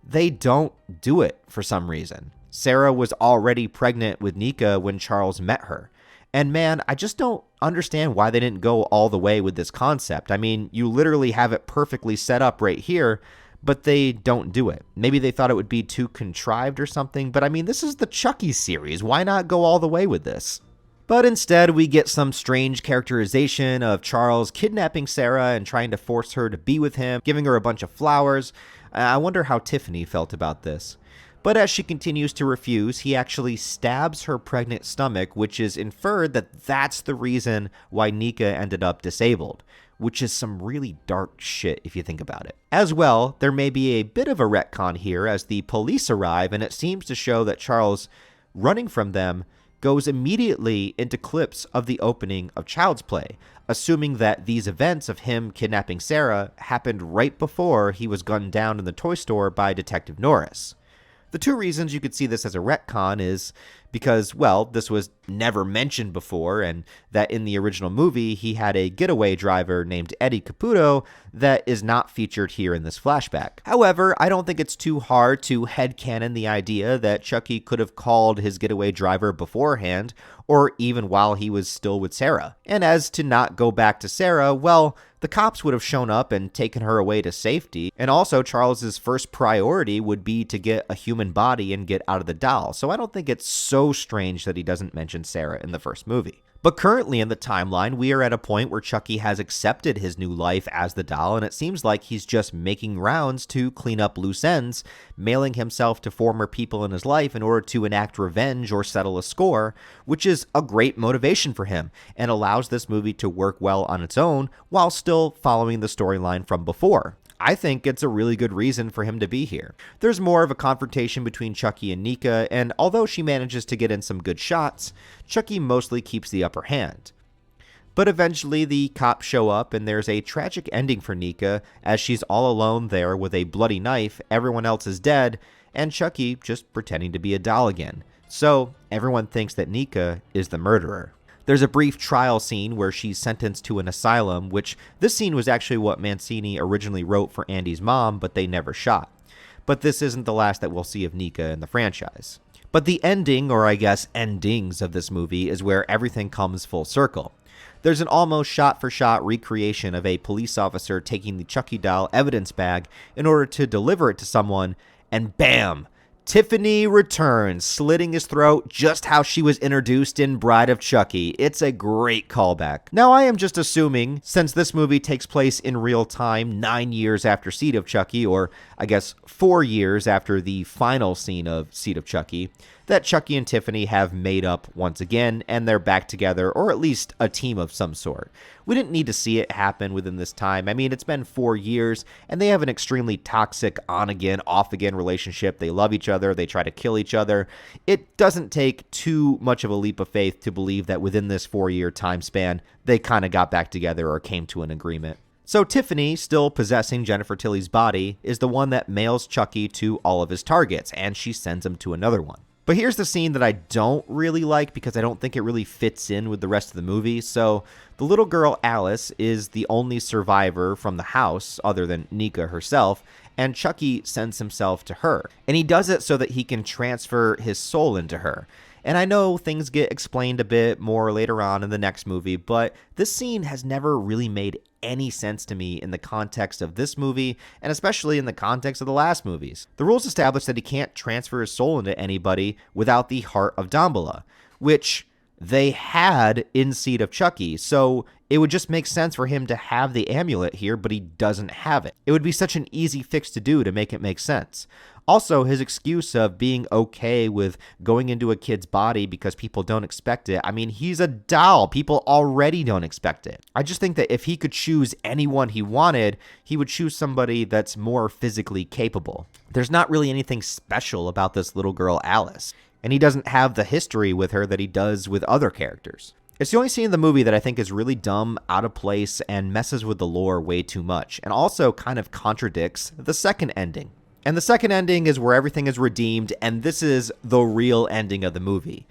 they don't do it for some reason. Sarah was already pregnant with Nika when Charles met her. And man, I just don't understand why they didn't go all the way with this concept. I mean, you literally have it perfectly set up right here, but they don't do it. Maybe they thought it would be too contrived or something, but I mean, this is the Chucky series. Why not go all the way with this? But instead, we get some strange characterization of Charles kidnapping Sarah and trying to force her to be with him, giving her a bunch of flowers. I wonder how Tiffany felt about this. But as she continues to refuse, he actually stabs her pregnant stomach, which is inferred that that's the reason why Nika ended up disabled, which is some really dark shit if you think about it. As well, there may be a bit of a retcon here as the police arrive, and it seems to show that Charles, running from them, goes immediately into clips of the opening of Child's Play, assuming that these events of him kidnapping Sarah happened right before he was gunned down in the toy store by Detective Norris. The two reasons you could see this as a retcon is because, well, this was never mentioned before, and that in the original movie, he had a getaway driver named Eddie Caputo that is not featured here in this flashback. However, I don't think it's too hard to headcanon the idea that Chucky could have called his getaway driver beforehand, or even while he was still with Sarah. And as to not go back to Sarah, well, the cops would have shown up and taken her away to safety, and also Charles's first priority would be to get a human body and get out of the doll, so I don't think it's so strange that he doesn't mention Sarah in the first movie. But currently in the timeline, we are at a point where Chucky has accepted his new life as the doll, and it seems like he's just making rounds to clean up loose ends, mailing himself to former people in his life in order to enact revenge or settle a score, which is a great motivation for him, and allows this movie to work well on its own while still following the storyline from before. I think it's a really good reason for him to be here. There's more of a confrontation between Chucky and Nika, and although she manages to get in some good shots, Chucky mostly keeps the upper hand. But eventually the cops show up, and there's a tragic ending for Nika as she's all alone there with a bloody knife, everyone else is dead, and Chucky just pretending to be a doll again. So everyone thinks that Nika is the murderer. There's a brief trial scene where she's sentenced to an asylum, which this scene was actually what Mancini originally wrote for Andy's mom, but they never shot. But this isn't the last that we'll see of Nika in the franchise. But the ending, or I guess endings of this movie, is where everything comes full circle. There's an almost shot-for-shot recreation of a police officer taking the Chucky doll evidence bag in order to deliver it to someone, and bam! Tiffany returns, slitting his throat just how she was introduced in Bride of Chucky. It's a great callback. Now, I am just assuming, since this movie takes place in real time 9 years after Seed of Chucky, or I guess 4 years after the final scene of Seed of Chucky, that Chucky and Tiffany have made up once again, and they're back together, or at least a team of some sort. We didn't need to see it happen within this time. I mean, it's been 4 years, and they have an extremely toxic on-again, off-again relationship. They love each other, they try to kill each other. It doesn't take too much of a leap of faith to believe that within this 4-year time span, they kind of got back together or came to an agreement. So Tiffany, still possessing Jennifer Tilly's body, is the one that mails Chucky to all of his targets, and she sends him to another one. But here's the scene that I don't really like because I don't think it really fits in with the rest of the movie. So the little girl Alice is the only survivor from the house other than Nika herself, and Chucky sends himself to her. And he does it so that he can transfer his soul into her. And I know things get explained a bit more later on in the next movie, but this scene has never really made any sense to me in the context of this movie, and especially in the context of the last movies. The rules establish that he can't transfer his soul into anybody without the Heart of Damballa, which they had in Seed of Chucky, so it would just make sense for him to have the amulet here, but he doesn't have it. It would be such an easy fix to do to make it make sense. Also, his excuse of being okay with going into a kid's body because people don't expect it. I mean, he's a doll. People already don't expect it. I just think that if he could choose anyone he wanted, he would choose somebody that's more physically capable. There's not really anything special about this little girl, Alice, and he doesn't have the history with her that he does with other characters. It's the only scene in the movie that I think is really dumb, out of place, and messes with the lore way too much, and also kind of contradicts the second ending. And the second ending is where everything is redeemed, and this is the real ending of the movie.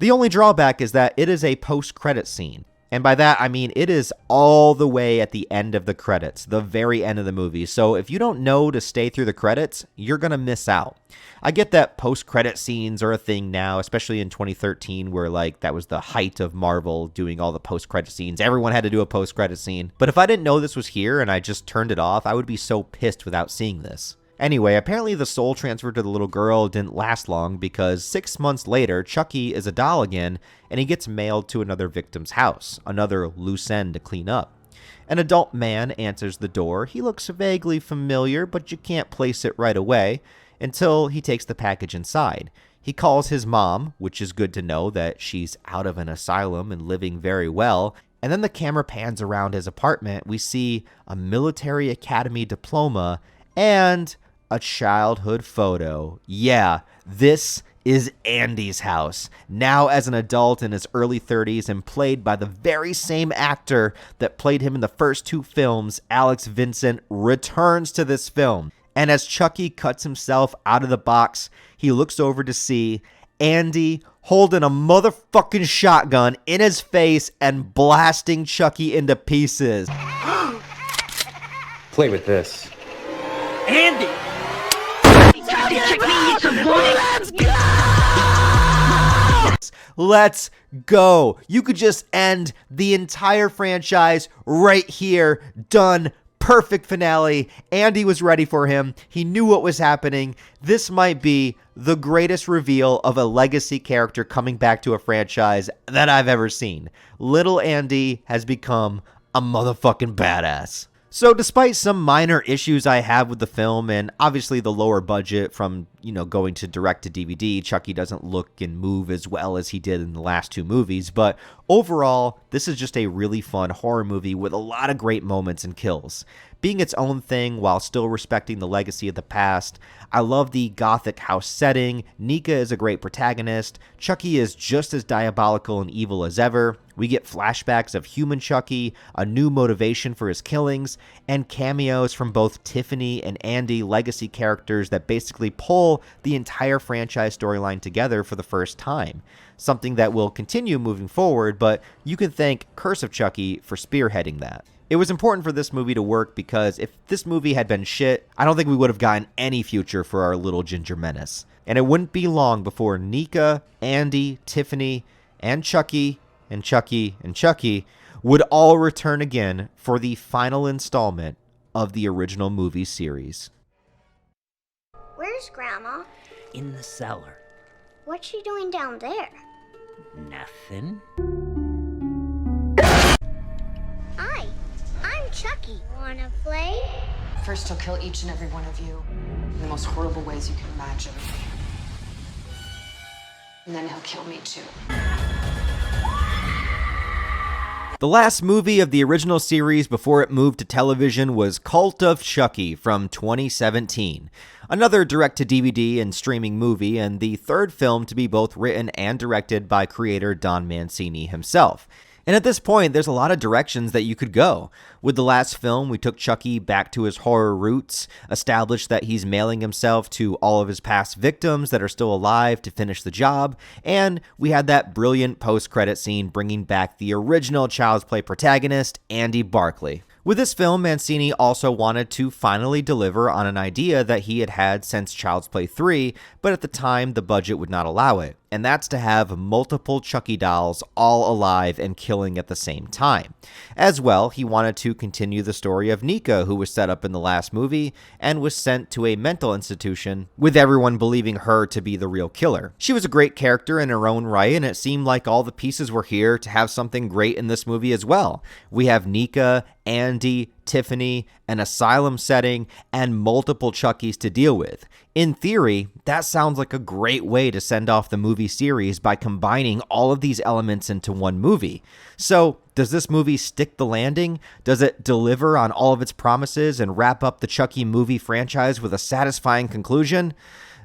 The only drawback is that it is a post-credit scene. And by that, I mean it is all the way at the end of the credits, the very end of the movie. So if you don't know to stay through the credits, you're going to miss out. I get that post-credit scenes are a thing now, especially in 2013, where like that was the height of Marvel doing all the post-credit scenes. Everyone had to do a post-credit scene. But if I didn't know this was here and I just turned it off, I would be so pissed without seeing this. Anyway, apparently the soul transfer to the little girl didn't last long because 6 months later, Chucky is a doll again, and he gets mailed to another victim's house, another loose end to clean up. An adult man answers the door. He looks vaguely familiar, but you can't place it right away until he takes the package inside. He calls his mom, which is good to know that she's out of an asylum and living very well. And then the camera pans around his apartment. We see a military academy diploma and a childhood photo. Yeah, this is Andy's house, now as an adult in his early 30s and played by the very same actor that played him in the first 2 films. Alex Vincent returns to this film. And as Chucky cuts himself out of the box, he looks over to see Andy holding a motherfucking shotgun in his face and blasting Chucky into pieces. Play with this. Andy! Let's go. You could just end the entire franchise right here. Done. Perfect finale. Andy was ready for him. He knew what was happening. This might be the greatest reveal of a legacy character coming back to a franchise that I've ever seen. Little Andy has become a motherfucking badass. So despite some minor issues I have with the film and obviously the lower budget from, going to direct to DVD, Chucky doesn't look and move as well as he did in the last 2 movies, but overall, this is just a really fun horror movie with a lot of great moments and kills. Being its own thing while still respecting the legacy of the past. I love the gothic house setting. Nika is a great protagonist. Chucky is just as diabolical and evil as ever. We get flashbacks of human Chucky, a new motivation for his killings, and cameos from both Tiffany and Andy, legacy characters that basically pull the entire franchise storyline together for the first time. Something that will continue moving forward, but you can thank Curse of Chucky for spearheading that. It was important for this movie to work because if this movie had been shit, I don't think we would have gotten any future for our little ginger menace. And it wouldn't be long before Nika, Andy, Tiffany, and Chucky, and Chucky, and Chucky would all return again for the final installment of the original movie series. Where's Grandma? In the cellar. What's she doing down there? Nothing. Hi, I'm Chucky. Wanna play? First, he'll kill each and every one of you in the most horrible ways you can imagine. And then he'll kill me too. The last movie of the original series before it moved to television was Cult of Chucky from 2017. Another direct-to-DVD and streaming movie, and the third film to be both written and directed by creator Don Mancini himself. And at this point, there's a lot of directions that you could go. With the last film, we took Chucky back to his horror roots, established that he's mailing himself to all of his past victims that are still alive to finish the job, and we had that brilliant post-credit scene bringing back the original Child's Play protagonist, Andy Barclay. With this film, Mancini also wanted to finally deliver on an idea that he had had since Child's Play 3, but at the time the budget would not allow it, and that's to have multiple Chucky dolls all alive and killing at the same time. As well, he wanted to continue the story of Nika, who was set up in the last movie and was sent to a mental institution, with everyone believing her to be the real killer. She was a great character in her own right, and it seemed like all the pieces were here to have something great in this movie as well. We have Nika, Andy, Tiffany, an asylum setting, and multiple Chucky's to deal with. In theory, that sounds like a great way to send off the movie series by combining all of these elements into one movie. So, does this movie stick the landing? Does it deliver on all of its promises and wrap up the Chucky movie franchise with a satisfying conclusion?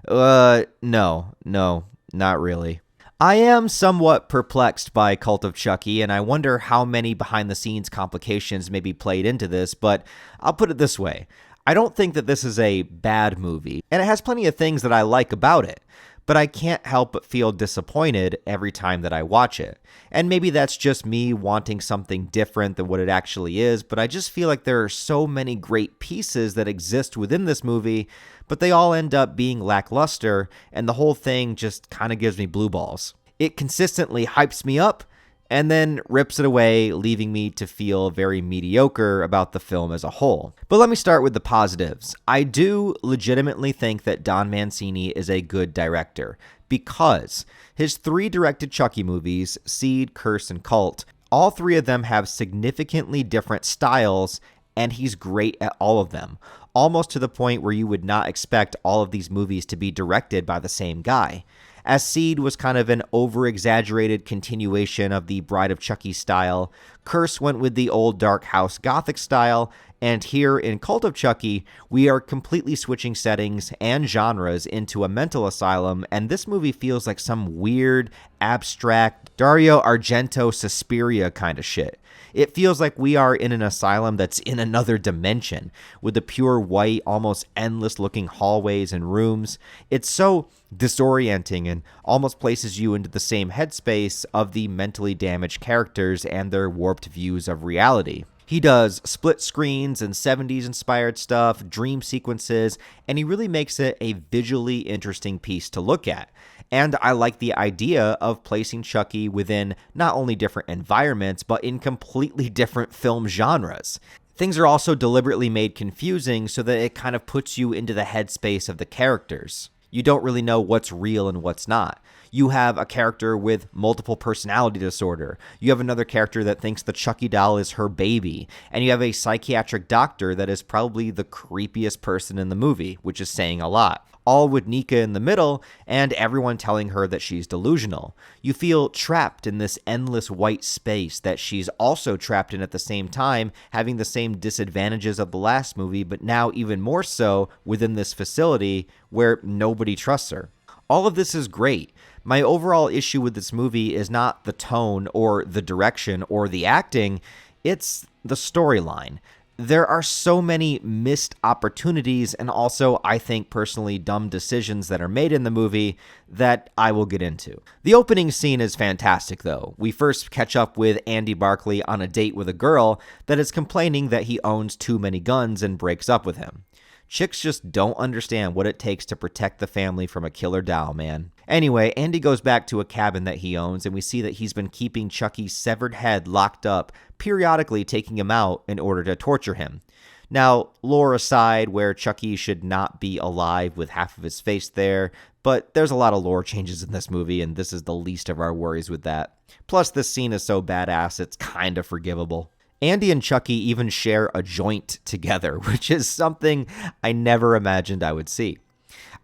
No, not really. I am somewhat perplexed by Cult of Chucky, and I wonder how many behind-the-scenes complications may be played into this, but I'll put it this way. I don't think that this is a bad movie, and it has plenty of things that I like about it, but I can't help but feel disappointed every time that I watch it. And maybe that's just me wanting something different than what it actually is, but I just feel like there are so many great pieces that exist within this movie, but they all end up being lackluster, and the whole thing just kind of gives me blue balls. It consistently hypes me up, and then rips it away, leaving me to feel very mediocre about the film as a whole. But let me start with the positives. I do legitimately think that Don Mancini is a good director, because his 3 directed Chucky movies, Seed, Curse, and Cult, all 3 of them have significantly different styles, and he's great at all of them, almost to the point where you would not expect all of these movies to be directed by the same guy. As Seed was kind of an over-exaggerated continuation of the Bride of Chucky style, Curse went with the old dark house gothic style, and here in Cult of Chucky, we are completely switching settings and genres into a mental asylum, and this movie feels like some weird, abstract, Dario Argento Suspiria kind of shit. It feels like we are in an asylum that's in another dimension, with the pure white, almost endless-looking hallways and rooms. It's so disorienting and almost places you into the same headspace of the mentally damaged characters and their warped views of reality. He does split screens and 70s inspired stuff, dream sequences, and he really makes it a visually interesting piece to look at. And I like the idea of placing Chucky within not only different environments, but in completely different film genres. Things are also deliberately made confusing so that it kind of puts you into the headspace of the characters. You don't really know what's real and what's not. You have a character with multiple personality disorder. You have another character that thinks the Chucky doll is her baby. And you have a psychiatric doctor that is probably the creepiest person in the movie, which is saying a lot. All with Nika in the middle, and everyone telling her that she's delusional. You feel trapped in this endless white space that she's also trapped in at the same time, having the same disadvantages of the last movie, but now even more so within this facility where nobody trusts her. All of this is great. My overall issue with this movie is not the tone or the direction or the acting, it's the storyline. There are so many missed opportunities and also, I think, personally dumb decisions that are made in the movie that I will get into. The opening scene is fantastic, though. We first catch up with Andy Barclay on a date with a girl that is complaining that he owns too many guns and breaks up with him. Chicks just don't understand what it takes to protect the family from a killer doll, man. Anyway, Andy goes back to a cabin that he owns, and we see that he's been keeping Chucky's severed head locked up, periodically taking him out in order to torture him. Now, lore aside, where Chucky should not be alive with half of his face there, but there's a lot of lore changes in this movie, and this is the least of our worries with that. Plus, this scene is so badass, it's kind of forgivable. Andy and Chucky even share a joint together, which is something I never imagined I would see.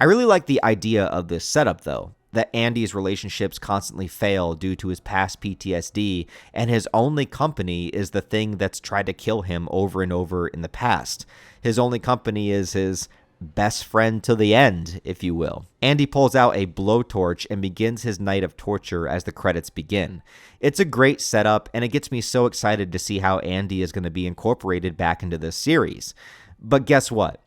I really like the idea of this setup, though. that Andy's relationships constantly fail due to his past PTSD, and his only company is the thing that's tried to kill him over and over in the past. His only company is his best friend to the end, if you will. Andy pulls out a blowtorch and begins his night of torture as the credits begin. It's a great setup, and it gets me so excited to see how Andy is going to be incorporated back into this series. But guess what?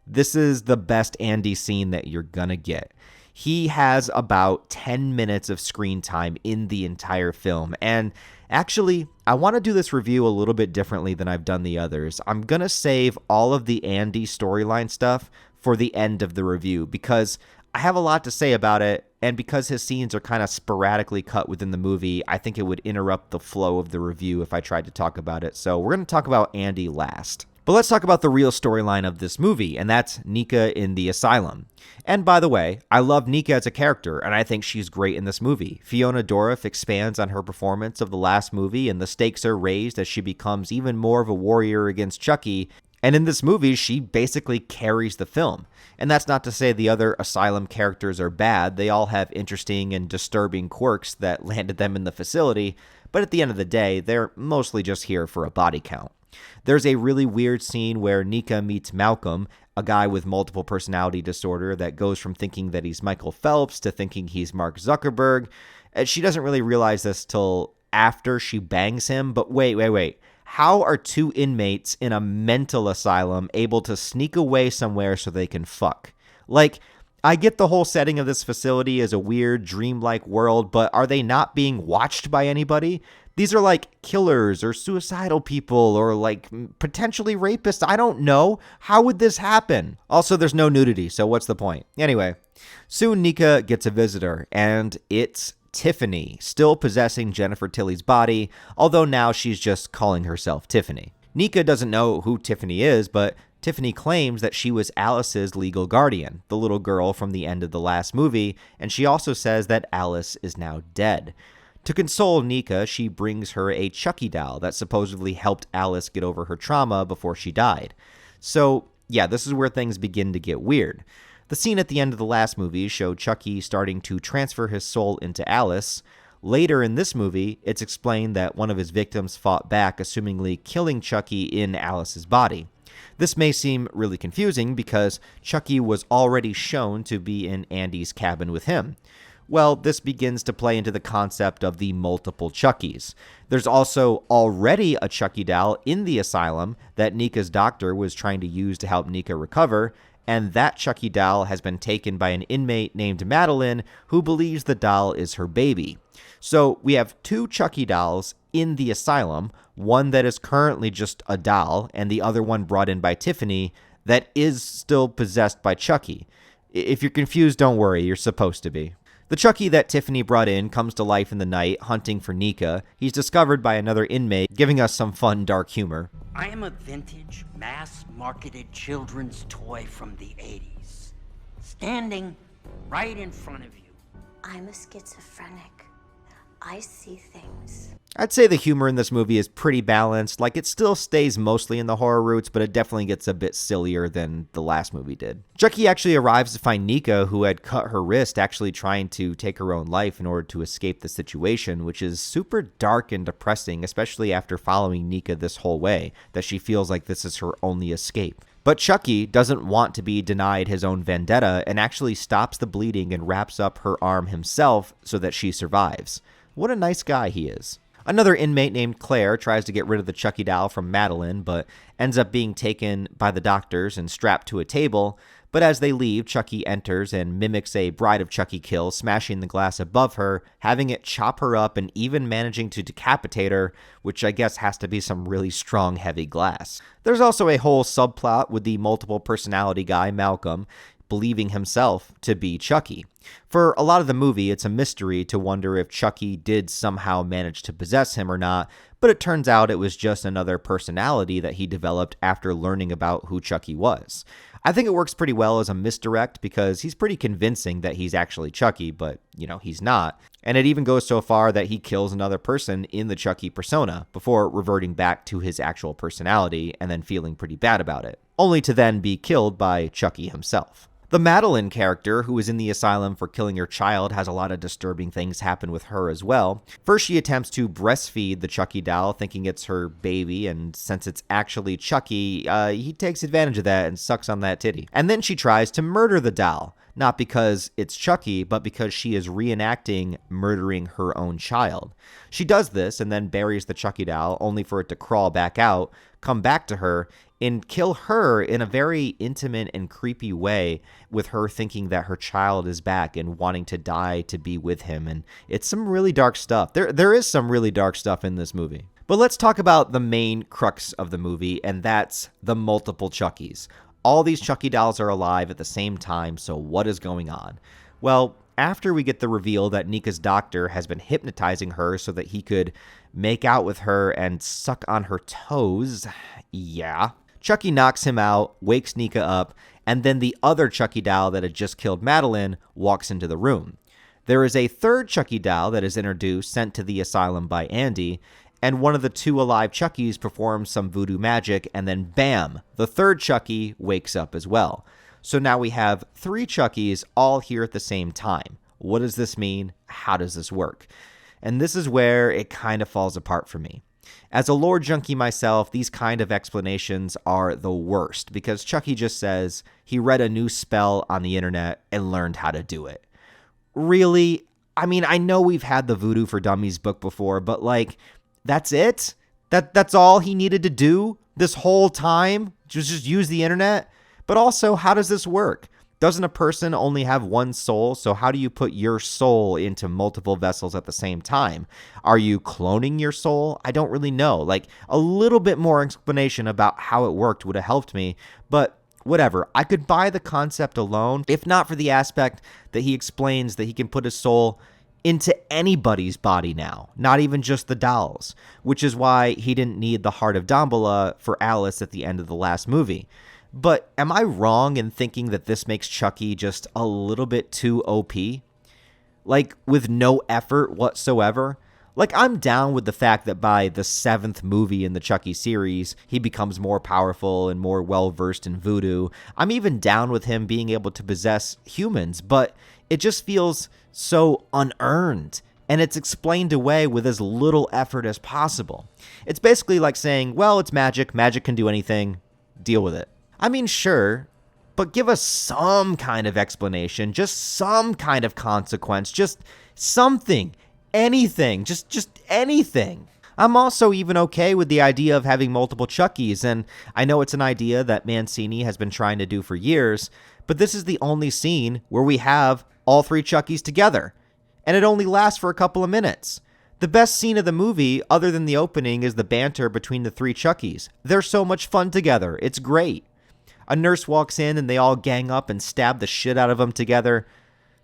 This is the best Andy scene that you're going to get. He has about 10 minutes of screen time in the entire film. And actually, I want to do this review a little bit differently than I've done the others. I'm going to save all of the Andy storyline stuff for the end of the review because I have a lot to say about it. And because his scenes are kind of sporadically cut within the movie, I think it would interrupt the flow of the review if I tried to talk about it. So we're going to talk about Andy last. But let's talk about the real storyline of this movie, and that's Nika in the asylum. And by the way, I love Nika as a character, and I think she's great in this movie. Fiona Dourif expands on her performance of the last movie, and the stakes are raised as she becomes even more of a warrior against Chucky. And in this movie, she basically carries the film. And that's not to say the other asylum characters are bad. They all have interesting and disturbing quirks that landed them in the facility. But at the end of the day, they're mostly just here for a body count. There's a really weird scene where Nika meets Malcolm, a guy with multiple personality disorder that goes from thinking that he's Michael Phelps to thinking he's Mark Zuckerberg. She doesn't really realize this till after she bangs him, but wait. How are two inmates in a mental asylum able to sneak away somewhere so they can fuck? Like, I get the whole setting of this facility as a weird, dreamlike world, but are they not being watched by anybody? These are like killers or suicidal people or like potentially rapists. I don't know. How would this happen? Also, there's no nudity, so what's the point? Anyway, soon Nika gets a visitor, and it's Tiffany, still possessing Jennifer Tilly's body, although now she's just calling herself Tiffany. Nika doesn't know who Tiffany is, but Tiffany claims that she was Alice's legal guardian, the little girl from the end of the last movie, and she also says that Alice is now dead. To console Nika, she brings her a Chucky doll that supposedly helped Alice get over her trauma before she died. So, yeah, this is where things begin to get weird. The scene at the end of the last movie showed Chucky starting to transfer his soul into Alice. Later in this movie, it's explained that one of his victims fought back, assumingly killing Chucky in Alice's body. This may seem really confusing because Chucky was already shown to be in Andy's cabin with him. Well, this begins to play into the concept of the multiple Chucky's. There's also already a Chucky doll in the asylum that Nika's doctor was trying to use to help Nika recover, and that Chucky doll has been taken by an inmate named Madeline who believes the doll is her baby. So we have two Chucky dolls in the asylum, one that is currently just a doll, and the other one brought in by Tiffany that is still possessed by Chucky. If you're confused, don't worry, you're supposed to be. The Chucky that Tiffany brought in comes to life in the night, hunting for Nika. He's discovered by another inmate, giving us some fun, dark humor. I am a vintage, mass-marketed children's toy from the 80s. Standing right in front of you. I'm a schizophrenic. I see things. I'd say the humor in this movie is pretty balanced. Like, it still stays mostly in the horror roots, but it definitely gets a bit sillier than the last movie did. Chucky actually arrives to find Nika, who had cut her wrist, actually trying to take her own life in order to escape the situation, which is super dark and depressing, especially after following Nika this whole way, that she feels like this is her only escape. But Chucky doesn't want to be denied his own vendetta and actually stops the bleeding and wraps up her arm himself so that she survives. What a nice guy he is. Another inmate named Claire tries to get rid of the Chucky doll from Madeline, but ends up being taken by the doctors and strapped to a table. But as they leave, Chucky enters and mimics a Bride of Chucky kill, smashing the glass above her, having it chop her up, and even managing to decapitate her, which I guess has to be some really strong, heavy glass. There's also a whole subplot with the multiple personality guy, Malcolm, believing himself to be Chucky. For a lot of the movie, it's a mystery to wonder if Chucky did somehow manage to possess him or not, but it turns out it was just another personality that he developed after learning about who Chucky was. I think it works pretty well as a misdirect because he's pretty convincing that he's actually Chucky, but, he's not. And it even goes so far that he kills another person in the Chucky persona before reverting back to his actual personality and then feeling pretty bad about it, only to then be killed by Chucky himself. The Madeline character, who is in the asylum for killing her child, has a lot of disturbing things happen with her as well. First, she attempts to breastfeed the Chucky doll, thinking it's her baby, and since it's actually Chucky, he takes advantage of that and sucks on that titty. And then she tries to murder the doll, not because it's Chucky, but because she is reenacting murdering her own child. She does this and then buries the Chucky doll, only for it to crawl back out, come back to her, and kill her in a very intimate and creepy way, with her thinking that her child is back and wanting to die to be with him. And it's some really dark stuff. There is some really dark stuff in this movie. But let's talk about the main crux of the movie, and that's the multiple Chuckies. All these Chucky dolls are alive at the same time, so what is going on? Well, after we get the reveal that Nika's doctor has been hypnotizing her so that he could make out with her and suck on her toes, yeah, Chucky knocks him out, wakes Nika up, and then the other Chucky doll that had just killed Madeline walks into the room. There is a third Chucky doll that is introduced, sent to the asylum by Andy, and one of the two alive Chuckies performs some voodoo magic, and then bam, the third Chucky wakes up as well. So now we have 3 Chuckies all here at the same time. What does this mean? How does this work? And this is where it kind of falls apart for me. As a lore junkie myself, these kind of explanations are the worst, because Chucky just says he read a new spell on the internet and learned how to do it. Really? I mean, I know we've had the Voodoo for Dummies book before, but like, that's it? That's all he needed to do this whole time? Just use the internet? But also, how does this work? Doesn't a person only have one soul? So how do you put your soul into multiple vessels at the same time? Are you cloning your soul? I don't really know. Like, a little bit more explanation about how it worked would have helped me, but whatever. I could buy the concept alone, if not for the aspect that he explains that he can put his soul into anybody's body now, not even just the dolls, which is why he didn't need the heart of Damballa for Alice at the end of the last movie. But am I wrong in thinking that this makes Chucky just a little bit too OP? Like, with no effort whatsoever? Like, I'm down with the fact that by the 7th movie in the Chucky series, he becomes more powerful and more well-versed in voodoo. I'm even down with him being able to possess humans, but it just feels so unearned, and it's explained away with as little effort as possible. It's basically like saying, well, it's magic. Magic can do anything. Deal with it. I mean, sure, but give us some kind of explanation, just some kind of consequence, just something, anything, just anything. I'm also even okay with the idea of having multiple Chuckies, and I know it's an idea that Mancini has been trying to do for years, but this is the only scene where we have all 3 Chuckies together, and it only lasts for a couple of minutes. The best scene of the movie, other than the opening, is the banter between the 3 Chuckies. They're so much fun together. It's great. A nurse walks in and they all gang up and stab the shit out of them together.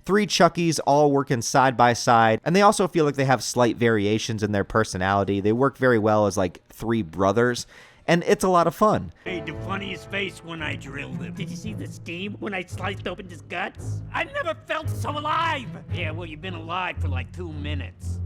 3 Chuckies all working side by side, and they also feel like they have slight variations in their personality. They work very well as like 3 brothers, and it's a lot of fun. Made the funniest face when I drilled him. Did you see the steam when I sliced open his guts? I never felt so alive. Yeah, well, you've been alive for like 2 minutes.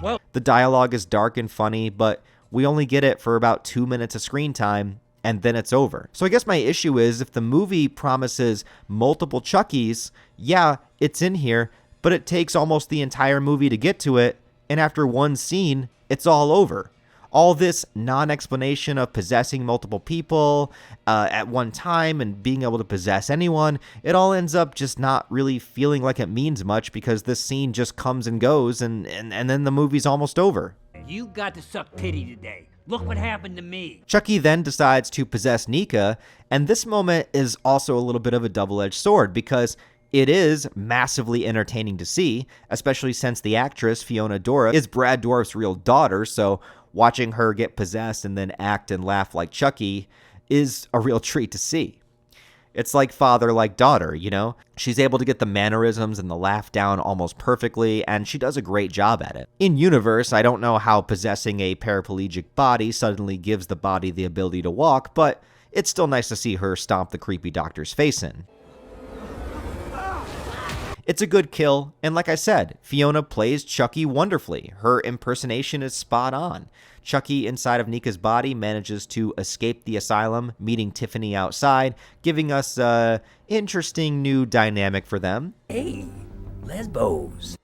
Well, the dialogue is dark and funny, but we only get it for about 2 minutes of screen time, and then it's over. So I guess my issue is, if the movie promises multiple Chuckies, yeah, it's in here, but it takes almost the entire movie to get to it, and after one scene, it's all over. All this non-explanation of possessing multiple people at one time and being able to possess anyone, it all ends up just not really feeling like it means much, because this scene just comes and goes, and then the movie's almost over. You got to suck titty today. Look what happened to me. Chucky then decides to possess Nika, and this moment is also a little bit of a double-edged sword, because it is massively entertaining to see, especially since the actress, Fiona Dora, is Brad Dourif's real daughter, so watching her get possessed and then act and laugh like Chucky is a real treat to see. It's like father, like daughter, you know? She's able to get the mannerisms and the laugh down almost perfectly, and she does a great job at it. In universe, I don't know how possessing a paraplegic body suddenly gives the body the ability to walk, but it's still nice to see her stomp the creepy doctor's face in. It's a good kill, and like I said, Fiona plays Chucky wonderfully. Her impersonation is spot on. Chucky inside of Nika's body manages to escape the asylum, meeting Tiffany outside, giving us an interesting new dynamic for them. Hey, lesbos.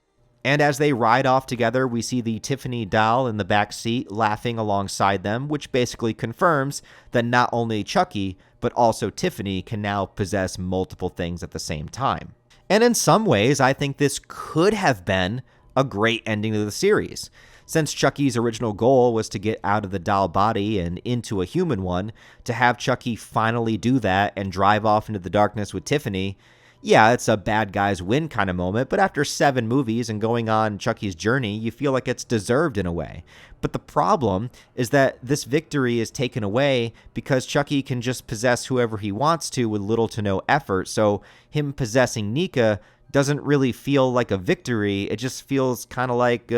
And as they ride off together, we see the Tiffany doll in the back seat laughing alongside them, which basically confirms that not only Chucky, but also Tiffany can now possess multiple things at the same time. And in some ways, I think this could have been a great ending to the series. Since Chucky's original goal was to get out of the doll body and into a human one, to have Chucky finally do that and drive off into the darkness with Tiffany, yeah, it's a bad guys win kind of moment, but after 7 movies and going on Chucky's journey, you feel like it's deserved in a way. But the problem is that this victory is taken away because Chucky can just possess whoever he wants to with little to no effort, so him possessing Nika doesn't really feel like a victory. It just feels kind of like,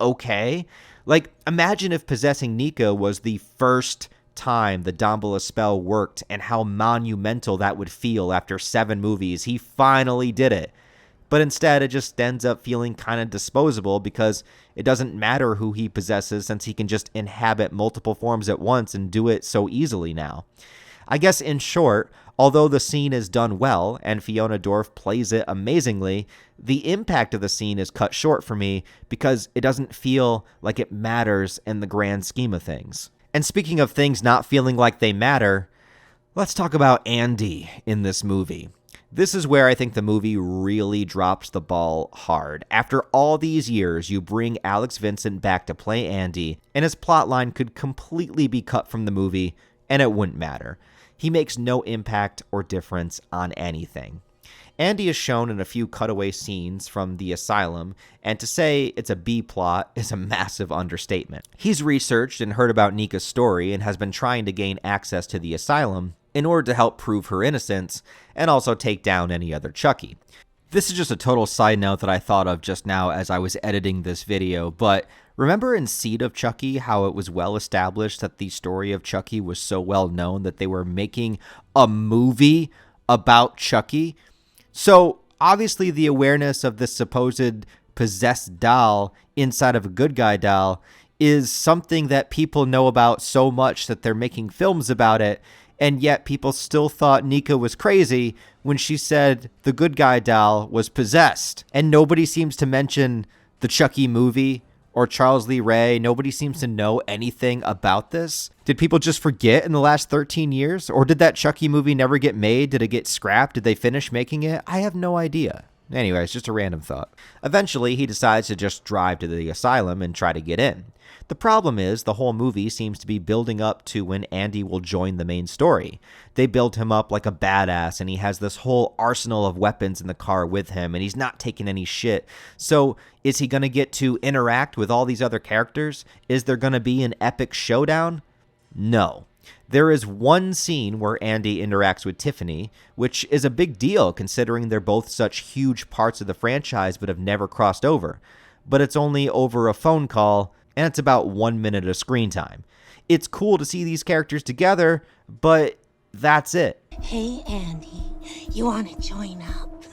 okay. Like, imagine if possessing Nika was the first time the Damballa spell worked and how monumental that would feel after 7 movies. He finally did it. But instead, it just ends up feeling kind of disposable because it doesn't matter who he possesses since he can just inhabit multiple forms at once and do it so easily now. I guess in short, although the scene is done well and Fiona Dorff plays it amazingly, the impact of the scene is cut short for me because it doesn't feel like it matters in the grand scheme of things. And speaking of things not feeling like they matter, let's talk about Andy in this movie. This is where I think the movie really drops the ball hard. After all these years, you bring Alex Vincent back to play Andy, and his plotline could completely be cut from the movie, and it wouldn't matter. He makes no impact or difference on anything. Andy is shown in a few cutaway scenes from the asylum, and to say it's a B-plot is a massive understatement. He's researched and heard about Nika's story and has been trying to gain access to the asylum in order to help prove her innocence and also take down any other Chucky. This is just a total side note that I thought of just now as I was editing this video, but remember in Seed of Chucky how it was well established that the story of Chucky was so well known that they were making a movie about Chucky? So obviously the awareness of this supposed possessed doll inside of a good guy doll is something that people know about so much that they're making films about it, and yet people still thought Nika was crazy when she said the good guy doll was possessed. And nobody seems to mention the Chucky movie or Charles Lee Ray. Nobody seems to know anything about this. Did people just forget in the last 13 years? Or did that Chucky movie never get made? Did it get scrapped? Did they finish making it? I have no idea. Anyway, it's just a random thought. Eventually, he decides to just drive to the asylum and try to get in. The problem is the whole movie seems to be building up to when Andy will join the main story. They build him up like a badass, and he has this whole arsenal of weapons in the car with him, and he's not taking any shit. So is he going to get to interact with all these other characters? Is there going to be an epic showdown? No. There is one scene where Andy interacts with Tiffany, which is a big deal considering they're both such huge parts of the franchise but have never crossed over. But it's only over a phone call, and it's about 1 minute of screen time. It's cool to see these characters together, but that's it. Hey, Andy, you want to join up?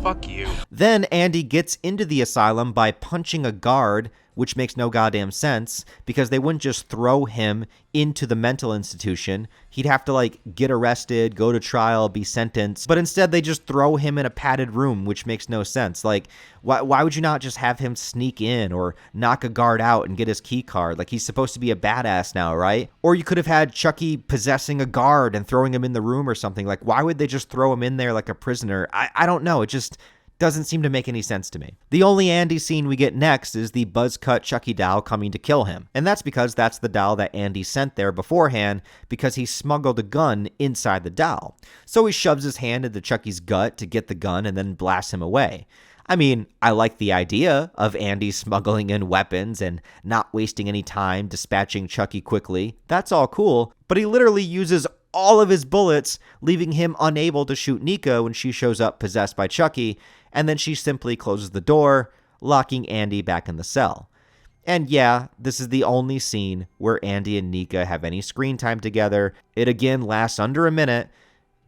Fuck you. Then Andy gets into the asylum by punching a guard, which makes no goddamn sense, because they wouldn't just throw him into the mental institution. He'd have to, get arrested, go to trial, be sentenced, but instead they just throw him in a padded room, which makes no sense. Why would you not just have him sneak in or knock a guard out and get his key card? He's supposed to be a badass now, right? Or you could have had Chucky possessing a guard and throwing him in the room or something. Why would they just throw him in there like a prisoner? I don't know. It just doesn't seem to make any sense to me. The only Andy scene we get next is the buzz-cut Chucky doll coming to kill him. And that's because that's the doll that Andy sent there beforehand because he smuggled a gun inside the doll. So he shoves his hand into Chucky's gut to get the gun and then blasts him away. I mean, I like the idea of Andy smuggling in weapons and not wasting any time dispatching Chucky quickly. That's all cool, but he literally uses all of his bullets, leaving him unable to shoot Nika when she shows up possessed by Chucky, and then she simply closes the door, locking Andy back in the cell. And yeah, this is the only scene where Andy and Nika have any screen time together. It again lasts under a minute.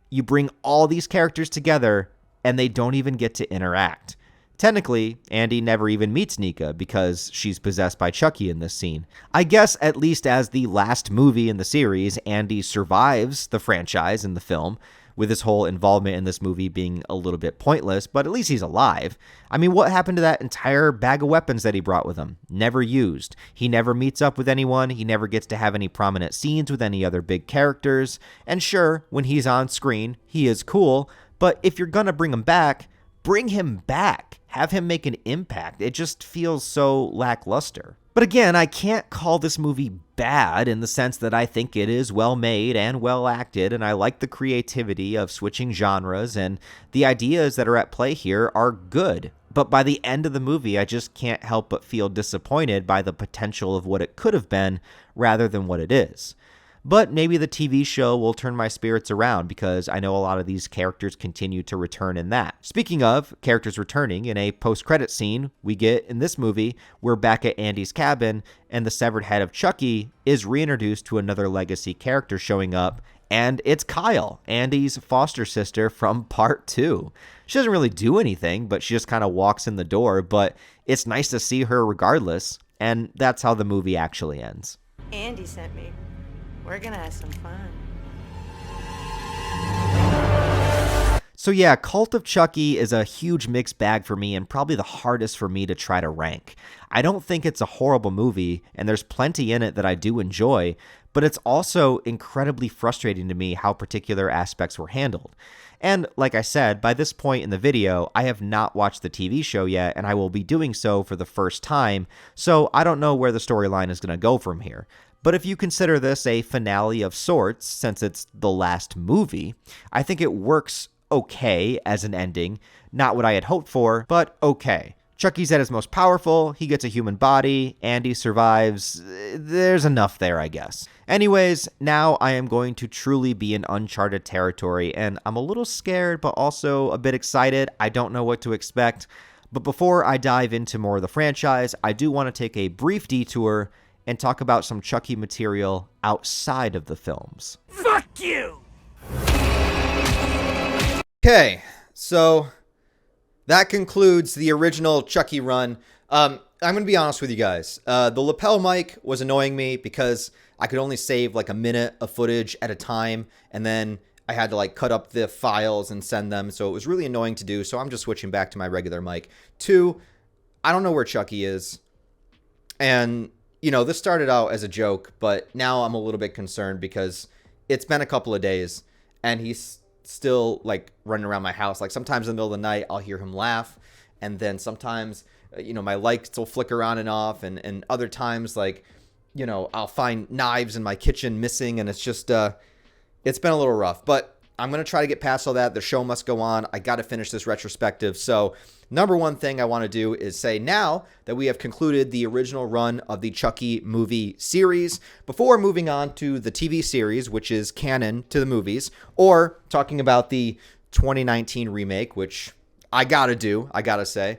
You bring all these characters together, and they don't even get to interact. Technically, Andy never even meets Nika because she's possessed by Chucky in this scene. I guess at least as the last movie in the series, Andy survives the franchise in the film, with his whole involvement in this movie being a little bit pointless, but at least he's alive. I mean, what happened to that entire bag of weapons that he brought with him? Never used. He never meets up with anyone. He never gets to have any prominent scenes with any other big characters. And sure, when he's on screen, he is cool, but if you're gonna bring him back, bring him back. Have him make an impact. It just feels so lackluster. But again, I can't call this movie bad in the sense that I think it is well made and well acted, and I like the creativity of switching genres, and the ideas that are at play here are good. But by the end of the movie, I just can't help but feel disappointed by the potential of what it could have been rather than what it is. But maybe the TV show will turn my spirits around because I know a lot of these characters continue to return in that. Speaking of characters returning, in a post-credit scene we get in this movie, we're back at Andy's cabin and the severed head of Chucky is reintroduced to another legacy character showing up, and it's Kyle, Andy's foster sister from part 2. She doesn't really do anything, but she just kind of walks in the door, but it's nice to see her regardless, and that's how the movie actually ends. Andy sent me. We're gonna have some fun. So yeah, Cult of Chucky is a huge mixed bag for me and probably the hardest for me to try to rank. I don't think it's a horrible movie, and there's plenty in it that I do enjoy, but it's also incredibly frustrating to me how particular aspects were handled. And like I said, by this point in the video, I have not watched the TV show yet, and I will be doing so for the first time, so I don't know where the storyline is going to go from here. But if you consider this a finale of sorts, since it's the last movie, I think it works okay as an ending. Not what I had hoped for, but okay. Chucky's at his most powerful, he gets a human body, Andy survives. There's enough there, I guess. Anyways, now I am going to truly be in uncharted territory, and I'm a little scared, but also a bit excited. I don't know what to expect. But before I dive into more of the franchise, I do want to take a brief detour and talk about some Chucky material outside of the films. Fuck you! Okay, so that concludes the original Chucky run. I'm going to be honest with you guys. The lapel mic was annoying me because I could only save like a minute of footage at a time, and then I had to like cut up the files and send them, so it was really annoying to do, so I'm just switching back to my regular mic. 2, I don't know where Chucky is, and you know, this started out as a joke, but now I'm a little bit concerned because it's been a couple of days and he's still like running around my house. Like sometimes in the middle of the night, I'll hear him laugh. And then sometimes, you know, my lights will flicker on and off. And other times, like, you know, I'll find knives in my kitchen missing. And it's just, it's been a little rough. But I'm going to try to get past all that. The show must go on. I got to finish this retrospective. So number one thing I want to do is say now that we have concluded the original run of the Chucky movie series, before moving on to the TV series, which is canon to the movies, or talking about the 2019 remake, which I got to say.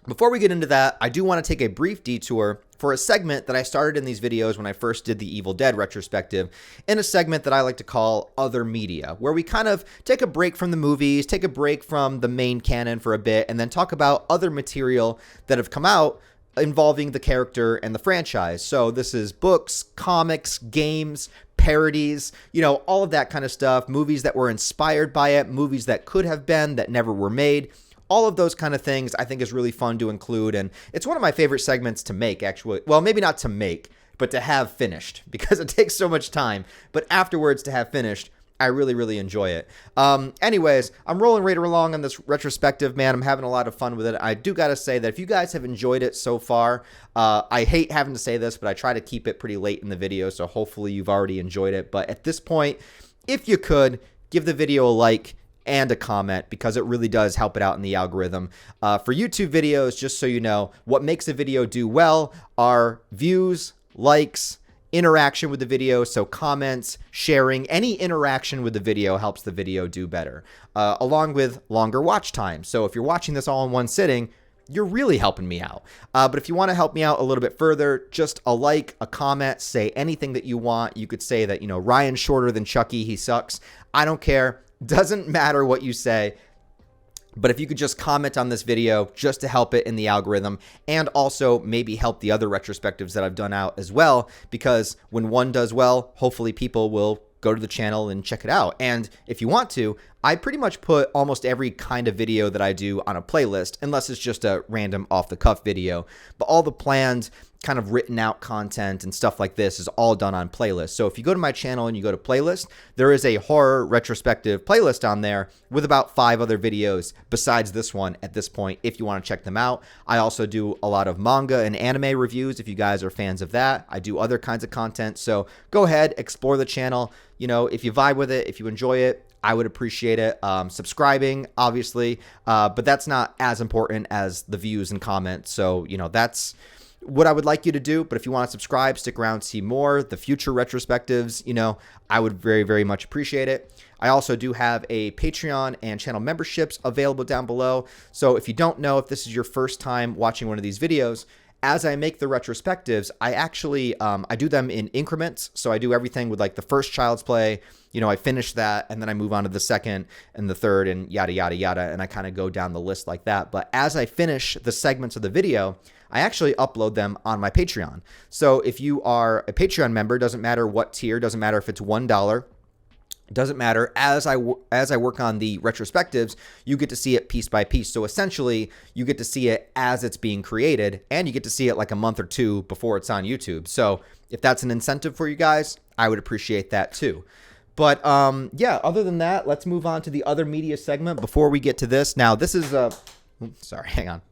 Before we get into that, I do want to take a brief detour for a segment that I started in these videos when I first did the Evil Dead retrospective, in a segment that I like to call Other Media, where we kind of take a break from the movies, take a break from the main canon for a bit, and then talk about other material that have come out involving the character and the franchise. So this is books, comics, games, parodies, you know, all of that kind of stuff, movies that were inspired by it, movies that could have been, that never were made. All of those kind of things I think is really fun to include, and it's one of my favorite segments to make, actually. Well, maybe not to make, but to have finished, because it takes so much time. But afterwards, to have finished, I really, really enjoy it. Anyways, I'm rolling right along on this retrospective, man. I'm having a lot of fun with it. I do got to say that if you guys have enjoyed it so far, I hate having to say this, but I try to keep it pretty late in the video, so hopefully you've already enjoyed it. But at this point, if you could, give the video a like and a comment, because it really does help it out in the algorithm. For YouTube videos, just so you know, what makes a video do well are views, likes, interaction with the video, so comments, sharing, any interaction with the video helps the video do better, along with longer watch time. So if you're watching this all in one sitting, you're really helping me out. But if you want to help me out a little bit further, just a like, a comment, say anything that you want. You could say that, you know, Ryan's shorter than Chucky, he sucks. I don't care. Doesn't matter what you say. But if you could just comment on this video just to help it in the algorithm, and also maybe help the other retrospectives that I've done out as well, because when one does well, hopefully people will go to the channel and check it out. And if you want to, I pretty much put almost every kind of video that I do on a playlist, unless it's just a random off-the-cuff video. But all the planned kind of written out content and stuff like this is all done on playlists. So if you go to my channel and you go to playlist, there is a horror retrospective playlist on there with about 5 other videos besides this one at this point, if you want to check them out. I also do a lot of manga and anime reviews if you guys are fans of that. I do other kinds of content. So go ahead, explore the channel. You know, if you vibe with it, if you enjoy it, I would appreciate it. Subscribing, obviously, but that's not as important as the views and comments. So, you know, that's what I would like you to do. But if you want to subscribe, stick around, see more, the future retrospectives, you know, I would very, very much appreciate it. I also do have a Patreon and channel memberships available down below. So if you don't know, if this is your first time watching one of these videos, as I make the retrospectives, I actually, I do them in increments. So I do everything with like the first Child's Play, you know, I finish that and then I move on to the second and the third and yada, yada, yada. And I kind of go down the list like that. But as I finish the segments of the video, I actually upload them on my Patreon. So if you are a Patreon member, doesn't matter what tier, doesn't matter if it's $1, doesn't matter. As I work on the retrospectives, you get to see it piece by piece. So essentially, you get to see it as it's being created, and you get to see it like a month or two before it's on YouTube. So if that's an incentive for you guys, I would appreciate that too. But yeah, other than that, let's move on to the other media segment before we get to this. Now, this is a... sorry, hang on.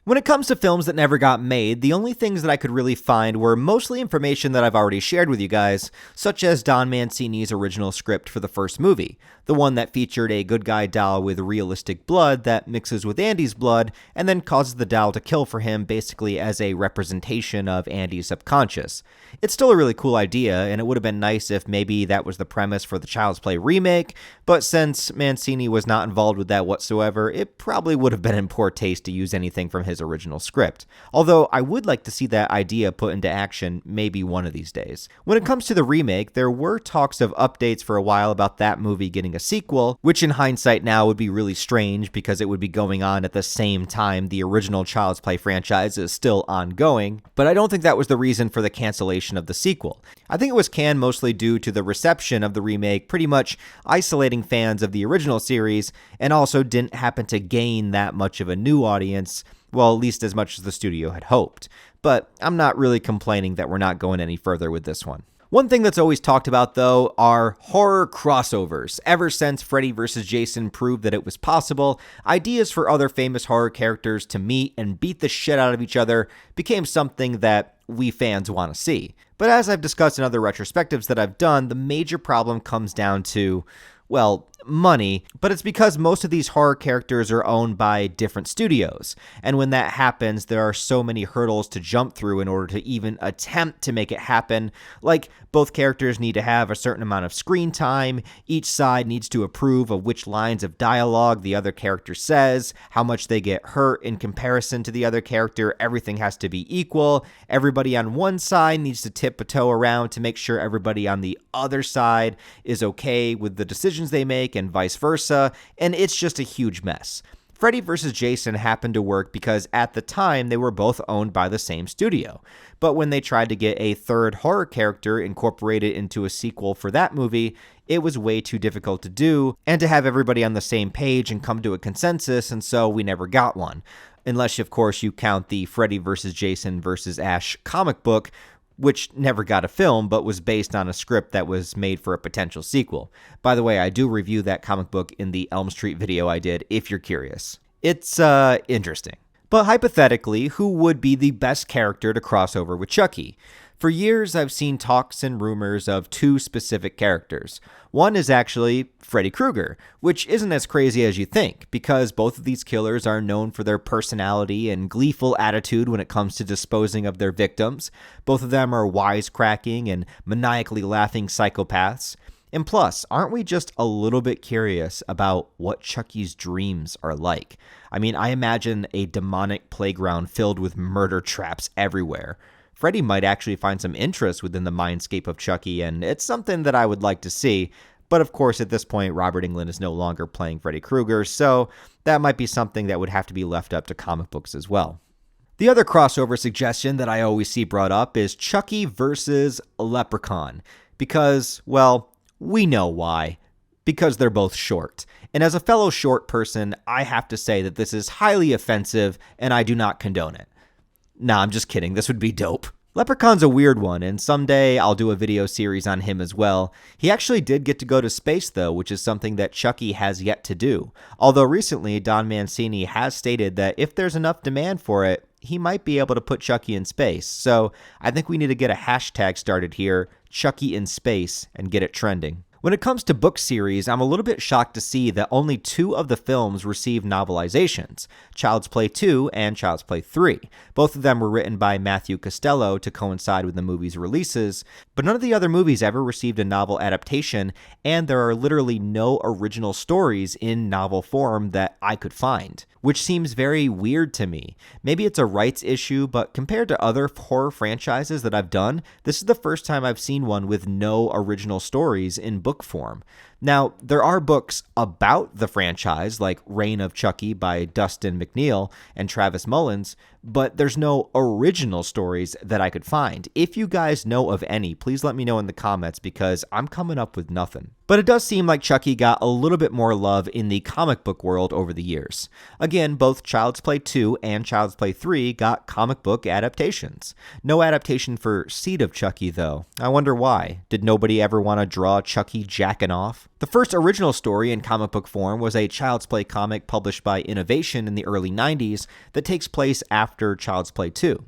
When it comes to films that never got made, the only things that I could really find were mostly information that I've already shared with you guys, such as Don Mancini's original script for the first movie, the one that featured a good guy doll with realistic blood that mixes with Andy's blood and then causes the doll to kill for him basically as a representation of Andy's subconscious. It's still a really cool idea, and it would have been nice if maybe that was the premise for the Child's Play remake, but since Mancini was not involved with that whatsoever, it probably would have been in poor taste to use anything from his original script. Although I would like to see that idea put into action maybe one of these days. When it comes to the remake, there were talks of updates for a while about that movie getting a sequel, which in hindsight now would be really strange because it would be going on at the same time the original Child's Play franchise is still ongoing, but I don't think that was the reason for the cancellation of the sequel. I think it was canned mostly due to the reception of the remake pretty much isolating fans of the original series, and also didn't happen to gain that much of a new audience, well, at least as much as the studio had hoped. But I'm not really complaining that we're not going any further with this one. One thing that's always talked about, though, are horror crossovers. Ever since Freddy vs. Jason proved that it was possible, ideas for other famous horror characters to meet and beat the shit out of each other became something that we fans want to see. But as I've discussed in other retrospectives that I've done, the major problem comes down to, well, money, but it's because most of these horror characters are owned by different studios. And when that happens, there are so many hurdles to jump through in order to even attempt to make it happen. Like, both characters need to have a certain amount of screen time, each side needs to approve of which lines of dialogue the other character says, how much they get hurt in comparison to the other character, everything has to be equal, everybody on one side needs to tip a toe around to make sure everybody on the other side is okay with the decisions they make, and vice versa, and it's just a huge mess. Freddy vs. Jason happened to work because at the time they were both owned by the same studio. But when they tried to get a third horror character incorporated into a sequel for that movie, it was way too difficult to do and to have everybody on the same page and come to a consensus, and so we never got one. Unless, of course, you count the Freddy vs. Jason vs. Ash comic book, which never got a film, but was based on a script that was made for a potential sequel. By the way, I do review that comic book in the Elm Street video I did, if you're curious. It's, interesting. But hypothetically, who would be the best character to cross over with Chucky? For years, I've seen talks and rumors of two specific characters. One is actually Freddy Krueger, which isn't as crazy as you think, because both of these killers are known for their personality and gleeful attitude when it comes to disposing of their victims. Both of them are wisecracking and maniacally laughing psychopaths. And plus, aren't we just a little bit curious about what Chucky's dreams are like? I mean, I imagine a demonic playground filled with murder traps everywhere. Freddy might actually find some interest within the mindscape of Chucky, and it's something that I would like to see. But of course, at this point, Robert Englund is no longer playing Freddy Krueger, so that might be something that would have to be left up to comic books as well. The other crossover suggestion that I always see brought up is Chucky versus Leprechaun. Because, well, we know why. Because they're both short. And as a fellow short person, I have to say that this is highly offensive, and I do not condone it. Nah, I'm just kidding. This would be dope. Leprechaun's a weird one, and someday I'll do a video series on him as well. He actually did get to go to space, though, which is something that Chucky has yet to do. Although recently, Don Mancini has stated that if there's enough demand for it, he might be able to put Chucky in space. So I think we need to get a hashtag started here, Chucky in space, and get it trending. When it comes to book series, I'm a little bit shocked to see that only 2 of the films received novelizations, Child's Play 2 and Child's Play 3. Both of them were written by Matthew Costello to coincide with the movie's releases, but none of the other movies ever received a novel adaptation, and there are literally no original stories in novel form that I could find, which seems very weird to me. Maybe it's a rights issue, but compared to other horror franchises that I've done, this is the first time I've seen one with no original stories in book form. Now, there are books about the franchise, like Reign of Chucky by Dustin McNeill and Travis Mullins, but there's no original stories that I could find. If you guys know of any, please let me know in the comments because I'm coming up with nothing. But it does seem like Chucky got a little bit more love in the comic book world over the years. Again, both Child's Play 2 and Child's Play 3 got comic book adaptations. No adaptation for Seed of Chucky, though. I wonder why. Did nobody ever want to draw Chucky jacking off? The first original story in comic book form was a Child's Play comic published by Innovation in the early 90s that takes place after Child's Play 2.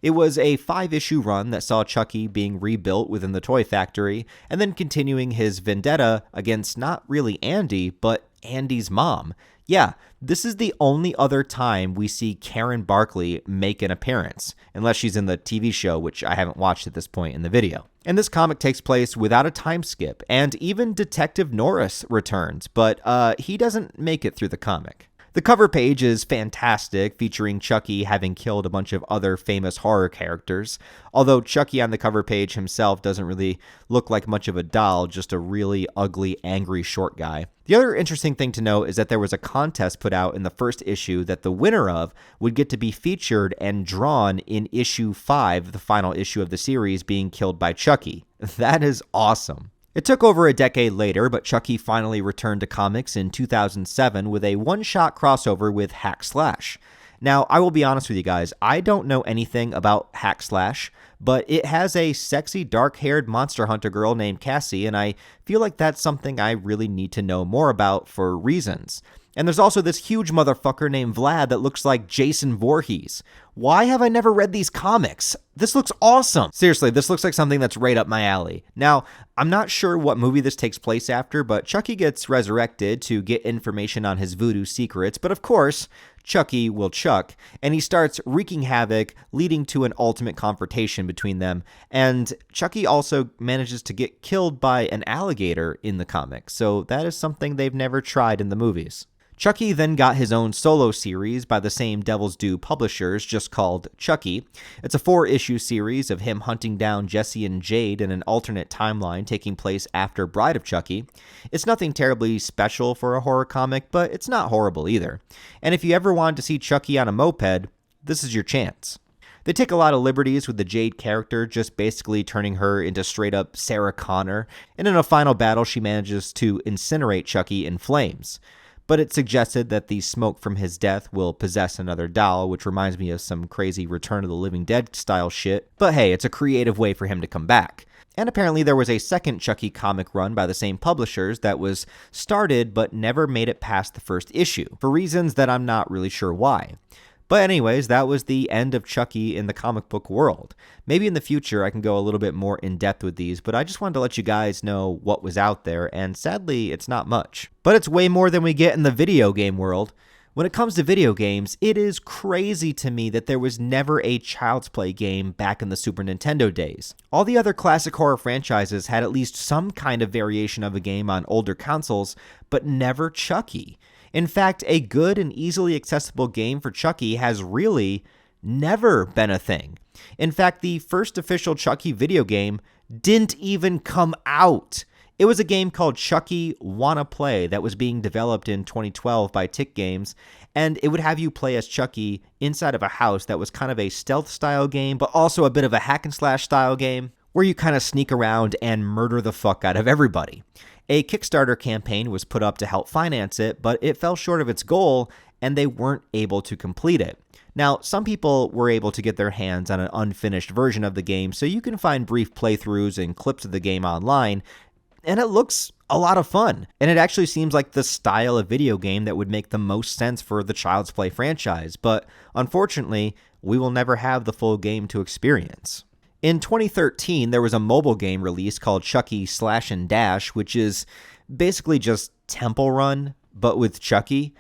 It was a 5-issue run that saw Chucky being rebuilt within the toy factory and then continuing his vendetta against not really Andy, but Andy's mom. Yeah, this is the only other time we see Karen Barkley make an appearance, unless she's in the TV show, which I haven't watched at this point in the video. And this comic takes place without a time skip, and even Detective Norris returns, but he doesn't make it through the comic. The cover page is fantastic, featuring Chucky having killed a bunch of other famous horror characters, although Chucky on the cover page himself doesn't really look like much of a doll, just a really ugly, angry short guy. The other interesting thing to note is that there was a contest put out in the first issue that the winner of would get to be featured and drawn in issue 5, the final issue of the series, being killed by Chucky. That is awesome. It took over a decade later, but Chucky finally returned to comics in 2007 with a one-shot crossover with Hack Slash. Now, I will be honest with you guys, I don't know anything about Hack Slash, but it has a sexy dark-haired monster hunter girl named Cassie, and I feel like that's something I really need to know more about for reasons. And there's also this huge motherfucker named Vlad that looks like Jason Voorhees. Why have I never read these comics? This looks awesome. Seriously, this looks like something that's right up my alley. Now, I'm not sure what movie this takes place after, but Chucky gets resurrected to get information on his voodoo secrets, but of course, Chucky will Chuck, and he starts wreaking havoc, leading to an ultimate confrontation between them, and Chucky also manages to get killed by an alligator in the comics, so that is something they've never tried in the movies. Chucky then got his own solo series by the same Devil's Due publishers, just called Chucky. It's a 4-issue series of him hunting down Jesse and Jade in an alternate timeline taking place after Bride of Chucky. It's nothing terribly special for a horror comic, but it's not horrible either. And if you ever wanted to see Chucky on a moped, this is your chance. They take a lot of liberties with the Jade character, just basically turning her into straight-up Sarah Connor, and in a final battle she manages to incinerate Chucky in flames. But it's suggested that the smoke from his death will possess another doll, which reminds me of some crazy Return of the Living Dead style shit. But hey, it's a creative way for him to come back. And apparently there was a second Chucky comic run by the same publishers that was started but never made it past the first issue, for reasons that I'm not really sure why. But anyways, that was the end of Chucky in the comic book world. Maybe in the future I can go a little bit more in depth with these, but I just wanted to let you guys know what was out there, and sadly it's not much. But it's way more than we get in the video game world. When it comes to video games, it is crazy to me that there was never a Child's Play game back in the Super Nintendo days. All the other classic horror franchises had at least some kind of variation of a game on older consoles, but never Chucky. In fact, a good and easily accessible game for Chucky has really never been a thing. In fact, the first official Chucky video game didn't even come out. It was a game called Chucky Wanna Play that was being developed in 2012 by Tick Games, and it would have you play as Chucky inside of a house that was kind of a stealth style game, but also a bit of a hack and slash style game, where you kind of sneak around and murder the fuck out of everybody. A Kickstarter campaign was put up to help finance it, but it fell short of its goal, and they weren't able to complete it. Now, some people were able to get their hands on an unfinished version of the game, so you can find brief playthroughs and clips of the game online, and it looks a lot of fun. And it actually seems like the style of video game that would make the most sense for the Child's Play franchise, but unfortunately, we will never have the full game to experience. In 2013, there was a mobile game released called Chucky Slash and Dash, which is basically just Temple Run, but with Chucky.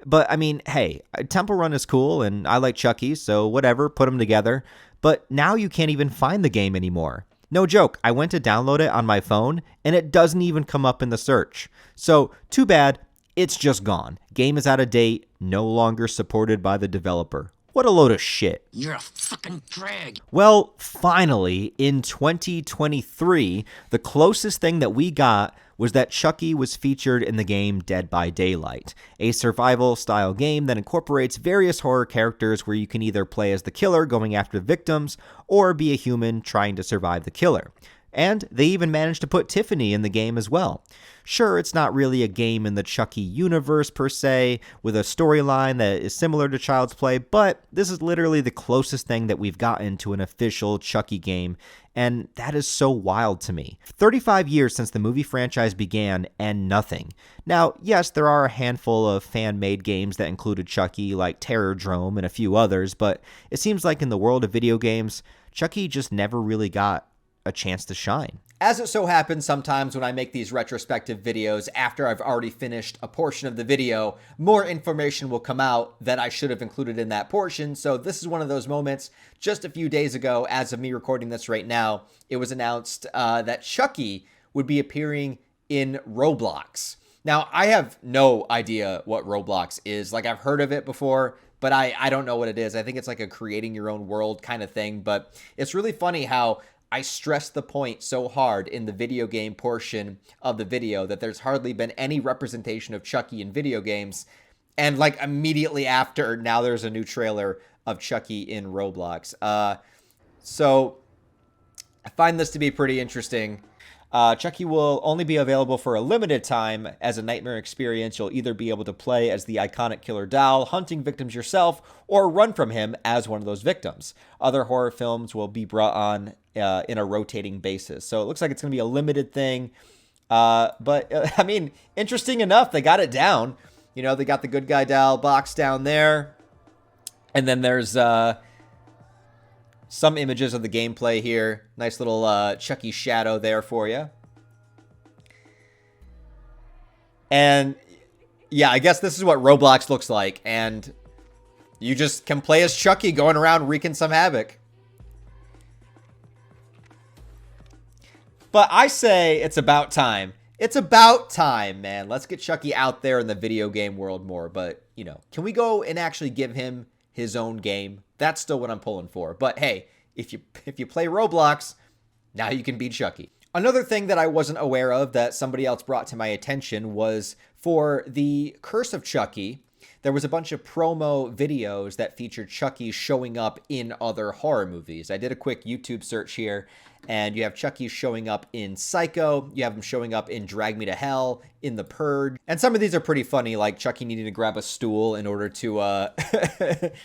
But I mean, hey, Temple Run is cool, and I like Chucky, so whatever, put them together. But now you can't even find the game anymore. No joke, I went to download it on my phone, and it doesn't even come up in the search. So, too bad, it's just gone. Game is out of date, no longer supported by the developer. What a load of shit. You're a fucking drag. Well, finally, in 2023, the closest thing that we got was that Chucky was featured in the game Dead by Daylight, a survival-style game that incorporates various horror characters where you can either play as the killer going after victims or be a human trying to survive the killer. And they even managed to put Tiffany in the game as well. Sure, it's not really a game in the Chucky universe per se, with a storyline that is similar to Child's Play, but this is literally the closest thing that we've gotten to an official Chucky game, and that is so wild to me. 35 years since the movie franchise began, and nothing. Now, yes, there are a handful of fan-made games that included Chucky, like Terrordrome and a few others, but it seems like in the world of video games, Chucky just never really got a chance to shine. As it so happens, sometimes when I make these retrospective videos after I've already finished a portion of the video, more information will come out that I should have included in that portion. So this is one of those moments. Just a few days ago, as of me recording this right now, it was announced that Chucky would be appearing in Roblox. Now, I have no idea what Roblox is. Like, I've heard of it before, but I don't know what it is. I think it's like a creating your own world kind of thing. But it's really funny how I stressed the point so hard in the video game portion of the video that there's hardly been any representation of Chucky in video games. And like immediately after, now there's a new trailer of Chucky in Roblox. So I find this to be pretty interesting. Chucky will only be available for a limited time as a nightmare experience. You'll either be able to play as the iconic killer doll, hunting victims yourself, or run from him as one of those victims. Other horror films will be brought on in a rotating basis. So it looks like it's going to be a limited thing. But I mean, interesting enough, they got it down. You know, they got the good guy doll box down there. And then there's some images of the gameplay here. Nice little Chucky shadow there for you. And yeah, I guess this is what Roblox looks like. And you just can play as Chucky going around wreaking some havoc. But I say it's about time. It's about time, man. Let's get Chucky out there in the video game world more. But, you know, can we go and actually give him his own game? That's still what I'm pulling for. But hey, if you play Roblox, now you can beat Chucky. Another thing that I wasn't aware of that somebody else brought to my attention was for the Curse of Chucky, there was a bunch of promo videos that featured Chucky showing up in other horror movies. I did a quick YouTube search here, and you have Chucky showing up in Psycho, you have him showing up in Drag Me to Hell, in The Purge, and some of these are pretty funny, like Chucky needing to grab a stool in order to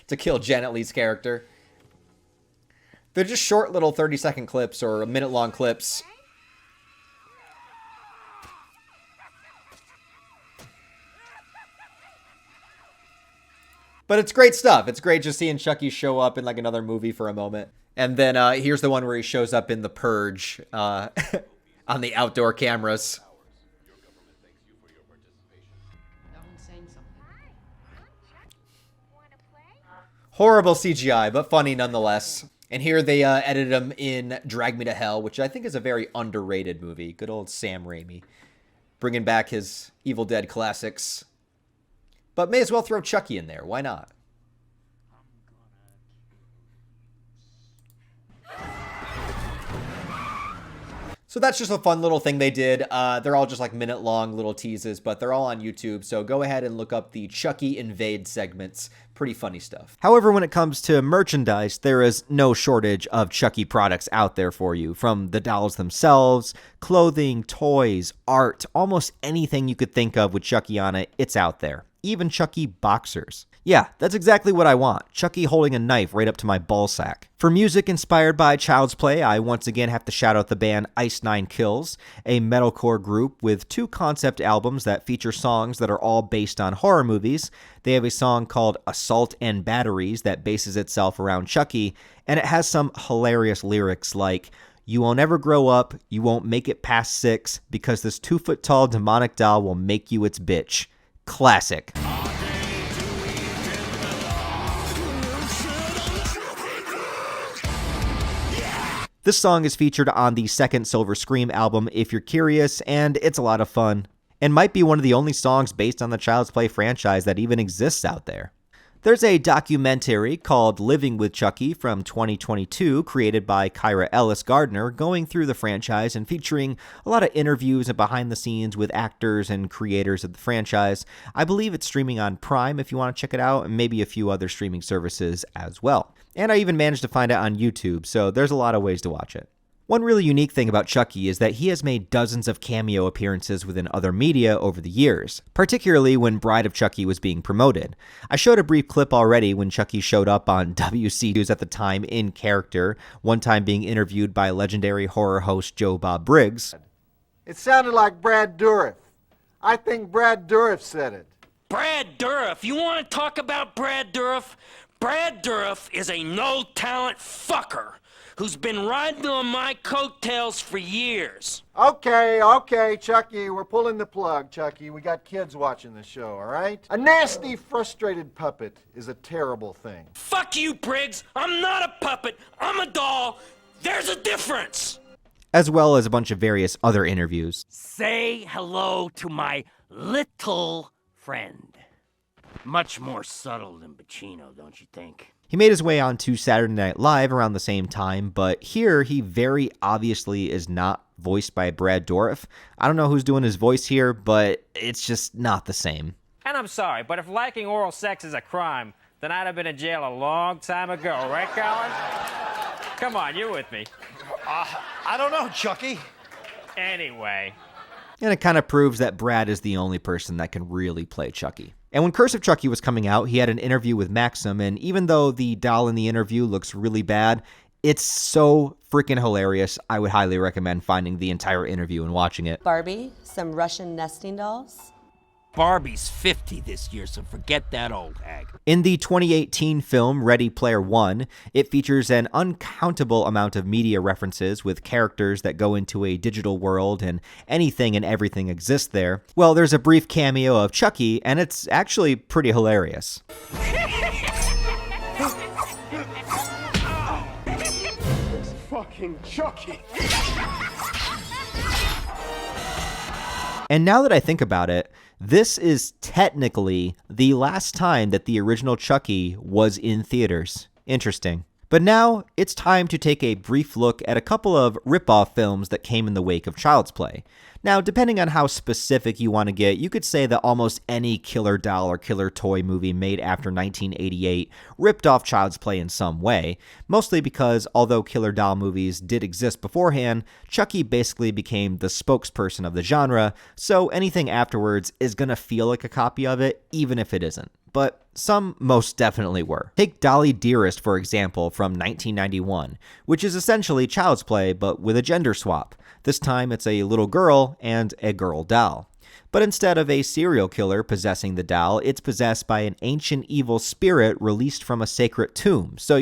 to kill Janet Leigh's character. They're just short little 30-second clips or a minute-long clips. But it's great stuff. It's great just seeing Chucky show up in like another movie for a moment. And then here's the one where he shows up in The Purge on the outdoor cameras. Horrible CGI, but funny nonetheless. And here they edited him in Drag Me to Hell, which I think is a very underrated movie. Good old Sam Raimi. Bringing back his Evil Dead classics. But may as well throw Chucky in there. Why not? So that's just a fun little thing they did. They're all just like minute-long little teases, but they're all on YouTube. So go ahead and look up the Chucky Invade segments. Pretty funny stuff. However, when it comes to merchandise, there is no shortage of Chucky products out there for you. From the dolls themselves, clothing, toys, art, almost anything you could think of with Chucky on it, it's out there. Even Chucky boxers. Yeah, that's exactly what I want. Chucky holding a knife right up to my ballsack. For music inspired by Child's Play, I once again have to shout out the band Ice Nine Kills, a metalcore group with 2 concept albums that feature songs that are all based on horror movies. They have a song called Assault and Batteries that bases itself around Chucky, and it has some hilarious lyrics like, "You won't ever grow up, you won't make it past 6, because this 2-foot-tall demonic doll will make you its bitch." Classic. This song is featured on the second Silver Scream album, if you're curious, and it's a lot of fun, and might be one of the only songs based on the Child's Play franchise that even exists out there. There's a documentary called Living with Chucky from 2022, created by Kyra Ellis Gardner, going through the franchise and featuring a lot of interviews and behind the scenes with actors and creators of the franchise. I believe it's streaming on Prime if you want to check it out, and maybe a few other streaming services as well. And I even managed to find it on YouTube, so there's a lot of ways to watch it. One really unique thing about Chucky is that he has made dozens of cameo appearances within other media over the years, particularly when Bride of Chucky was being promoted. I showed a brief clip already when Chucky showed up on WC News at the time in character, one time being interviewed by legendary horror host Joe Bob Briggs. It sounded like Brad Dourif. I think Brad Dourif said it. Brad Dourif? You want to talk about Brad Dourif? Brad Dourif is a no-talent fucker who's been riding on my coattails for years. Okay, Chucky, we're pulling the plug, Chucky. We got kids watching the show, all right? A nasty, frustrated puppet is a terrible thing. Fuck you, Briggs. I'm not a puppet. I'm a doll. There's a difference. As well as a bunch of various other interviews. Say hello to my little friend. Much more subtle than Pacino, don't you think? He made his way onto Saturday Night Live around the same time, but here he very obviously is not voiced by Brad Dourif. I don't know who's doing his voice here, but it's just not the same. And I'm sorry, but if liking oral sex is a crime, then I'd have been in jail a long time ago, right, Colin? Come on, you're with me. I don't know, Chucky. Anyway. And it kind of proves that Brad is the only person that can really play Chucky. And when Curse of Chucky was coming out, he had an interview with Maxim, and even though the doll in the interview looks really bad, it's so freaking hilarious. I would highly recommend finding the entire interview and watching it. Barbie, some Russian nesting dolls. Barbie's 50 this year, so forget that old hag. In the 2018 film Ready Player One, it features an uncountable amount of media references with characters that go into a digital world and anything and everything exists there. Well, there's a brief cameo of Chucky, and it's actually pretty hilarious. It's fucking Chucky. And now that I think about it, this is technically the last time that the original Chucky was in theaters. Interesting. But now it's time to take a brief look at a couple of rip-off films that came in the wake of Child's Play. Now, depending on how specific you want to get, you could say that almost any killer doll or killer toy movie made after 1988 ripped off Child's Play in some way, mostly because although killer doll movies did exist beforehand, Chucky basically became the spokesperson of the genre, so anything afterwards is going to feel like a copy of it, even if it isn't. But some most definitely were. Take Dolly Dearest, for example, from 1991, which is essentially Child's Play, but with a gender swap. This time it's a little girl and a girl doll. But instead of a serial killer possessing the doll, it's possessed by an ancient evil spirit released from a sacred tomb. So,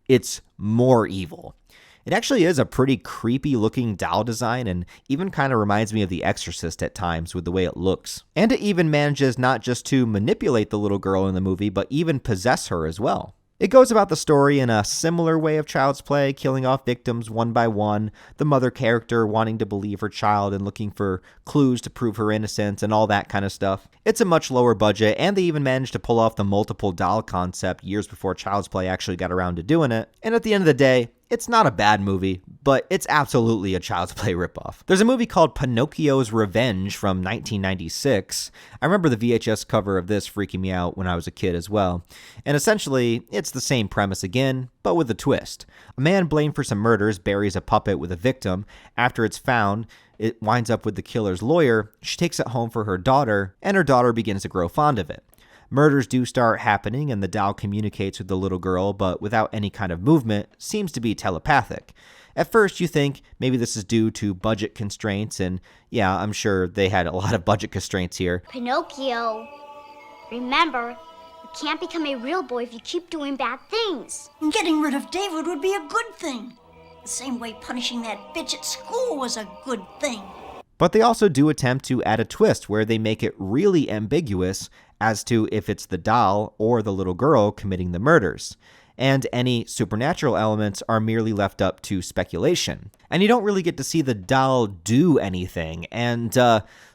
it's more evil. It actually is a pretty creepy looking doll design and even kind of reminds me of The Exorcist at times with the way it looks. And it even manages not just to manipulate the little girl in the movie, but even possess her as well. It goes about the story in a similar way of Child's Play, killing off victims one by one, the mother character wanting to believe her child and looking for clues to prove her innocence and all that kind of stuff. It's a much lower budget, and they even managed to pull off the multiple doll concept years before Child's Play actually got around to doing it. And at the end of the day, it's not a bad movie, but it's absolutely a Child's Play ripoff. There's a movie called Pinocchio's Revenge from 1996. I remember the VHS cover of this freaking me out when I was a kid as well. And essentially, it's the same premise again, but with a twist. A man blamed for some murders buries a puppet with a victim. After it's found, it winds up with the killer's lawyer. She takes it home for her daughter, and her daughter begins to grow fond of it. Murders do start happening, and the doll communicates with the little girl, but without any kind of movement, seems to be telepathic. At first, you think maybe this is due to budget constraints, and yeah, I'm sure they had a lot of budget constraints here. Pinocchio, remember, you can't become a real boy if you keep doing bad things. Getting rid of David would be a good thing. The same way punishing that bitch at school was a good thing. But they also do attempt to add a twist where they make it really ambiguous as to if it's the doll or the little girl committing the murders. And any supernatural elements are merely left up to speculation. And you don't really get to see the doll do anything. And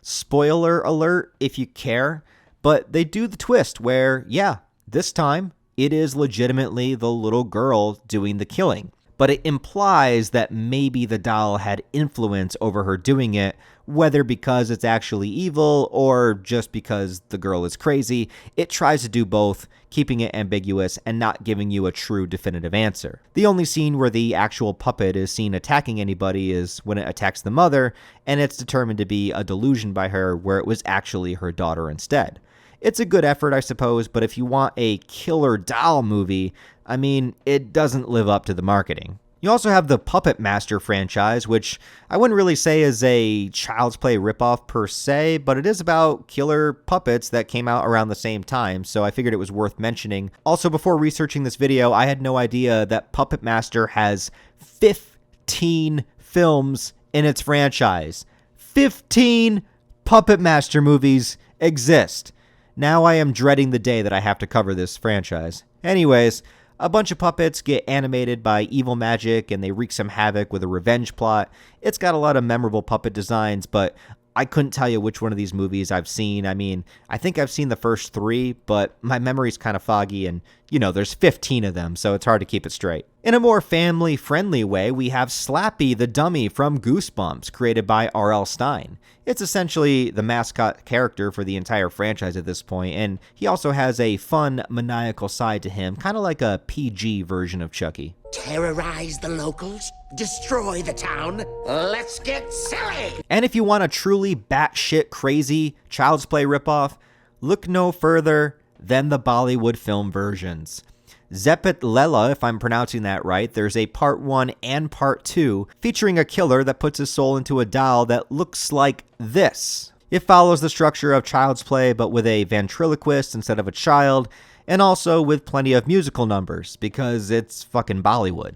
spoiler alert if you care, but they do the twist where, yeah, this time it is legitimately the little girl doing the killing. But it implies that maybe the doll had influence over her doing it, whether because it's actually evil or just because the girl is crazy. It tries to do both, keeping it ambiguous and not giving you a true definitive answer. The only scene where the actual puppet is seen attacking anybody is when it attacks the mother, and it's determined to be a delusion by her where it was actually her daughter instead. It's a good effort, I suppose, but if you want a killer doll movie, I mean, it doesn't live up to the marketing. You also have the Puppet Master franchise, which I wouldn't really say is a Child's Play ripoff per se, but it is about killer puppets that came out around the same time, so I figured it was worth mentioning. Also, before researching this video, I had no idea that Puppet Master has 15 films in its franchise. 15 Puppet Master movies exist. Now I am dreading the day that I have to cover this franchise. Anyways, a bunch of puppets get animated by evil magic and they wreak some havoc with a revenge plot. It's got a lot of memorable puppet designs, but I couldn't tell you which one of these movies I've seen. I mean, I think I've seen the first 3, but my memory's kind of foggy and, there's 15 of them, so it's hard to keep it straight. In a more family-friendly way, we have Slappy the Dummy from Goosebumps, created by R.L. Stine. It's essentially the mascot character for the entire franchise at this point, and he also has a fun, maniacal side to him, kind of like a PG version of Chucky. Terrorize the locals, destroy the town, let's get silly! And if you want a truly batshit crazy Child's Play ripoff, look no further than the Bollywood film versions. Zepet Lela, if I'm pronouncing that right, there's a part 1 and part 2 featuring a killer that puts his soul into a doll that looks like this. It follows the structure of Child's Play, but with a ventriloquist instead of a child, and also with plenty of musical numbers, because it's fucking Bollywood.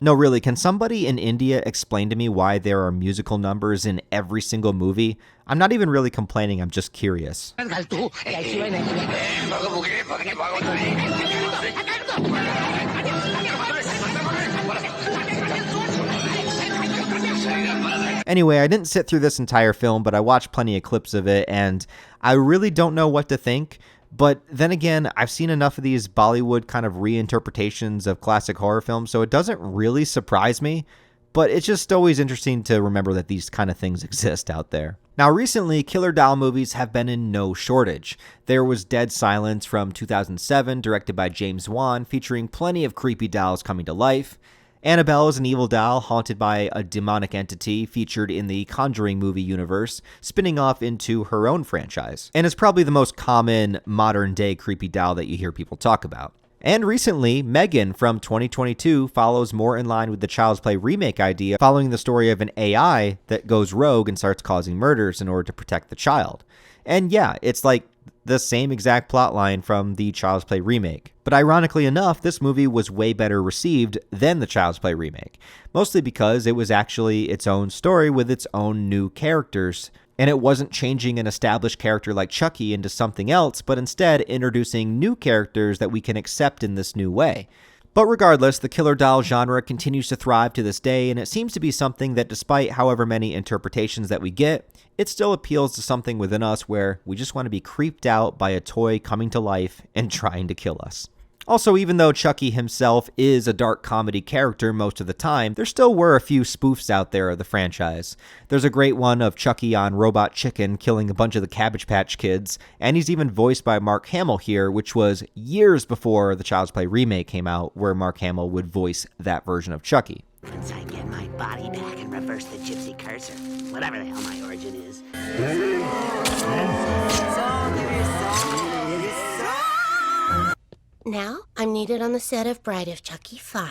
No, really, can somebody in India explain to me why there are musical numbers in every single movie? I'm not even really complaining, I'm just curious. Anyway, I didn't sit through this entire film, but I watched plenty of clips of it, and I really don't know what to think. But then again, I've seen enough of these Bollywood kind of reinterpretations of classic horror films, so it doesn't really surprise me. But it's just always interesting to remember that these kind of things exist out there. Now, recently, killer doll movies have been in no shortage. There was Dead Silence from 2007, directed by James Wan, featuring plenty of creepy dolls coming to life. Annabelle is an evil doll haunted by a demonic entity featured in the Conjuring movie universe, spinning off into her own franchise, and is probably the most common modern-day creepy doll that you hear people talk about. And recently, Megan from 2022 follows more in line with the Child's Play remake idea, following the story of an AI that goes rogue and starts causing murders in order to protect the child. And yeah, it's like the same exact plotline from the Child's Play remake. But ironically enough, this movie was way better received than the Child's Play remake, mostly because it was actually its own story with its own new characters, and it wasn't changing an established character like Chucky into something else, but instead introducing new characters that we can accept in this new way. But regardless, the killer doll genre continues to thrive to this day, and it seems to be something that, despite however many interpretations that we get, it still appeals to something within us where we just want to be creeped out by a toy coming to life and trying to kill us. Also, even though Chucky himself is a dark comedy character most of the time, there still were a few spoofs out there of the franchise. There's a great one of Chucky on Robot Chicken killing a bunch of the Cabbage Patch Kids, and he's even voiced by Mark Hamill here, which was years before the Child's Play remake came out, where Mark Hamill would voice that version of Chucky. Once I get my body back and reverse the gypsy curse, or whatever the hell my origin is. Now, I'm needed on the set of Bride of Chucky 5.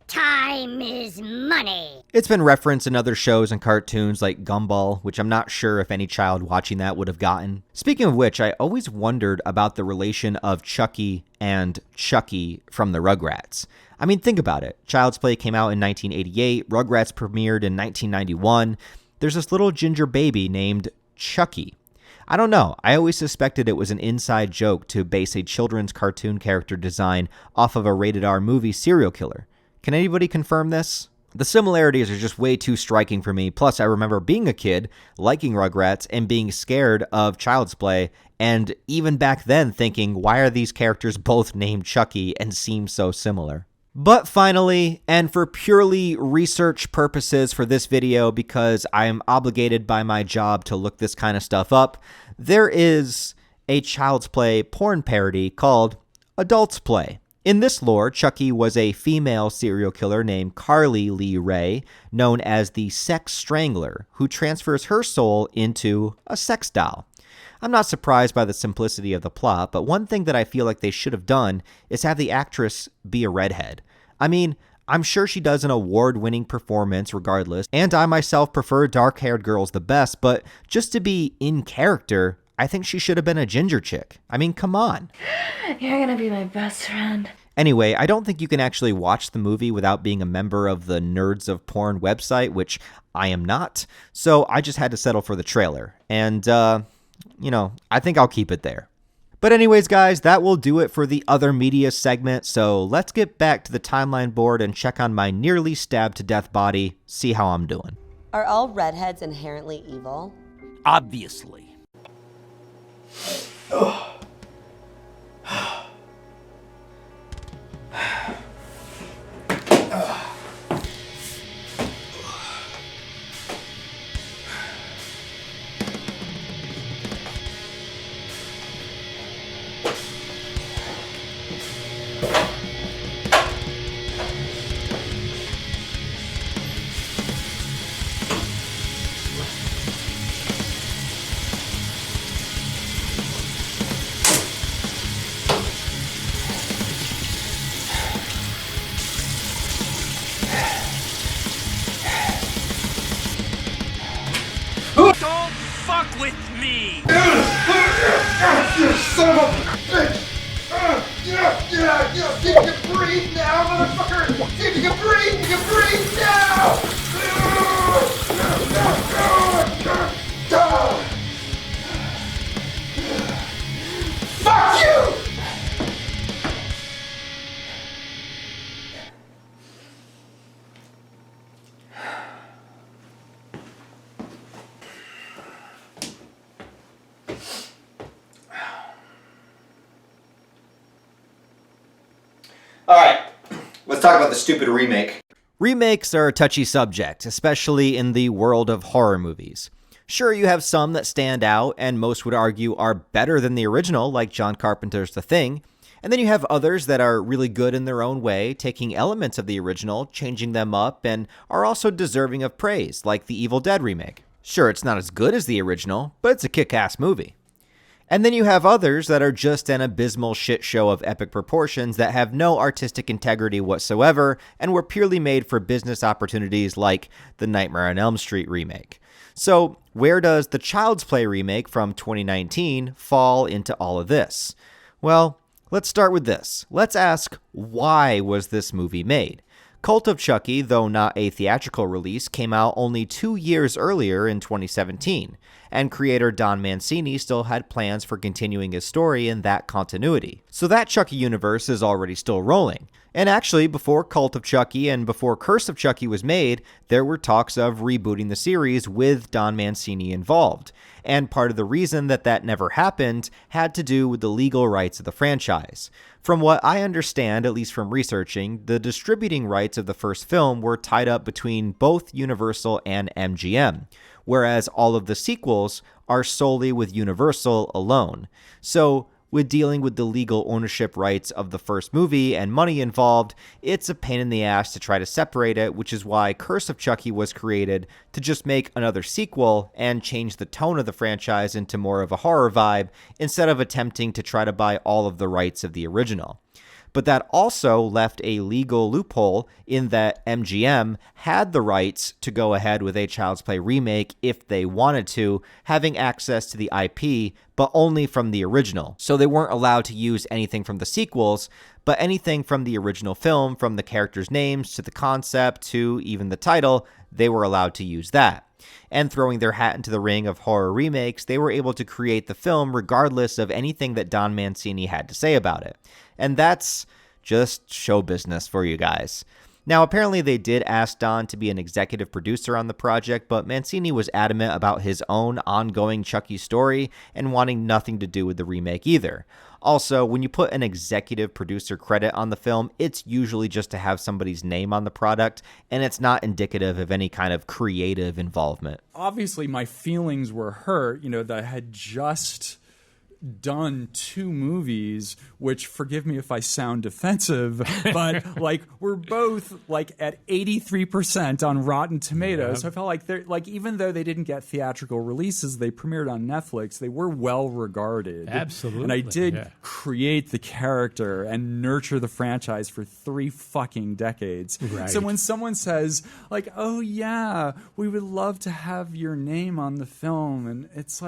Time is money. It's been referenced in other shows and cartoons like Gumball, which I'm not sure if any child watching that would have gotten. Speaking of which, I always wondered about the relation of Chucky and Chucky from the Rugrats. I mean, think about it. Child's Play came out in 1988, Rugrats premiered in 1991. There's this little ginger baby named Chucky. I don't know, I always suspected it was an inside joke to base a children's cartoon character design off of a rated R movie serial killer. Can anybody confirm this? The similarities are just way too striking for me, plus I remember being a kid, liking Rugrats, and being scared of Child's Play, and even back then thinking, why are these characters both named Chucky and seem so similar? But finally, and for purely research purposes for this video, because I am obligated by my job to look this kind of stuff up, there is a Child's Play porn parody called Adults Play. In this lore, Chucky was a female serial killer named Carly Lee Ray, known as the Sex Strangler, who transfers her soul into a sex doll. I'm not surprised by the simplicity of the plot, but one thing that I feel like they should have done is have the actress be a redhead. I mean, I'm sure she does an award-winning performance regardless, and I myself prefer dark-haired girls the best, but just to be in character, I think she should have been a ginger chick. I mean, come on. You're gonna be my best friend. Anyway, I don't think you can actually watch the movie without being a member of the Nerds of Porn website, which I am not, so I just had to settle for the trailer. And, I think I'll keep it there. But anyways, guys, that will do it for the other media segment, so let's get back to the timeline board and check on my nearly stabbed to death body, see how I'm doing. Are all redheads inherently evil? Obviously. Don't fuck with me! You son of a bitch! See if you can breathe now, motherfucker! See if you can breathe! You can breathe now! Fuck you! Alright, let's talk about the stupid remake. Remakes are a touchy subject, especially in the world of horror movies. Sure, you have some that stand out, and most would argue are better than the original, like John Carpenter's The Thing, and then you have others that are really good in their own way, taking elements of the original, changing them up, and are also deserving of praise, like the Evil Dead remake. Sure, it's not as good as the original, but it's a kick-ass movie. And then you have others that are just an abysmal shit show of epic proportions that have no artistic integrity whatsoever and were purely made for business opportunities like the Nightmare on Elm Street remake. So, where does the Child's Play remake from 2019 fall into all of this? Well, let's start with this. Let's ask, why was this movie made? Cult of Chucky, though not a theatrical release, came out only 2 years earlier in 2017, and creator Don Mancini still had plans for continuing his story in that continuity. So that Chucky universe is already still rolling. And actually, before Cult of Chucky and before Curse of Chucky was made, there were talks of rebooting the series with Don Mancini involved. And part of the reason that that never happened had to do with the legal rights of the franchise. From what I understand, at least from researching, the distributing rights of the first film were tied up between both Universal and MGM, whereas all of the sequels are solely with Universal alone. So, with dealing with the legal ownership rights of the first movie and money involved, it's a pain in the ass to try to separate it, which is why Curse of Chucky was created to just make another sequel and change the tone of the franchise into more of a horror vibe instead of attempting to try to buy all of the rights of the original. But that also left a legal loophole in that MGM had the rights to go ahead with a Child's Play remake if they wanted to, having access to the IP, but only from the original. So they weren't allowed to use anything from the sequels, but anything from the original film, from the characters' names to the concept to even the title, they were allowed to use that. And throwing their hat into the ring of horror remakes, they were able to create the film regardless of anything that Don Mancini had to say about it. And that's just show business for you guys. Now, apparently they did ask Don to be an executive producer on the project, but Mancini was adamant about his own ongoing Chucky story and wanting nothing to do with the remake either. Also, when you put an executive producer credit on the film, it's usually just to have somebody's name on the product, and it's not indicative of any kind of creative involvement. Obviously, my feelings were hurt, that I had just done 2 movies, which, forgive me if I sound defensive, but we're both at 83% on Rotten Tomatoes. Yeah. So I felt like they're even though they didn't get theatrical releases, they premiered on Netflix, they were well regarded. Absolutely. And I did create the character and nurture the franchise for 3 fucking decades. Right. So when someone says oh yeah, we would love to have your name on the film, and it's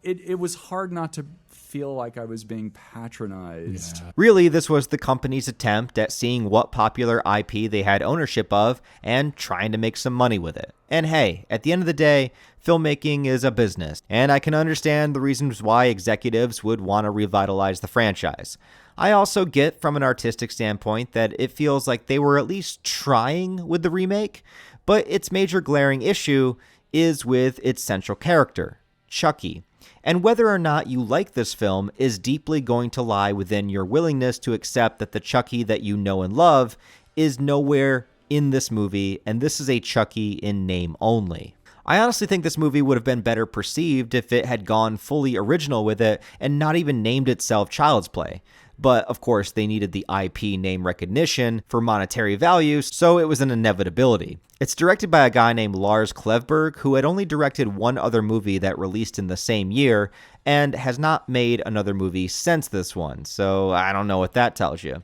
it was hard not to feel like I was being patronized. Yeah. Really, this was the company's attempt at seeing what popular IP they had ownership of and trying to make some money with it. And hey, at the end of the day, filmmaking is a business, and I can understand the reasons why executives would want to revitalize the franchise. I also get from an artistic standpoint that it feels like they were at least trying with the remake, but its major glaring issue is with its central character, Chucky. And whether or not you like this film is deeply going to lie within your willingness to accept that the Chucky that you know and love is nowhere in this movie, and this is a Chucky in name only. I honestly think this movie would have been better perceived if it had gone fully original with it and not even named itself Child's Play. But of course, they needed the IP name recognition for monetary value, so it was an inevitability. It's directed by a guy named Lars Klevberg, who had only directed one other movie that released in the same year, and has not made another movie since this one, so I don't know what that tells you.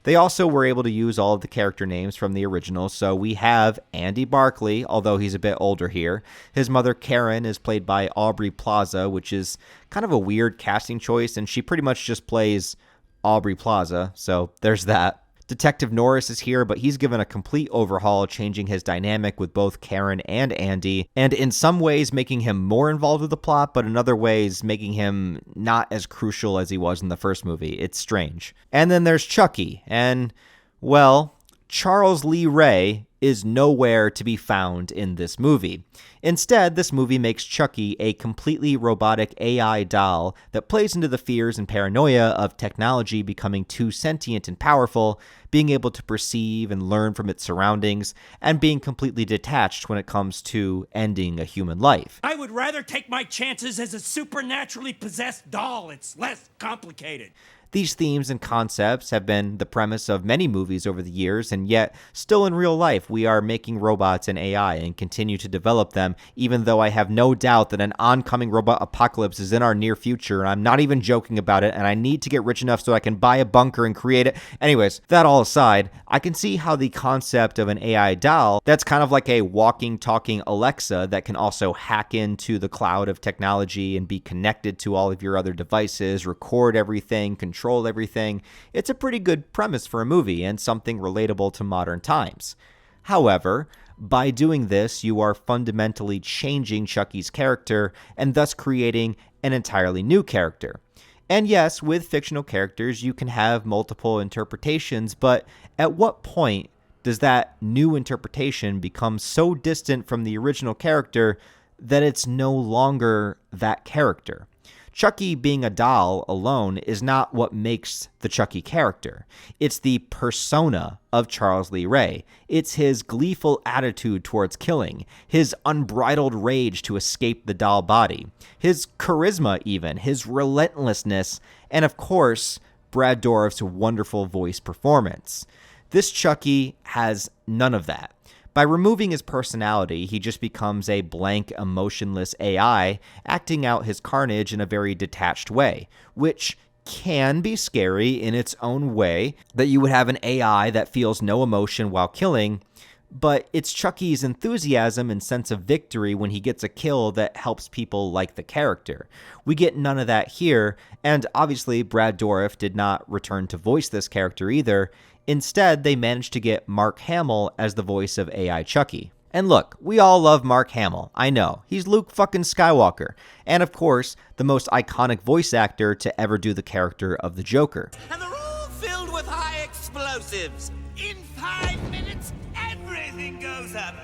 They also were able to use all of the character names from the original, so we have Andy Barclay, although he's a bit older here. His mother, Karen, is played by Aubrey Plaza, which is kind of a weird casting choice, and she pretty much just plays Aubrey Plaza, so there's that. Detective Norris is here, but he's given a complete overhaul, changing his dynamic with both Karen and Andy, and in some ways making him more involved with the plot, but in other ways making him not as crucial as he was in the first movie. It's strange. And then there's Chucky, and, well, Charles Lee Ray is nowhere to be found in this movie. Instead, this movie makes Chucky a completely robotic AI doll that plays into the fears and paranoia of technology becoming too sentient and powerful, being able to perceive and learn from its surroundings, and being completely detached when it comes to ending a human life. I would rather take my chances as a supernaturally possessed doll. It's less complicated. These themes and concepts have been the premise of many movies over the years, and yet, still in real life, we are making robots and AI and continue to develop them, even though I have no doubt that an oncoming robot apocalypse is in our near future, and I'm not even joking about it, and I need to get rich enough so I can buy a bunker and create it. Anyways, that all aside, I can see how the concept of an AI doll that's kind of like a walking, talking Alexa that can also hack into the cloud of technology and be connected to all of your other devices, record everything, control everything. It's a pretty good premise for a movie and something relatable to modern times. However, by doing this, you are fundamentally changing Chucky's character and thus creating an entirely new character. And yes, with fictional characters, you can have multiple interpretations, but at what point does that new interpretation become so distant from the original character that it's no longer that character? Chucky being a doll alone is not what makes the Chucky character. It's the persona of Charles Lee Ray. It's his gleeful attitude towards killing, his unbridled rage to escape the doll body, his charisma even, his relentlessness, and of course, Brad Dourif's wonderful voice performance. This Chucky has none of that. By removing his personality, he just becomes a blank, emotionless AI, acting out his carnage in a very detached way, which can be scary in its own way, that you would have an AI that feels no emotion while killing, but it's Chucky's enthusiasm and sense of victory when he gets a kill that helps people like the character. We get none of that here, and obviously Brad Dourif did not return to voice this character either. Instead, they managed to get Mark Hamill as the voice of AI Chucky. And look, we all love Mark Hamill. I know. He's Luke fucking Skywalker. And of course, the most iconic voice actor to ever do the character of the Joker. And they're all filled with high explosives. In 5 minutes, everything goes up.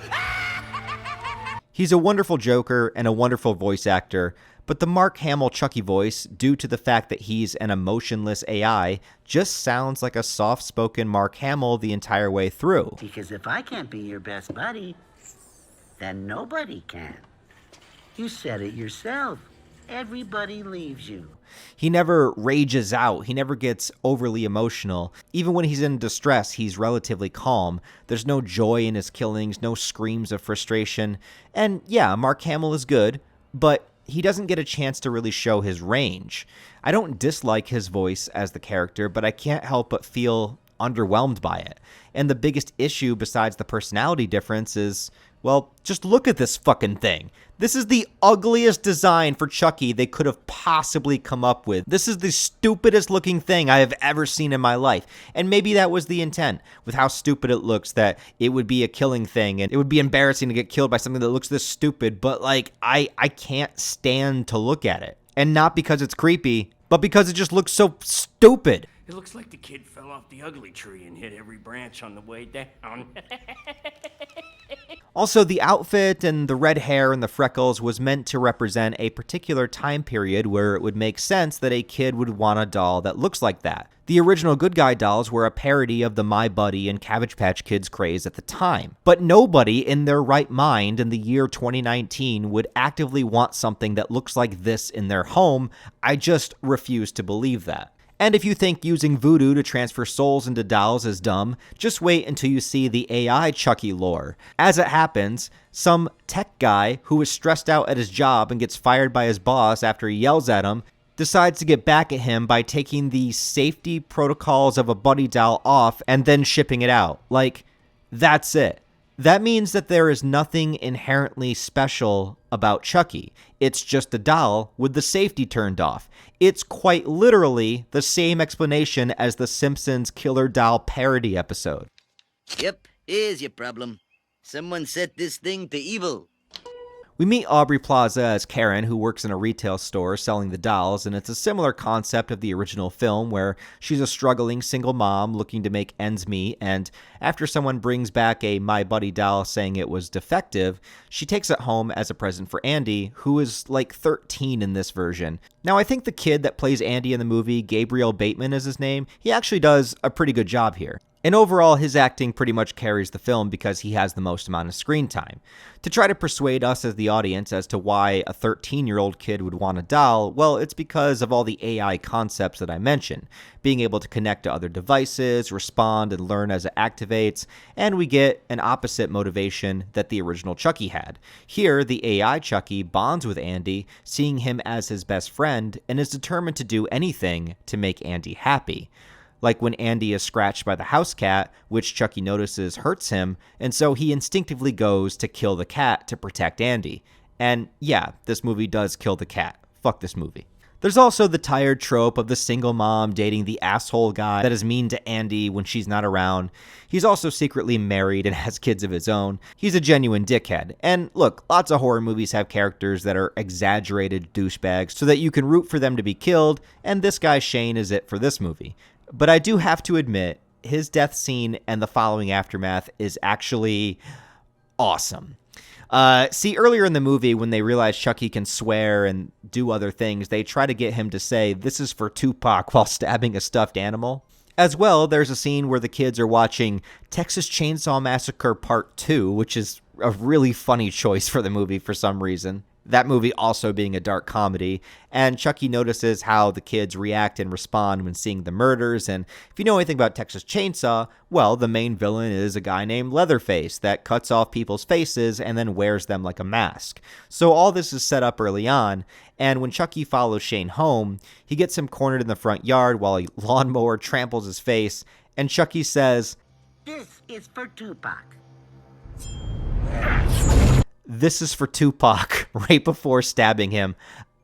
He's a wonderful Joker and a wonderful voice actor, but the Mark Hamill Chucky voice, due to the fact that he's an emotionless AI, just sounds like a soft-spoken Mark Hamill the entire way through. Because if I can't be your best buddy, then nobody can. You said it yourself. Everybody leaves you. He never rages out. He never gets overly emotional. Even when he's in distress, he's relatively calm. There's no joy in his killings, no screams of frustration. And yeah, Mark Hamill is good, but he doesn't get a chance to really show his range. I don't dislike his voice as the character, but I can't help but feel underwhelmed by it. And the biggest issue besides the personality difference is, well, just look at this fucking thing. This is the ugliest design for Chucky they could have possibly come up with. This is the stupidest looking thing I have ever seen in my life. And maybe that was the intent, with how stupid it looks, that it would be a killing thing and it would be embarrassing to get killed by something that looks this stupid. But like, I can't stand to look at it. And not because it's creepy, but because it just looks so stupid. It looks like the kid fell off the ugly tree and hit every branch on the way down. Also, the outfit and the red hair and the freckles was meant to represent a particular time period where it would make sense that a kid would want a doll that looks like that. The original Good Guy dolls were a parody of the My Buddy and Cabbage Patch Kids craze at the time. But nobody in their right mind in the year 2019 would actively want something that looks like this in their home. I just refuse to believe that. And if you think using voodoo to transfer souls into dolls is dumb, just wait until you see the AI Chucky lore. As it happens, some tech guy who is stressed out at his job and gets fired by his boss after he yells at him decides to get back at him by taking the safety protocols of a buddy doll off and then shipping it out. Like, that's it. That means that there is nothing inherently special about Chucky. It's just a doll with the safety turned off. It's quite literally the same explanation as the Simpsons Killer Doll parody episode. Yep, here's your problem. Someone set this thing to evil. We meet Aubrey Plaza as Karen, who works in a retail store selling the dolls, and it's a similar concept of the original film where she's a struggling single mom looking to make ends meet, and after someone brings back a My Buddy doll saying it was defective, she takes it home as a present for Andy, who is like 13 in this version. Now, I think the kid that plays Andy in the movie, Gabriel Bateman is his name, he actually does a pretty good job here. And overall, his acting pretty much carries the film because he has the most amount of screen time. To try to persuade us as the audience as to why a 13-year-old kid would want a doll, well, it's because of all the AI concepts that I mentioned. Being able to connect to other devices, respond and learn as it activates, and we get an opposite motivation that the original Chucky had. Here, the AI Chucky bonds with Andy, seeing him as his best friend, and is determined to do anything to make Andy happy. Like when Andy is scratched by the house cat, which Chucky notices hurts him, and so he instinctively goes to kill the cat to protect Andy. And yeah, this movie does kill the cat. Fuck this movie. There's also the tired trope of the single mom dating the asshole guy that is mean to Andy when she's not around. He's also secretly married and has kids of his own. He's a genuine dickhead. And look, lots of horror movies have characters that are exaggerated douchebags so that you can root for them to be killed, and this guy Shane is it for this movie. But I do have to admit, his death scene and the following aftermath is actually awesome. See, earlier in the movie, when they realize Chucky can swear and do other things, they try to get him to say, "This is for Tupac," while stabbing a stuffed animal. As well, there's a scene where the kids are watching Texas Chainsaw Massacre Part 2, which is a really funny choice for the movie for some reason. That movie also being a dark comedy, and Chucky notices how the kids react and respond when seeing the murders, and if you know anything about Texas Chainsaw, well, the main villain is a guy named Leatherface that cuts off people's faces and then wears them like a mask. So all this is set up early on, and when Chucky follows Shane home, he gets him cornered in the front yard while a lawnmower tramples his face, and Chucky says, "This is for Tupac." "This is for Tupac," right before stabbing him.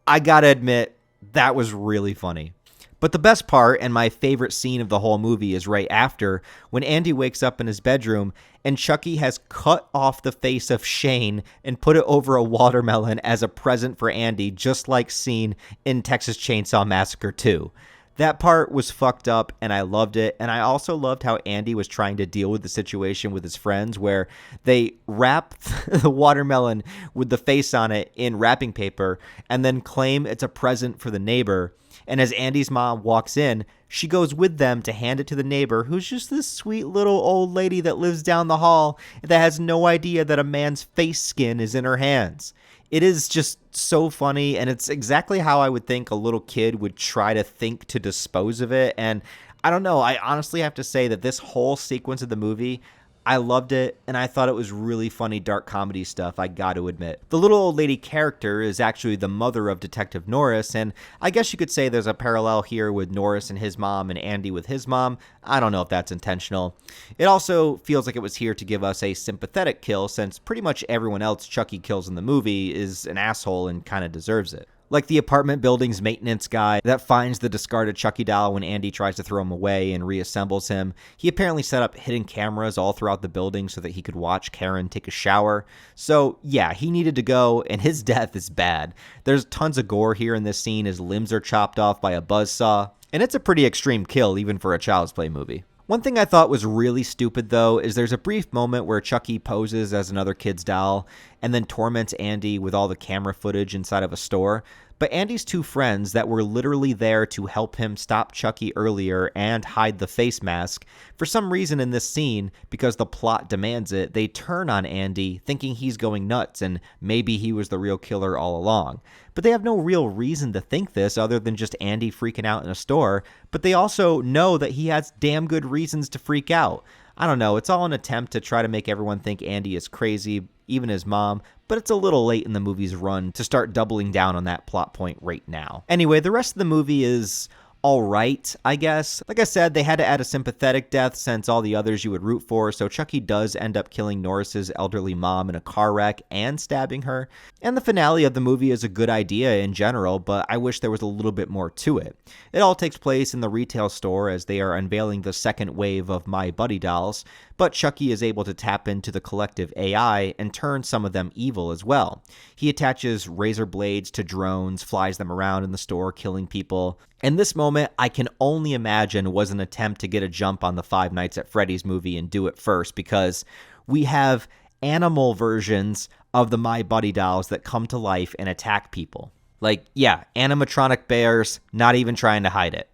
I gotta admit, that was really funny. But the best part, and my favorite scene of the whole movie, is right after, when Andy wakes up in his bedroom, and Chucky has cut off the face of Shane and put it over a watermelon as a present for Andy, just like seen in Texas Chainsaw Massacre 2. That part was fucked up, and I loved it. And I also loved how Andy was trying to deal with the situation with his friends, where they wrap the watermelon with the face on it in wrapping paper and then claim it's a present for the neighbor. And as Andy's mom walks in, she goes with them to hand it to the neighbor, who's just this sweet little old lady that lives down the hall that has no idea that a man's face skin is in her hands. It is just so funny, and it's exactly how I would think a little kid would try to think to dispose of it. And I don't know, I honestly have to say that this whole sequence of the movie, I loved it, and I thought it was really funny dark comedy stuff, I got to admit. The little old lady character is actually the mother of Detective Norris, and I guess you could say there's a parallel here with Norris and his mom and Andy with his mom. I don't know if that's intentional. It also feels like it was here to give us a sympathetic kill, since pretty much everyone else Chucky kills in the movie is an asshole and kind of deserves it. Like the apartment building's maintenance guy that finds the discarded Chucky doll when Andy tries to throw him away and reassembles him. He apparently set up hidden cameras all throughout the building so that he could watch Karen take a shower. So yeah, he needed to go, and his death is bad. There's tons of gore here in this scene. His limbs are chopped off by a buzzsaw, and it's a pretty extreme kill even for a Child's Play movie. One thing I thought was really stupid, though, is there's a brief moment where Chucky poses as another kid's doll and then torments Andy with all the camera footage inside of a store. But Andy's two friends that were literally there to help him stop Chucky earlier and hide the face mask, for some reason in this scene, because the plot demands it, they turn on Andy thinking he's going nuts and maybe he was the real killer all along. But they have no real reason to think this other than just Andy freaking out in a store, but they also know that he has damn good reasons to freak out. I don't know, it's all an attempt to try to make everyone think Andy is crazy, even his mom, but it's a little late in the movie's run to start doubling down on that plot point right now. Anyway, the rest of the movie is alright, I guess. Like I said, they had to add a sympathetic death since all the others you would root for, so Chucky does end up killing Norris's elderly mom in a car wreck and stabbing her. And the finale of the movie is a good idea in general, but I wish there was a little bit more to it. It all takes place in the retail store as they are unveiling the second wave of My Buddy dolls, but Chucky is able to tap into the collective AI and turn some of them evil as well. He attaches razor blades to drones, flies them around in the store, killing people. And this moment, I can only imagine, was an attempt to get a jump on the Five Nights at Freddy's movie and do it first, because we have animal versions of the My Buddy dolls that come to life and attack people. Like, yeah, animatronic bears, not even trying to hide it.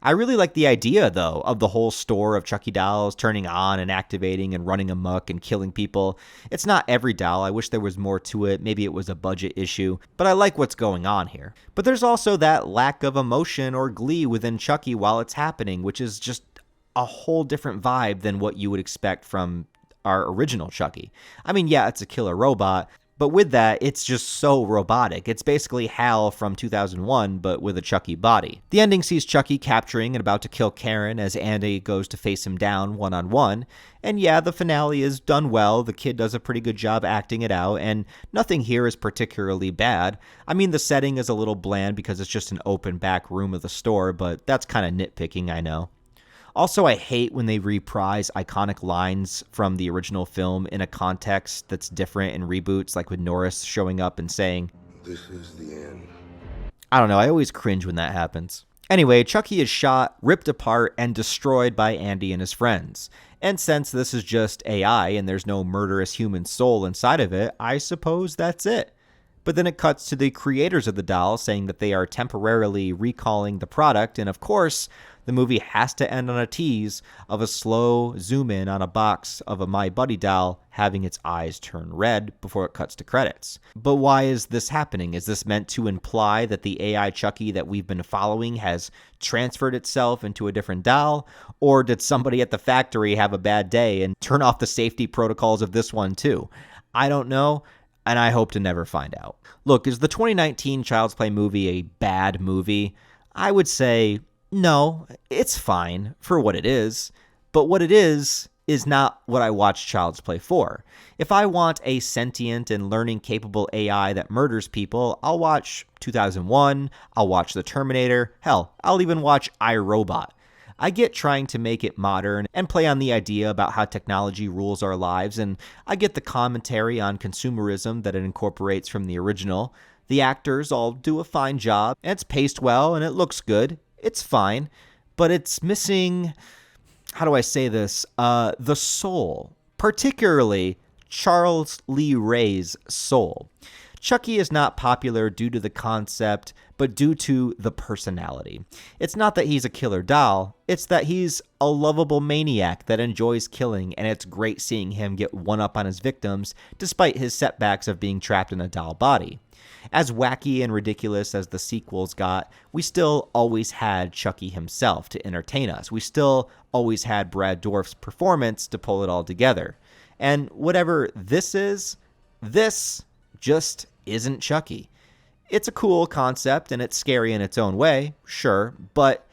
I really like the idea, though, of the whole store of Chucky dolls turning on and activating and running amok and killing people. It's not every doll. I wish there was more to it. Maybe it was a budget issue, but I like what's going on here. But there's also that lack of emotion or glee within Chucky while it's happening, which is just a whole different vibe than what you would expect from our original Chucky. I mean, yeah, it's a killer robot, but with that, it's just so robotic. It's basically Hal from 2001, but with a Chucky body. The ending sees Chucky capturing and about to kill Karen as Andy goes to face him down one-on-one. And yeah, the finale is done well. The kid does a pretty good job acting it out, and nothing here is particularly bad. I mean, the setting is a little bland because it's just an open back room of the store, but that's kind of nitpicking, I know. Also, I hate when they reprise iconic lines from the original film in a context that's different in reboots, like with Norris showing up and saying, "This is the end." I don't know, I always cringe when that happens. Anyway, Chucky is shot, ripped apart, and destroyed by Andy and his friends. And since this is just AI and there's no murderous human soul inside of it, I suppose that's it. But then it cuts to the creators of the doll saying that they are temporarily recalling the product, and of course, the movie has to end on a tease of a slow zoom in on a box of a My Buddy doll having its eyes turn red before it cuts to credits. But why is this happening? Is this meant to imply that the AI Chucky that we've been following has transferred itself into a different doll? Or did somebody at the factory have a bad day and turn off the safety protocols of this one too? I don't know, and I hope to never find out. Look, is the 2019 Child's Play movie a bad movie? I would say no, it's fine for what it is, but what it is not what I watch Child's Play for. If I want a sentient and learning-capable AI that murders people, I'll watch 2001, I'll watch The Terminator, hell, I'll even watch iRobot. I get trying to make it modern and play on the idea about how technology rules our lives, and I get the commentary on consumerism that it incorporates from the original. The actors all do a fine job, and it's paced well, and it looks good. It's fine, but it's missing, how do I say this, the soul, particularly Charles Lee Ray's soul. Chucky is not popular due to the concept, but due to the personality. It's not that he's a killer doll, it's that he's a lovable maniac that enjoys killing, and it's great seeing him get one up on his victims despite his setbacks of being trapped in a doll body. As wacky and ridiculous as the sequels got, we still always had Chucky himself to entertain us. We still always had Brad Dourif's performance to pull it all together. And whatever this is, this just isn't Chucky. It's a cool concept and it's scary in its own way, sure, but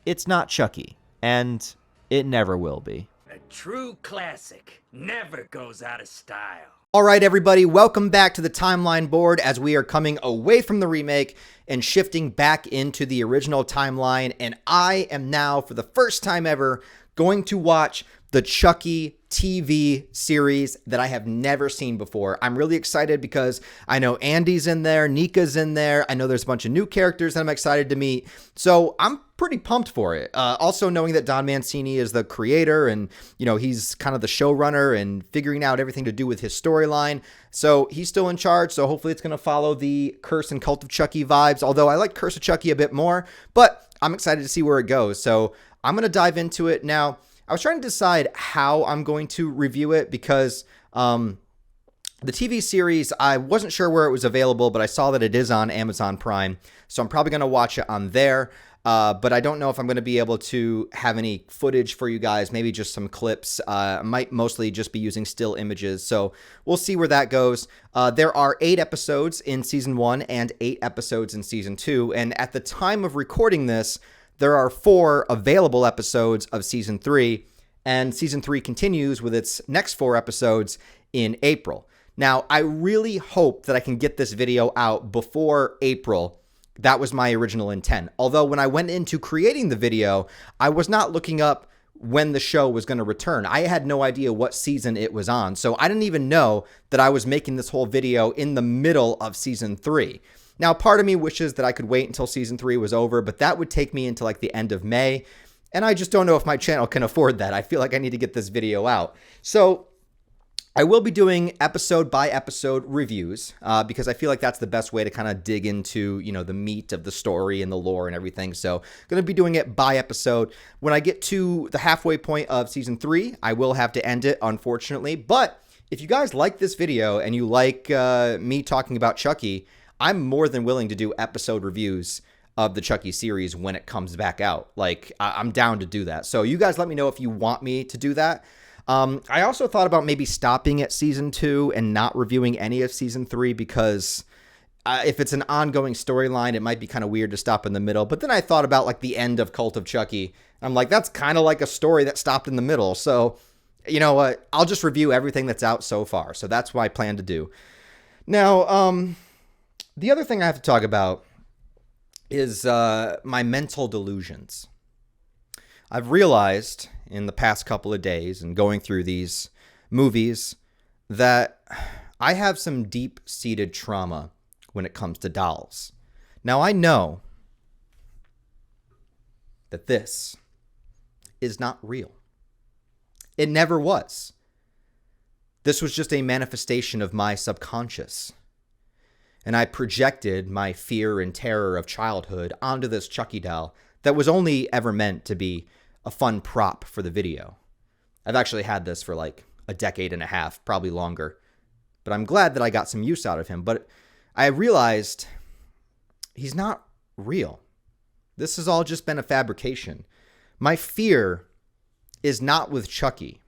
it's not Chucky, and it never will be. A true classic never goes out of style. All right, everybody, welcome back to the timeline board as we are coming away from the remake and shifting back into the original timeline. And I am now, for the first time ever, going to watch the Chucky TV series that I have never seen before. I'm really excited because I know Andy's in there, Nika's in there. I know there's a bunch of new characters that I'm excited to meet. So I'm pretty pumped for it. Also knowing that Don Mancini is the creator and, you know, he's kind of the showrunner and figuring out everything to do with his storyline. So he's still in charge. So hopefully it's going to follow the Curse and Cult of Chucky vibes. Although I like Curse of Chucky a bit more, but I'm excited to see where it goes. So I'm going to dive into it now. I was trying to decide how I'm going to review it because the TV series, I wasn't sure where it was available, but I saw that it is on Amazon Prime. So I'm probably going to watch it on there. But I don't know if I'm going to be able to have any footage for you guys, maybe just some clips. I might mostly just be using still images. So we'll see where that goes. There are 8 episodes in season 1 and 8 episodes in season 2. And at the time of recording this, there are 4 available episodes of season 3, and season 3 continues with its next 4 episodes in April. Now, I really hope that I can get this video out before April. That was my original intent. Although when I went into creating the video, I was not looking up when the show was going to return. I had no idea what season it was on, so I didn't even know that I was making this whole video in the middle of season 3. Now, part of me wishes that I could wait until season 3 was over, but that would take me into like the end of May, and I just don't know if my channel can afford that. I feel like I need to get this video out. So I will be doing episode by episode reviews because I feel like that's the best way to kind of dig into, the meat of the story and the lore and everything. So I'm going to be doing it by episode. When I get to the halfway point of season 3, I will have to end it, unfortunately. But if you guys like this video and you like me talking about Chucky, I'm more than willing to do episode reviews of the Chucky series when it comes back out. Like, I'm down to do that. So you guys let me know if you want me to do that. I also thought about maybe stopping at season 2 and not reviewing any of season 3 because if it's an ongoing storyline, it might be kind of weird to stop in the middle. But then I thought about like the end of Cult of Chucky. I'm like, that's kind of like a story that stopped in the middle. So you know what? I'll just review everything that's out so far. So that's what I plan to do. Now, the other thing I have to talk about is my mental delusions. I've realized in the past couple of days and going through these movies that I have some deep-seated trauma when it comes to dolls. Now, I know that this is not real. It never was. This was just a manifestation of my subconscious. And I projected my fear and terror of childhood onto this Chucky doll that was only ever meant to be a fun prop for the video. I've actually had this for like a decade and a half, probably longer. But I'm glad that I got some use out of him. But I realized he's not real. This has all just been a fabrication. My fear is not with Chucky.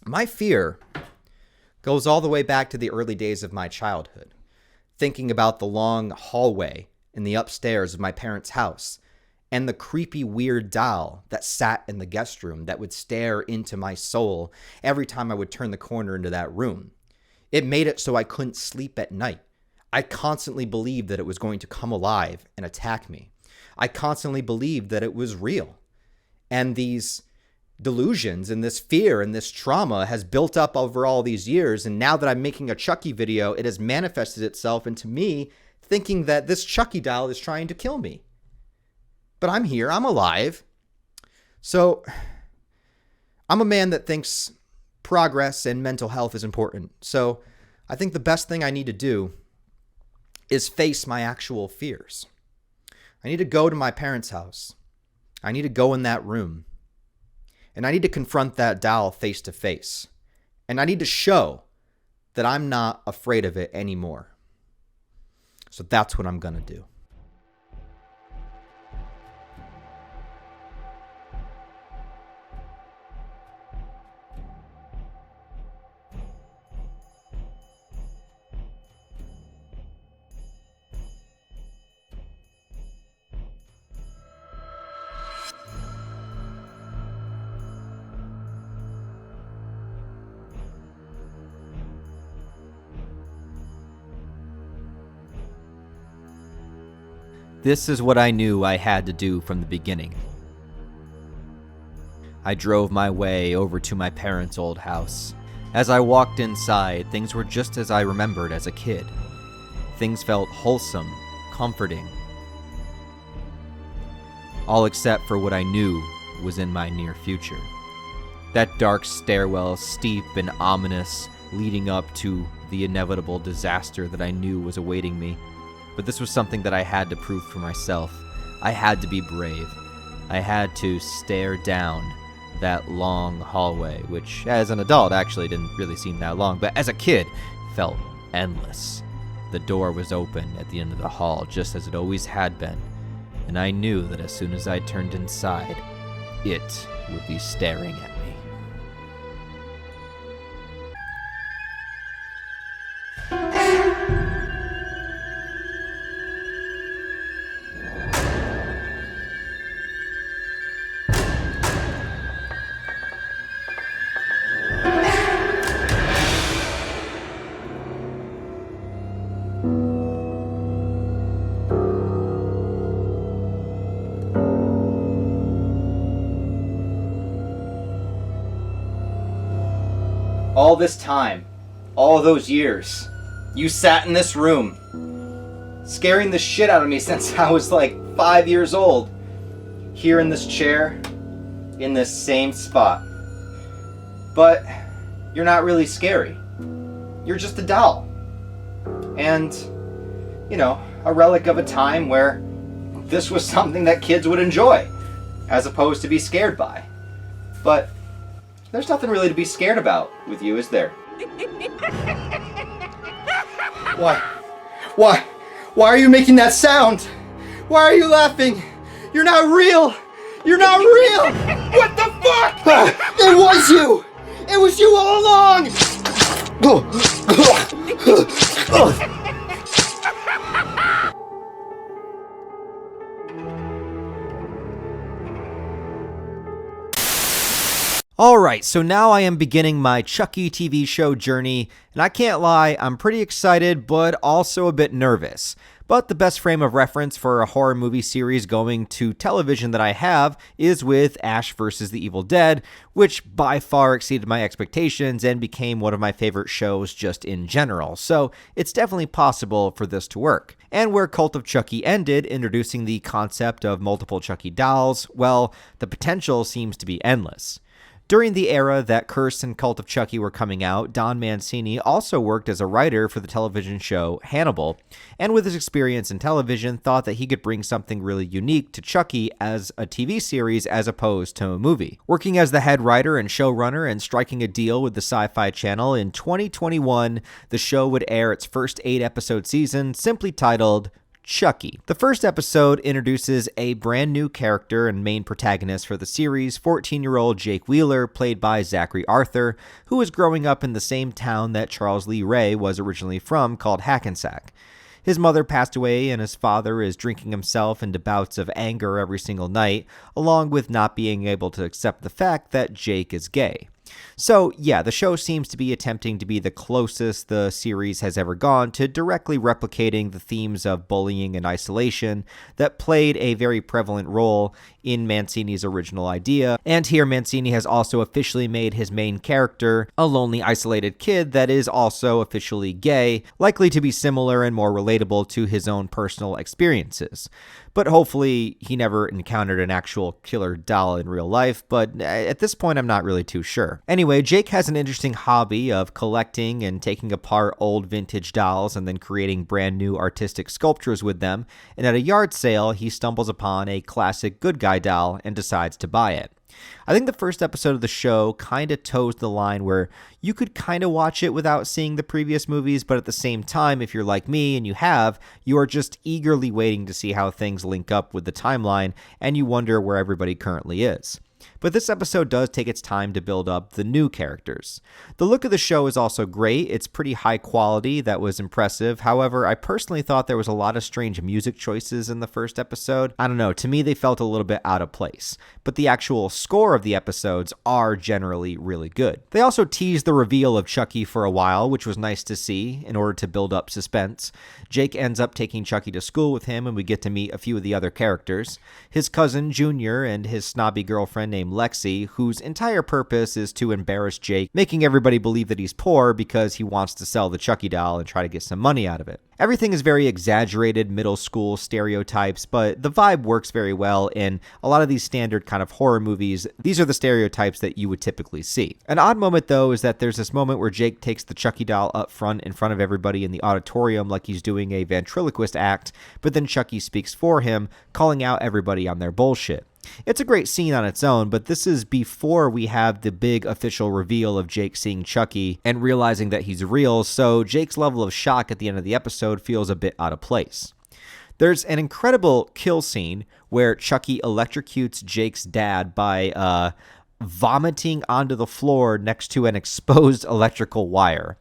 My fear goes all the way back to the early days of my childhood, thinking about the long hallway in the upstairs of my parents' house and the creepy, weird doll that sat in the guest room that would stare into my soul every time I would turn the corner into that room. It made it so I couldn't sleep at night. I constantly believed that it was going to come alive and attack me. I constantly believed that it was real. And these delusions and this fear and this trauma has built up over all these years. And now that I'm making a Chucky video, it has manifested itself into me thinking that this Chucky doll is trying to kill me. But I'm here. I'm alive. So I'm a man that thinks progress and mental health is important. So I think the best thing I need to do is face my actual fears. I need to go to my parents' house. I need to go in that room. And I need to confront that doll face to face. And I need to show that I'm not afraid of it anymore. So that's what I'm going to do. This is what I knew I had to do from the beginning. I drove my way over to my parents' old house. As I walked inside, things were just as I remembered as a kid. Things felt wholesome, comforting. All except for what I knew was in my near future. That dark stairwell, steep and ominous, leading up to the inevitable disaster that I knew was awaiting me. But this was something that I had to prove for myself. I had to be brave. I had to stare down that long hallway, which as an adult actually didn't really seem that long, but as a kid felt endless. The door was open at the end of the hall, just as it always had been, and I knew that as soon as I turned inside, it would be staring at me. All this time, all those years, you sat in this room, scaring the shit out of me since I was like 5 years old, here in this chair, in this same spot. But you're not really scary. You're just a doll. And, you know, a relic of a time where this was something that kids would enjoy, as opposed to be scared by. But there's nothing really to be scared about with you, is there? Why? Why are you making that sound? Why are you laughing? You're not real! You're not real! What the fuck? It was you! It was you all along! Alright, so now I am beginning my Chucky TV show journey, and I can't lie, I'm pretty excited, but also a bit nervous. But the best frame of reference for a horror movie series going to television that I have is with Ash vs. the Evil Dead, which by far exceeded my expectations and became one of my favorite shows just in general. So it's definitely possible for this to work. And where Cult of Chucky ended, introducing the concept of multiple Chucky dolls, well, the potential seems to be endless. During the era that Curse and Cult of Chucky were coming out, Don Mancini also worked as a writer for the television show Hannibal, and with his experience in television, thought that he could bring something really unique to Chucky as a TV series as opposed to a movie. Working as the head writer and showrunner and striking a deal with the Sci-Fi Channel, in 2021, the show would air its first 8-episode season, simply titled Chucky. The first episode introduces a brand new character and main protagonist for the series, 14-year-old Jake Wheeler, played by Zachary Arthur, who is growing up in the same town that Charles Lee Ray was originally from, called Hackensack. His mother passed away, and his father is drinking himself into bouts of anger every single night, along with not being able to accept the fact that Jake is gay. So, yeah, the show seems to be attempting to be the closest the series has ever gone to directly replicating the themes of bullying and isolation that played a very prevalent role in Mancini's original idea. And here, Mancini has also officially made his main character a lonely, isolated kid that is also officially gay, likely to be similar and more relatable to his own personal experiences. But hopefully he never encountered an actual killer doll in real life, but at this point I'm not really too sure. Anyway, Jake has an interesting hobby of collecting and taking apart old vintage dolls and then creating brand new artistic sculptures with them, and at a yard sale he stumbles upon a classic good guy doll and decides to buy it. I think the first episode of the show kind of toes the line where you could kind of watch it without seeing the previous movies, but at the same time, if you're like me and you are just eagerly waiting to see how things link up with the timeline, and you wonder where everybody currently is. But this episode does take its time to build up the new characters. The look of the show is also great. It's pretty high quality. That was impressive. However, I personally thought there was a lot of strange music choices in the first episode. I don't know, to me they felt a little bit out of place. But the actual score of the episodes are generally really good. They also teased the reveal of Chucky for a while, which was nice to see in order to build up suspense. Jake ends up taking Chucky to school with him, and we get to meet a few of the other characters. His cousin, Junior, and his snobby girlfriend named Lexi, whose entire purpose is to embarrass Jake, making everybody believe that he's poor because he wants to sell the Chucky doll and try to get some money out of it. Everything is very exaggerated middle school stereotypes, but the vibe works very well in a lot of these standard kind of horror movies. These are the stereotypes that you would typically see. An odd moment, though, is that there's this moment where Jake takes the Chucky doll up front in front of everybody in the auditorium like he's doing a ventriloquist act, but then Chucky speaks for him, calling out everybody on their bullshit. It's a great scene on its own, but this is before we have the big official reveal of Jake seeing Chucky and realizing that he's real, so Jake's level of shock at the end of the episode feels a bit out of place. There's an incredible kill scene where Chucky electrocutes Jake's dad by vomiting onto the floor next to an exposed electrical wire.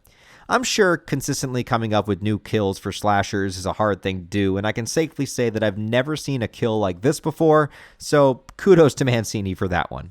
I'm sure consistently coming up with new kills for slashers is a hard thing to do, and I can safely say that I've never seen a kill like this before, so kudos to Mancini for that one.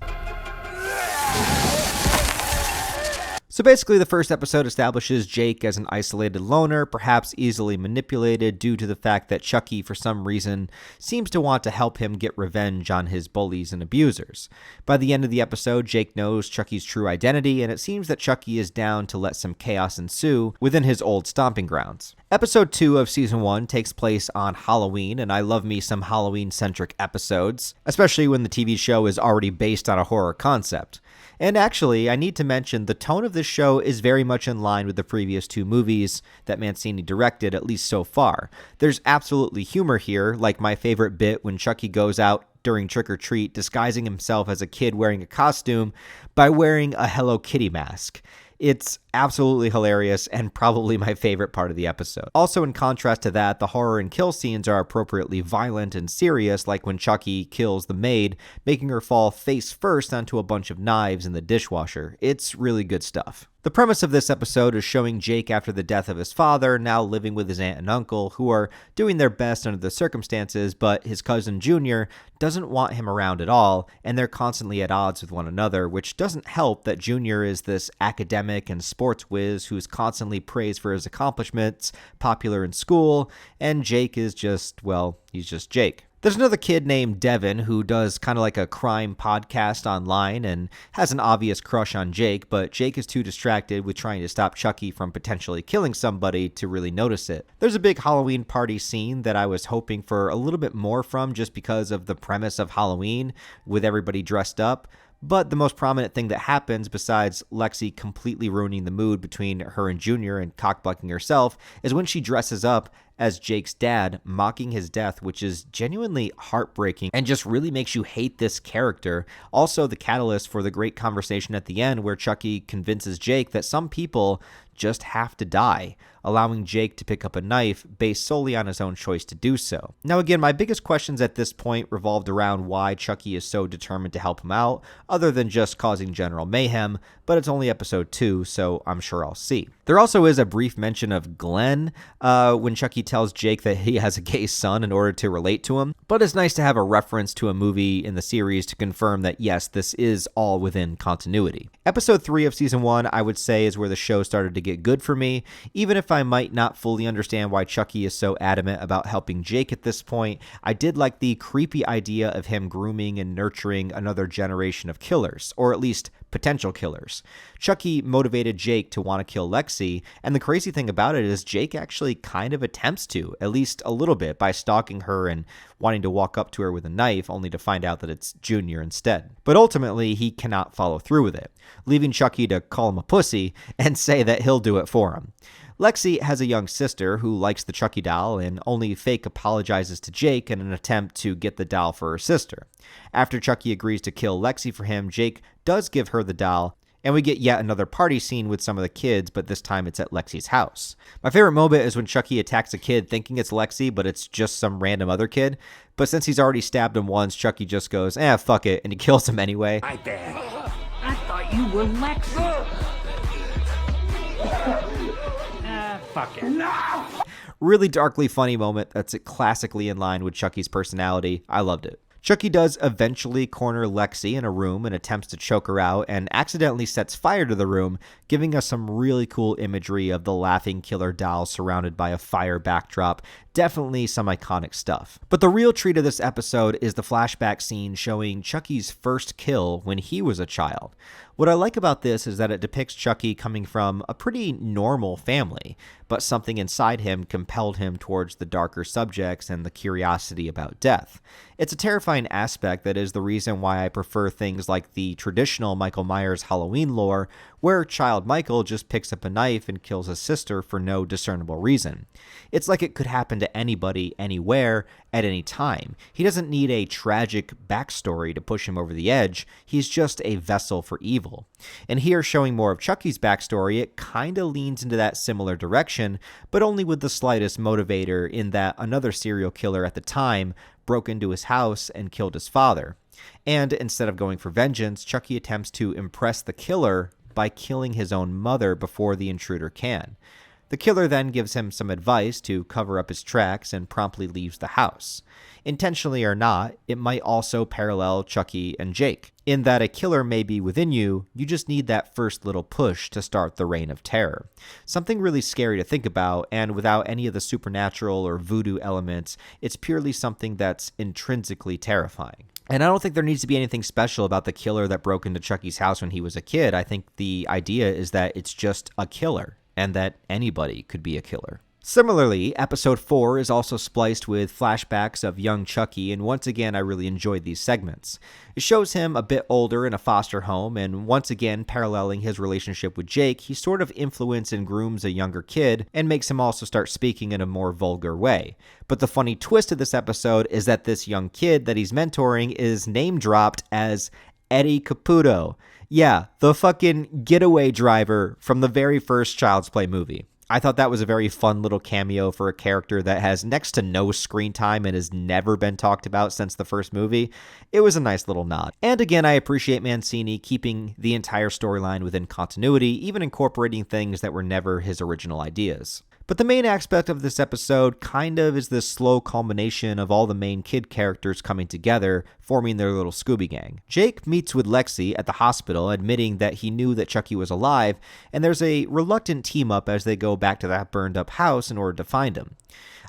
So basically, the first episode establishes Jake as an isolated loner, perhaps easily manipulated due to the fact that Chucky, for some reason, seems to want to help him get revenge on his bullies and abusers. By the end of the episode, Jake knows Chucky's true identity, and it seems that Chucky is down to let some chaos ensue within his old stomping grounds. Episode 2 of Season 1 takes place on Halloween, and I love me some Halloween-centric episodes, especially when the TV show is already based on a horror concept. And actually, I need to mention the tone of this show is very much in line with the previous 2 movies that Mancini directed, at least so far. There's absolutely humor here, like my favorite bit when Chucky goes out during Trick or Treat disguising himself as a kid wearing a costume by wearing a Hello Kitty mask. It's absolutely hilarious and probably my favorite part of the episode. Also, in contrast to that, the horror and kill scenes are appropriately violent and serious, like when Chucky kills the maid, making her fall face first onto a bunch of knives in the dishwasher. It's really good stuff. The premise of this episode is showing Jake after the death of his father, now living with his aunt and uncle, who are doing their best under the circumstances, but his cousin Junior doesn't want him around at all, and they're constantly at odds with one another, which doesn't help that Junior is this academic and sports whiz who's constantly praised for his accomplishments, popular in school, and Jake is just, well, he's just Jake. There's another kid named Devin who does kind of like a crime podcast online and has an obvious crush on Jake, but Jake is too distracted with trying to stop Chucky from potentially killing somebody to really notice it. There's a big Halloween party scene that I was hoping for a little bit more from just because of the premise of Halloween with everybody dressed up. But the most prominent thing that happens, besides Lexi completely ruining the mood between her and Junior and cockblocking herself, is when she dresses up as Jake's dad, mocking his death, which is genuinely heartbreaking and just really makes you hate this character. Also, the catalyst for the great conversation at the end where Chucky convinces Jake that some people just have to die, allowing Jake to pick up a knife based solely on his own choice to do so. Now again, my biggest questions at this point revolved around why Chucky is so determined to help him out, other than just causing general mayhem, but it's only episode 2, so I'm sure I'll see. There also is a brief mention of Glenn when Chucky tells Jake that he has a gay son in order to relate to him, but it's nice to have a reference to a movie in the series to confirm that yes, this is all within continuity. Episode 3 of season 1, I would say, is where the show started to get good for me, even if I might not fully understand why Chucky is so adamant about helping Jake at this point. I did like the creepy idea of him grooming and nurturing another generation of killers, or at least potential killers. Chucky motivated Jake to want to kill Lexi, and the crazy thing about it is Jake actually kind of attempts to, at least a little bit, by stalking her and wanting to walk up to her with a knife, only to find out that it's Junior instead. But ultimately, he cannot follow through with it, leaving Chucky to call him a pussy and say that he'll do it for him. Lexi has a young sister who likes the Chucky doll and only fake apologizes to Jake in an attempt to get the doll for her sister. After Chucky agrees to kill Lexi for him, Jake does give her the doll, and we get yet another party scene with some of the kids, but this time it's at Lexi's house. My favorite moment is when Chucky attacks a kid thinking it's Lexi, but it's just some random other kid. But since he's already stabbed him once, Chucky just goes, fuck it, and he kills him anyway. My bad. I thought you were Lexi. Fuck it. No! Really darkly funny moment that's classically in line with Chucky's personality. I loved it. Chucky does eventually corner Lexi in a room and attempts to choke her out and accidentally sets fire to the room, giving us some really cool imagery of the laughing killer doll surrounded by a fire backdrop. Definitely some iconic stuff. But the real treat of this episode is the flashback scene showing Chucky's first kill when he was a child. What I like about this is that it depicts Chucky coming from a pretty normal family, but something inside him compelled him towards the darker subjects and the curiosity about death. It's a terrifying aspect that is the reason why I prefer things like the traditional Michael Myers Halloween lore, where child Michael just picks up a knife and kills his sister for no discernible reason. It's like it could happen to anybody, anywhere, at any time. He doesn't need a tragic backstory to push him over the edge. He's just a vessel for evil. And here, showing more of Chucky's backstory, it kind of leans into that similar direction, but only with the slightest motivator in that another serial killer at the time broke into his house and killed his father. And instead of going for vengeance, Chucky attempts to impress the killer by killing his own mother before the intruder can. The killer then gives him some advice to cover up his tracks and promptly leaves the house. Intentionally or not, it might also parallel Chucky and Jake, in that a killer may be within you, you just need that first little push to start the reign of terror. Something really scary to think about, and without any of the supernatural or voodoo elements, it's purely something that's intrinsically terrifying. And I don't think there needs to be anything special about the killer that broke into Chucky's house when he was a kid. I think the idea is that it's just a killer, and that anybody could be a killer. Similarly, episode 4 is also spliced with flashbacks of young Chucky, and once again I really enjoyed these segments. It shows him a bit older in a foster home, and once again paralleling his relationship with Jake, he sort of influences and grooms a younger kid, and makes him also start speaking in a more vulgar way. But the funny twist of this episode is that this young kid that he's mentoring is name dropped as Eddie Caputo. Yeah, the fucking getaway driver from the very first Child's Play movie. I thought that was a very fun little cameo for a character that has next to no screen time and has never been talked about since the first movie. It was a nice little nod. And again, I appreciate Mancini keeping the entire storyline within continuity, even incorporating things that were never his original ideas. But the main aspect of this episode kind of is this slow culmination of all the main kid characters coming together, forming their little Scooby Gang. Jake meets with Lexi at the hospital, admitting that he knew that Chucky was alive, and there's a reluctant team-up as they go back to that burned-up house in order to find him.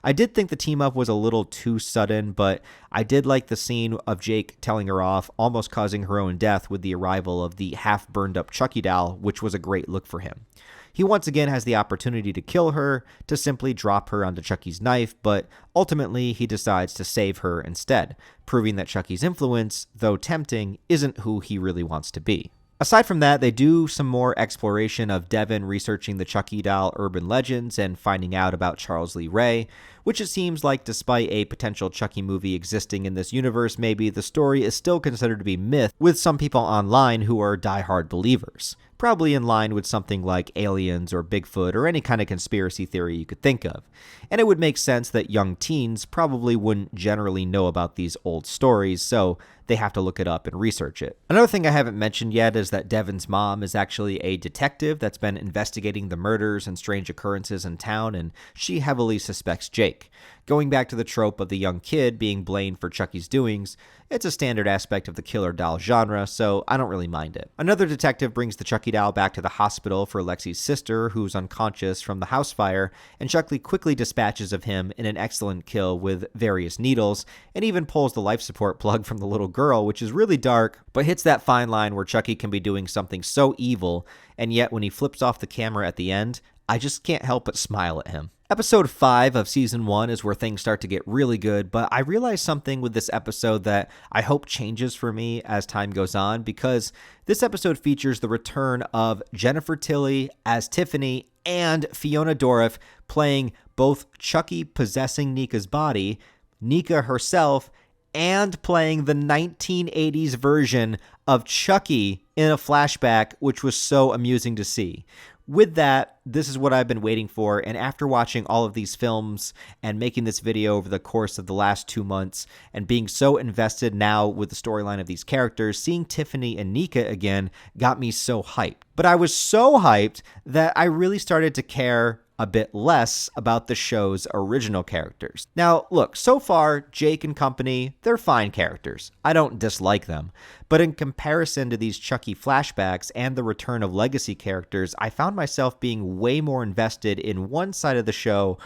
I did think the team-up was a little too sudden, but I did like the scene of Jake telling her off, almost causing her own death with the arrival of the half-burned-up Chucky doll, which was a great look for him. He once again has the opportunity to kill her, to simply drop her onto Chucky's knife, but ultimately he decides to save her instead, proving that Chucky's influence, though tempting, isn't who he really wants to be. Aside from that, they do some more exploration of Devin researching the Chucky doll urban legends and finding out about Charles Lee Ray, which it seems like despite a potential Chucky movie existing in this universe, maybe the story is still considered to be myth with some people online who are diehard believers. Probably in line with something like aliens or Bigfoot or any kind of conspiracy theory you could think of. And it would make sense that young teens probably wouldn't generally know about these old stories, so they have to look it up and research it. Another thing I haven't mentioned yet is that Devin's mom is actually a detective that's been investigating the murders and strange occurrences in town, and she heavily suspects Jake. Going back to the trope of the young kid being blamed for Chucky's doings, it's a standard aspect of the killer doll genre, so I don't really mind it. Another detective brings the Chucky doll back to the hospital for Lexi's sister, who's unconscious from the house fire, and Chucky quickly dispatches of him in an excellent kill with various needles, and even pulls the life support plug from the little girl, which is really dark, but hits that fine line where Chucky can be doing something so evil, and yet when he flips off the camera at the end, I just can't help but smile at him. Episode 5 of Season 1 is where things start to get really good, but I realized something with this episode that I hope changes for me as time goes on, because this episode features the return of Jennifer Tilly as Tiffany and Fiona Dourif playing both Chucky possessing Nika's body, Nika herself, and playing the 1980s version of Chucky in a flashback, which was so amusing to see. With that, this is what I've been waiting for, and after watching all of these films and making this video over the course of the last 2 months and being so invested now with the storyline of these characters, seeing Tiffany and Nika again got me so hyped. But I was so hyped that I really started to care a bit less about the show's original characters. Now, look, so far, Jake and company, they're fine characters. I don't dislike them. But in comparison to these Chucky flashbacks and the return of legacy characters, I found myself being way more invested in one side of the show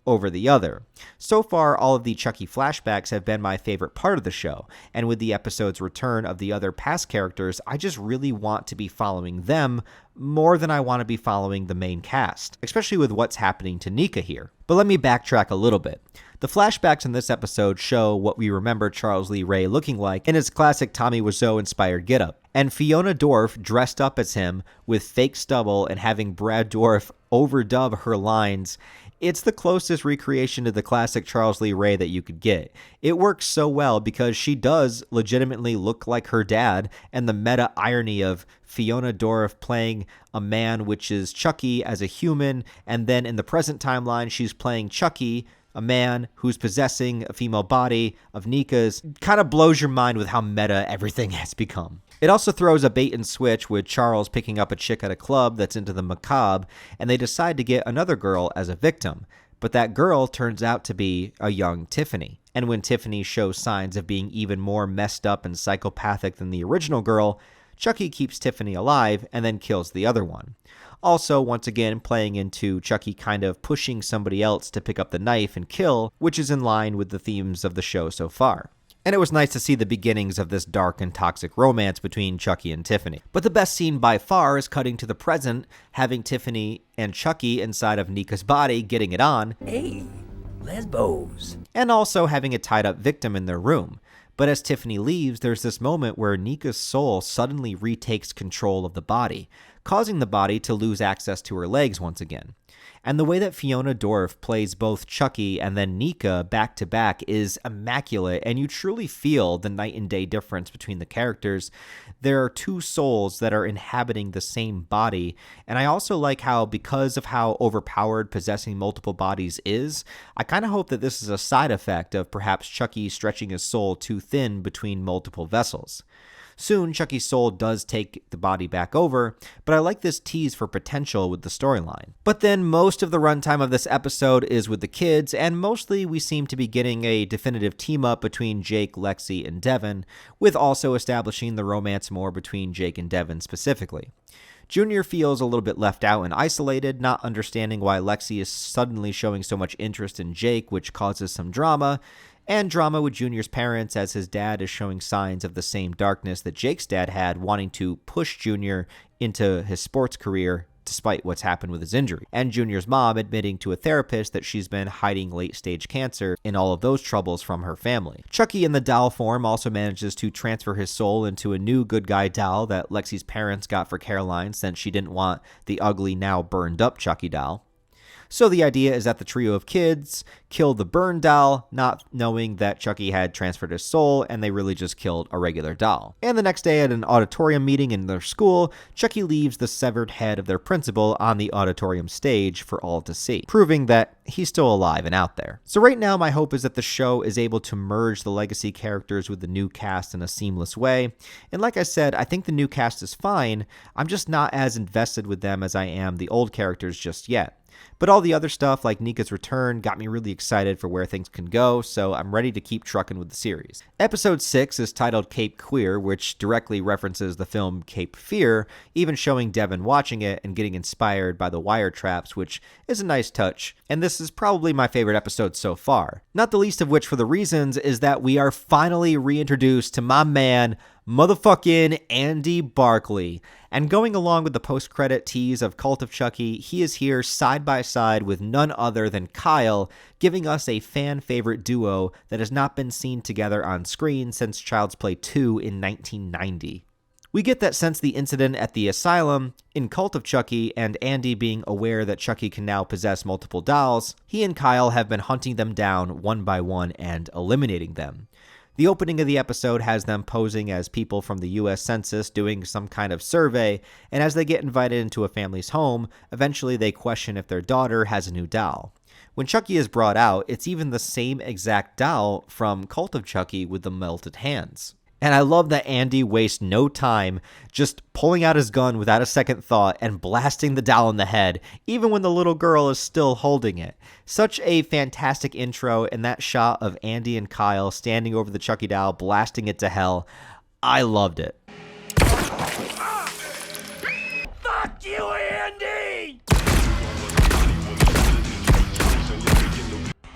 over the other. So far, all of the Chucky flashbacks have been my favorite part of the show, and with the episode's return of the other past characters, I just really want to be following them more than I want to be following the main cast, especially with what's happening to Nika here. But let me backtrack a little bit. The flashbacks in this episode show what we remember Charles Lee Ray looking like in his classic Tommy Wiseau-inspired getup, and Fiona Dourif dressed up as him with fake stubble and having Brad Dourif overdub her lines. It's the closest recreation to the classic Charles Lee Ray that you could get. It works so well because she does legitimately look like her dad, and the meta irony of Fiona Dourif playing a man, which is Chucky as a human, and then in the present timeline she's playing Chucky, a man who's possessing a female body of Nika's, kind of blows your mind with how meta everything has become. It also throws a bait and switch with Charles picking up a chick at a club that's into the macabre, and they decide to get another girl as a victim. But that girl turns out to be a young Tiffany. And when Tiffany shows signs of being even more messed up and psychopathic than the original girl, Chucky keeps Tiffany alive and then kills the other one. Also, once again, playing into Chucky kind of pushing somebody else to pick up the knife and kill, which is in line with the themes of the show so far. and it was nice to see the beginnings of this dark and toxic romance between Chucky and Tiffany. But the best scene by far is cutting to the present, having Tiffany and Chucky inside of Nika's body getting it on. Hey, lesbos. And also having a tied up victim in their room. But as Tiffany leaves, there's this moment where Nika's soul suddenly retakes control of the body, causing the body to lose access to her legs once again. And the way that Fiona Dorff plays both Chucky and then Nika back to back is immaculate, and you truly feel the night and day difference between the characters. There are two souls that are inhabiting the same body, and I also like how, because of how overpowered possessing multiple bodies is, I kind of hope that this is a side effect of perhaps Chucky stretching his soul too thin between multiple vessels. Soon, Chucky's soul does take the body back over, but I like this tease for potential with the storyline. But then most of the runtime of this episode is with the kids, and mostly we seem to be getting a definitive team-up between Jake, Lexi, and Devin, with also establishing the romance more between Jake and Devin specifically. Junior feels a little bit left out and isolated, not understanding why Lexi is suddenly showing so much interest in Jake, which causes some drama, and drama with Junior's parents as his dad is showing signs of the same darkness that Jake's dad had, wanting to push Junior into his sports career despite what's happened with his injury. And Junior's mom admitting to a therapist that she's been hiding late-stage cancer and all of those troubles from her family. Chucky in the doll form also manages to transfer his soul into a new good guy doll that Lexi's parents got for Caroline since she didn't want the ugly, now burned up Chucky doll. So the idea is that the trio of kids killed the burned doll, not knowing that Chucky had transferred his soul, and they really just killed a regular doll. And the next day at an auditorium meeting in their school, Chucky leaves the severed head of their principal on the auditorium stage for all to see, proving that he's still alive and out there. So right now, my hope is that the show is able to merge the legacy characters with the new cast in a seamless way. And like I said, I think the new cast is fine. I'm just not as invested with them as I am the old characters just yet. But all the other stuff, like Nika's return, got me really excited for where things can go, so I'm ready to keep trucking with the series. Episode 6 is titled Cape Queer, which directly references the film Cape Fear, even showing Devin watching it and getting inspired by the wire traps, which is a nice touch. And this is probably my favorite episode so far. Not the least of which, for the reasons, is that we are finally reintroduced to my man, motherfucking Andy Barkley. And going along with the post-credit tease of Cult of Chucky, he is here side by side with none other than Kyle, giving us a fan-favorite duo that has not been seen together on screen since Child's Play 2 in 1990. We get that since the incident at the asylum, in Cult of Chucky, and Andy being aware that Chucky can now possess multiple dolls, he and Kyle have been hunting them down one by one and eliminating them. The opening of the episode has them posing as people from the US Census doing some kind of survey, and as they get invited into a family's home, eventually they question if their daughter has a new doll. When Chucky is brought out, it's even the same exact doll from Cult of Chucky with the melted hands. And I love that Andy wastes no time just pulling out his gun without a second thought and blasting the doll in the head, even when the little girl is still holding it. Such a fantastic intro, and that shot of Andy and Kyle standing over the Chucky doll, blasting it to hell. I loved it. Fuck you, Andy!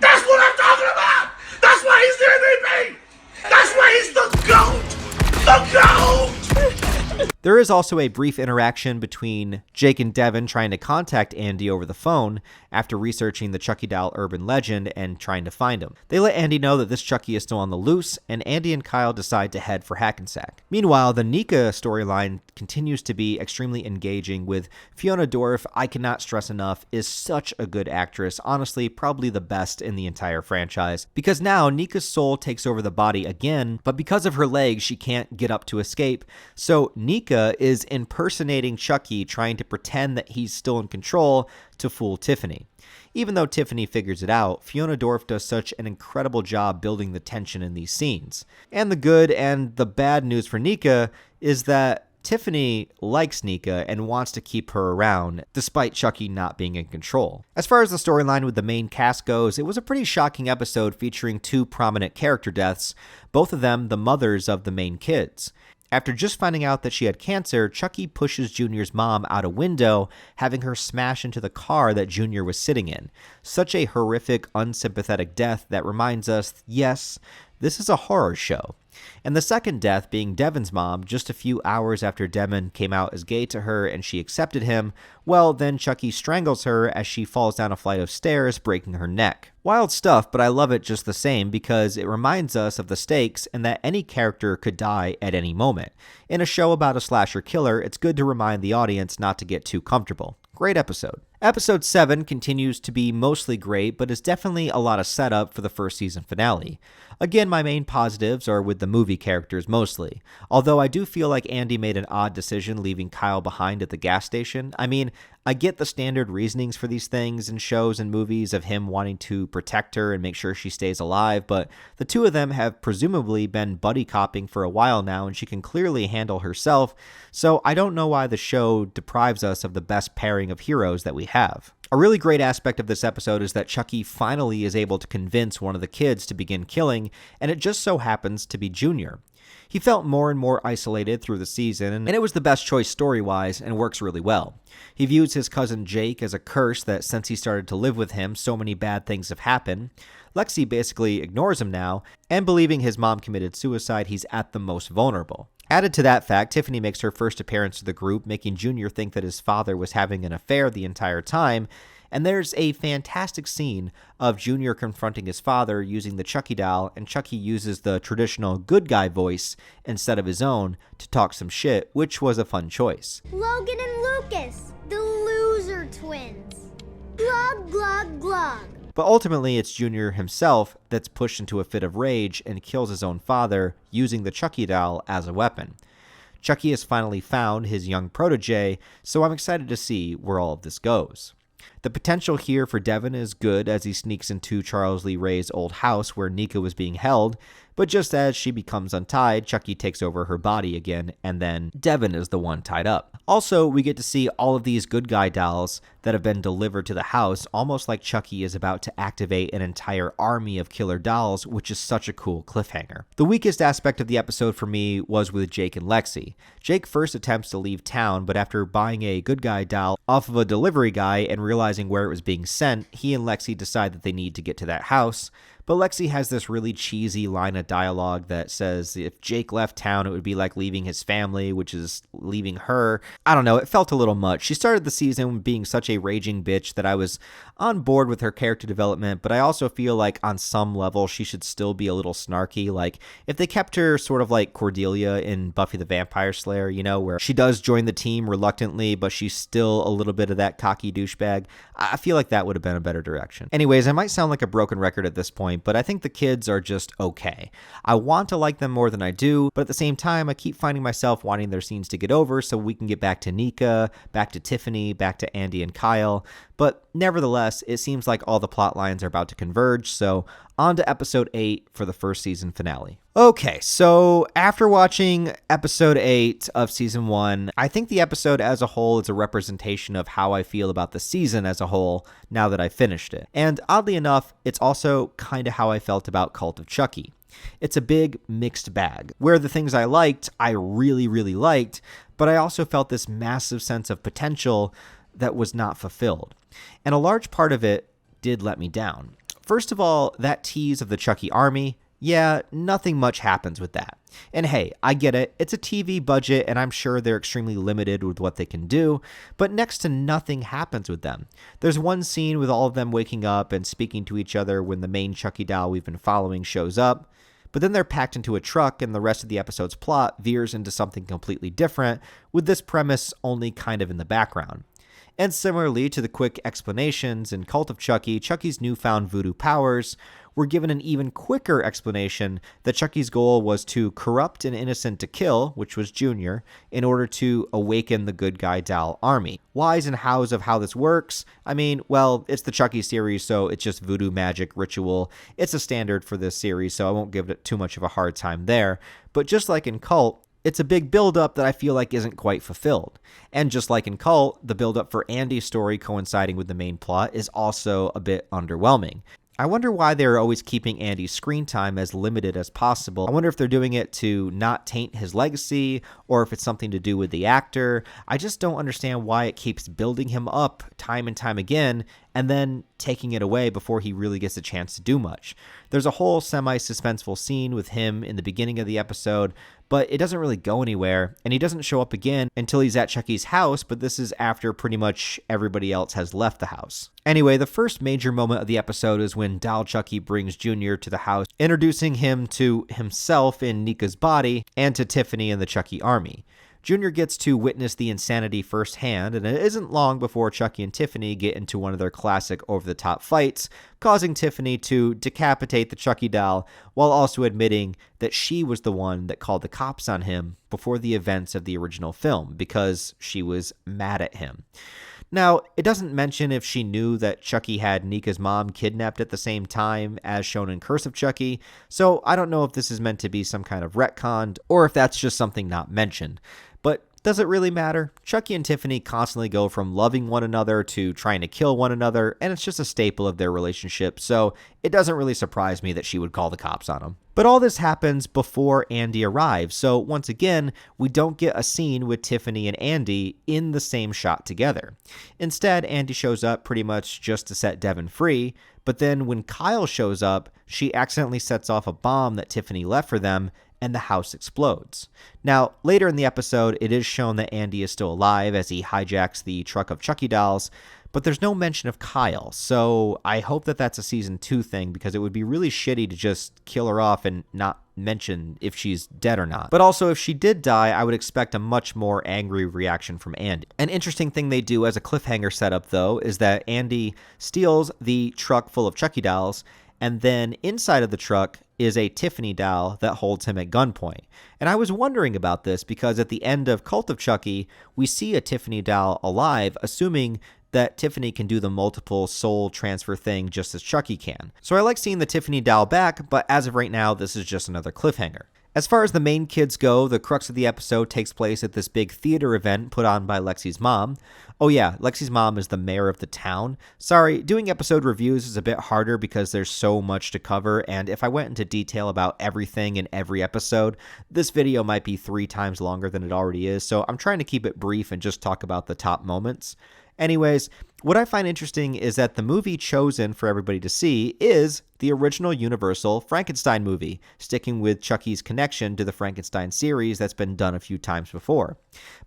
That's what I'm talking about! That's why he's the MVP! That's why he's the GOAT! The GOAT! There is also a brief interaction between Jake and Devin trying to contact Andy over the phone after researching the Chucky doll urban legend and trying to find him. They let Andy know that this Chucky is still on the loose, and Andy and Kyle decide to head for Hackensack. Meanwhile, the Nika storyline continues to be extremely engaging, with Fiona Dorff, I cannot stress enough, is such a good actress, honestly probably the best in the entire franchise, because now Nika's soul takes over the body again, but because of her legs she can't get up to escape, so Nika is impersonating Chucky, trying to pretend that he's still in control to fool Tiffany. Even though Tiffany figures it out, Fiona Dorff does such an incredible job building the tension in these scenes. And the good and the bad news for Nika is that Tiffany likes Nika and wants to keep her around, despite Chucky not being in control. As far as the storyline with the main cast goes, it was a pretty shocking episode featuring two prominent character deaths, both of them the mothers of the main kids. After just finding out that she had cancer, Chucky pushes Junior's mom out a window, having her smash into the car that Junior was sitting in. Such a horrific, unsympathetic death that reminds us, yes, This is a horror show. And the second death being Devon's mom, just a few hours after Devon came out as gay to her and she accepted him, well, then Chucky strangles her as she falls down a flight of stairs, breaking her neck. Wild stuff, but I love it just the same because it reminds us of the stakes and that any character could die at any moment. In a show about a slasher killer, it's good to remind the audience not to get too comfortable. Great episode. Episode 7 continues to be mostly great, but is definitely a lot of setup for the first season finale. Again, my main positives are with the movie characters mostly, although I do feel like Andy made an odd decision leaving Kyle behind at the gas station. I mean, I get the standard reasonings for these things in shows and movies of him wanting to protect her and make sure she stays alive, but the two of them have presumably been buddy copping for a while now and she can clearly handle herself, so I don't know why the show deprives us of the best pairing of heroes that we have. A really great aspect of this episode is that Chucky finally is able to convince one of the kids to begin killing, and it just so happens to be Junior. He felt more and more isolated through the season, and it was the best choice story-wise and works really well. He views his cousin Jake as a curse that since he started to live with him, so many bad things have happened. Lexi basically ignores him now, and believing his mom committed suicide, he's at the most vulnerable. Added to that fact, Tiffany makes her first appearance to the group, making Junior think that his father was having an affair the entire time, and there's a fantastic scene of Junior confronting his father using the Chucky doll, and Chucky uses the traditional good guy voice instead of his own to talk some shit, which was a fun choice. Logan and Lucas, the loser twins. Glug, glug, glug. But ultimately, it's Junior himself that's pushed into a fit of rage and kills his own father using the Chucky doll as a weapon. Chucky has finally found his young protege, so I'm excited to see where all of this goes. The potential here for Devon is good as he sneaks into Charles Lee Ray's old house where Nika was being held, but just as she becomes untied, Chucky takes over her body again, and then Devon is the one tied up. Also, we get to see all of these good guy dolls that have been delivered to the house, almost like Chucky is about to activate an entire army of killer dolls, which is such a cool cliffhanger. The weakest aspect of the episode for me was with Jake and Lexi. Jake first attempts to leave town, but after buying a good guy doll off of a delivery guy and realizing where it was being sent, he and Lexi decide that they need to get to that house. But Lexi has this really cheesy line of dialogue that says if Jake left town, it would be like leaving his family, which is leaving her. I don't know, it felt a little much. She started the season being such a raging bitch that I was on board with her character development, but I also feel like on some level she should still be a little snarky. Like if they kept her sort of like Cordelia in Buffy the Vampire Slayer, you know, where she does join the team reluctantly, but she's still a little bit of that cocky douchebag. I feel like that would have been a better direction. Anyways, I might sound like a broken record at this point, but I think the kids are just okay. I want to like them more than I do, but at the same time, I keep finding myself wanting their scenes to get over so we can get back to Nika, back to Tiffany, back to Andy and Kyle. But nevertheless, it seems like all the plot lines are about to converge, so on to episode 8 for the first season finale. Okay, so after watching episode 8 of season 1, I think the episode as a whole is a representation of how I feel about the season as a whole now that I finished it. And oddly enough, it's also kind of how I felt about Cult of Chucky. It's a big mixed bag, where the things I liked, I really, really liked, but I also felt this massive sense of potential that was not fulfilled. And a large part of it did let me down. First of all, that tease of the Chucky army, yeah, nothing much happens with that. And hey, I get it, it's a TV budget and I'm sure they're extremely limited with what they can do, but next to nothing happens with them. There's one scene with all of them waking up and speaking to each other when the main Chucky doll we've been following shows up, but then they're packed into a truck and the rest of the episode's plot veers into something completely different, with this premise only kind of in the background. And similarly to the quick explanations in Cult of Chucky, Chucky's newfound voodoo powers were given an even quicker explanation that Chucky's goal was to corrupt an innocent to kill, which was Junior, in order to awaken the good guy doll army. Whys and hows of how this works? I mean, well, it's the Chucky series, so it's just voodoo magic ritual. It's a standard for this series, so I won't give it too much of a hard time there. But just like in Cult, it's a big build-up that I feel like isn't quite fulfilled. And just like in Cult, the build-up for Andy's story coinciding with the main plot is also a bit underwhelming. I wonder why they're always keeping Andy's screen time as limited as possible. I wonder if they're doing it to not taint his legacy, or if it's something to do with the actor. I just don't understand why it keeps building him up time and time again, and then taking it away before he really gets a chance to do much. There's a whole semi-suspenseful scene with him in the beginning of the episode, but it doesn't really go anywhere, and he doesn't show up again until he's at Chucky's house, but this is after pretty much everybody else has left the house. Anyway, the first major moment of the episode is when Doll Chucky brings Junior to the house, introducing him to himself in Nika's body and to Tiffany and the Chucky army. Junior gets to witness the insanity firsthand, and it isn't long before Chucky and Tiffany get into one of their classic over-the-top fights, causing Tiffany to decapitate the Chucky doll, while also admitting that she was the one that called the cops on him before the events of the original film, because she was mad at him. Now, it doesn't mention if she knew that Chucky had Nika's mom kidnapped at the same time as shown in Curse of Chucky, so I don't know if this is meant to be some kind of retcon, or if that's just something not mentioned. But does it really matter? Chucky and Tiffany constantly go from loving one another to trying to kill one another, and it's just a staple of their relationship, so it doesn't really surprise me that she would call the cops on him. But all this happens before Andy arrives, so once again, we don't get a scene with Tiffany and Andy in the same shot together. Instead, Andy shows up pretty much just to set Devin free, but then when Kyle shows up, she accidentally sets off a bomb that Tiffany left for them, and the house explodes. Now, later in the episode, it is shown that Andy is still alive as he hijacks the truck of Chucky dolls, but there's no mention of Kyle, so I hope that that's a season 2 thing, because it would be really shitty to just kill her off and not mention if she's dead or not. But also, if she did die, I would expect a much more angry reaction from Andy. An interesting thing they do as a cliffhanger setup, though, is that Andy steals the truck full of Chucky dolls, and then inside of the truck is a Tiffany doll that holds him at gunpoint. And I was wondering about this because at the end of Cult of Chucky, we see a Tiffany doll alive, assuming that Tiffany can do the multiple soul transfer thing just as Chucky can. So I like seeing the Tiffany doll back, but as of right now, this is just another cliffhanger. As far as the main kids go, the crux of the episode takes place at this big theater event put on by Lexi's mom. Oh yeah, Lexi's mom is the mayor of the town. Sorry, doing episode reviews is a bit harder because there's so much to cover, and if I went into detail about everything in every episode, this video might be 3 times longer than it already is, so I'm trying to keep it brief and just talk about the top moments. Anyways, what I find interesting is that the movie chosen for everybody to see is the original Universal Frankenstein movie, sticking with Chucky's connection to the Frankenstein series that's been done a few times before.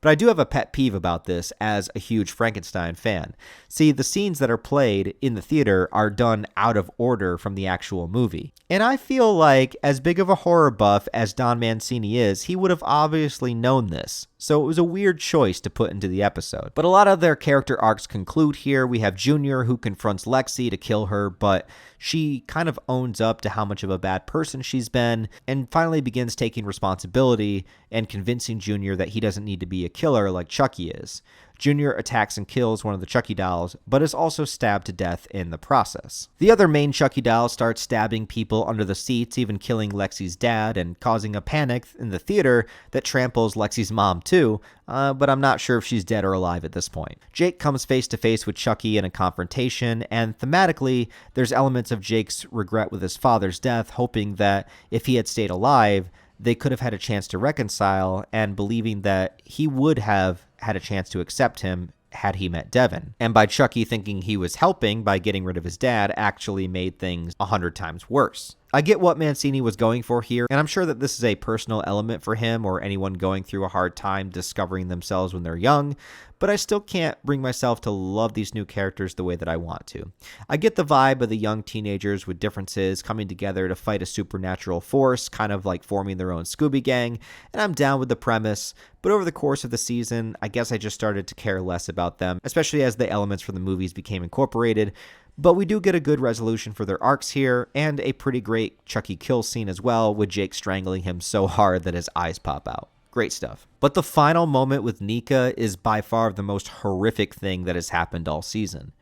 But I do have a pet peeve about this as a huge Frankenstein fan. See, the scenes that are played in the theater are done out of order from the actual movie. And I feel like, as big of a horror buff as Don Mancini is, he would have obviously known this. So it was a weird choice to put into the episode. But a lot of their character arcs conclude here. We have Junior, who confronts Lexi to kill her, but she kind of owns up to how much of a bad person she's been, and finally begins taking responsibility and convincing Junior that he doesn't need to be a killer like Chucky is. Junior attacks and kills one of the Chucky dolls, but is also stabbed to death in the process. The other main Chucky doll starts stabbing people under the seats, even killing Lexi's dad, and causing a panic in the theater that tramples Lexi's mom too, but I'm not sure if she's dead or alive at this point. Jake comes face to face with Chucky in a confrontation, and thematically, there's elements of Jake's regret with his father's death, hoping that if he had stayed alive, they could have had a chance to reconcile, and believing that he would have had a chance to accept him had he met Devin. And by Chucky thinking he was helping by getting rid of his dad actually made things 100 times worse. I get what Mancini was going for here, and I'm sure that this is a personal element for him or anyone going through a hard time discovering themselves when they're young, but I still can't bring myself to love these new characters the way that I want to. I get the vibe of the young teenagers with differences coming together to fight a supernatural force, kind of like forming their own Scooby Gang, and I'm down with the premise, but over the course of the season, I guess I just started to care less about them, especially as the elements from the movies became incorporated. But we do get a good resolution for their arcs here, and a pretty great Chucky kill scene as well, with Jake strangling him so hard that his eyes pop out. Great stuff. But the final moment with Nika is by far the most horrific thing that has happened all season.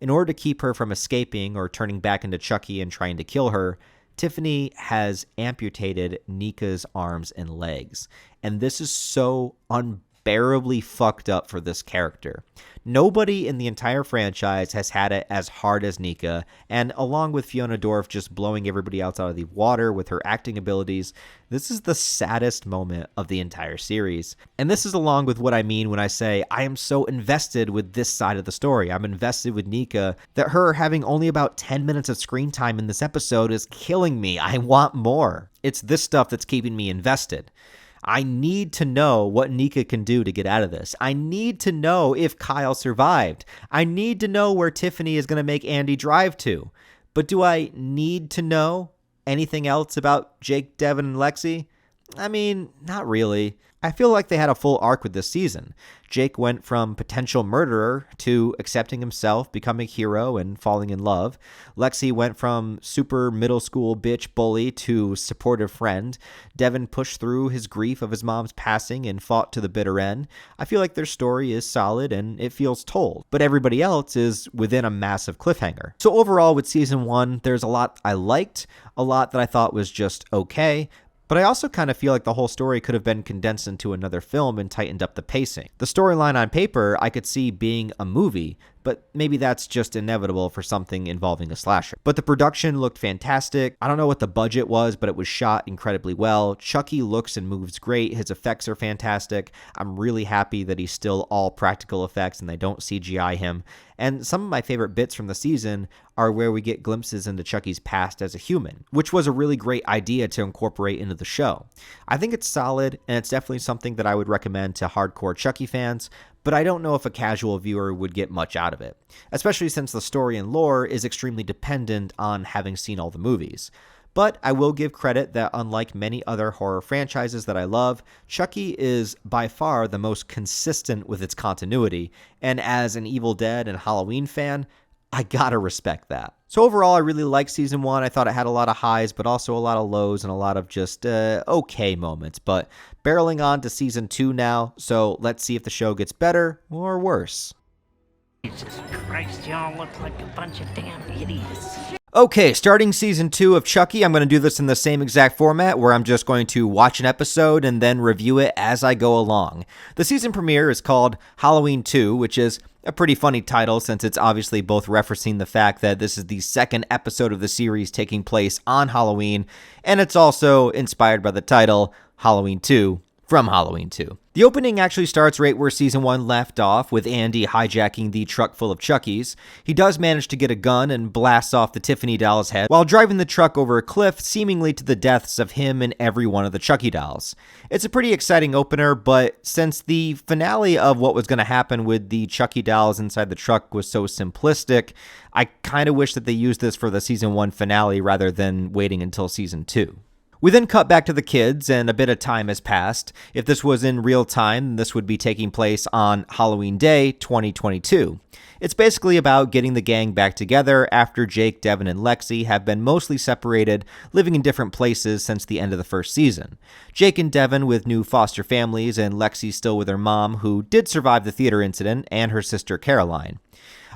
In order to keep her from escaping or turning back into Chucky and trying to kill her, Tiffany has amputated Nika's arms and legs. And this is so unbearably fucked up for this character. Nobody in the entire franchise has had it as hard as Nika, and along with Fiona Dorff just blowing everybody else out of the water with her acting abilities, this is the saddest moment of the entire series. And this is along with what I mean when I say I am so invested with this side of the story. I'm invested with Nika that her having only about 10 minutes of screen time in this episode is killing me. I want more. It's this stuff that's keeping me invested. I need to know what Nika can do to get out of this. I need to know if Kyle survived. I need to know where Tiffany is going to make Andy drive to. But do I need to know anything else about Jake, Devin, and Lexi? I mean, not really. I feel like they had a full arc with this season. Jake went from potential murderer to accepting himself, becoming a hero, and falling in love. Lexi went from super middle school bitch bully to supportive friend. Devin pushed through his grief of his mom's passing and fought to the bitter end. I feel like their story is solid and it feels told, but everybody else is within a massive cliffhanger. So overall with season 1, there's a lot I liked, a lot that I thought was just okay, but I also kind of feel like the whole story could have been condensed into another film and tightened up the pacing. The storyline on paper I could see being a movie, but maybe that's just inevitable for something involving a slasher. But the production looked fantastic. I don't know what the budget was, but it was shot incredibly well. Chucky looks and moves great. His effects are fantastic. I'm really happy that he's still all practical effects and they don't CGI him. And some of my favorite bits from the season are where we get glimpses into Chucky's past as a human, which was a really great idea to incorporate into the show. I think it's solid, and it's definitely something that I would recommend to hardcore Chucky fans, but I don't know if a casual viewer would get much out of it, especially since the story and lore is extremely dependent on having seen all the movies. But I will give credit that unlike many other horror franchises that I love, Chucky is by far the most consistent with its continuity, and as an Evil Dead and Halloween fan, I gotta respect that. So overall, I really liked season 1. I thought it had a lot of highs, but also a lot of lows and a lot of just okay moments. But barreling on to season 2 now, so let's see if the show gets better or worse. Jesus Christ, y'all look like a bunch of damn idiots. Okay, starting season 2 of Chucky, I'm going to do this in the same exact format where I'm just going to watch an episode and then review it as I go along. The season premiere is called Halloween 2, which is a pretty funny title since it's obviously both referencing the fact that this is the second episode of the series taking place on Halloween, and it's also inspired by the title Halloween 2 from Halloween 2. The opening actually starts right where season 1 left off, with Andy hijacking the truck full of Chucky's. He does manage to get a gun and blasts off the Tiffany doll's head while driving the truck over a cliff, seemingly to the deaths of him and every one of the Chucky dolls. It's a pretty exciting opener, but since the finale of what was going to happen with the Chucky dolls inside the truck was so simplistic, I kind of wish that they used this for the season 1 finale rather than waiting until season 2. We then cut back to the kids, and a bit of time has passed. If this was in real time, this would be taking place on Halloween Day 2022. It's basically about getting the gang back together after Jake, Devin, and Lexi have been mostly separated, living in different places since the end of the first season. Jake and Devin with new foster families, and Lexi still with her mom, who did survive the theater incident, and her sister Caroline.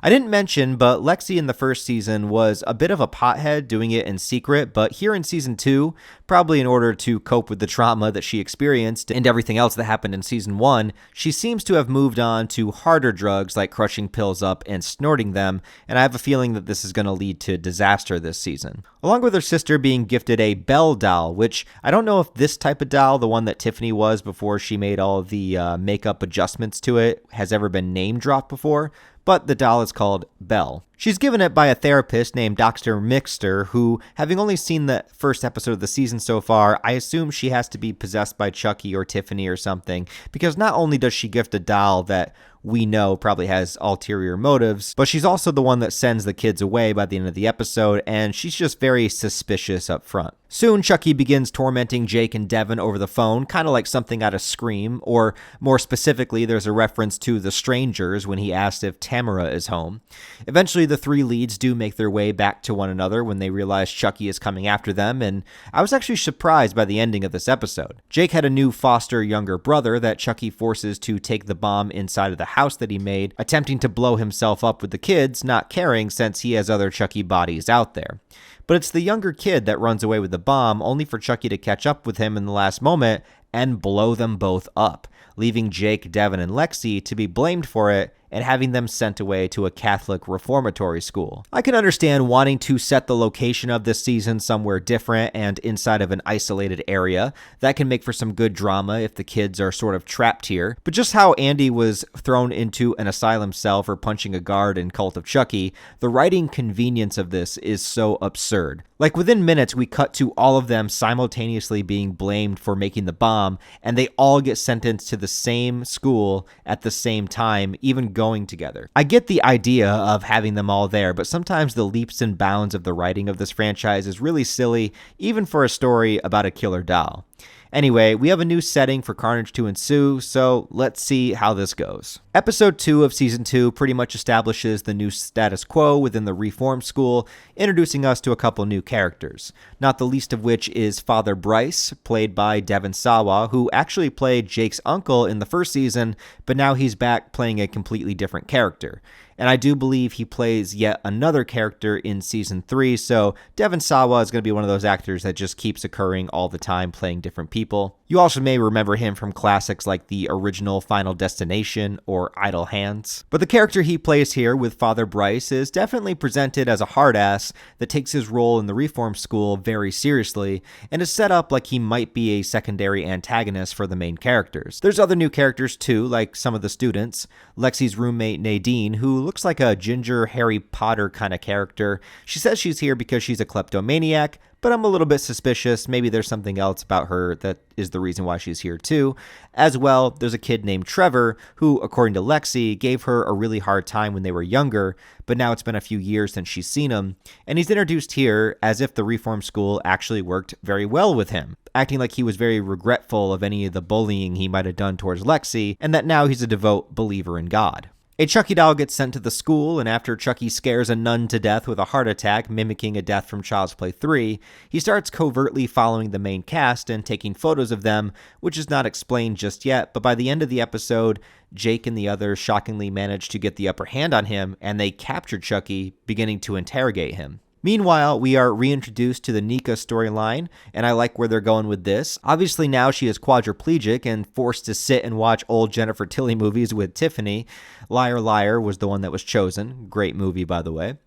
I didn't mention, but Lexi in the first season was a bit of a pothead doing it in secret, but here in season 2, probably in order to cope with the trauma that she experienced and everything else that happened in season 1, she seems to have moved on to harder drugs like crushing pills up and snorting them, and I have a feeling that this is going to lead to disaster this season. Along with her sister being gifted a Belle doll, which I don't know if this type of doll, the one that Tiffany was before she made all of the makeup adjustments to it, has ever been name dropped before, but the doll is called Belle. She's given it by a therapist named Dr. Mixter, who, having only seen the first episode of the season so far, I assume she has to be possessed by Chucky or Tiffany or something, because not only does she gift a doll that we know probably has ulterior motives, but she's also the one that sends the kids away by the end of the episode, and she's just very suspicious up front. Soon, Chucky begins tormenting Jake and Devin over the phone, kind of like something out of Scream, or more specifically, there's a reference to The Strangers when he asked if Tamara is home. Eventually, the three leads do make their way back to one another when they realize Chucky is coming after them, and I was actually surprised by the ending of this episode. Jake had a new foster younger brother that Chucky forces to take the bomb inside of the house that he made, attempting to blow himself up with the kids, not caring since he has other Chucky bodies out there. But it's the younger kid that runs away with the bomb, only for Chucky to catch up with him in the last moment and blow them both up. leaving Jake, Devin, and Lexi to be blamed for it and having them sent away to a Catholic reformatory school. I can understand wanting to set the location of this season somewhere different and inside of an isolated area. That can make for some good drama if the kids are sort of trapped here. But just how Andy was thrown into an asylum cell for punching a guard in Cult of Chucky, the writing convenience of this is so absurd. Like within minutes, we cut to all of them simultaneously being blamed for making the bomb, and they all get sentenced to the same school at the same time, even going together. I get the idea of having them all there, but sometimes the leaps and bounds of the writing of this franchise is really silly, even for a story about a killer doll. Anyway, we have a new setting for carnage to ensue, so let's see how this goes. Episode 2 of Season 2 pretty much establishes the new status quo within the Reform School, introducing us to a couple new characters, not the least of which is Father Bryce, played by Devin Sawa, who actually played Jake's uncle in the first season, but now he's back playing a completely different character. And I do believe he plays yet another character in Season 3, so Devin Sawa is going to be one of those actors that just keeps occurring all the time, playing different people. You also may remember him from classics like the original Final Destination or Idle Hands. But the character he plays here with Father Bryce is definitely presented as a hard ass that takes his role in the Reform School very seriously, and is set up like he might be a secondary antagonist for the main characters. There's other new characters too, like some of the students. Lexi's roommate Nadine, who looks like a ginger Harry Potter kind of character. She says she's here because she's a kleptomaniac, but I'm a little bit suspicious. Maybe there's something else about her that is the reason why she's here too. As well, there's a kid named Trevor who, according to Lexi, gave her a really hard time when they were younger, but now it's been a few years since she's seen him, and he's introduced here as if the Reform School actually worked very well with him, acting like he was very regretful of any of the bullying he might have done towards Lexi, and that now he's a devout believer in God. A Chucky doll gets sent to the school, and after Chucky scares a nun to death with a heart attack, mimicking a death from Child's Play 3, he starts covertly following the main cast and taking photos of them, which is not explained just yet, but by the end of the episode, Jake and the others shockingly manage to get the upper hand on him, and they capture Chucky, beginning to interrogate him. Meanwhile, we are reintroduced to the Nika storyline, and I like where they're going with this. Obviously now she is quadriplegic and forced to sit and watch old Jennifer Tilly movies with Tiffany. Liar Liar was the one that was chosen. Great movie, by the way.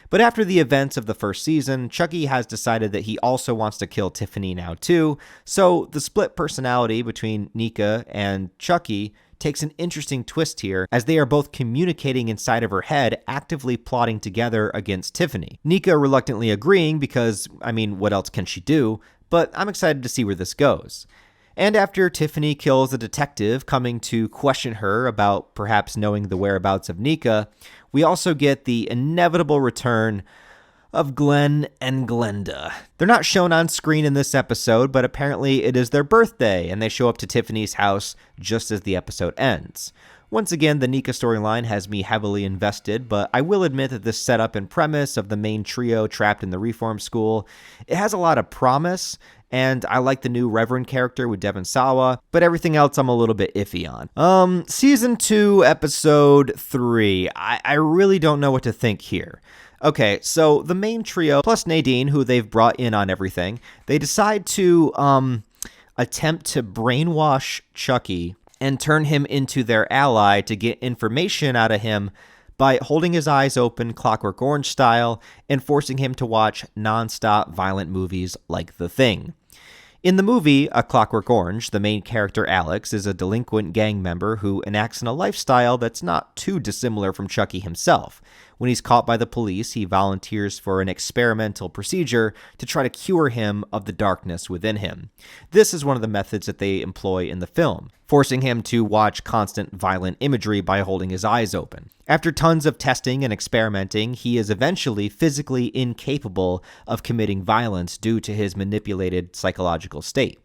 But after the events of the first season, Chucky has decided that he also wants to kill Tiffany now too, so the split personality between Nika and Chucky takes an interesting twist here, as they are both communicating inside of her head, actively plotting together against Tiffany. Nika reluctantly agreeing because, what else can she do? But I'm excited to see where this goes. And after Tiffany kills a detective coming to question her about perhaps knowing the whereabouts of Nika, we also get the inevitable return of Glenn and Glenda. They're not shown on screen in this episode, but apparently it is their birthday, and they show up to Tiffany's house just as the episode ends. Once again, the Nika storyline has me heavily invested, but I will admit that this setup and premise of the main trio trapped in the Reform School, it has a lot of promise, and I like the new Reverend character with Devin Sawa, but everything else I'm a little bit iffy on. Season 2, Episode 3. I really don't know what to think here. Okay, so the main trio, plus Nadine, who they've brought in on everything, they decide to attempt to brainwash Chucky and turn him into their ally to get information out of him by holding his eyes open Clockwork Orange style and forcing him to watch non-stop violent movies like The Thing. In the movie A Clockwork Orange, the main character Alex is a delinquent gang member who enacts in a lifestyle that's not too dissimilar from Chucky himself. When he's caught by the police, he volunteers for an experimental procedure to try to cure him of the darkness within him. This is one of the methods that they employ in the film, forcing him to watch constant violent imagery by holding his eyes open. After tons of testing and experimenting, he is eventually physically incapable of committing violence due to his manipulated psychological state.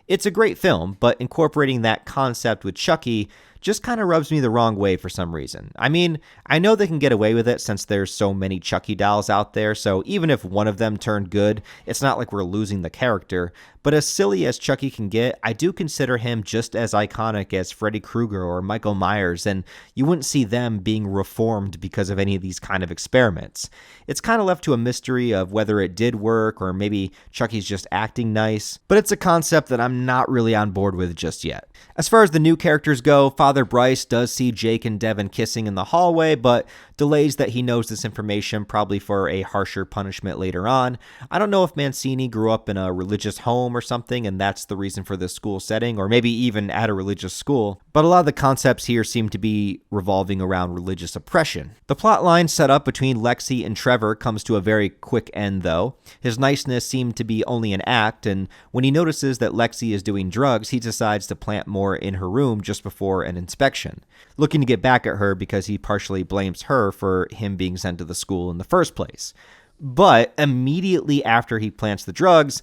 It's a great film, but incorporating that concept with Chucky just kind of rubs me the wrong way for some reason. I mean, I know they can get away with it since there's so many Chucky dolls out there, so even if one of them turned good, it's not like we're losing the character. But as silly as Chucky can get, I do consider him just as iconic as Freddy Krueger or Michael Myers, and you wouldn't see them being reformed because of any of these kind of experiments. It's kind of left to a mystery of whether it did work or maybe Chucky's just acting nice, but it's a concept that I'm not really on board with just yet. As far as the new characters go, Father Bryce does see Jake and Devin kissing in the hallway, but delays that he knows this information probably for a harsher punishment later on. I don't know if Mancini grew up in a religious home or something and that's the reason for this school setting, or maybe even at a religious school, but a lot of the concepts here seem to be revolving around religious oppression. The plot line set up between Lexi and Trevor comes to a very quick end though. His niceness seemed to be only an act, and when he notices that Lexi is doing drugs, he decides to plant more in her room just before an inspection, looking to get back at her because he partially blames her for him being sent to the school in the first place. But immediately after he plants the drugs,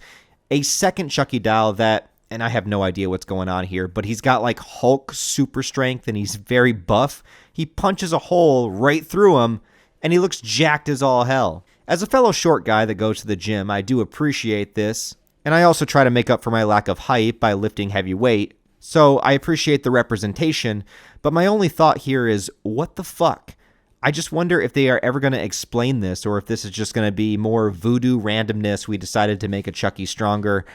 a second Chucky doll that, and I have no idea what's going on here, but he's got like Hulk super strength and he's very buff. He punches a hole right through him and he looks jacked as all hell. As a fellow short guy that goes to the gym, I do appreciate this, and I also try to make up for my lack of height by lifting heavy weight, so I appreciate the representation, but my only thought here is, what the fuck? I just wonder if they are ever going to explain this, or if this is just going to be more voodoo randomness. We decided to make a Chucky stronger.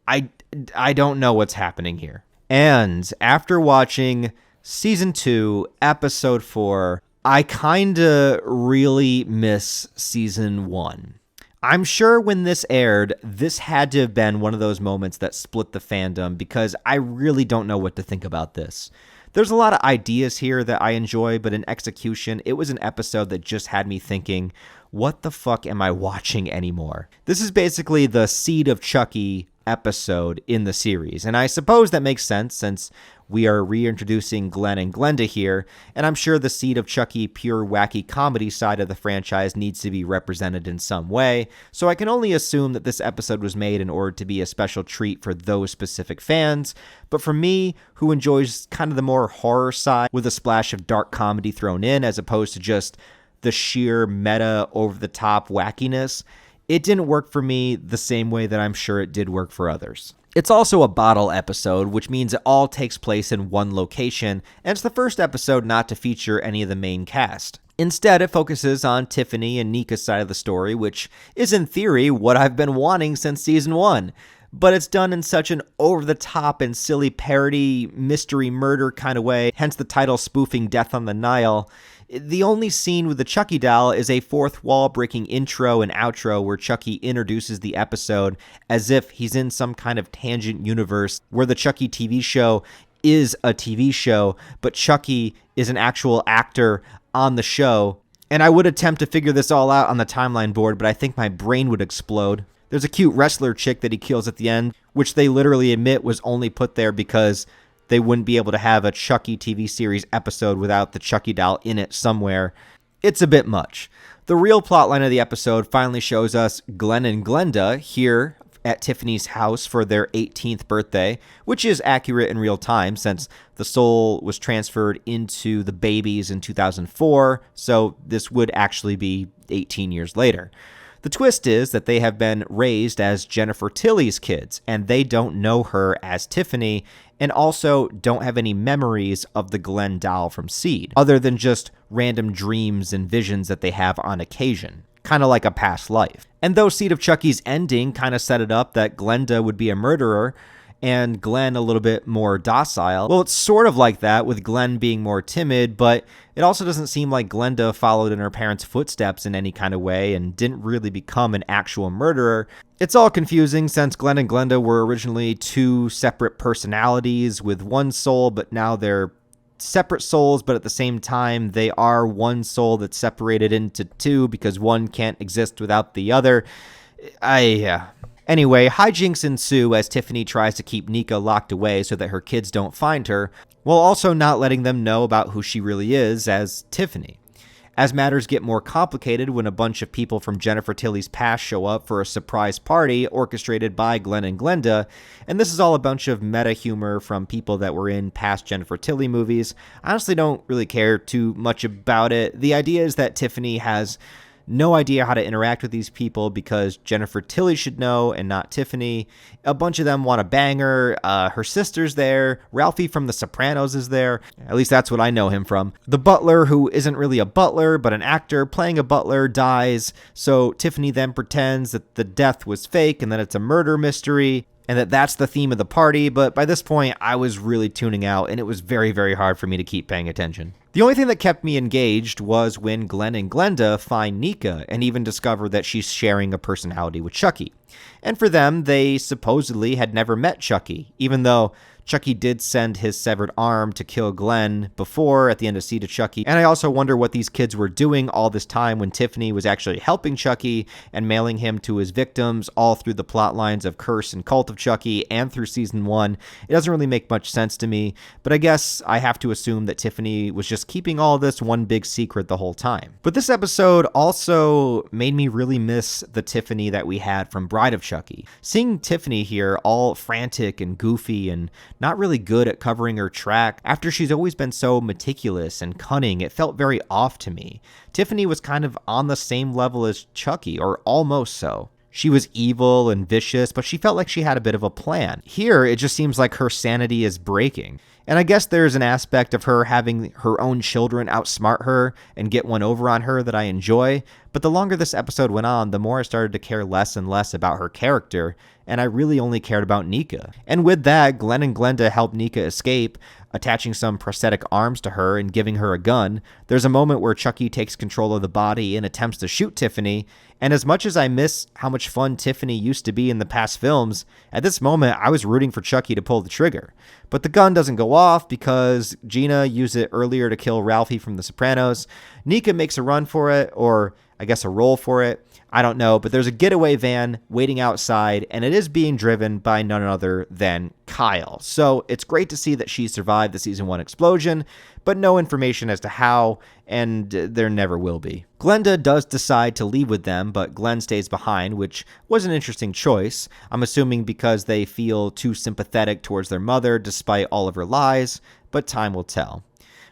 I don't know what's happening here. And after watching Season 2, Episode 4, I kinda really miss Season 1. I'm sure when this aired, this had to have been one of those moments that split the fandom because I really don't know what to think about this. There's a lot of ideas here that I enjoy, but in execution, it was an episode that just had me thinking, what the fuck am I watching anymore? This is basically the Seed of Chucky episode in the series, and I suppose that makes sense since we are reintroducing Glenn and Glenda here, and I'm sure the Seed of Chucky pure wacky comedy side of the franchise needs to be represented in some way, so I can only assume that this episode was made in order to be a special treat for those specific fans, but for me, who enjoys kind of the more horror side with a splash of dark comedy thrown in as opposed to just the sheer meta over-the-top wackiness, it didn't work for me the same way that I'm sure it did work for others. It's also a bottle episode, which means it all takes place in one location, and it's the first episode not to feature any of the main cast. Instead, it focuses on Tiffany and Nika's side of the story, which is in theory what I've been wanting since Season 1. But it's done in such an over-the-top and silly parody, mystery murder kind of way, hence the title spoofing Death on the Nile. The only scene with the Chucky doll is a fourth wall breaking intro and outro where Chucky introduces the episode as if he's in some kind of tangent universe where the Chucky TV show is a TV show, but Chucky is an actual actor on the show. And I would attempt to figure this all out on the timeline board, but I think my brain would explode. There's a cute wrestler chick that he kills at the end, which they literally admit was only put there because they wouldn't be able to have a Chucky TV series episode without the Chucky doll in it somewhere. It's a bit much. The real plotline of the episode finally shows us Glenn and Glenda here at Tiffany's house for their 18th birthday, which is accurate in real time since the soul was transferred into the babies in 2004, so this would actually be 18 years later. The twist is that they have been raised as Jennifer Tilly's kids, and they don't know her as Tiffany, and also don't have any memories of the Glenn doll from Seed, other than just random dreams and visions that they have on occasion, kind of like a past life. And though Seed of Chucky's ending kind of set it up that Glenda would be a murderer, and Glenn a little bit more docile. Well, it's sort of like that, with Glenn being more timid, but it also doesn't seem like Glenda followed in her parents' footsteps in any kind of way and didn't really become an actual murderer. It's all confusing since Glenn and Glenda were originally two separate personalities with one soul, but now they're separate souls, but at the same time, they are one soul that's separated into two because one can't exist without the other. Anyway, hijinks ensue as Tiffany tries to keep Nika locked away so that her kids don't find her, while also not letting them know about who she really is as Tiffany. As matters get more complicated when a bunch of people from Jennifer Tilly's past show up for a surprise party orchestrated by Glenn and Glenda, and this is all a bunch of meta humor from people that were in past Jennifer Tilly movies, I honestly don't really care too much about it. The idea is that Tiffany has no idea how to interact with these people because Jennifer Tilly should know and not Tiffany. A bunch of them want to bang her. Her sister's there. Ralphie from The Sopranos is there. At least that's what I know him from. The butler, who isn't really a butler but an actor playing a butler, dies. So Tiffany then pretends that the death was fake and that it's a murder mystery, and that's the theme of the party. But by this point, I was really tuning out, and it was very, very hard for me to keep paying attention. The only thing that kept me engaged was when Glenn and Glenda find Nika and even discover that she's sharing a personality with Chucky. And for them, they supposedly had never met Chucky, even though Chucky did send his severed arm to kill Glenn before at the end of Seed of Chucky. And I also wonder what these kids were doing all this time when Tiffany was actually helping Chucky and mailing him to his victims all through the plot lines of Curse and Cult of Chucky and through season 1. It doesn't really make much sense to me, but I guess I have to assume that Tiffany was just keeping all this one big secret the whole time. But this episode also made me really miss the Tiffany that we had from Bride of Chucky. Seeing Tiffany here all frantic and goofy and not really good at covering her track after she's always been so meticulous and cunning, it felt very off to me. Tiffany was kind of on the same level as Chucky, or almost so. She was evil and vicious, but she felt like she had a bit of a plan. Here, it just seems like her sanity is breaking. And I guess there's an aspect of her having her own children outsmart her and get one over on her that I enjoy, but the longer this episode went on, the more I started to care less and less about her character, and I really only cared about Nika. And with that, Glenn and Glenda help Nika escape, attaching some prosthetic arms to her and giving her a gun. There's a moment where Chucky takes control of the body and attempts to shoot Tiffany, and as much as I miss how much fun Tiffany used to be in the past films, at this moment I was rooting for Chucky to pull the trigger. But the gun doesn't go off because Gina used it earlier to kill Ralphie from The Sopranos. Nika makes a run for it, or I guess a roll for it. I don't know, but there's a getaway van waiting outside, and it is being driven by none other than Kyle. So it's great to see that she survived the season 1 explosion, but no information as to how, and there never will be. Glenda does decide to leave with them, but Glenn stays behind, which was an interesting choice. I'm assuming because they feel too sympathetic towards their mother despite all of her lies, but time will tell.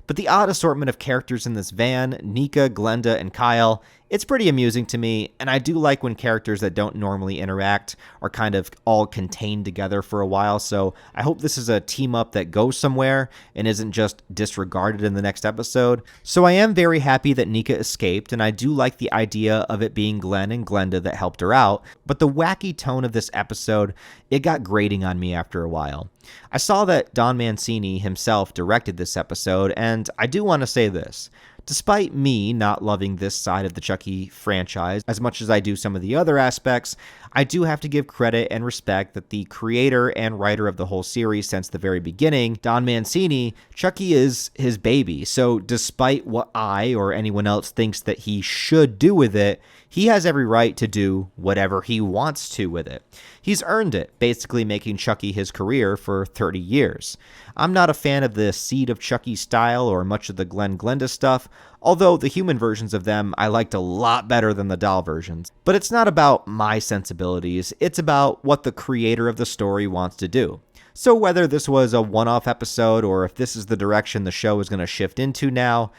But the odd assortment of characters in this van, Nika, Glenda, and Kyle, it's pretty amusing to me, and I do like when characters that don't normally interact are kind of all contained together for a while, so I hope this is a team-up that goes somewhere and isn't just disregarded in the next episode. So I am very happy that Nika escaped, and I do like the idea of it being Glenn and Glenda that helped her out, but the wacky tone of this episode, it got grating on me after a while. I saw that Don Mancini himself directed this episode, and I do want to say this. Despite me not loving this side of the Chucky franchise as much as I do some of the other aspects, I do have to give credit and respect that the creator and writer of the whole series since the very beginning, Don Mancini, Chucky is his baby. So despite what I or anyone else thinks that he should do with it, he has every right to do whatever he wants to with it. He's earned it, basically making Chucky his career for 30 years. I'm not a fan of the Seed of Chucky style or much of the Glenn Glenda stuff, although the human versions of them I liked a lot better than the doll versions. But it's not about my sensibilities, it's about what the creator of the story wants to do. So whether this was a one-off episode or if this is the direction the show is going to shift into now,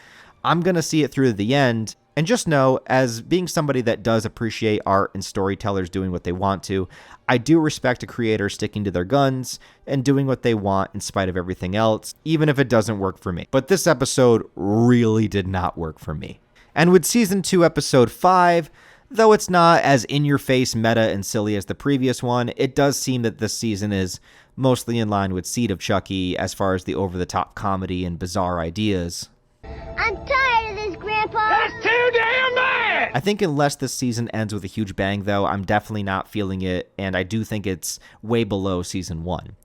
I'm going to see it through to the end. And just know, as being somebody that does appreciate art and storytellers doing what they want to, I do respect a creator sticking to their guns and doing what they want in spite of everything else, even if it doesn't work for me. But this episode really did not work for me. And with Season 2, Episode 5, though it's not as in-your-face, meta, and silly as the previous one, it does seem that this season is mostly in line with Seed of Chucky as far as the over-the-top comedy and bizarre ideas. I'm tired of this, Grandpa. That's too damn bad! I think unless this season ends with a huge bang, though, I'm definitely not feeling it, and I do think it's way below Season 1.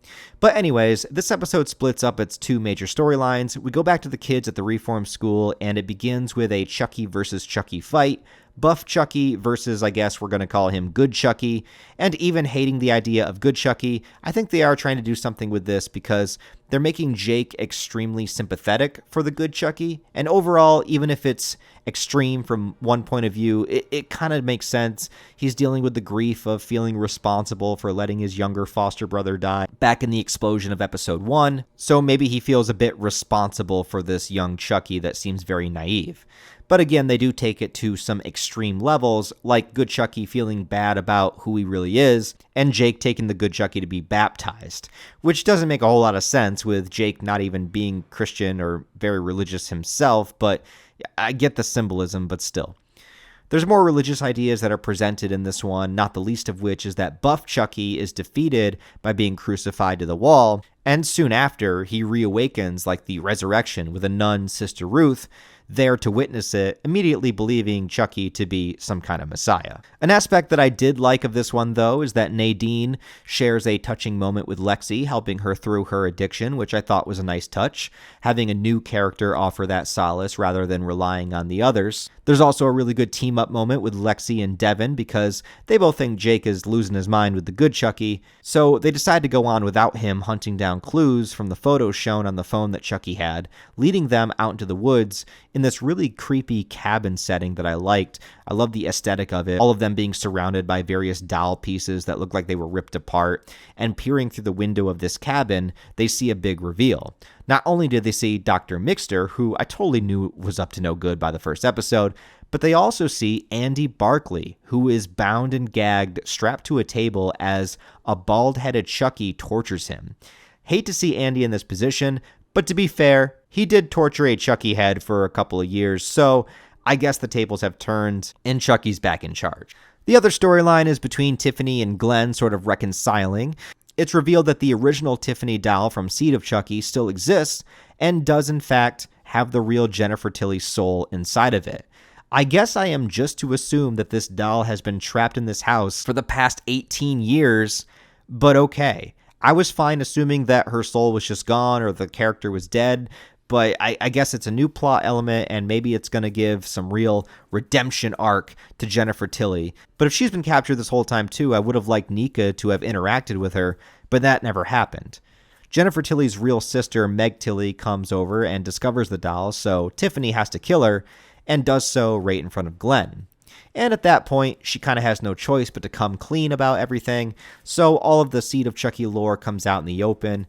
But anyways, this episode splits up its two major storylines. We go back to the kids at the reform school, and it begins with a Chucky versus Chucky fight. Buff Chucky versus, I guess we're going to call him Good Chucky, and even hating the idea of Good Chucky, I think they are trying to do something with this because they're making Jake extremely sympathetic for the Good Chucky, and overall, even if it's extreme from one point of view, it kind of makes sense. He's dealing with the grief of feeling responsible for letting his younger foster brother die back in the explosion of episode 1, so maybe he feels a bit responsible for this young Chucky that seems very naive. But again, they do take it to some extreme levels, like Good Chucky feeling bad about who he really is, and Jake taking the Good Chucky to be baptized, which doesn't make a whole lot of sense with Jake not even being Christian or very religious himself, but I get the symbolism, but still. There's more religious ideas that are presented in this one, not the least of which is that Buff Chucky is defeated by being crucified to the wall, and soon after, he reawakens like the resurrection with a nun, Sister Ruth, there to witness it, immediately believing Chucky to be some kind of messiah. An aspect that I did like of this one, though, is that Nadine shares a touching moment with Lexi, helping her through her addiction, which I thought was a nice touch, having a new character offer that solace rather than relying on the others. There's also a really good team-up moment with Lexi and Devin because they both think Jake is losing his mind with the Good Chucky, so they decide to go on without him hunting down clues from the photos shown on the phone that Chucky had, leading them out into the woods in this really creepy cabin setting that I liked. I love the aesthetic of it, all of them being surrounded by various doll pieces that look like they were ripped apart, and peering through the window of this cabin, they see a big reveal. Not only did they see Dr. Mixter, who I totally knew was up to no good by the first episode, but they also see Andy Barkley, who is bound and gagged, strapped to a table as a bald-headed Chucky tortures him. Hate to see Andy in this position, but to be fair, he did torture a Chucky head for a couple of years, so I guess the tables have turned and Chucky's back in charge. The other storyline is between Tiffany and Glenn sort of reconciling. It's revealed that the original Tiffany doll from Seed of Chucky still exists and does in fact have the real Jennifer Tilly soul inside of it. I guess I am just to assume that this doll has been trapped in this house for the past 18 years, but okay. I was fine assuming that her soul was just gone or the character was dead, but I guess it's a new plot element and maybe it's going to give some real redemption arc to Jennifer Tilly. But if she's been captured this whole time too, I would have liked Nika to have interacted with her, but that never happened. Jennifer Tilly's real sister, Meg Tilly, comes over and discovers the doll, so Tiffany has to kill her, and does so right in front of Glenn. And at that point, she kind of has no choice but to come clean about everything, so all of the Seed of Chucky lore comes out in the open,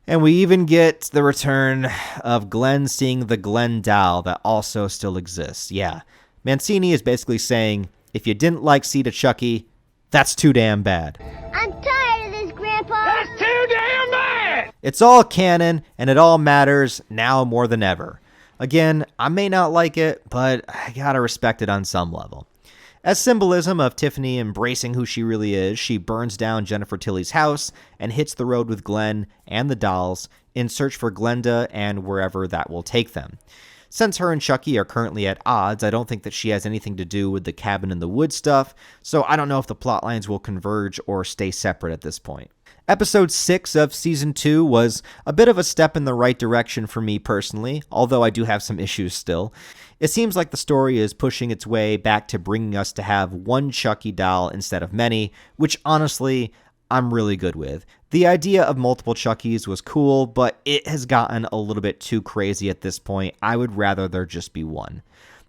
and we even get the return of Glenn seeing the Glenn doll that also still exists. Yeah, Mancini is basically saying, if you didn't like Seed of Chucky, that's too damn bad. I'm tired of this, Grandpa. That's too damn bad! It's all canon, and it all matters now more than ever. Again, I may not like it, but I gotta respect it on some level. As symbolism of Tiffany embracing who she really is, she burns down Jennifer Tilly's house and hits the road with Glenn and the dolls in search for Glenda and wherever that will take them. Since her and Chucky are currently at odds, I don't think that she has anything to do with the cabin in the woods stuff, so I don't know if the plot lines will converge or stay separate at this point. Episode 6 of Season 2 was a bit of a step in the right direction for me personally, although I do have some issues still. It seems like the story is pushing its way back to bringing us to have one Chucky doll instead of many, which honestly, I'm really good with. The idea of multiple Chucky's was cool, but it has gotten a little bit too crazy at this point. I would rather there just be one.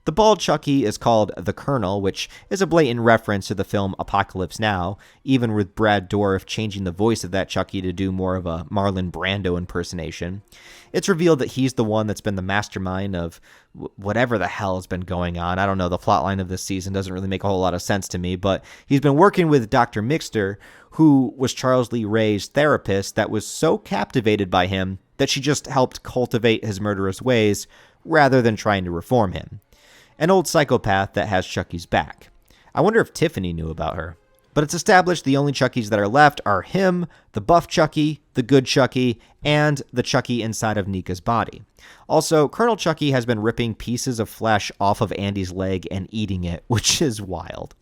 The bald Chucky is called the Colonel, which is a blatant reference to the film Apocalypse Now, even with Brad Dourif changing the voice of that Chucky to do more of a Marlon Brando impersonation. It's revealed that he's the one that's been the mastermind of whatever the hell has been going on. I don't know, the plotline of this season doesn't really make a whole lot of sense to me, but he's been working with Dr. Mixter, who was Charles Lee Ray's therapist that was so captivated by him that she just helped cultivate his murderous ways rather than trying to reform him. An old psychopath that has Chucky's back. I wonder if Tiffany knew about her. But it's established the only Chucky's that are left are him, the buff Chucky, the good Chucky, and the Chucky inside of Nika's body. Also, Colonel Chucky has been ripping pieces of flesh off of Andy's leg and eating it, which is wild.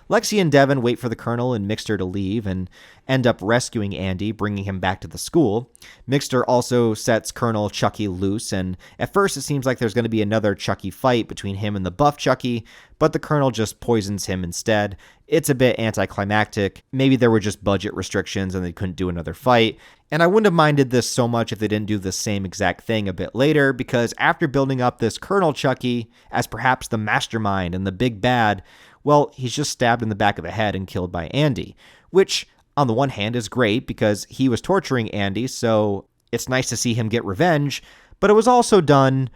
Lexi and Devin wait for the Colonel and Mixter to leave and end up rescuing Andy, bringing him back to the school. Mixter also sets Colonel Chucky loose, and at first it seems like there's going to be another Chucky fight between him and the buff Chucky, but the Colonel just poisons him instead. It's a bit anticlimactic. Maybe there were just budget restrictions and they couldn't do another fight. And I wouldn't have minded this so much if they didn't do the same exact thing a bit later, because after building up this Colonel Chucky as perhaps the mastermind and the big bad, well, he's just stabbed in the back of the head and killed by Andy, which on the one hand is great because he was torturing Andy, so it's nice to see him get revenge, but it was also done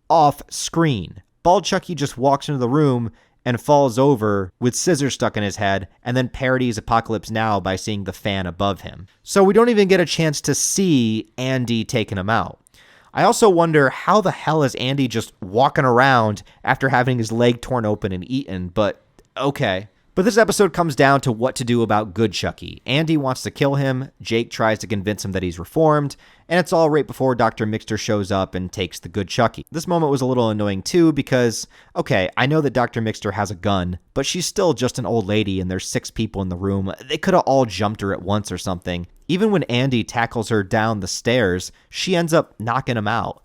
off screen. Bald Chucky just walks into the room and falls over with scissors stuck in his head, and then parodies Apocalypse Now by seeing the fan above him. So we don't even get a chance to see Andy taking him out. I also wonder how the hell is Andy just walking around after having his leg torn open and eaten, but okay. But this episode comes down to what to do about good Chucky. Andy wants to kill him, Jake tries to convince him that he's reformed, and it's all right before Dr. Mixter shows up and takes the good Chucky. This moment was a little annoying too because, okay, I know that Dr. Mixter has a gun, but she's still just an old lady and there's 6 people in the room. They could have all jumped her at once or something. Even when Andy tackles her down the stairs, she ends up knocking him out.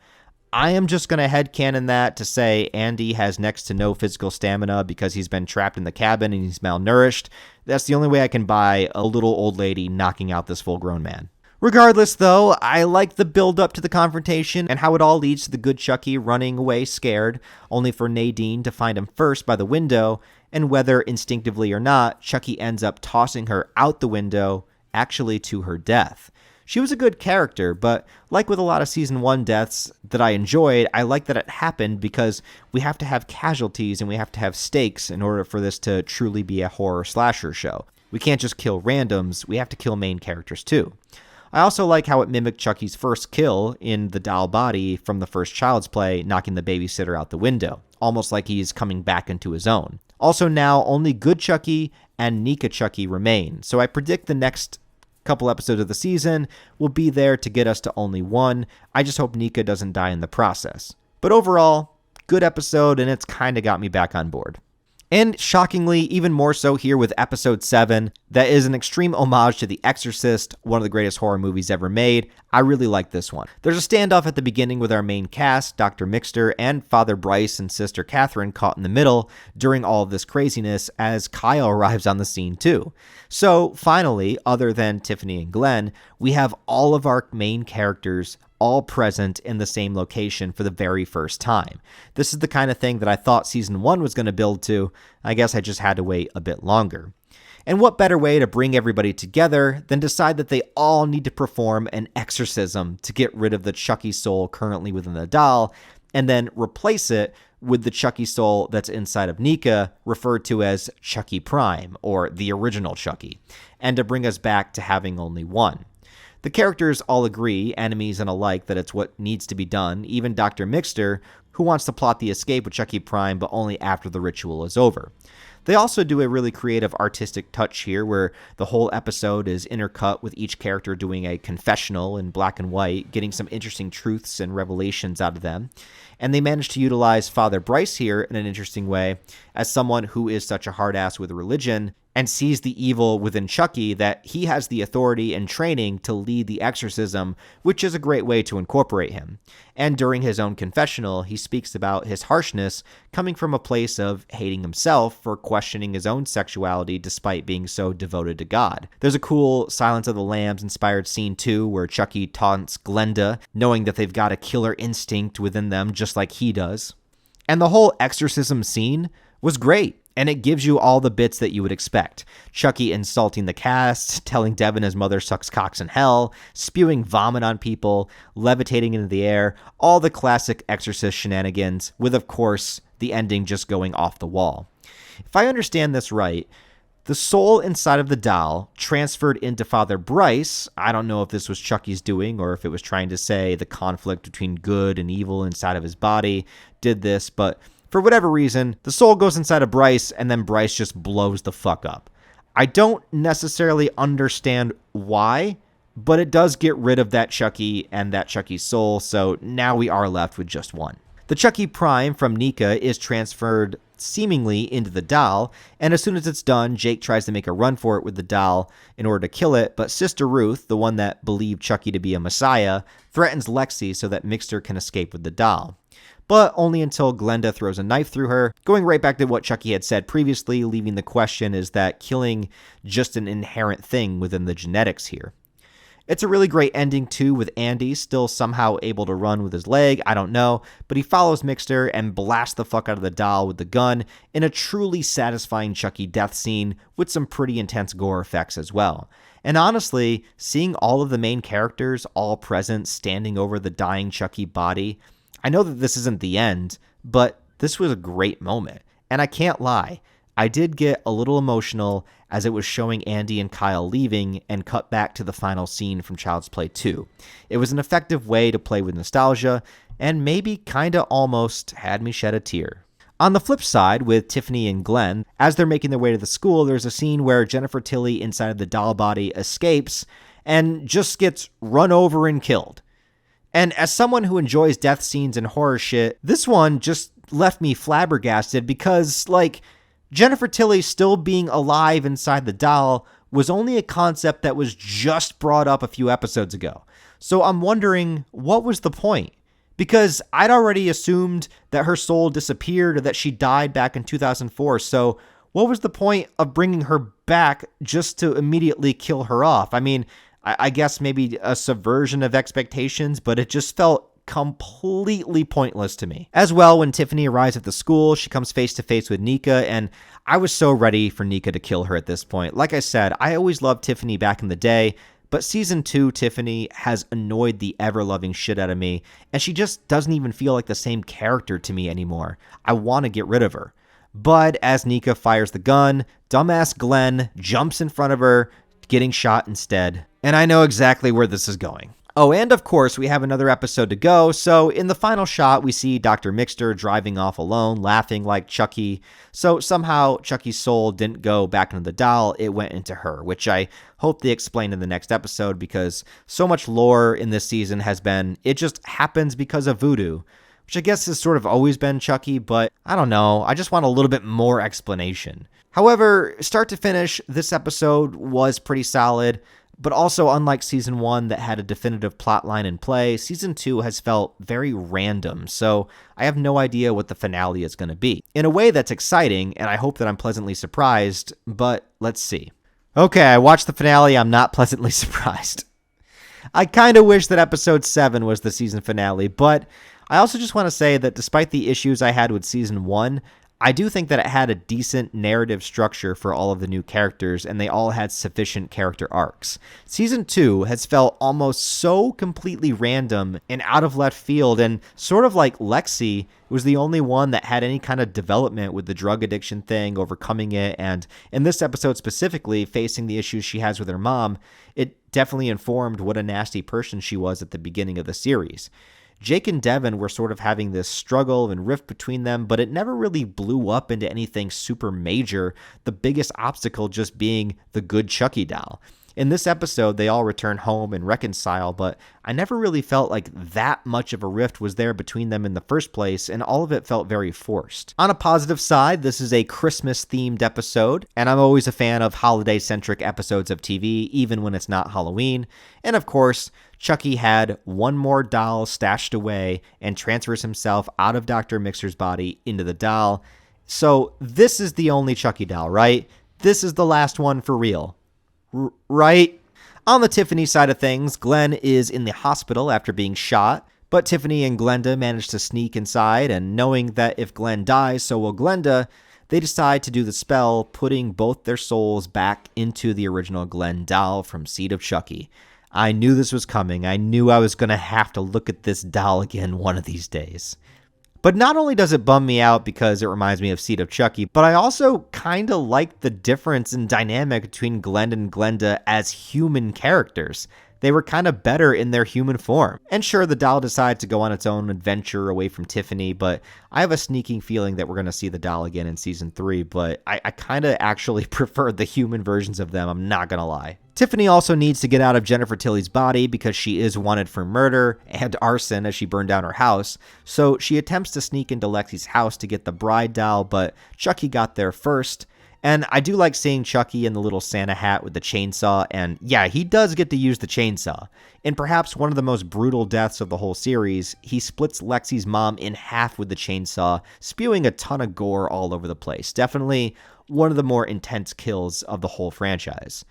I am just going to headcanon that to say Andy has next to no physical stamina because he's been trapped in the cabin and he's malnourished. That's the only way I can buy a little old lady knocking out this full-grown man. Regardless, though, I like the build-up to the confrontation and how it all leads to the good Chucky running away scared, only for Nadine to find him first by the window, and whether instinctively or not, Chucky ends up tossing her out the window, actually to her death. She was a good character, but like with a lot of Season 1 deaths that I enjoyed, I like that it happened because we have to have casualties and we have to have stakes in order for this to truly be a horror slasher show. We can't just kill randoms, we have to kill main characters too. I also like how it mimicked Chucky's first kill in the doll body from the first Child's Play, knocking the babysitter out the window, almost like he's coming back into his own. Also now, only good Chucky and Nika Chucky remain, so I predict the next couple episodes of the season will be there to get us to only one. I just hope Nika doesn't die in the process. But overall, good episode, and it's kind of got me back on board. And shockingly, even more so here with episode 7, that is an extreme homage to The Exorcist, one of the greatest horror movies ever made. I really like this one. There's a standoff at the beginning with our main cast, Dr. Mixter, and Father Bryce and Sister Catherine caught in the middle during all of this craziness as Kyle arrives on the scene too. So finally, other than Tiffany and Glenn, we have all of our main characters all present in the same location for the very first time. This is the kind of thing that I thought Season 1 was going to build to. I guess I just had to wait a bit longer. And what better way to bring everybody together than decide that they all need to perform an exorcism to get rid of the Chucky soul currently within the doll, and then replace it with the Chucky soul that's inside of Nika, referred to as Chucky Prime, or the original Chucky, and to bring us back to having only one. The characters all agree, enemies and alike, that it's what needs to be done, even Dr. Mixter, who wants to plot the escape with Chucky Prime, but only after the ritual is over. They also do a really creative artistic touch here, where the whole episode is intercut with each character doing a confessional in black and white, getting some interesting truths and revelations out of them. And they managed to utilize Father Bryce here in an interesting way, as someone who is such a hard ass with religion, and sees the evil within Chucky that he has the authority and training to lead the exorcism, which is a great way to incorporate him. And during his own confessional, he speaks about his harshness coming from a place of hating himself for questioning his own sexuality despite being so devoted to God. There's a cool Silence of the Lambs inspired scene too, where Chucky taunts Glenda, knowing that they've got a killer instinct within them just like he does. And the whole exorcism scene was great. And it gives you all the bits that you would expect. Chucky insulting the cast, telling Devin his mother sucks cocks in hell, spewing vomit on people, levitating into the air, all the classic Exorcist shenanigans, with, of course, the ending just going off the wall. If I understand this right, the soul inside of the doll transferred into Father Bryce. I don't know if this was Chucky's doing or if it was trying to say the conflict between good and evil inside of his body did this, but for whatever reason, the soul goes inside of Bryce, and then Bryce just blows the fuck up. I don't necessarily understand why, but it does get rid of that Chucky and that Chucky soul, so now we are left with just one. The Chucky Prime from Nika is transferred seemingly into the doll, and as soon as it's done, Jake tries to make a run for it with the doll in order to kill it, but Sister Ruth, the one that believed Chucky to be a messiah, threatens Lexi so that Mixter can escape with the doll. But only until Glenda throws a knife through her, going right back to what Chucky had said previously, leaving the question, is that killing just an inherent thing within the genetics here? It's a really great ending, too, with Andy still somehow able to run with his leg, I don't know, but he follows Mixter and blasts the fuck out of the doll with the gun in a truly satisfying Chucky death scene with some pretty intense gore effects as well. And honestly, seeing all of the main characters all present standing over the dying Chucky body, I know that this isn't the end, but this was a great moment. And I can't lie, I did get a little emotional as it was showing Andy and Kyle leaving and cut back to the final scene from Child's Play 2. It was an effective way to play with nostalgia, and maybe kinda almost had me shed a tear. On the flip side, with Tiffany and Glenn, as they're making their way to the school, there's a scene where Jennifer Tilly inside of the doll body escapes and just gets run over and killed. And as someone who enjoys death scenes and horror shit, this one just left me flabbergasted because, Jennifer Tilly still being alive inside the doll was only a concept that was just brought up a few episodes ago. So I'm wondering, what was the point? Because I'd already assumed that her soul disappeared or that she died back in 2004. So what was the point of bringing her back just to immediately kill her off? I mean, I guess maybe a subversion of expectations, but it just felt completely pointless to me. As well, when Tiffany arrives at the school, she comes face to face with Nika, and I was so ready for Nika to kill her at this point. Like I said, I always loved Tiffany back in the day, but season 2 Tiffany has annoyed the ever-loving shit out of me, and she just doesn't even feel like the same character to me anymore. I want to get rid of her. But as Nika fires the gun, dumbass Glenn jumps in front of her, getting shot instead. And I know exactly where this is going. Oh, and of course, we have another episode to go, so in the final shot, we see Dr. Mixter driving off alone, laughing like Chucky. So somehow, Chucky's soul didn't go back into the doll, it went into her, which I hope they explain in the next episode, because so much lore in this season has been, it just happens because of voodoo, which I guess has sort of always been Chucky, but I don't know, I just want a little bit more explanation. However, start to finish, this episode was pretty solid. But also, unlike Season 1 that had a definitive plotline in play, Season 2 has felt very random, so I have no idea what the finale is going to be. In a way that's exciting, and I hope that I'm pleasantly surprised, but let's see. Okay, I watched the finale, I'm not pleasantly surprised. I kind of wish that Episode 7 was the season finale, but I also just want to say that despite the issues I had with Season 1, I do think that it had a decent narrative structure for all of the new characters, and they all had sufficient character arcs. Season 2 has felt almost so completely random and out of left field, and sort of like Lexi was the only one that had any kind of development with the drug addiction thing, overcoming it, and in this episode specifically, facing the issues she has with her mom. It definitely informed what a nasty person she was at the beginning of the series. Jake and Devin were sort of having this struggle and rift between them, but it never really blew up into anything super major, the biggest obstacle just being the good Chucky doll. In this episode, they all return home and reconcile, but I never really felt like that much of a rift was there between them in the first place, and all of it felt very forced. On a positive side, this is a Christmas-themed episode, and I'm always a fan of holiday-centric episodes of TV, even when it's not Halloween. And of course, Chucky had one more doll stashed away and transfers himself out of Dr. Mixter's body into the doll. So this is the only Chucky doll, right? This is the last one for real. Right? On the Tiffany side of things, Glenn is in the hospital after being shot, but Tiffany and Glenda manage to sneak inside, and knowing that if Glenn dies, so will Glenda, they decide to do the spell, putting both their souls back into the original Glenn doll from Seed of Chucky. I knew this was coming. I knew I was going to have to look at this doll again one of these days. But not only does it bum me out because it reminds me of Seed of Chucky, but I also kind of like the difference in dynamic between Glenn and Glenda as human characters. they were kind of better in their human form. And sure, the doll decides to go on its own adventure away from Tiffany, but I have a sneaking feeling that we're going to see the doll again in season 3, but I kind of actually prefer the human versions of them, I'm not going to lie. Tiffany also needs to get out of Jennifer Tilly's body because she is wanted for murder and arson as she burned down her house, so she attempts to sneak into Lexi's house to get the bride doll, but Chucky got there first. And I do like seeing Chucky in the little Santa hat with the chainsaw, and yeah, he does get to use the chainsaw. In perhaps one of the most brutal deaths of the whole series, he splits Lexi's mom in half with the chainsaw, spewing a ton of gore all over the place. Definitely one of the more intense kills of the whole franchise.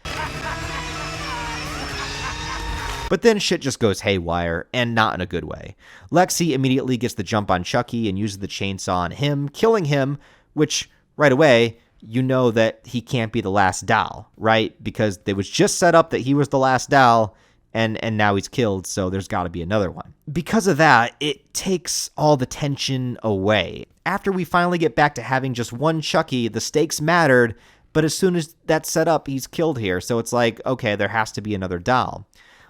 But then shit just goes haywire, and not in a good way. Lexi immediately gets the jump on Chucky and uses the chainsaw on him, killing him, which, right away, you know that he can't be the last doll, right? Because it was just set up that he was the last doll, and now he's killed, so there's got to be another one. Because of that, it takes all the tension away. After we finally get back to having just one Chucky, the stakes mattered, but as soon as that's set up, he's killed here, so it's like, okay, there has to be another doll.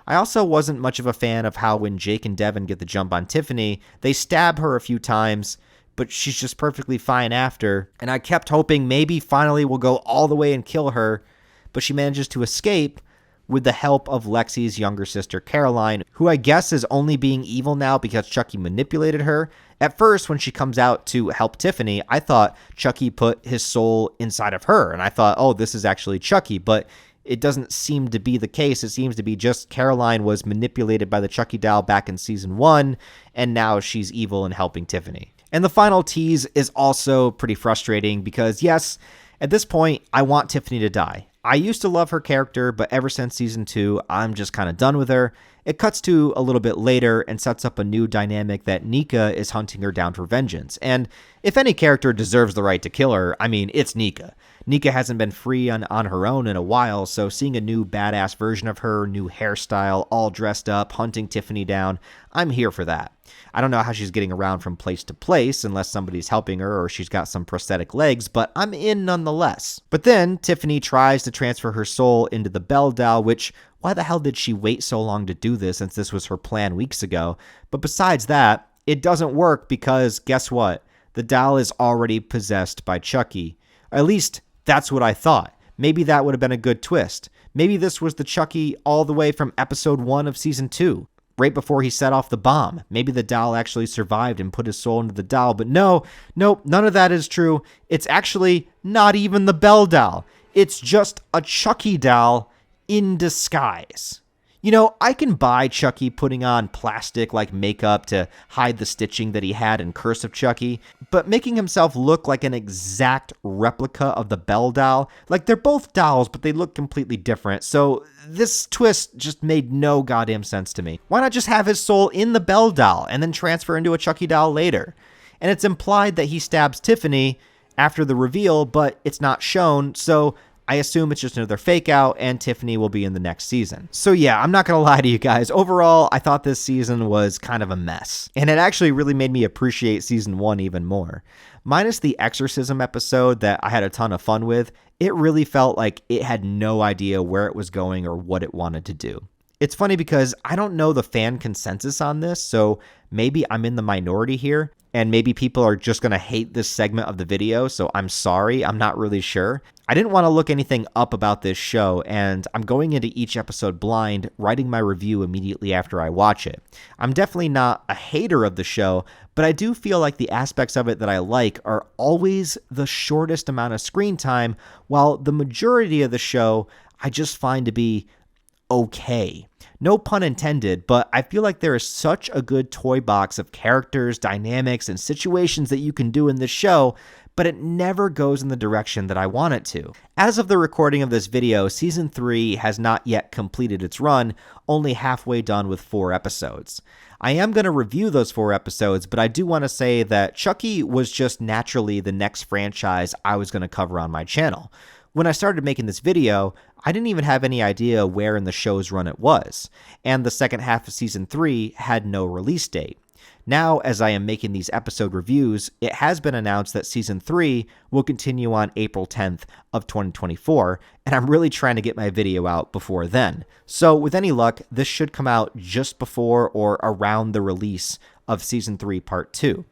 I also wasn't much of a fan of how when Jake and Devin get the jump on Tiffany, they stab her a few times, but she's just perfectly fine after, and I kept hoping maybe finally we'll go all the way and kill her, but she manages to escape with the help of Lexi's younger sister Caroline, who I guess is only being evil now because Chucky manipulated her. At first, when she comes out to help Tiffany, I thought Chucky put his soul inside of her, and I thought, oh, this is actually Chucky, but it doesn't seem to be the case. It seems to be just Caroline was manipulated by the Chucky doll back in season 1, and now she's evil and helping Tiffany. And the final tease is also pretty frustrating because, yes, at this point, I want Tiffany to die. I used to love her character, but ever since season 2, I'm just kind of done with her. It cuts to a little bit later and sets up a new dynamic that Nika is hunting her down for vengeance. And if any character deserves the right to kill her, I mean, it's Nika. Nika hasn't been free on her own in a while, so seeing a new badass version of her, new hairstyle, all dressed up, hunting Tiffany down, I'm here for that. I don't know how she's getting around from place to place unless somebody's helping her or she's got some prosthetic legs, but I'm in nonetheless. But then Tiffany tries to transfer her soul into the Belle doll, which, why the hell did she wait so long to do this since this was her plan weeks ago? But besides that, it doesn't work because guess what? The doll is already possessed by Chucky. At least that's what I thought. Maybe that would have been a good twist. Maybe this was the Chucky all the way from episode 1 of season 2. Right before he set off the bomb. Maybe the doll actually survived and put his soul into the doll, but nope, none of that is true. It's actually not even the Belle doll. It's just a Chucky doll in disguise. You know, I can buy Chucky putting on plastic like makeup to hide the stitching that he had in Curse of Chucky, but making himself look like an exact replica of the Belle doll, like they're both dolls, but they look completely different. So this twist just made no goddamn sense to me. Why not just have his soul in the Belle doll and then transfer into a Chucky doll later? And it's implied that he stabs Tiffany after the reveal, but it's not shown, so I assume it's just another fake out and Tiffany will be in the next season. So yeah, I'm not going to lie to you guys. Overall, I thought this season was kind of a mess. And it actually really made me appreciate season 1 even more. Minus the exorcism episode that I had a ton of fun with, it really felt like it had no idea where it was going or what it wanted to do. It's funny because I don't know the fan consensus on this, so maybe I'm in the minority here, and maybe people are just going to hate this segment of the video, so I'm sorry, I'm not really sure. I didn't want to look anything up about this show, and I'm going into each episode blind, writing my review immediately after I watch it. I'm definitely not a hater of the show, but I do feel like the aspects of it that I like are always the shortest amount of screen time, while the majority of the show I just find to be okay. No pun intended, but I feel like there is such a good toy box of characters, dynamics, and situations that you can do in this show, but it never goes in the direction that I want it to. As of the recording of this video, Season 3 has not yet completed its run, only halfway done with 4 episodes. I am going to review those 4 episodes, but I do want to say that Chucky was just naturally the next franchise I was going to cover on my channel. When I started making this video, I didn't even have any idea where in the show's run it was, and the second half of Season 3 had no release date. Now, as I am making these episode reviews, it has been announced that Season 3 will continue on April 10th of 2024, and I'm really trying to get my video out before then. So with any luck, this should come out just before or around the release of Season 3 Part 2.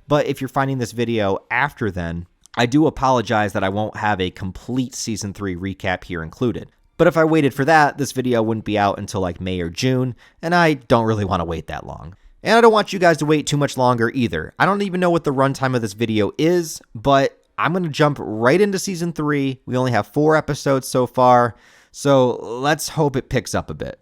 But if you're finding this video after then, I do apologize that I won't have a complete Season 3 recap here included. But if I waited for that, this video wouldn't be out until like May or June, and I don't really want to wait that long. And I don't want you guys to wait too much longer either. I don't even know what the runtime of this video is, but I'm going to jump right into Season 3. We only have 4 episodes so far, so let's hope it picks up a bit.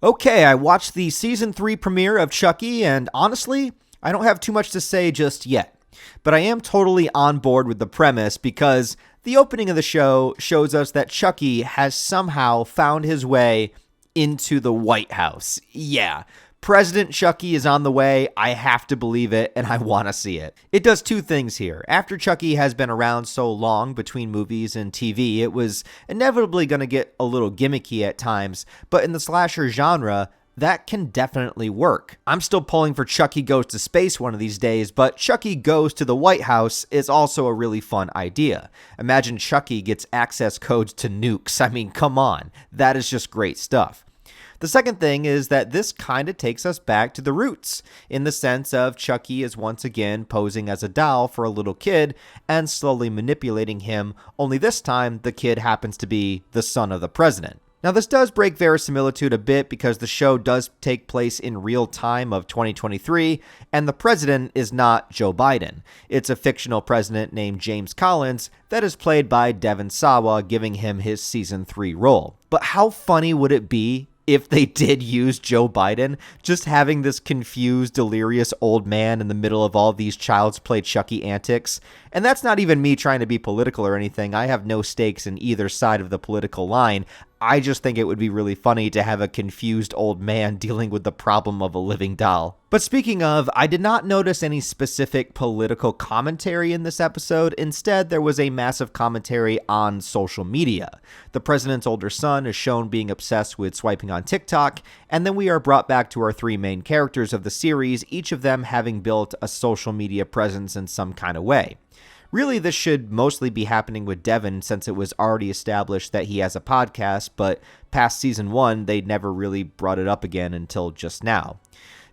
Okay, I watched the Season 3 premiere of Chucky, and honestly, I don't have too much to say just yet. But I am totally on board with the premise because the opening of the show shows us that Chucky has somehow found his way into the White House. Yeah. President Chucky is on the way. I have to believe it, and I want to see it. It does 2 things here. After Chucky has been around so long between movies and TV, it was inevitably going to get a little gimmicky at times, but in the slasher genre, that can definitely work. I'm still pulling for Chucky Goes to Space one of these days, but Chucky Goes to the White House is also a really fun idea. Imagine Chucky gets access codes to nukes. I mean, come on. That is just great stuff. The second thing is that this kind of takes us back to the roots, in the sense of Chucky is once again posing as a doll for a little kid and slowly manipulating him, only this time the kid happens to be the son of the president. Now, this does break verisimilitude a bit because the show does take place in real time of 2023, and the president is not Joe Biden. It's a fictional president named James Collins that is played by Devon Sawa, giving him his Season 3 role. But how funny would it be if they did use Joe Biden, just having this confused, delirious old man in the middle of all these Child's Play Chucky antics? And that's not even me trying to be political or anything. I have no stakes in either side of the political line. I just think it would be really funny to have a confused old man dealing with the problem of a living doll. But speaking of, I did not notice any specific political commentary in this episode. Instead, there was a massive commentary on social media. The president's older son is shown being obsessed with swiping on TikTok, and then we are brought back to our 3 main characters of the series, each of them having built a social media presence in some kind of way. Really, this should mostly be happening with Devon since it was already established that he has a podcast, but past Season 1, they never really brought it up again until just now.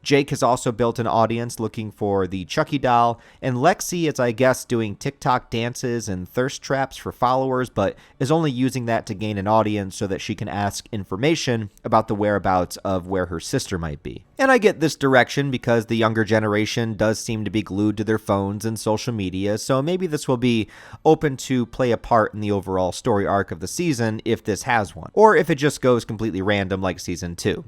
Jake has also built an audience looking for the Chucky doll, and Lexi is, I guess, doing TikTok dances and thirst traps for followers, but is only using that to gain an audience so that she can ask information about the whereabouts of where her sister might be. And I get this direction because the younger generation does seem to be glued to their phones and social media, so maybe this will be open to play a part in the overall story arc of the season if this has one, or if it just goes completely random like Season 2.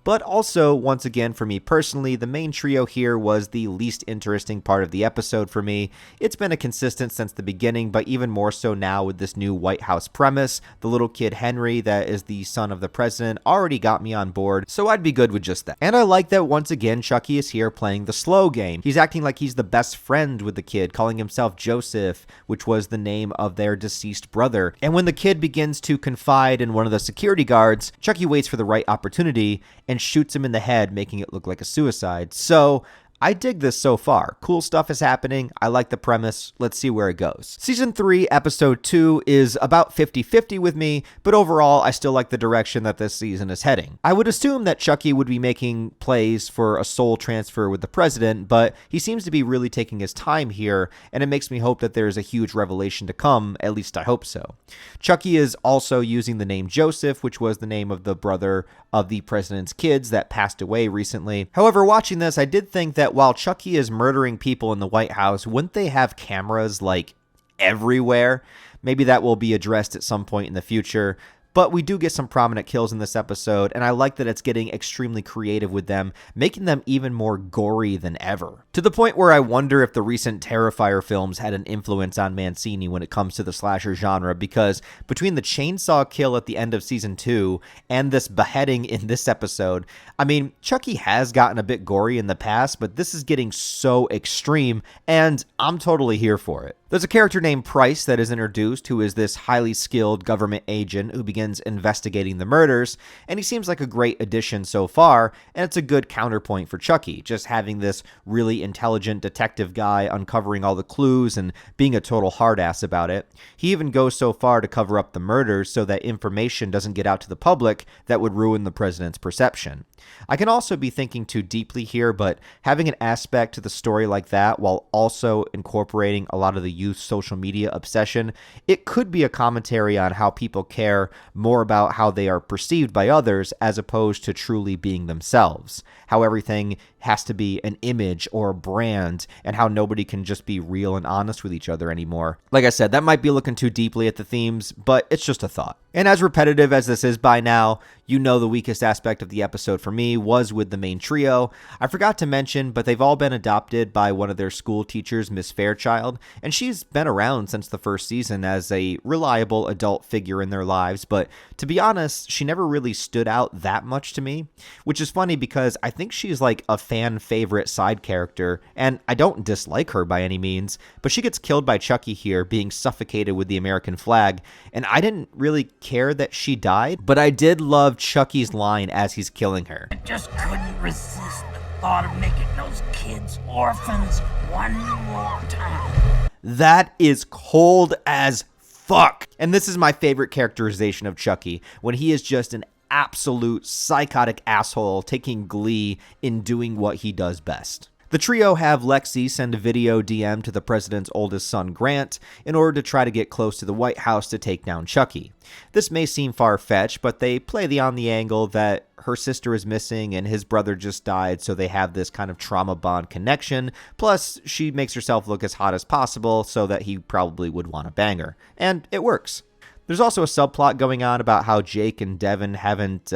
But also, once again, for me personally, the main trio here was the least interesting part of the episode for me. It's been a consistent since the beginning, but even more so now with this new White House premise. The little kid Henry, that is the son of the president, already got me on board, so I'd be good with just that. And I like that once again, Chucky is here playing the slow game. He's acting like he's the best friend with the kid, calling himself Joseph, which was the name of their deceased brother. And when the kid begins to confide in one of the security guards, Chucky waits for the right opportunity and shoots him in the head, making it look like a suicide. So I dig this so far. Cool stuff is happening. I like the premise. Let's see where it goes. Season 3, Episode 2 is about 50-50 with me, but overall, I still like the direction that this season is heading. I would assume that Chucky would be making plays for a soul transfer with the president, but he seems to be really taking his time here, and it makes me hope that there is a huge revelation to come. At least I hope so. Chucky is also using the name Joseph, which was the name of the brother of the president's kids that passed away recently. However, watching this, I did think that while Chucky is murdering people in the White House, wouldn't they have cameras like everywhere? Maybe that will be addressed at some point in the future. But we do get some prominent kills in this episode, and I like that it's getting extremely creative with them, making them even more gory than ever. To the point where I wonder if the recent Terrifier films had an influence on Mancini when it comes to the slasher genre, because between the chainsaw kill at the end of Season 2 and this beheading in this episode, I mean, Chucky has gotten a bit gory in the past, but this is getting so extreme, and I'm totally here for it. There's a character named Price that is introduced who is this highly skilled government agent who begins investigating the murders, and he seems like a great addition so far, and it's a good counterpoint for Chucky, just having this really intelligent detective guy uncovering all the clues and being a total hard-ass about it. He even goes so far to cover up the murders so that information doesn't get out to the public that would ruin the president's perception. I can also be thinking too deeply here, but having an aspect to the story like that while also incorporating a lot of the youth's social media obsession, it could be a commentary on how people care more about how they are perceived by others as opposed to truly being themselves. How everything has to be an image or a brand, and how nobody can just be real and honest with each other anymore. Like I said, that might be looking too deeply at the themes, but it's just a thought. And as repetitive as this is by now, you know the weakest aspect of the episode for me was with the main trio. I forgot to mention, but they've all been adopted by one of their school teachers, Miss Fairchild, and she's been around since the first season as a reliable adult figure in their lives, but to be honest, she never really stood out that much to me, which is funny because I think she's like a fan favorite side character, and I don't dislike her by any means, but she gets killed by Chucky here, being suffocated with the American flag, and I didn't really care that she died, but I did love Chucky's line as he's killing her. I just couldn't resist the thought of making those kids orphans one more time. That is cold as fuck. And this is my favorite characterization of Chucky, when he is just an absolute psychotic asshole taking glee in doing what he does best. The trio have Lexi send a video DM to the president's oldest son, Grant, in order to try to get close to the White House to take down Chucky. This may seem far-fetched, but they play on the angle that her sister is missing and his brother just died, so they have this kind of trauma bond connection. Plus, she makes herself look as hot as possible so that he probably would want to bang her. And it works. There's also a subplot going on about how Jake and Devin haven't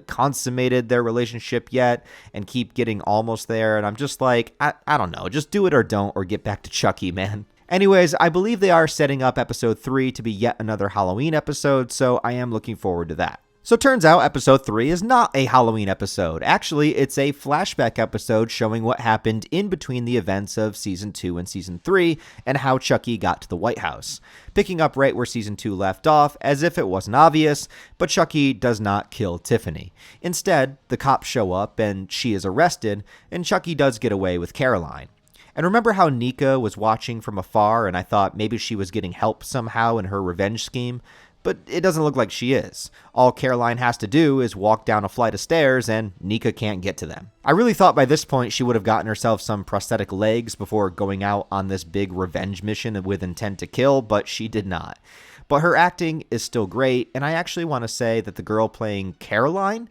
consummated their relationship yet and keep getting almost there. And I'm just like, I don't know, just do it or don't, or get back to Chucky, man. Anyways, I believe they are setting up episode 3 to be yet another Halloween episode, so I am looking forward to that. So turns out episode 3 is not a Halloween episode. Actually, it's a flashback episode showing what happened in between the events of season 2 and season 3 and how Chucky got to the White House. Picking up right where season 2 left off, as if it wasn't obvious, but Chucky does not kill Tiffany. Instead, the cops show up and she is arrested, and Chucky does get away with Caroline. And remember how Nika was watching from afar and I thought maybe she was getting help somehow in her revenge scheme? But it doesn't look like she is. All Caroline has to do is walk down a flight of stairs and Nika can't get to them. I really thought by this point she would have gotten herself some prosthetic legs before going out on this big revenge mission with intent to kill, but she did not. But her acting is still great, and I actually want to say that the girl playing Caroline,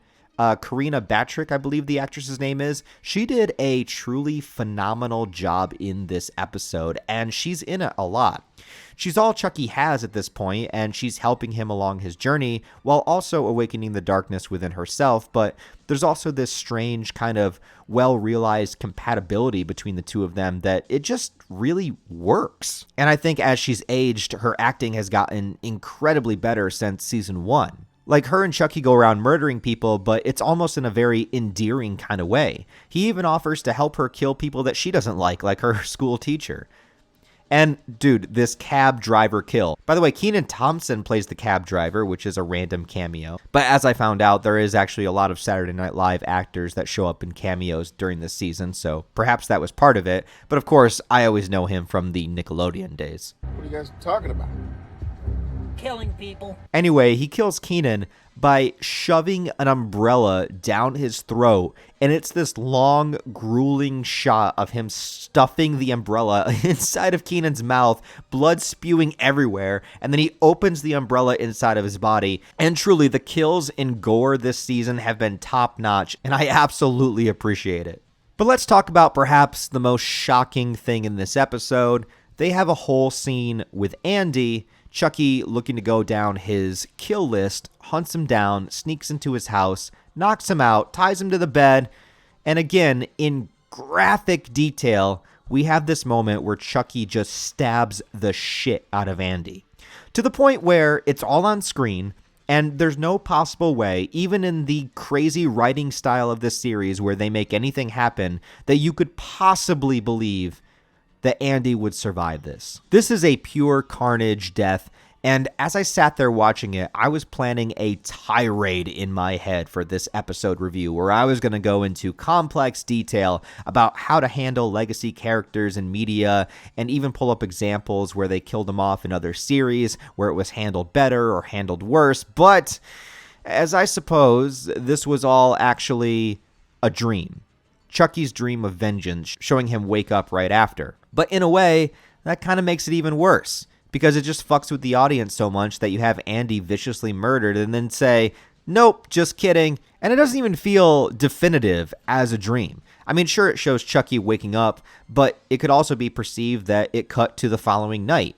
Karina Batrick, I believe the actress's name is, she did a truly phenomenal job in this episode, and she's in it a lot. She's all Chucky has at this point, and she's helping him along his journey while also awakening the darkness within herself, but there's also this strange kind of well-realized compatibility between the two of them that it just really works. And I think as she's aged, her acting has gotten incredibly better since season 1. Like, her and Chucky go around murdering people, but it's almost in a very endearing kind of way. He even offers to help her kill people that she doesn't like her school teacher. And, dude, this cab driver kill. By the way, Kenan Thompson plays the cab driver, which is a random cameo. But as I found out, there is actually a lot of Saturday Night Live actors that show up in cameos during this season, so perhaps that was part of it. But of course, I always know him from the Nickelodeon days. What are you guys talking about? Killing people. Anyway, he kills Kenan by shoving an umbrella down his throat, and it's this long, grueling shot of him stuffing the umbrella inside of Kenan's mouth, blood spewing everywhere, and then he opens the umbrella inside of his body. And truly, the kills in gore this season have been top-notch, and I absolutely appreciate it. But let's talk about perhaps the most shocking thing in this episode. They have a whole scene with Andy. Chucky, looking to go down his kill list, hunts him down, sneaks into his house, knocks him out, ties him to the bed, and again, in graphic detail, we have this moment where Chucky just stabs the shit out of Andy. To the point where it's all on screen, and there's no possible way, even in the crazy writing style of this series where they make anything happen, that you could possibly believe that Andy would survive this. This is a pure carnage death, and as I sat there watching it, I was planning a tirade in my head for this episode review where I was going to go into complex detail about how to handle legacy characters in media and even pull up examples where they killed them off in other series where it was handled better or handled worse. But as I suppose, this was all actually a dream. Chucky's dream of vengeance, showing him wake up right after. But in a way, that kind of makes it even worse, because it just fucks with the audience so much that you have Andy viciously murdered and then say, nope, just kidding. And it doesn't even feel definitive as a dream. I mean, sure, it shows Chucky waking up, but it could also be perceived that it cut to the following night.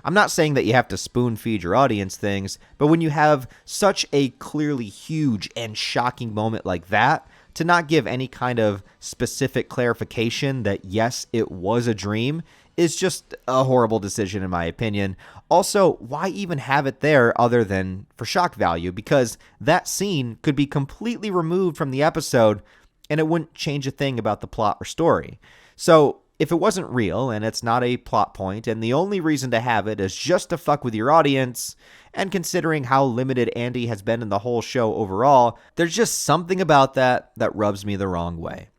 I'm not saying that you have to spoon feed your audience things, but when you have such a clearly huge and shocking moment like that, to not give any kind of specific clarification that yes, it was a dream is just a horrible decision in my opinion. Also, why even have it there other than for shock value? Because that scene could be completely removed from the episode and it wouldn't change a thing about the plot or story. So if it wasn't real and it's not a plot point and the only reason to have it is just to fuck with your audience, and considering how limited Andy has been in the whole show overall, there's just something about that rubs me the wrong way.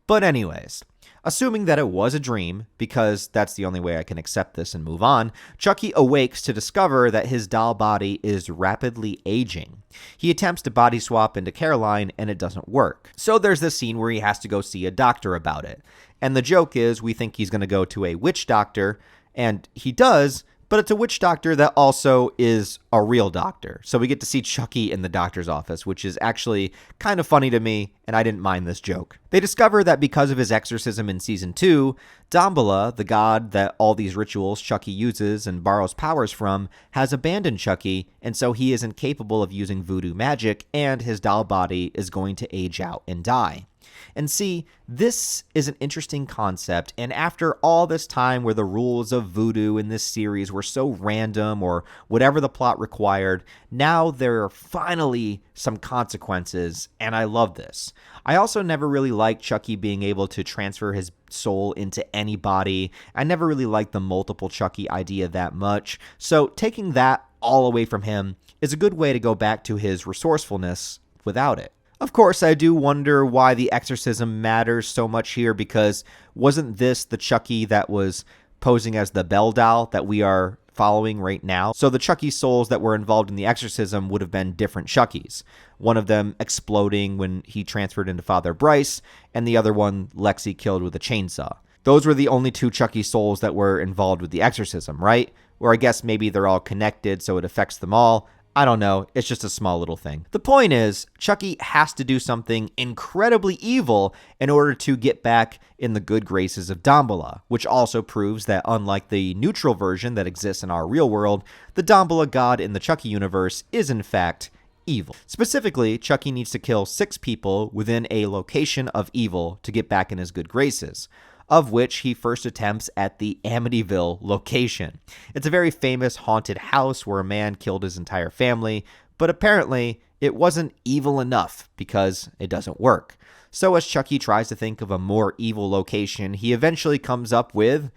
But anyways, assuming that it was a dream, because that's the only way I can accept this and move on, Chucky awakes to discover that his doll body is rapidly aging. He attempts to body swap into Caroline and it doesn't work. So there's this scene where he has to go see a doctor about it. And the joke is we think he's going to go to a witch doctor, and he does, but it's a witch doctor that also is a real doctor. So we get to see Chucky in the doctor's office, which is actually kind of funny to me, and I didn't mind this joke. They discover that because of his exorcism in Season 2, Damballa, the god that all these rituals Chucky uses and borrows powers from, has abandoned Chucky, and so he is incapable of using voodoo magic, and his doll body is going to age out and die. And see, this is an interesting concept, and after all this time where the rules of voodoo in this series were so random or whatever the plot required, now there are finally some consequences, and I love this. I also never really liked Chucky being able to transfer his soul into any body. I never really liked the multiple Chucky idea that much, so taking that all away from him is a good way to go back to his resourcefulness without it. Of course, I do wonder why the exorcism matters so much here, because wasn't this the Chucky that was posing as the Bell doll that we are following right now? So the Chucky souls that were involved in the exorcism would have been different Chuckies. One of them exploding when he transferred into Father Bryce, and the other one Lexi killed with a chainsaw. Those were the only two Chucky souls that were involved with the exorcism, right? Or I guess maybe they're all connected so it affects them all. I don't know, it's just a small little thing. The point is, Chucky has to do something incredibly evil in order to get back in the good graces of Damballa, which also proves that unlike the neutral version that exists in our real world, the Damballa god in the Chucky universe is in fact evil. Specifically, Chucky needs to kill 6 people within a location of evil to get back in his good graces, of which he first attempts at the Amityville location. It's a very famous haunted house where a man killed his entire family, but apparently it wasn't evil enough because it doesn't work. So as Chucky tries to think of a more evil location, he eventually comes up with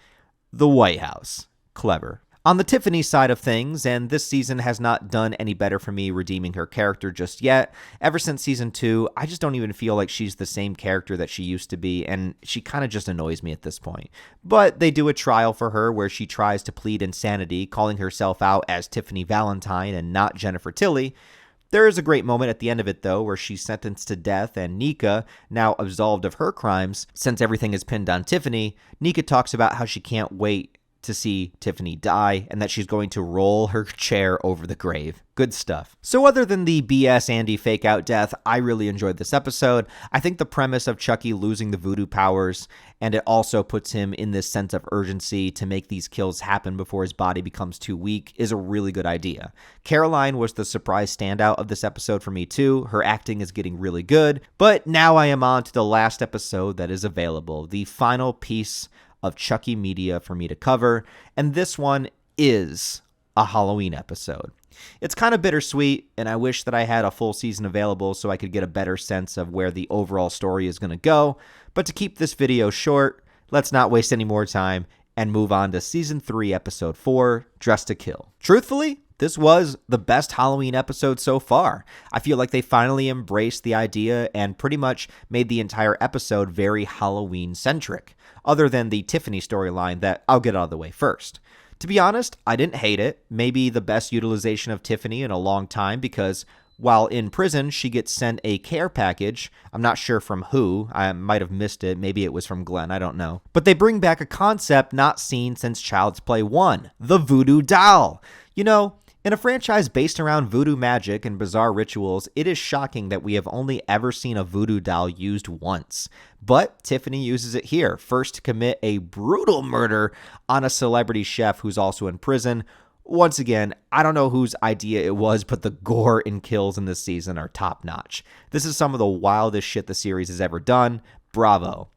the White House. Clever. On the Tiffany side of things, and this season has not done any better for me redeeming her character just yet. Ever since Season 2, I just don't even feel like she's the same character that she used to be, and she kind of just annoys me at this point. But they do a trial for her where she tries to plead insanity, calling herself out as Tiffany Valentine and not Jennifer Tilly. There is a great moment at the end of it, though, where she's sentenced to death, and Nika, now absolved of her crimes, since everything is pinned on Tiffany, Nika talks about how she can't wait to see Tiffany die, and that she's going to roll her chair over the grave. Good stuff. So other than the BS Andy fake out death, I really enjoyed this episode. I think the premise of Chucky losing the voodoo powers, and it also puts him in this sense of urgency to make these kills happen before his body becomes too weak, is a really good idea. Caroline was the surprise standout of this episode for me too. Her acting is getting really good, but now I am on to the last episode that is available, the final piece of Chucky media for me to cover, and this one is a Halloween episode. It's kind of bittersweet, and I wish that I had a full season available so I could get a better sense of where the overall story is going to go, but to keep this video short, let's not waste any more time and move on to Season 3, Episode 4, Dressed to Kill. Truthfully, this was the best Halloween episode so far. I feel like they finally embraced the idea and pretty much made the entire episode very Halloween-centric, other than the Tiffany storyline that I'll get out of the way first. To be honest, I didn't hate it. Maybe the best utilization of Tiffany in a long time because while in prison, she gets sent a care package. I'm not sure from who. I might have missed it. Maybe it was from Glenn. I don't know. But they bring back a concept not seen since Child's Play 1, the voodoo doll. You know, in a franchise based around voodoo magic and bizarre rituals, it is shocking that we have only ever seen a voodoo doll used once. But Tiffany uses it here, first to commit a brutal murder on a celebrity chef who's also in prison. Once again, I don't know whose idea it was, but the gore and kills in this season are top-notch. This is some of the wildest shit the series has ever done. Bravo.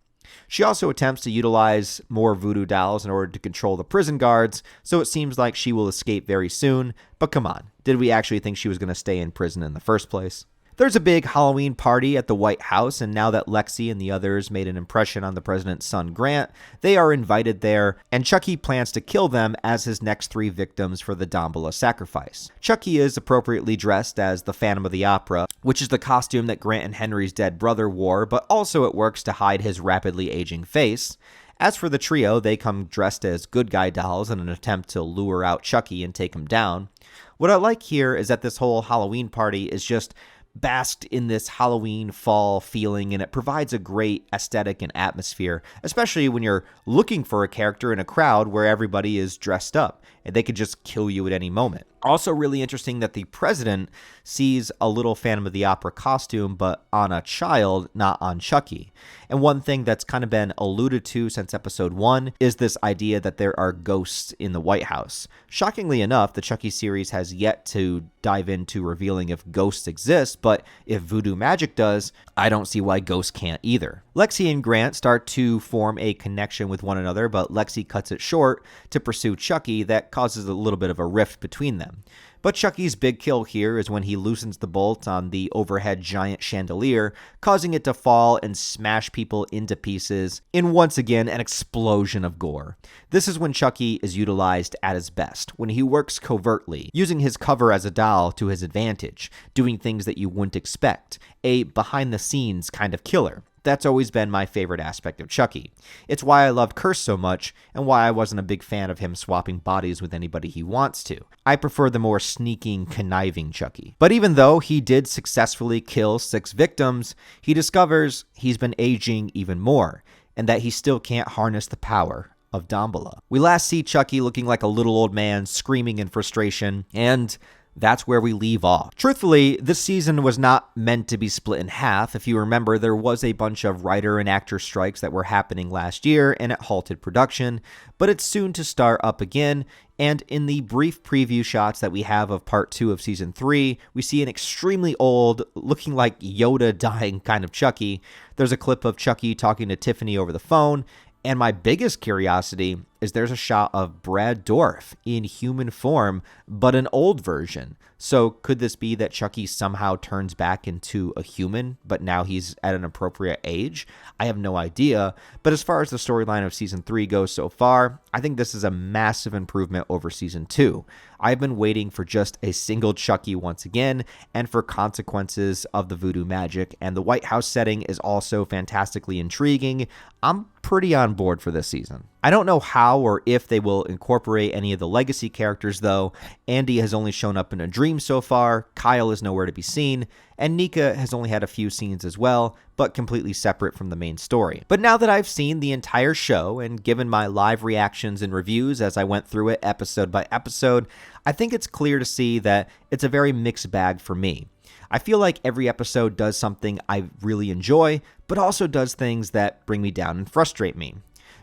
She also attempts to utilize more voodoo dolls in order to control the prison guards, so it seems like she will escape very soon. But come on, did we actually think she was going to stay in prison in the first place? There's a big Halloween party at the White House, and now that Lexi and the others made an impression on the president's son Grant, they are invited there, and Chucky plans to kill them as his next 3 victims for the Dambola sacrifice. Chucky is appropriately dressed as the Phantom of the Opera, which is the costume that Grant and Henry's dead brother wore, but also it works to hide his rapidly aging face. As for the trio, they come dressed as good guy dolls in an attempt to lure out Chucky and take him down. What I like here is that this whole Halloween party is just basked in this Halloween fall feeling, and it provides a great aesthetic and atmosphere, especially when you're looking for a character in a crowd where everybody is dressed up and they could just kill you at any moment. Also really interesting that the president sees a little Phantom of the Opera costume, but on a child, not on Chucky. And one thing that's kind of been alluded to since episode 1 is this idea that there are ghosts in the White House. Shockingly enough, the Chucky series has yet to dive into revealing if ghosts exist, but if voodoo magic does, I don't see why ghosts can't either. Lexi and Grant start to form a connection with one another, but Lexi cuts it short to pursue Chucky. That causes a little bit of a rift between them. But Chucky's big kill here is when he loosens the bolt on the overhead giant chandelier, causing it to fall and smash people into pieces in, once again, an explosion of gore. This is when Chucky is utilized at his best, when he works covertly, using his cover as a doll to his advantage, doing things that you wouldn't expect, a behind-the-scenes kind of killer. That's always been my favorite aspect of Chucky. It's why I loved Curse so much, and why I wasn't a big fan of him swapping bodies with anybody he wants to. I prefer the more sneaking, conniving Chucky. But even though he did successfully kill 6 victims, he discovers he's been aging even more, and that he still can't harness the power of Dambola. We last see Chucky looking like a little old man, screaming in frustration, and that's where we leave off. Truthfully, this season was not meant to be split in half. If you remember, there was a bunch of writer and actor strikes that were happening last year, and it halted production, but it's soon to start up again. And in the brief preview shots that we have of part 2 of season 3, we see an extremely old, looking like Yoda dying kind of Chucky. There's a clip of Chucky talking to Tiffany over the phone, and my biggest curiosity is there's a shot of Brad Dourif in human form, but an old version. So could this be that Chucky somehow turns back into a human, but now he's at an appropriate age? I have no idea. But as far as the storyline of season 3 goes so far, I think this is a massive improvement over season 2. I've been waiting for just a single Chucky once again, and for consequences of the voodoo magic, and the White House setting is also fantastically intriguing. I'm pretty on board for this season. I don't know how or if they will incorporate any of the legacy characters though. Andy has only shown up in a dream so far, Kyle is nowhere to be seen, and Nika has only had a few scenes as well, but completely separate from the main story. But now that I've seen the entire show and given my live reactions and reviews as I went through it episode by episode, I think it's clear to see that it's a very mixed bag for me. I feel like every episode does something I really enjoy, but also does things that bring me down and frustrate me.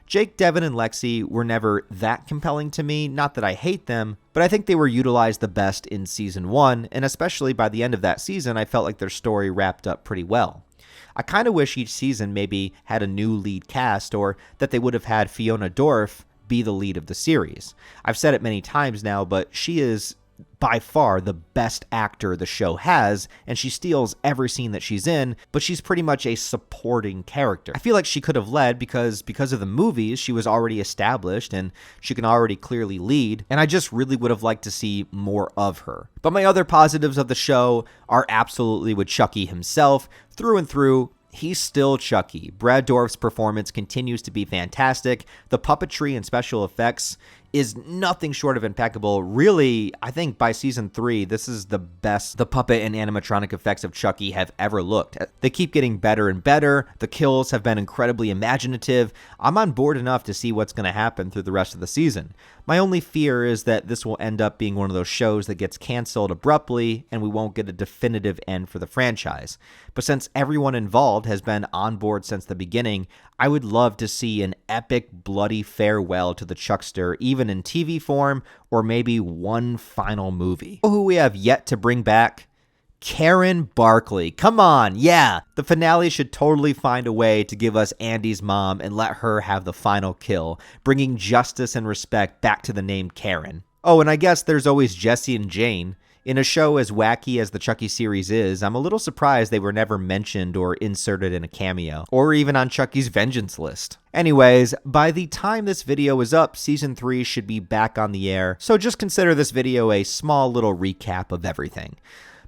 Jake, Devin, and Lexi were never that compelling to me, not that I hate them, but I think they were utilized the best in season 1, and especially by the end of that season, I felt like their story wrapped up pretty well. I kind of wish each season maybe had a new lead cast, or that they would have had Fiona Dourif be the lead of the series. I've said it many times now, but she is by far the best actor the show has, and she steals every scene that she's in, but she's pretty much a supporting character. I feel like she could have led because of the movies, she was already established and she can already clearly lead, and I just really would have liked to see more of her. But my other positives of the show are absolutely with Chucky himself. Through and through, he's still Chucky. Brad Dourif's performance continues to be fantastic. The puppetry and special effects is nothing short of impeccable. Really, I think by season 3, this is the best the puppet and animatronic effects of Chucky have ever looked. They keep getting better and better. The kills have been incredibly imaginative. I'm on board enough to see what's going to happen through the rest of the season. My only fear is that this will end up being one of those shows that gets canceled abruptly and we won't get a definitive end for the franchise. But since everyone involved has been on board since the beginning, I would love to see an epic, bloody farewell to the Chuckster, even in TV form, or maybe one final movie. Who we have yet to bring back? Karen Barkley. Come on, yeah. The finale should totally find a way to give us Andy's mom and let her have the final kill, bringing justice and respect back to the name Karen. Oh, and I guess there's always Jesse and Jane. In a show as wacky as the Chucky series is, I'm a little surprised they were never mentioned or inserted in a cameo, or even on Chucky's vengeance list. Anyways, by the time this video is up, season 3 should be back on the air, so just consider this video a small little recap of everything.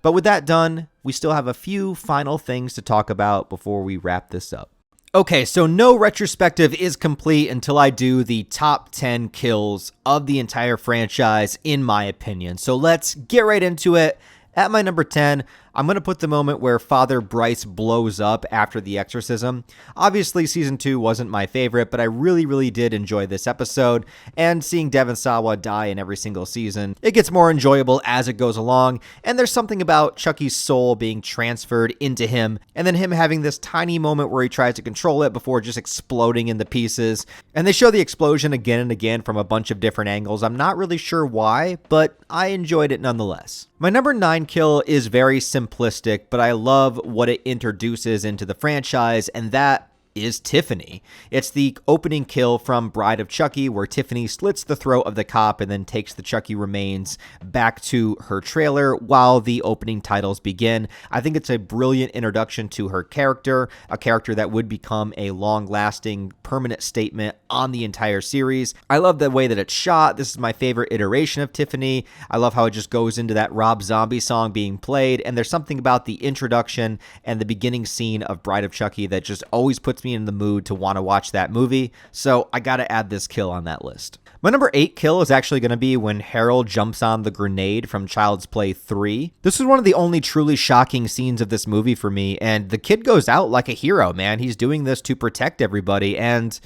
But with that done, we still have a few final things to talk about before we wrap this up. Okay, so no retrospective is complete until I do the top 10 kills of the entire franchise, in my opinion. So let's get right into it. At my number 10, I'm going to put the moment where Father Bryce blows up after the exorcism. Obviously, season 2 wasn't my favorite, but I really did enjoy this episode, and seeing Devon Sawa die in every single season, it gets more enjoyable as it goes along, and there's something about Chucky's soul being transferred into him, and then him having this tiny moment where he tries to control it before just exploding into pieces, and they show the explosion again and again from a bunch of different angles. I'm not really sure why, but I enjoyed it nonetheless. My number 9 kill is very simplistic, but I love what it introduces into the franchise, and that is Tiffany. It's the opening kill from Bride of Chucky, where Tiffany slits the throat of the cop and then takes the Chucky remains back to her trailer while the opening titles begin. I think it's a brilliant introduction to her character, a character that would become a long-lasting, permanent statement on the entire series. I love the way that it's shot. This is my favorite iteration of Tiffany. I love how it just goes into that Rob Zombie song being played, and there's something about the introduction and the beginning scene of Bride of Chucky that just always puts me in the mood to want to watch that movie, so I gotta add this kill on that list. My number 8 kill is actually going to be when Harold jumps on the grenade from Child's Play 3. This is one of the only truly shocking scenes of this movie for me, and the kid goes out like a hero, man. He's doing this to protect everybody, and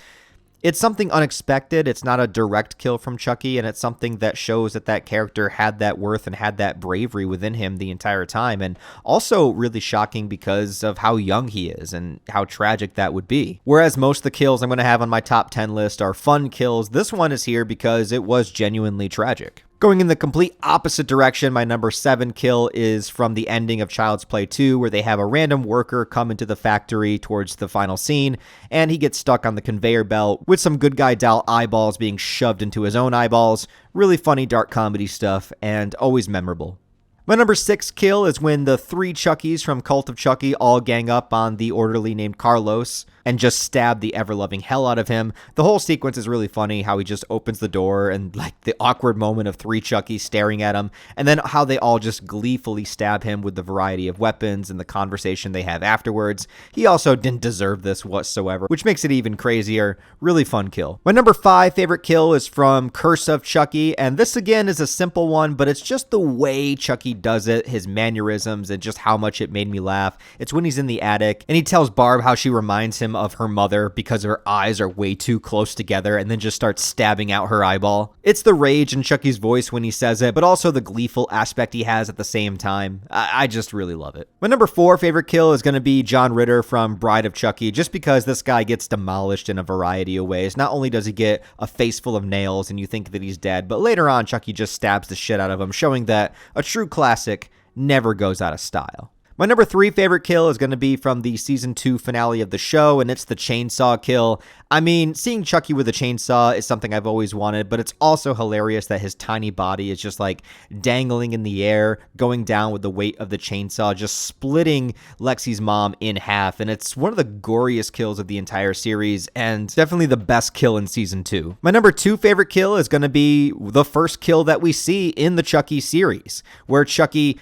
it's something unexpected. It's not a direct kill from Chucky, and it's something that shows that that character had that worth and had that bravery within him the entire time, and also really shocking because of how young he is and how tragic that would be. Whereas most of the kills I'm going to have on my top 10 list are fun kills, this one is here because it was genuinely tragic. Going in the complete opposite direction, my number 7 kill is from the ending of Child's Play 2, where they have a random worker come into the factory towards the final scene, and he gets stuck on the conveyor belt with some good guy doll eyeballs being shoved into his own eyeballs. Really funny dark comedy stuff, and always memorable. My number 6 kill is when the 3 Chuckies from Cult of Chucky all gang up on the orderly named Carlos and just stab the ever-loving hell out of him. The whole sequence is really funny, how he just opens the door and like the awkward moment of 3 Chuckies staring at him, and then how they all just gleefully stab him with the variety of weapons and the conversation they have afterwards. He also didn't deserve this whatsoever, which makes it even crazier. Really fun kill. My number 5 favorite kill is from Curse of Chucky, and this again is a simple one, but it's just the way Chucky does it, his mannerisms, and just how much it made me laugh. It's when he's in the attic and he tells Barb how she reminds him of her mother because her eyes are way too close together, and then just starts stabbing out her eyeball. It's the rage in Chucky's voice when he says it, but also the gleeful aspect he has at the same time. I just really love it. My number 4 favorite kill is going to be John Ritter from Bride of Chucky, just because this guy gets demolished in a variety of ways. Not only does he get a face full of nails and you think that he's dead, but later on Chucky just stabs the shit out of him, showing that a true classic never goes out of style. My number 3 favorite kill is going to be from the season 2 finale of the show, and it's the chainsaw kill. I mean, seeing Chucky with a chainsaw is something I've always wanted, but it's also hilarious that his tiny body is just like dangling in the air, going down with the weight of the chainsaw, just splitting Lexi's mom in half. And it's one of the goriest kills of the entire series, and definitely the best kill in season 2. My number 2 favorite kill is going to be the first kill that we see in the Chucky series, where Chucky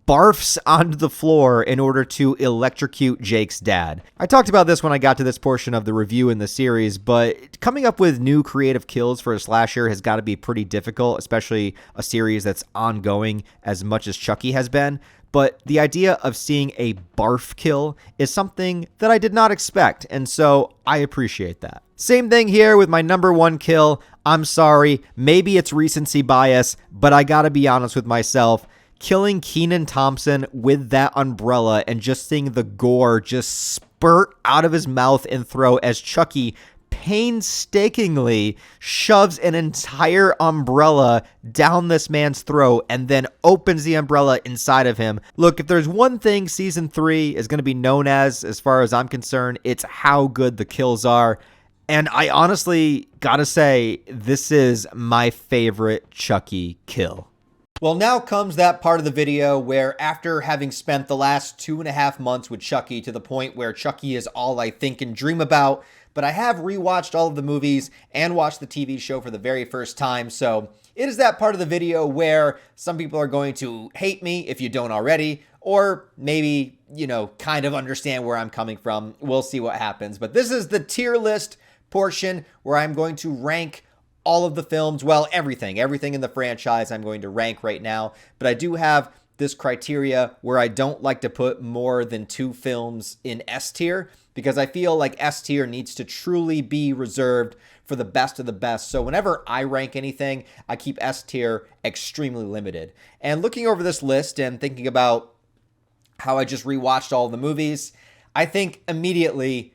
barfs onto the floor in order to electrocute Jake's dad. I talked about this when I got to this portion of the review in the series, but coming up with new creative kills for a slasher has got to be pretty difficult, especially a series that's ongoing as much as Chucky has been. But the idea of seeing a barf kill is something that I did not expect, and so I appreciate that. Same thing here with my number 1 kill. I'm sorry, maybe it's recency bias, but I gotta be honest with myself. Killing Kenan Thompson with that umbrella and just seeing the gore just spurt out of his mouth and throat as Chucky painstakingly shoves an entire umbrella down this man's throat and then opens the umbrella inside of him. Look, if there's one thing season 3 is going to be known as far as I'm concerned, it's how good the kills are. And I honestly gotta say, this is my favorite Chucky kill. Well, now comes that part of the video where, after having spent the last 2.5 months with Chucky to the point where Chucky is all I think and dream about, but I have rewatched all of the movies and watched the TV show for the very first time, so it is that part of the video where some people are going to hate me if you don't already, or maybe, kind of understand where I'm coming from. We'll see what happens. But this is the tier list portion where I'm going to rank all of the films, well, everything in the franchise I'm going to rank right now, but I do have this criteria where I don't like to put more than 2 films in S tier, because I feel like S tier needs to truly be reserved for the best of the best. So whenever I rank anything, I keep S tier extremely limited. And looking over this list and thinking about how I just rewatched all the movies, I think immediately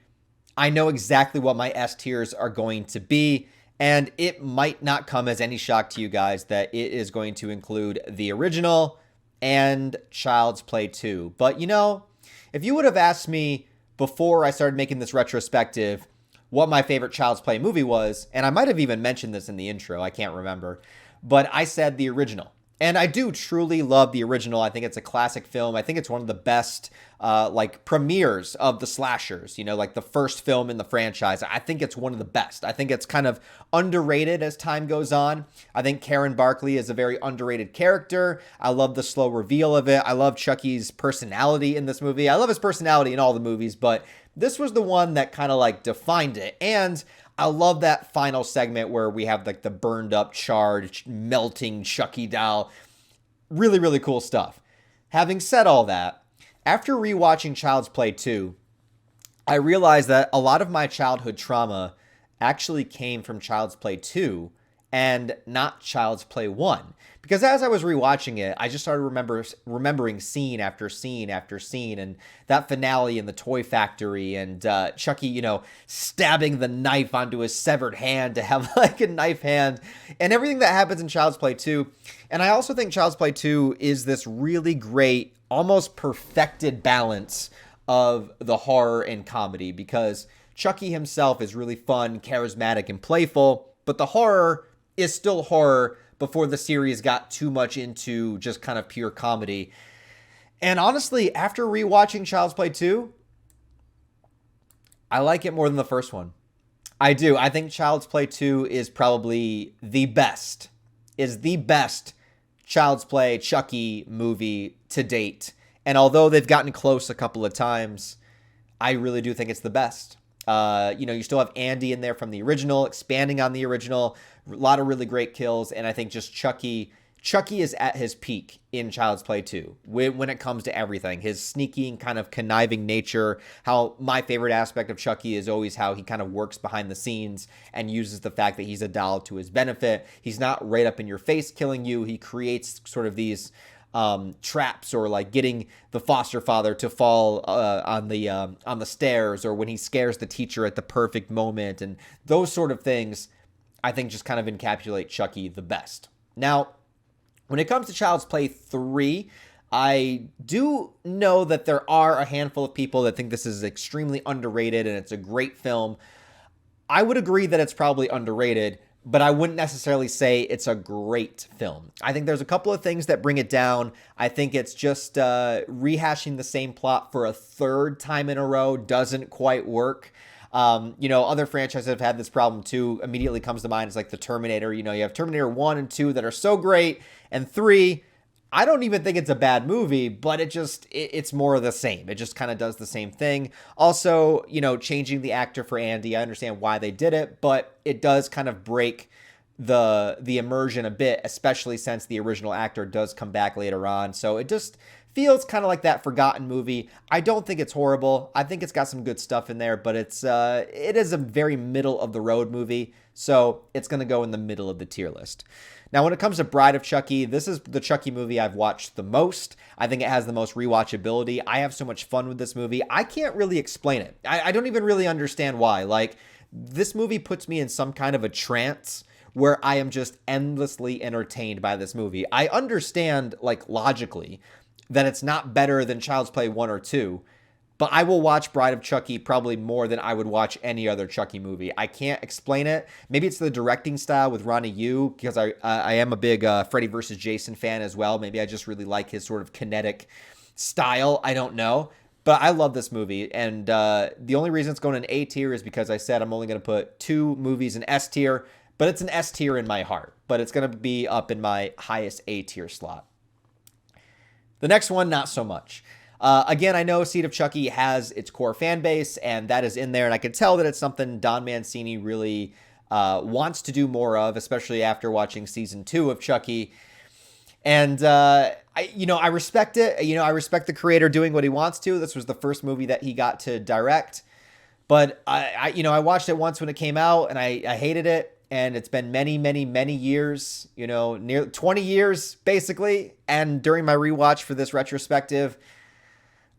I know exactly what my S tiers are going to be. And it might not come as any shock to you guys that it is going to include the original and Child's Play 2. But if you would have asked me before I started making this retrospective what my favorite Child's Play movie was, and I might have even mentioned this in the intro, I can't remember, but I said the original. And I do truly love the original. I think it's a classic film. I think it's one of the best premieres of the slashers, like the first film in the franchise. I think it's one of the best. I think it's kind of underrated as time goes on. I think Karen Barkley is a very underrated character. I love the slow reveal of it. I love Chucky's personality in this movie. I love his personality in all the movies, but this was the one that kind of defined it. And I love that final segment where we have the burned up, charred, melting Chucky doll. Really, really cool stuff. Having said all that, after rewatching Child's Play 2, I realized that a lot of my childhood trauma actually came from Child's Play 2 and not Child's Play 1. Because as I was rewatching it, I just started remembering scene after scene after scene, and that finale in the toy factory, and Chucky, stabbing the knife onto his severed hand to have a knife hand, and everything that happens in Child's Play 2. And I also think Child's Play 2 is this really great, almost perfected balance of the horror and comedy, because Chucky himself is really fun, charismatic, and playful, but the horror is still horror before the series got too much into just kind of pure comedy. And honestly, after rewatching Child's Play 2, I like it more than the first one. I do. I think Child's Play 2 is probably the best Child's Play Chucky movie to date. And although they've gotten close a couple of times, I really do think it's the best. You still have Andy in there from the original, expanding on the original, a lot of really great kills, and I think just Chucky is at his peak in Child's Play 2 when it comes to everything. His sneaky and kind of conniving nature, how my favorite aspect of Chucky is always how he kind of works behind the scenes and uses the fact that he's a doll to his benefit. He's not right up in your face killing you. He creates sort of these traps, or getting the foster father to fall on the stairs, or when he scares the teacher at the perfect moment, and those sort of things I think just kind of encapsulate Chucky the best. Now, when it comes to Child's Play 3, I do know that there are a handful of people that think this is extremely underrated and it's a great film. I would agree that it's probably underrated, but I wouldn't necessarily say it's a great film. I think there's a couple of things that bring it down. I think it's just rehashing the same plot for a third time in a row doesn't quite work. Other franchises have had this problem too. Immediately comes to mind is like the Terminator. You have Terminator 1 and 2 that are so great, and 3, I don't even think it's a bad movie, but it's more of the same. It just kind of does the same thing. Also, changing the actor for Andy, I understand why they did it, but it does kind of break the immersion a bit, especially since the original actor does come back later on. So it just feels kind of like that forgotten movie. I don't think it's horrible. I think it's got some good stuff in there, but it is a very middle of the road movie. So it's going to go in the middle of the tier list. Now, when it comes to Bride of Chucky, this is the Chucky movie I've watched the most. I think it has the most rewatchability. I have so much fun with this movie. I can't really explain it. I don't even really understand why. Like, this movie puts me in some kind of a trance where I am just endlessly entertained by this movie. I understand, like, logically that it's not better than Child's Play 1 or 2, but I will watch Bride of Chucky probably more than I would watch any other Chucky movie. I can't explain it. Maybe it's the directing style with Ronnie Yu, because I am a big Freddy vs. Jason fan as well. Maybe I just really like his sort of kinetic style. I don't know. But I love this movie, and the only reason it's going in A tier is because I said I'm only going to put 2 movies in S tier, but it's an S tier in my heart. But it's going to be up in my highest A tier slot. The next one, not so much. Again, I know Seed of Chucky has its core fan base, and that is in there, and I can tell that it's something Don Mancini really wants to do more of, especially after watching season 2 of Chucky. And I respect it. I respect the creator doing what he wants to. This was the first movie that he got to direct, but I watched it once when it came out, and I hated it. And it's been many, many, many years, near 20 years, basically. And during my rewatch for this retrospective,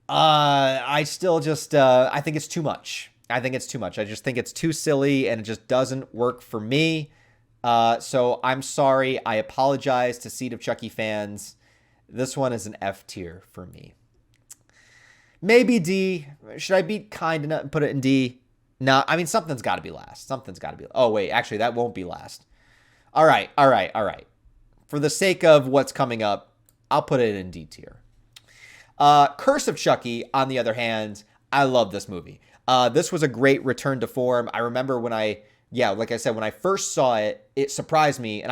I still just, I think it's too much. I just think it's too silly, and it just doesn't work for me. So I'm sorry. I apologize to Seed of Chucky fans. This one is an F tier for me. Maybe D. Should I be kind enough and put it in D? No, I mean, something's got to be last. Oh, wait, actually, that won't be last. All right. For the sake of what's coming up, I'll put it in D tier. Curse of Chucky, on the other hand, I love this movie. This was a great return to form. I remember when like I said, when I first saw it, it surprised me. And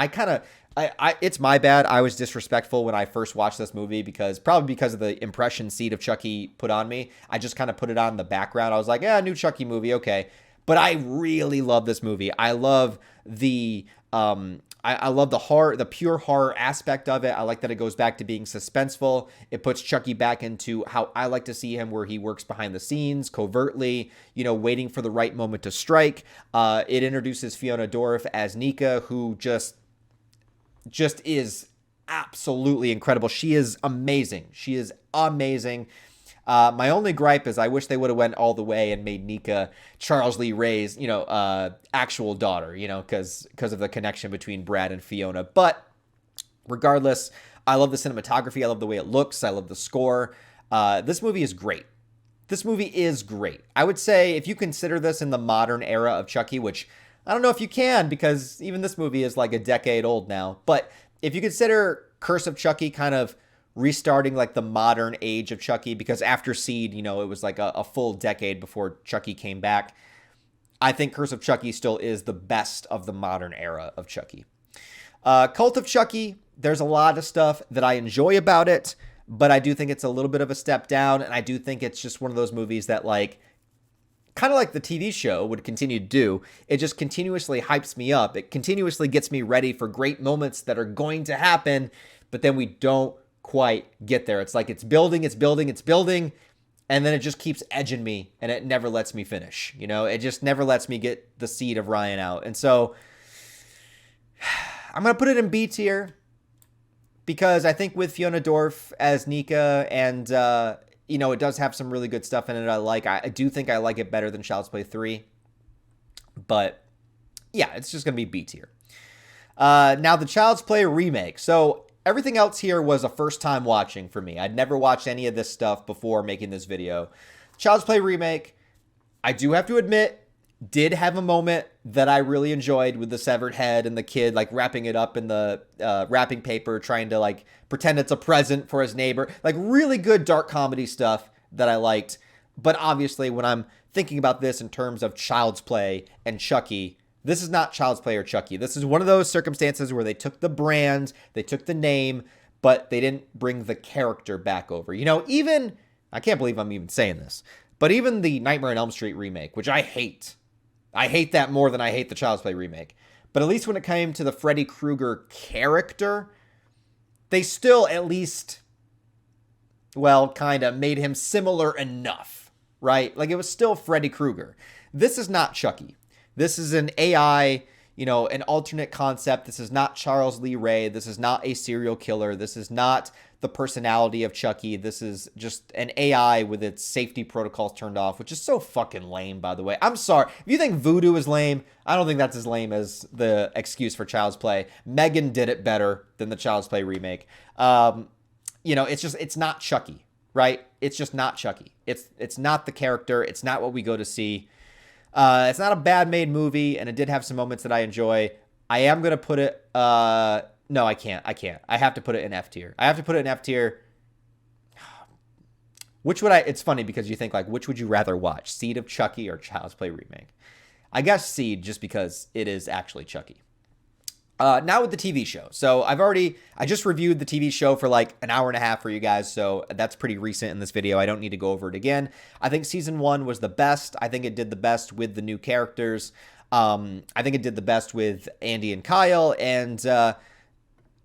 it's my bad. I was disrespectful when I first watched this movie probably because of the impression Seed of Chucky put on me. I just kind of put it on in the background. I was like, new Chucky movie. Okay. But I really love this movie. I love I love the horror, the pure horror aspect of it. I like that it goes back to being suspenseful. It puts Chucky back into how I like to see him, where he works behind the scenes, covertly, waiting for the right moment to strike. It introduces Fiona Dorff as Nika, who just is absolutely incredible. She is amazing. My only gripe is I wish they would have went all the way and made Nika Charles Lee Ray's, actual daughter, because of the connection between Brad and Fiona. But regardless, I love the cinematography. I love the way it looks. I love the score. This movie is great. I would say if you consider this in the modern era of Chucky, which I don't know if you can, because even this movie is like a decade old now. But if you consider Curse of Chucky kind of restarting like the modern age of Chucky, because after Seed, it was like a full decade before Chucky came back, I think Curse of Chucky still is the best of the modern era of Chucky. Cult of Chucky, there's a lot of stuff that I enjoy about it, but I do think it's a little bit of a step down, and I do think it's just one of those movies that, like, kind of like the TV show would continue to do, it just continuously hypes me up. It continuously gets me ready for great moments that are going to happen, but then we don't quite get there. It's like it's building, and then it just keeps edging me, and it never lets me finish. It just never lets me get the seed of Ryan out. And so I'm going to put it in B tier, because I think with Fiona Dorff as Nika, and it does have some really good stuff in it I do think I like it better than Child's Play 3. But yeah, it's just going to be B tier. Now the Child's Play remake. So everything else here was a first time watching for me. I'd never watched any of this stuff before making this video. Child's Play remake, I do have to admit, did have a moment that I really enjoyed with the severed head and the kid like wrapping it up in the wrapping paper, trying to like pretend it's a present for his neighbor. Like really good dark comedy stuff that I liked. But obviously when I'm thinking about this in terms of Child's Play and Chucky, this is not Child's Play or Chucky. This is one of those circumstances where they took the brand, they took the name, but they didn't bring the character back over. You know, even, I can't believe I'm even saying this, but even the Nightmare on Elm Street remake, which I hate that more than I hate the Child's Play remake. But at least when it came to the Freddy Krueger character, they still at least, well, kind of made him similar enough, right? Like it was still Freddy Krueger. This is not Chucky. This is an AI, you know, an alternate concept. This is not Charles Lee Ray. This is not a serial killer. This is not the personality of Chucky. This is just an AI with its safety protocols turned off, which is so fucking lame, by the way. I'm sorry. If you think Voodoo is lame, I don't think that's as lame as the excuse for Child's Play. Megan did it better than the Child's Play remake. You know, it's not Chucky, right? It's just not Chucky. It's not the character. It's not what we go to see. It's not a bad made movie, and it did have some moments that I enjoy. I am going to put it, no, I can't. I have to put it in F tier. It's funny because you think like, which would you rather watch? Seed of Chucky or Child's Play remake? I guess Seed, just because it is actually Chucky. Now with the TV show. So I just reviewed the TV show for like an hour and a half for you guys. So that's pretty recent in this video. I don't need to go over it again. I think season 1 was the best. I think it did the best with the new characters. I think it did the best with Andy and Kyle. And,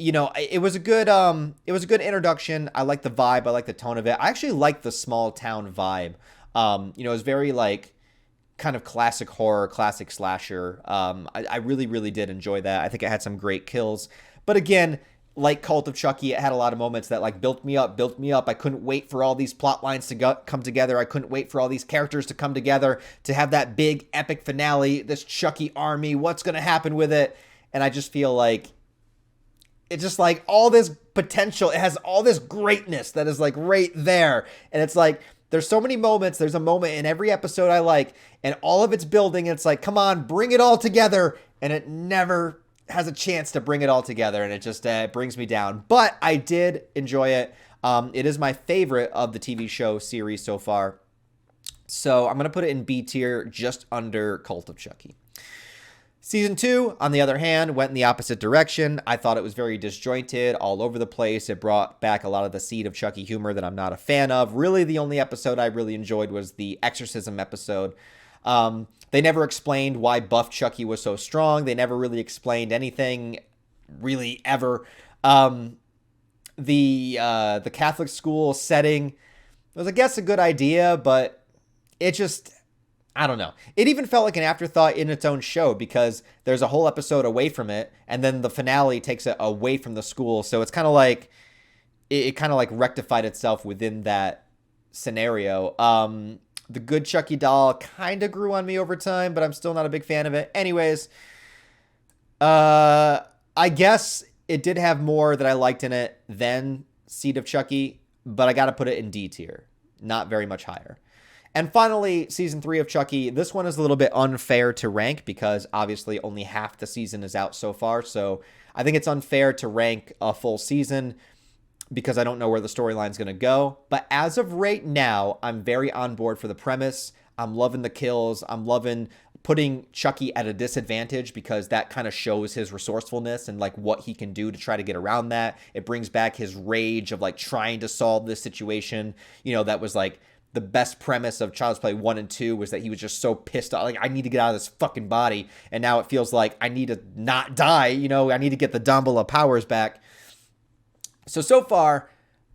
you know, it was a good introduction. I like the vibe. I like the tone of it. I actually like the small town vibe. You know, it was very like, kind of classic horror, classic slasher. I really, really did enjoy that. I think it had some great kills. But again, like Cult of Chucky, it had a lot of moments that like built me up. I couldn't wait for all these plot lines to come together. I couldn't wait for all these characters to come together to have that big epic finale, this Chucky army, what's going to happen with it? And I just feel like it's just like all this potential. It has all this greatness that is like right there. And it's like, there's so many moments. There's a moment in every episode I like, and all of it's building. It's like, come on, bring it all together. And it never has a chance to bring it all together. And it just brings me down. But I did enjoy it. It is my favorite of the TV show series so far. So I'm going to put it in B tier, just under Cult of Chucky. Season 2, on the other hand, went in the opposite direction. I thought it was very disjointed, all over the place. It brought back a lot of the Seed of Chucky humor that I'm not a fan of. Really, the only episode I really enjoyed was the Exorcism episode. They never explained why Buff Chucky was so strong. They never really explained anything, really, ever. The Catholic school setting was, I guess, a good idea, but it just, I don't know. It even felt like an afterthought in its own show because there's a whole episode away from it, and then the finale takes it away from the school. So it's kind of like it kind of like rectified itself within that scenario. The good Chucky doll kind of grew on me over time, but I'm still not a big fan of it. Anyways, I guess it did have more that I liked in it than Seed of Chucky, but I got to put it in D tier, not very much higher. And finally, season 3 of Chucky. This one is a little bit unfair to rank because obviously only half the season is out so far. So I think it's unfair to rank a full season because I don't know where the storyline is going to go. But as of right now, I'm very on board for the premise. I'm loving the kills. I'm loving putting Chucky at a disadvantage because that kind of shows his resourcefulness and like what he can do to try to get around that. It brings back his rage of like trying to solve this situation. You know, that was like the best premise of Child's Play 1 and 2 was that he was just so pissed off. Like, I need to get out of this fucking body. And now it feels like I need to not die. You know, I need to get the Dumbledore powers back. So far,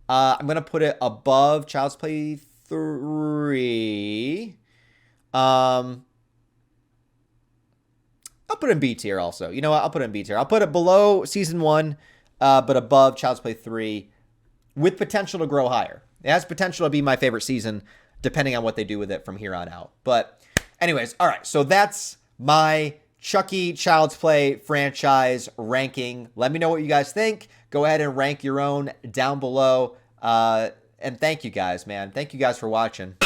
I'm going to put it above Child's Play 3. I'll put it in B tier also. You know what? I'll put it in B tier. I'll put it below season 1, but above Child's Play 3 with potential to grow higher. It has potential to be my favorite season, depending on what they do with it from here on out. But anyways, all right. So that's my Chucky Child's Play franchise ranking. Let me know what you guys think. Go ahead and rank your own down below. And thank you guys, man. Thank you guys for watching.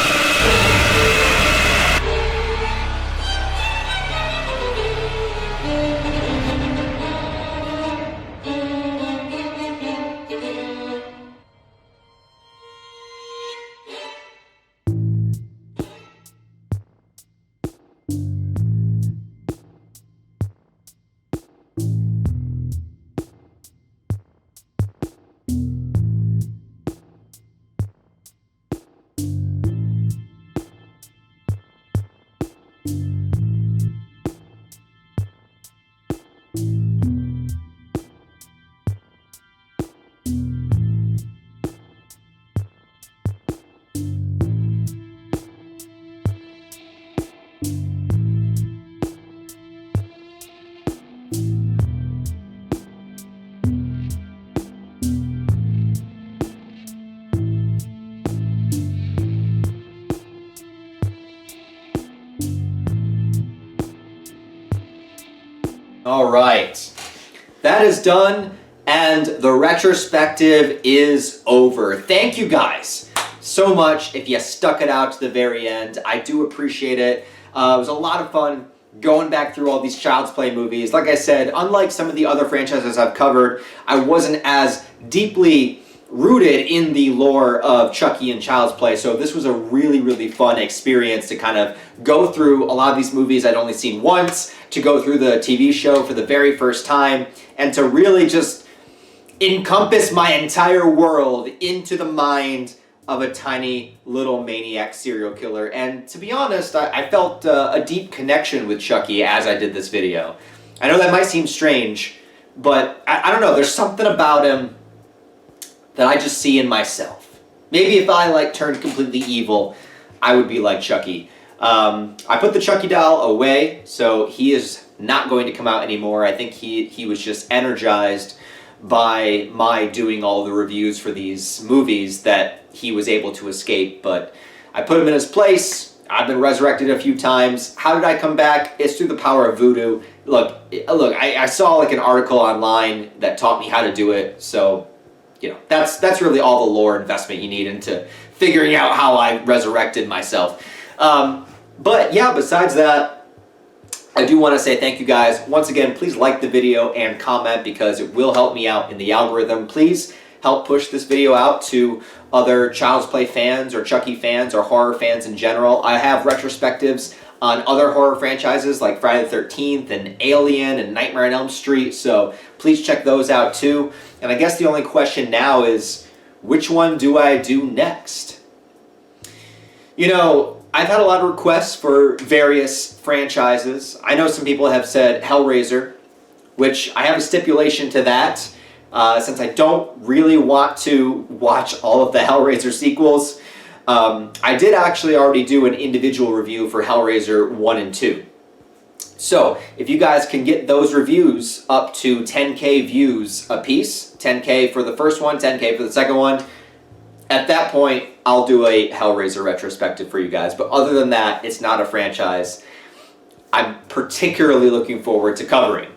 All right, that is done, and the retrospective is over. Thank you guys so much if you stuck it out to the very end. I do appreciate it. It was a lot of fun going back through all these Child's Play movies. Like I said, unlike some of the other franchises I've covered, I wasn't as deeply rooted in the lore of Chucky and Child's Play, so this was a really, really fun experience to kind of go through a lot of these movies I'd only seen once, to go through the TV show for the very first time, and to really just encompass my entire world into the mind of a tiny little maniac serial killer. And to be honest, I felt a deep connection with Chucky as I did this video. I know that might seem strange, but I don't know, there's something about him that I just see in myself. Maybe if I turned completely evil, I would be like Chucky. I put the Chucky doll away, so he is not going to come out anymore. I think he was just energized by my doing all the reviews for these movies that he was able to escape, but I put him in his place. I've been resurrected a few times. How did I come back? It's through the power of voodoo. Look, I saw an article online that taught me how to do it, so you know, that's really all the lore investment you need into figuring out how I resurrected myself. But yeah, besides that, I do want to say thank you guys. Once again, please like the video and comment because it will help me out in the algorithm. Please help push this video out to other Child's Play fans or Chucky fans or horror fans in general. I have retrospectives on other horror franchises like Friday the 13th and Alien and Nightmare on Elm Street, so please check those out too. And I guess the only question now is, which one do I do next? You know, I've had a lot of requests for various franchises. I know some people have said Hellraiser, which I have a stipulation to that, since I don't really want to watch all of the Hellraiser sequels. I did actually already do an individual review for Hellraiser 1 and 2. So, if you guys can get those reviews up to 10K views a piece, 10K for the first one, 10K for the second one, at that point, I'll do a Hellraiser retrospective for you guys. But other than that, it's not a franchise I'm particularly looking forward to covering.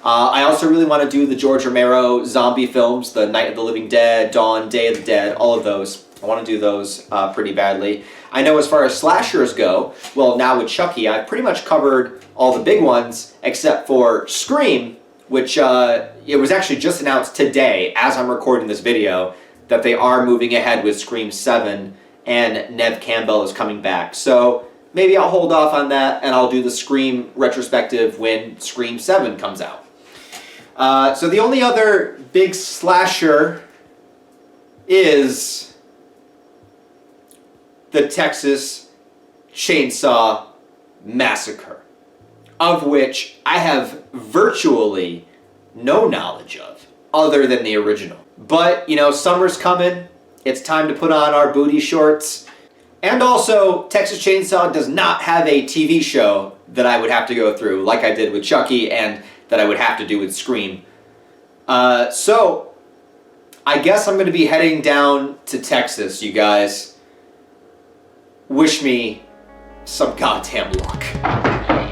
I also really want to do the George Romero zombie films, the Night of the Living Dead, Dawn, Day of the Dead, all of those. I want to do those pretty badly. I know as far as slashers go, well, now with Chucky, I've pretty much covered all the big ones except for Scream, which it was actually just announced today as I'm recording this video that they are moving ahead with Scream 7 and Neve Campbell is coming back. So maybe I'll hold off on that and I'll do the Scream retrospective when Scream 7 comes out. So the only other big slasher is the Texas Chainsaw Massacre, of which I have virtually no knowledge of other than the original. But, you know, summer's coming. It's time to put on our booty shorts. And also, Texas Chainsaw does not have a TV show that I would have to go through, like I did with Chucky and that I would have to do with Scream. So, I guess I'm going to be heading down to Texas, you guys. Wish me some goddamn luck.